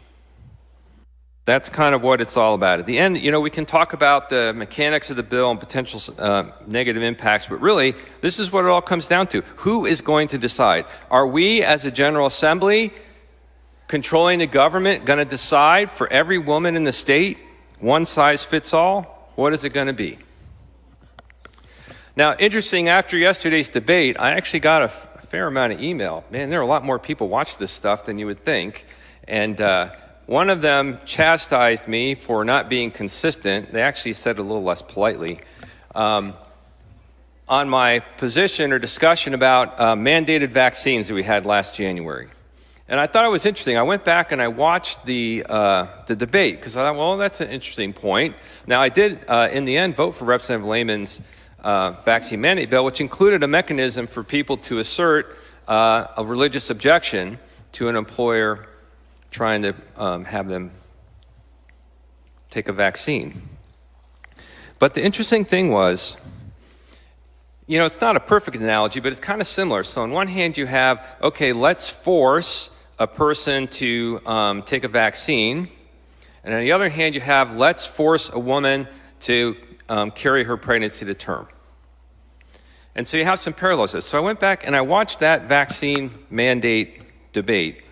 That's kind of what it's all about. At the end, we can talk about the mechanics of the bill and potential negative impacts, but really, this is what it all comes down to. Who is going to decide? Are we, as a General Assembly, controlling the government, going to decide for every woman in the state, one size fits all? What is it going to be? Now, interesting, after yesterday's debate, I actually got a fair amount of email. Man, there are a lot more people watch this stuff than you would think. And one of them chastised me for not being consistent. They actually said it a little less politely. On my position or discussion about mandated vaccines that we had last January. And I thought it was interesting. I went back and I watched the debate because I thought, well, that's an interesting point. Now, I did, in the end, vote for Representative Lehman's vaccine mandate bill, which included a mechanism for people to assert a religious objection to an employer trying to have them take a vaccine. But the interesting thing was, you know, it's not a perfect analogy, but it's kind of similar. So on one hand, you have, okay, let's force a person to take a vaccine. And on the other hand, you have, let's force a woman to carry her pregnancy to term. And so you have some parallels. So I went back and I watched that vaccine mandate debate.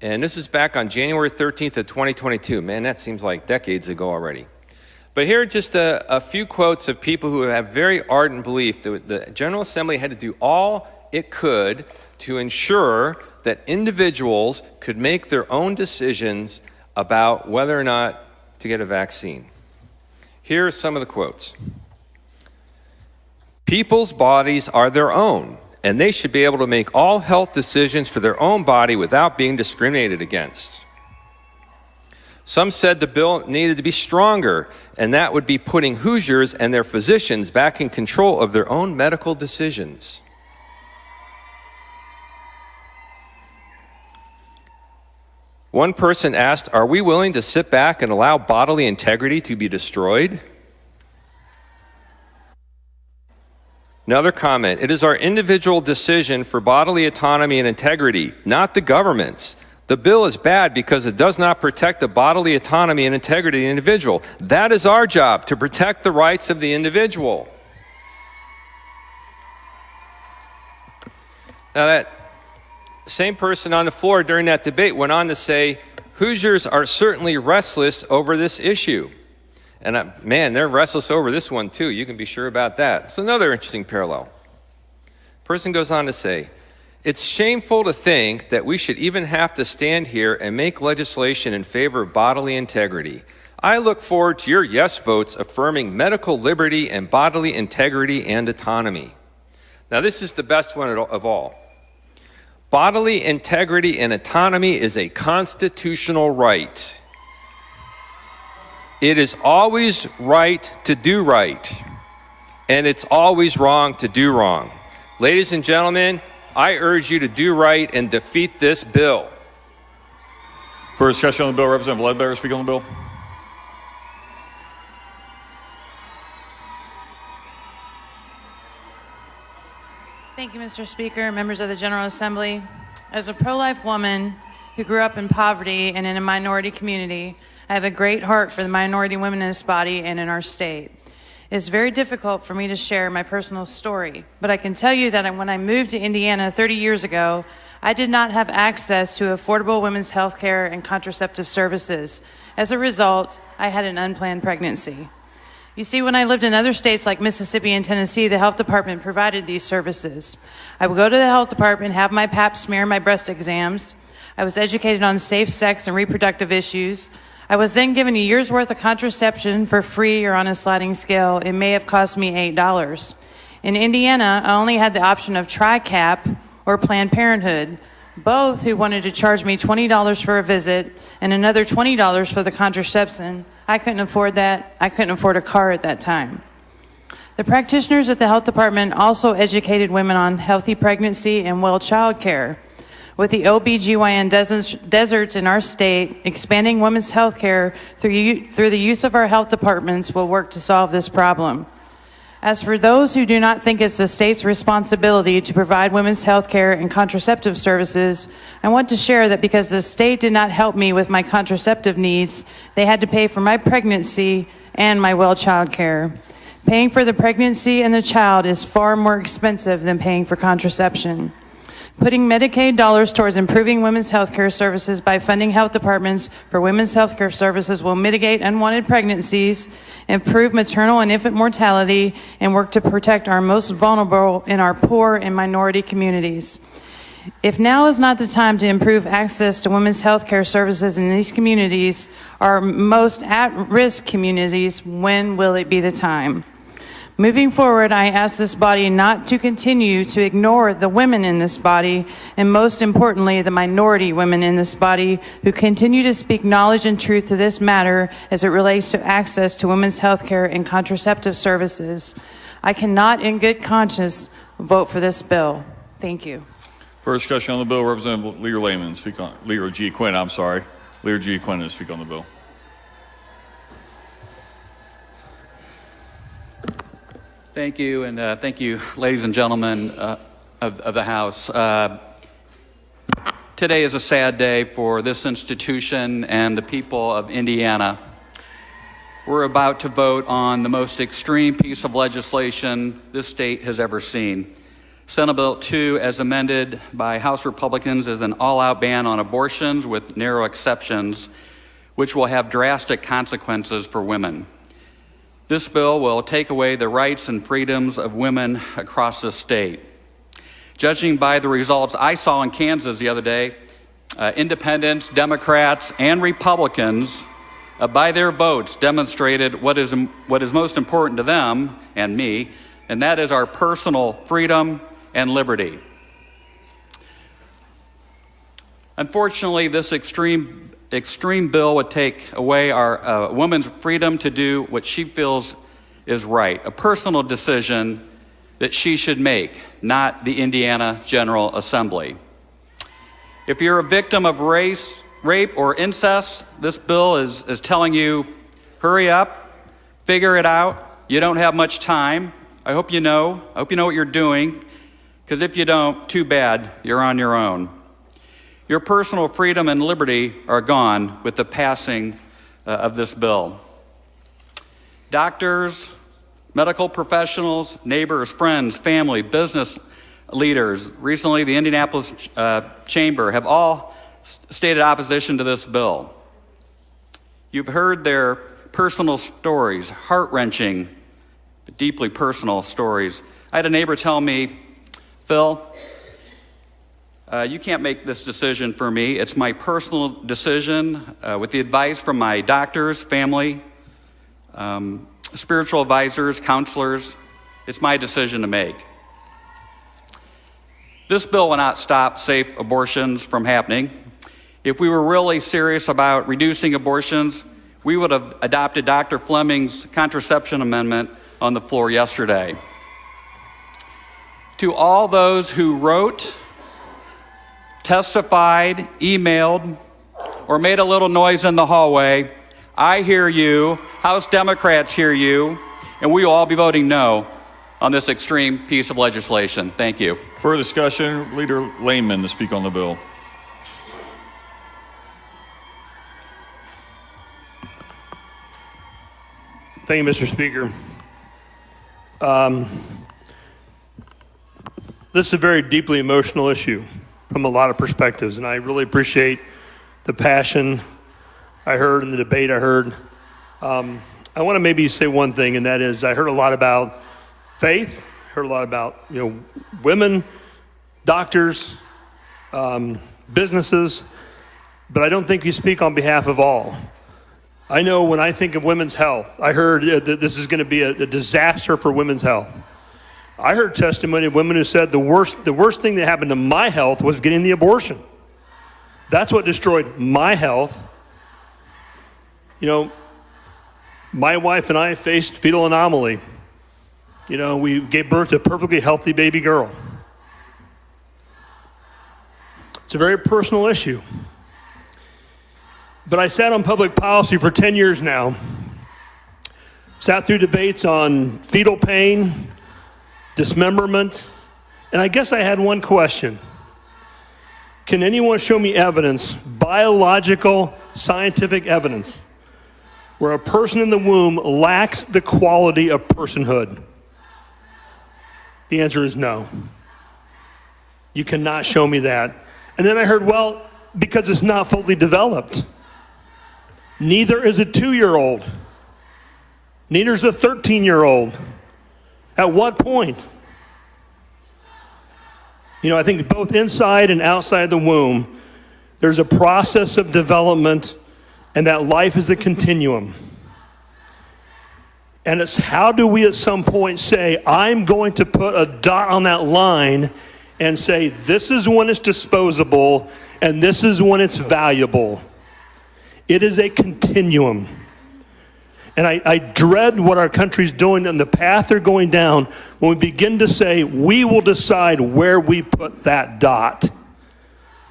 And this is back on January 13th of 2022. Man, that seems like decades ago already. But here are just a few quotes of people who have very ardent belief that the General Assembly had to do all it could to ensure that individuals could make their own decisions about whether or not to get a vaccine. Here are some of the quotes. People's bodies are their own, and they should be able to make all health decisions for their own body without being discriminated against. Some said the bill needed to be stronger, and that would be putting Hoosiers and their physicians back in control of their own medical decisions. One person asked, "Are we willing to sit back and allow bodily integrity to be destroyed?" Another comment, "It is our individual decision for bodily autonomy and integrity, not the government's. The bill is bad because it does not protect the bodily autonomy and integrity of the individual. That is our job, to protect the rights of the individual." Now that same person on the floor during that debate went on to say, "Hoosiers are certainly restless over this issue." And man, they're restless over this one too. You can be sure about that. It's another interesting parallel. Person goes on to say, "It's shameful to think that we should even have to stand here and make legislation in favor of bodily integrity. I look forward to your yes votes affirming medical liberty and bodily integrity and autonomy." Now this is the best one of all. Bodily integrity and autonomy is a constitutional right. It is always right to do right, and it's always wrong to do wrong. Ladies and gentlemen, I urge you to do right and defeat this bill. For discussion on the bill, Representative Ledbetter, speak on the bill. Thank you, Mr. Speaker, members of the General Assembly. As a pro-life woman who grew up in poverty and in a minority community, I have a great heart for the minority women in this body and in our state. It's very difficult for me to share my personal story, but I can tell you that when I moved to Indiana 30 years ago, I did not have access to affordable women's health care and contraceptive services. As a result, I had an unplanned pregnancy. You see, when I lived in other states like Mississippi and Tennessee, the health department provided these services. I would go to the health department, have my pap smear, my breast exams. I was educated on safe sex and reproductive issues. I was then given a year's worth of contraception for free or on a sliding scale. It may have cost me $8. In Indiana, I only had the option of TRICAP or Planned Parenthood, both who wanted to charge me $20 for a visit and another $20 for the contraception. I couldn't afford that. I couldn't afford a car at that time. The practitioners at the health department also educated women on healthy pregnancy and well child care. With the OBGYN deserts in our state, expanding women's health care through the use of our health departments will work to solve this problem. As for those who do not think it's the state's responsibility to provide women's health care and contraceptive services, I want to share that because the state did not help me with my contraceptive needs, they had to pay for my pregnancy and my well child care. Paying for the pregnancy and the child is far more expensive than paying for contraception. Putting Medicaid dollars towards improving women's health care services by funding health departments for women's health care services will mitigate unwanted pregnancies, improve maternal and infant mortality, and work to protect our most vulnerable in our poor and minority communities. If now is not the time to improve access to women's health care services in these communities, our most at-risk communities, when will it be the time? Moving forward, I ask this body not to continue to ignore the women in this body, and most importantly, the minority women in this body who continue to speak knowledge and truth to this matter as it relates to access to women's health care and contraceptive services. I cannot, in good conscience, vote for this bill. Thank you. For discussion on the bill, Representative Leader Lehman, speak on Leader G. Quinn. I'm sorry, Leader G. Quinn to speak on the bill. Thank you, and thank you, ladies and gentlemen of the House. Today is a sad day for this institution and the people of Indiana. We're about to vote on the most extreme piece of legislation this state has ever seen. Senate Bill 2, as amended by House Republicans, is an all-out ban on abortions with narrow exceptions, which will have drastic consequences for women. This bill will take away the rights and freedoms of women across the state. Judging by the results I saw in Kansas the other day, independents, Democrats, and Republicans, by their votes, demonstrated what is most important to them and me, and that is our personal freedom and liberty. Unfortunately, this extreme bill would take away our woman's freedom to do what she feels is right, a personal decision that she should make, not the Indiana General Assembly. If you're a victim of rape, or incest, this bill is telling you, hurry up, figure it out. You don't have much time. I hope you know what you're doing, because if you don't, too bad, you're on your own. Your personal freedom and liberty are gone with the passing of this bill. Doctors, medical professionals, neighbors, friends, family, business leaders, recently the Indianapolis Chamber have all stated opposition to this bill. You've heard their personal stories, heart-wrenching, but deeply personal stories. I had a neighbor tell me, Phil, you can't make this decision for me. It's my personal decision with the advice from my doctors, family, spiritual advisors, counselors. It's my decision to make. This bill will not stop safe abortions from happening. If we were really serious about reducing abortions, we would have adopted Dr. Fleming's contraception amendment on the floor yesterday. To all those who wrote, testified, emailed, or made a little noise in the hallway, I hear you, House Democrats hear you, and we will all be voting no on this extreme piece of legislation. Thank you. For discussion, Leader Lehman to speak on the bill. Thank you, Mr. Speaker. This is a very deeply emotional issue from a lot of perspectives, and I really appreciate the passion I heard in the debate I heard. I want to maybe say one thing, and that is I heard a lot about faith, heard a lot about women, doctors, businesses, but I don't think you speak on behalf of all. I know when I think of women's health, I heard that this is going to be a disaster for women's health. I heard testimony of women who said the worst thing that happened to my health was getting the abortion. That's what destroyed my health. My wife and I faced fetal anomaly. We gave birth to a perfectly healthy baby girl. It's a very personal issue. But I sat on public policy for 10 years now. Sat through debates on fetal pain, dismemberment, and I guess I had one question. Can anyone show me evidence, biological, scientific evidence, where a person in the womb lacks the quality of personhood? The answer is no. You cannot show me that. And then I heard, because it's not fully developed. Neither is a 2-year-old. Neither is a 13-year-old. At what point? I think both inside and outside the womb, there's a process of development, and that life is a continuum. And it's how do we at some point say, I'm going to put a dot on that line and say, this is when it's disposable and this is when it's valuable. It is a continuum. And I dread what our country's doing and the path they're going down when we begin to say, we will decide where we put that dot.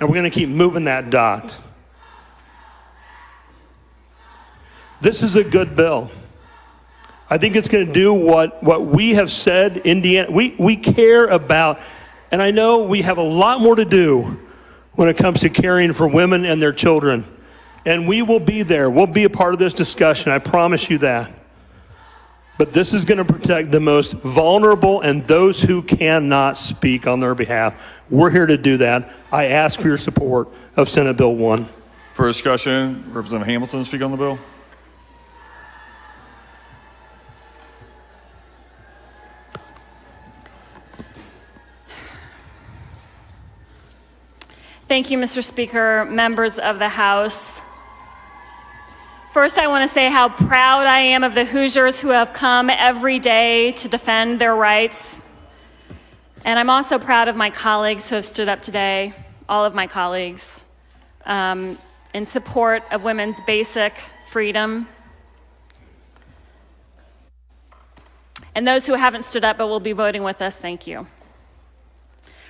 And we're going to keep moving that dot. This is a good bill. I think it's going to do what we have said, Indiana, we care about, and I know we have a lot more to do when it comes to caring for women and their children. And we will be there. We'll be a part of this discussion. I promise you that. But this is going to protect the most vulnerable and those who cannot speak on their behalf. We're here to do that. I ask for your support of Senate Bill 1. For discussion, Representative Hamilton speak on the bill. Thank you, Mr. Speaker, members of the House. First, I want to say how proud I am of the Hoosiers who have come every day to defend their rights. And I'm also proud of my colleagues who have stood up today, all of my colleagues, in support of women's basic freedom. And those who haven't stood up but will be voting with us, thank you.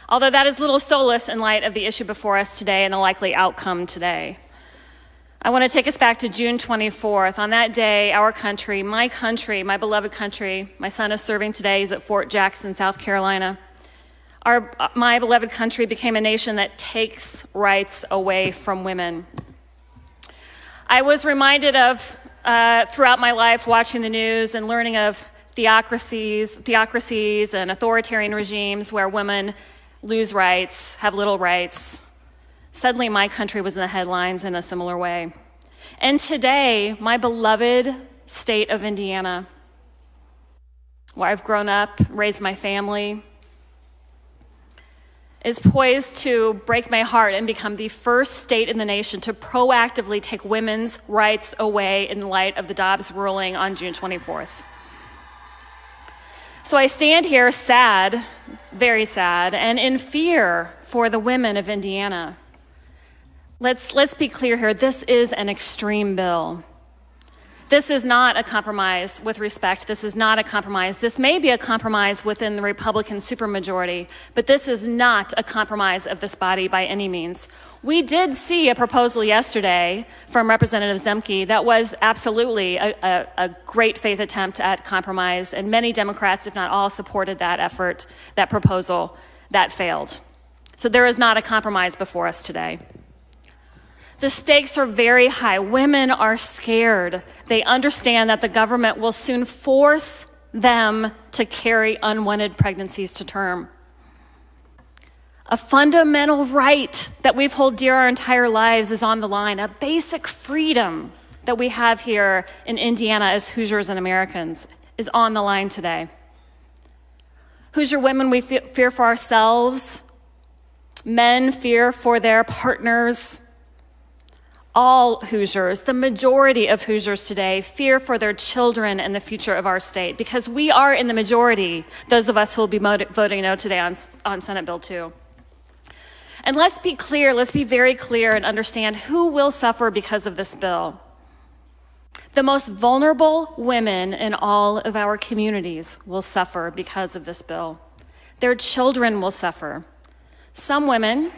Although that is little solace in light of the issue before us today and the likely outcome today. I want to take us back to June 24th. On that day, our country, my beloved country, my son is serving today, he's at Fort Jackson, South Carolina. My beloved country became a nation that takes rights away from women. I was reminded of, throughout my life, watching the news and learning of theocracies and authoritarian regimes where women lose rights, have little rights. Suddenly, my country was in the headlines in a similar way. And today, my beloved state of Indiana, where I've grown up, raised my family, is poised to break my heart and become the first state in the nation to proactively take women's rights away in light of the Dobbs ruling on June 24th. So I stand here sad, very sad, and in fear for the women of Indiana. Let's be clear here, this is an extreme bill. This is not a compromise with respect. This is not a compromise. This may be a compromise within the Republican supermajority, but this is not a compromise of this body by any means. We did see a proposal yesterday from Representative Zemke that was absolutely a great faith attempt at compromise, and many Democrats, if not all, supported that effort, that proposal. That failed. So there is not a compromise before us today. The stakes are very high. Women are scared. They understand that the government will soon force them to carry unwanted pregnancies to term. A fundamental right that we've held dear our entire lives is on the line. A basic freedom that we have here in Indiana as Hoosiers and Americans is on the line today. Hoosier women, we fear for ourselves. Men fear for their partners. All Hoosiers, the majority of Hoosiers today, fear for their children and the future of our state, because we are in the majority, those of us who will be voting no today on Senate Bill 2. And let's be clear, let's be very clear and understand who will suffer because of this bill. The most vulnerable women in all of our communities will suffer because of this bill. Their children will suffer. Some women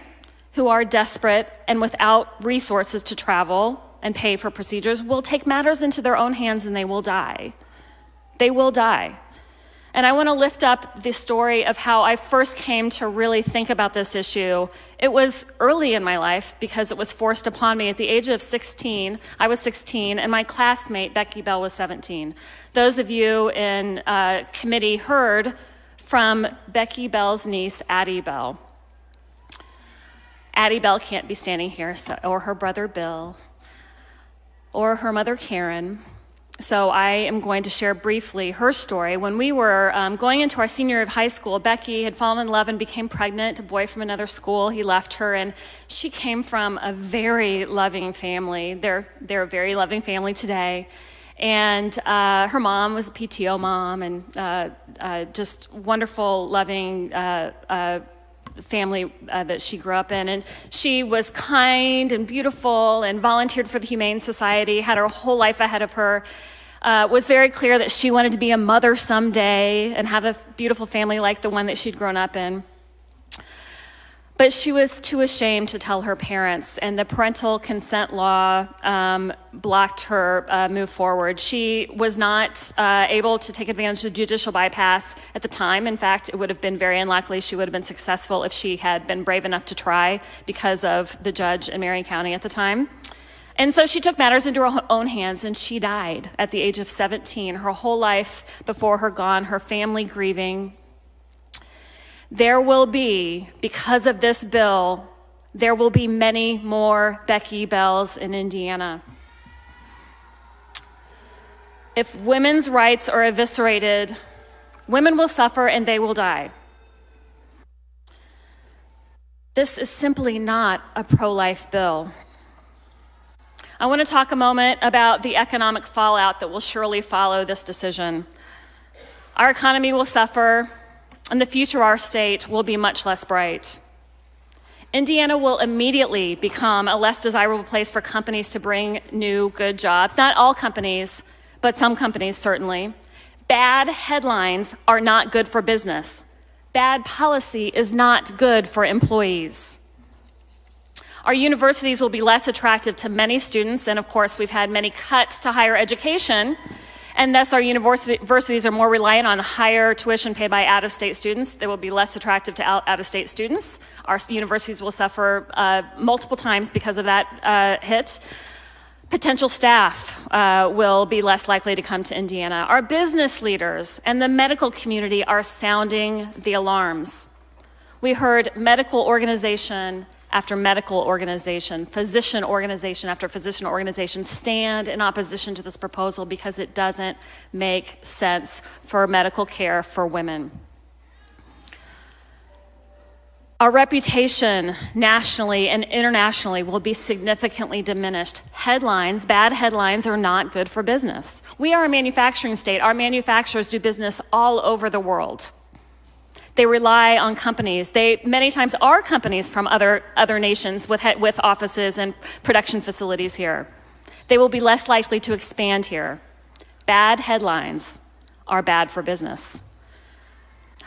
who are desperate and without resources to travel and pay for procedures will take matters into their own hands and they will die. They will die. And I want to lift up the story of how I first came to really think about this issue. It was early in my life because it was forced upon me at the age of 16. I was 16 and my classmate, Becky Bell, was 17. Those of you in committee heard from Becky Bell's niece, Addie Bell. Addie Bell can't be standing here, or her brother Bill, or her mother Karen. So I am going to share briefly her story. When we were going into our senior year of high school, Becky had fallen in love and became pregnant, a boy from another school. He left her, and she came from a very loving family. They're a very loving family today. And her mom was a PTO mom, and just wonderful, loving family that she grew up in. And she was kind and beautiful and volunteered for the Humane Society, had her whole life ahead of her, was very clear that she wanted to be a mother someday and have a beautiful family like the one that she'd grown up in. But she was too ashamed to tell her parents, and the parental consent law blocked her move forward. She was not able to take advantage of judicial bypass at the time. In fact, it would have been very unlikely she would have been successful if she had been brave enough to try because of the judge in Marion County at the time. And so she took matters into her own hands, and she died at the age of 17. Her whole life before her gone, her family grieving. There will be, because of this bill, there will be many more Becky Bells in Indiana. If women's rights are eviscerated, women will suffer and they will die. This is simply not a pro-life bill. I want to talk a moment about the economic fallout that will surely follow this decision. Our economy will suffer, and the future of our state will be much less bright. Indiana will immediately become a less desirable place for companies to bring new, good jobs. Not all companies, but some companies certainly. Bad headlines are not good for business. Bad policy is not good for employees. Our universities will be less attractive to many students, and of course, we've had many cuts to higher education, and thus our universities are more reliant on higher tuition paid by out-of-state students. They will be less attractive to out-of-state students. Our universities will suffer multiple times because of that hit. Potential staff will be less likely to come to Indiana. Our business leaders and the medical community are sounding the alarms. We heard medical organization after medical organization, physician organization after physician organization stand in opposition to this proposal because it doesn't make sense for medical care for women. Our reputation nationally and internationally will be significantly diminished. Headlines, bad headlines, are not good for business. We are a manufacturing state. Our manufacturers do business all over the world. They rely on companies. They many times are companies from other nations with offices and production facilities here. They will be less likely to expand here. Bad headlines are bad for business.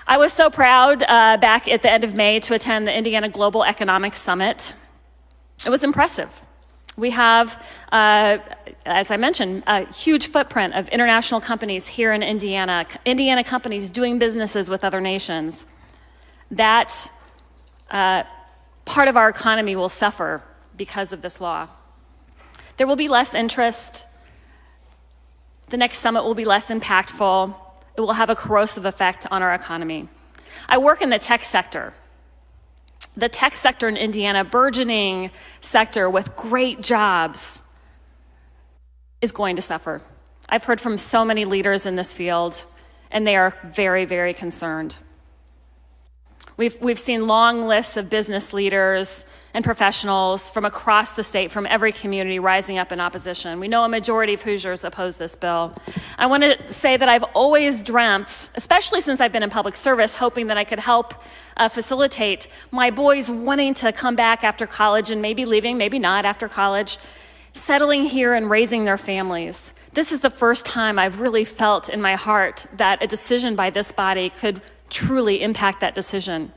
I was so proud back at the end of May to attend the Indiana Global Economic Summit. It was impressive. We have, as I mentioned, a huge footprint of international companies here in Indiana, Indiana companies doing businesses with other nations. That part of our economy will suffer because of this law. There will be less interest. The next summit will be less impactful. It will have a corrosive effect on our economy. I work in the tech sector. The tech sector in Indiana, burgeoning sector with great jobs, is going to suffer. I've heard from so many leaders in this field, and they are very, very concerned. We've seen long lists of business leaders and professionals from across the state, from every community, rising up in opposition. We know a majority of Hoosiers oppose this bill. I want to say that I've always dreamt, especially since I've been in public service, hoping that I could help facilitate my boys wanting to come back after college and maybe leaving, maybe not after college, settling here and raising their families. This is the first time I've really felt in my heart that a decision by this body could truly impact that decision.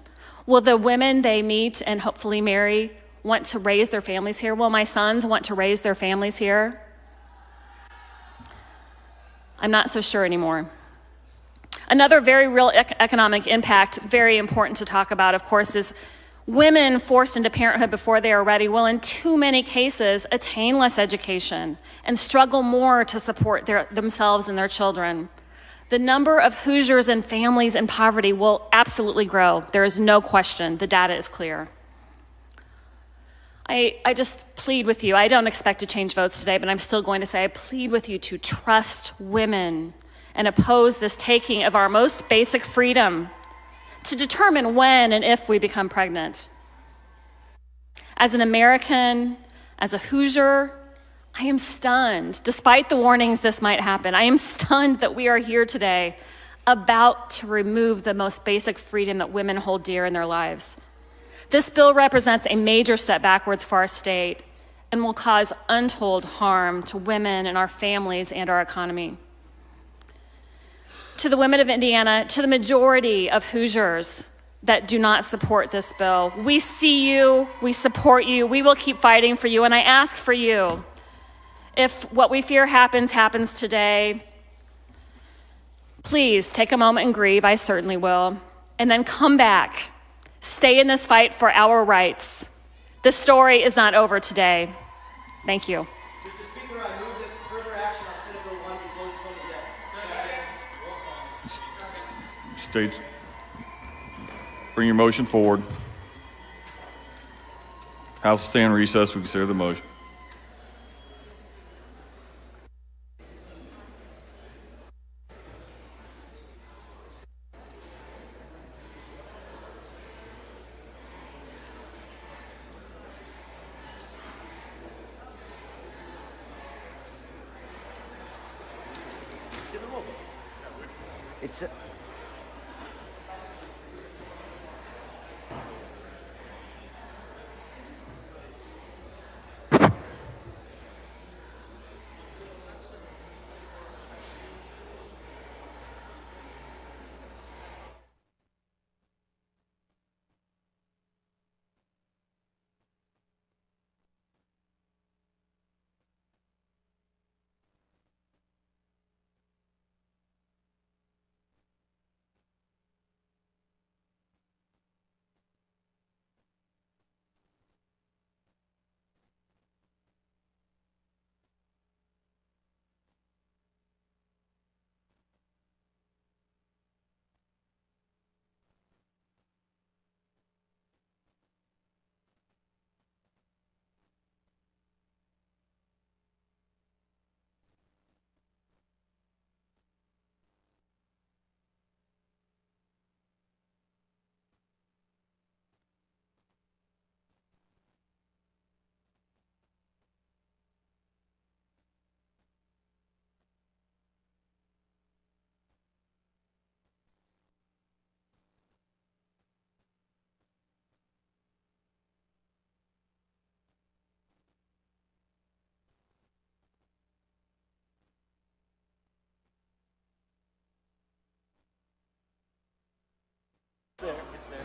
Will the women they meet and hopefully marry want to raise their families here? Will my sons want to raise their families here? I'm not so sure anymore. Another very real economic impact, very important to talk about, of course, is women forced into parenthood before they are ready will, in too many cases, attain less education and struggle more to support themselves and their children. The number of Hoosiers and families in poverty will absolutely grow. There is no question. The data is clear. I just plead with you. I don't expect to change votes today, but I'm still going to say I plead with you to trust women and oppose this taking of our most basic freedom to determine when and if we become pregnant. As an American, as a Hoosier, I am stunned, despite the warnings this might happen, I am stunned that we are here today about to remove the most basic freedom that women hold dear in their lives. This bill represents a major step backwards for our state and will cause untold harm to women and our families and our economy. To the women of Indiana, to the majority of Hoosiers that do not support this bill, we see you, we support you, we will keep fighting for you, and I ask for you, if what we fear happens today, please take a moment and grieve, I certainly will, and then come back. Stay in this fight for our rights. This story is not over today. Thank you. Mr. Speaker, I move that further action on Senate Bill 1 be postponed indefinitely. State, bring your motion forward. House will stand in recess. We consider the motion. It's there. It's there.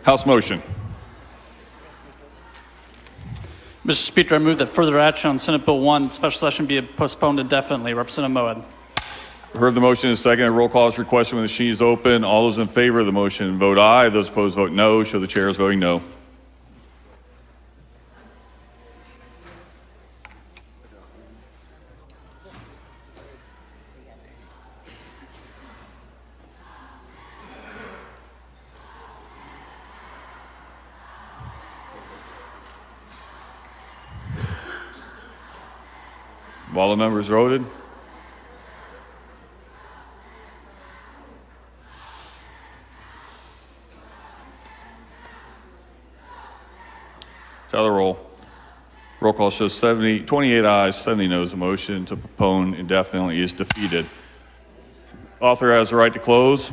House motion. Mr. Speaker, I move that further action on Senate Bill 1, special session be postponed indefinitely. Representative Moed. Heard the motion in a second. A roll call is requested when the machine is open. All those in favor of the motion vote aye. Those opposed vote no. Show the chair is voting no. All the members voted. Tell the roll. Roll call shows 28 ayes, 70 noes. The motion to postpone indefinitely is defeated. Author has the right to close.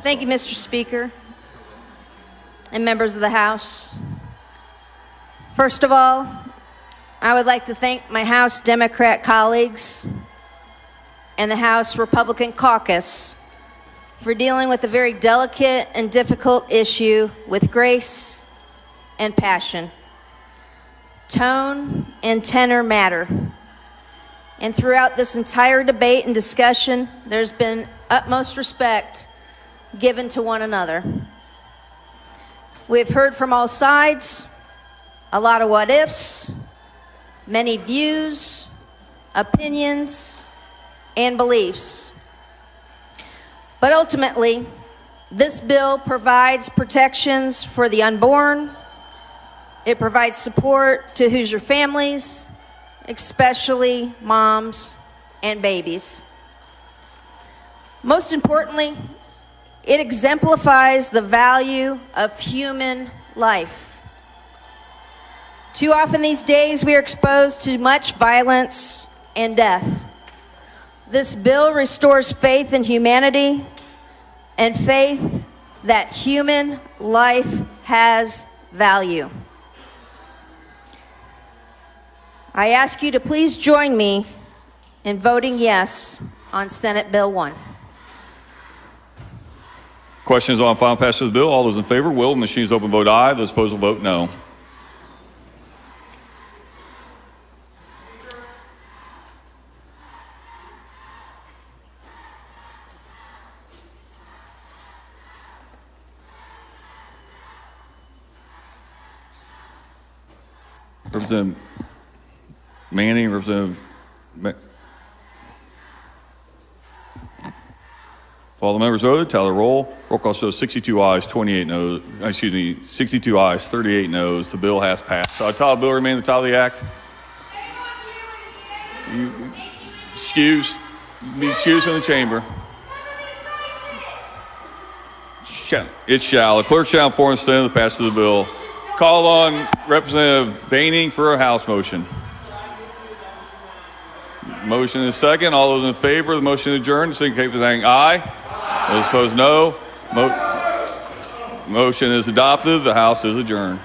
Thank you, Mr. Speaker, and members of the House. First of all, I would like to thank my House Democrat colleagues and the House Republican caucus for dealing with a very delicate and difficult issue with grace and passion. Tone and tenor matter. And throughout this entire debate and discussion, there's been utmost respect given to one another. We've heard from all sides, a lot of what ifs, many views, opinions, and beliefs. But ultimately, this bill provides protections for the unborn. It provides support to Hoosier families, especially moms and babies. Most importantly, it exemplifies the value of human life. Too often these days, we are exposed to much violence and death. This bill restores faith in humanity and faith that human life has value. I ask you to please join me in voting yes on Senate Bill 1. Questions on final passage of the bill? All those in favor, will. The machine is open, vote aye. Those opposed will vote no. Representative Manning, Representative all the members voted, tally the roll. Roll call shows 62 ayes, 28 noes. 62 ayes, 38 noes. The bill has passed. So I title the bill remain the title of the act. Excuse. Be excused in the chamber. It shall. The clerk shall inform the Senate of the passage of the bill. Call on Representative Baining for a House motion. Motion is second. All those in favor of the motion to adjourn, indicate by saying aye. Those opposed, no. Motion is adopted. The House is adjourned.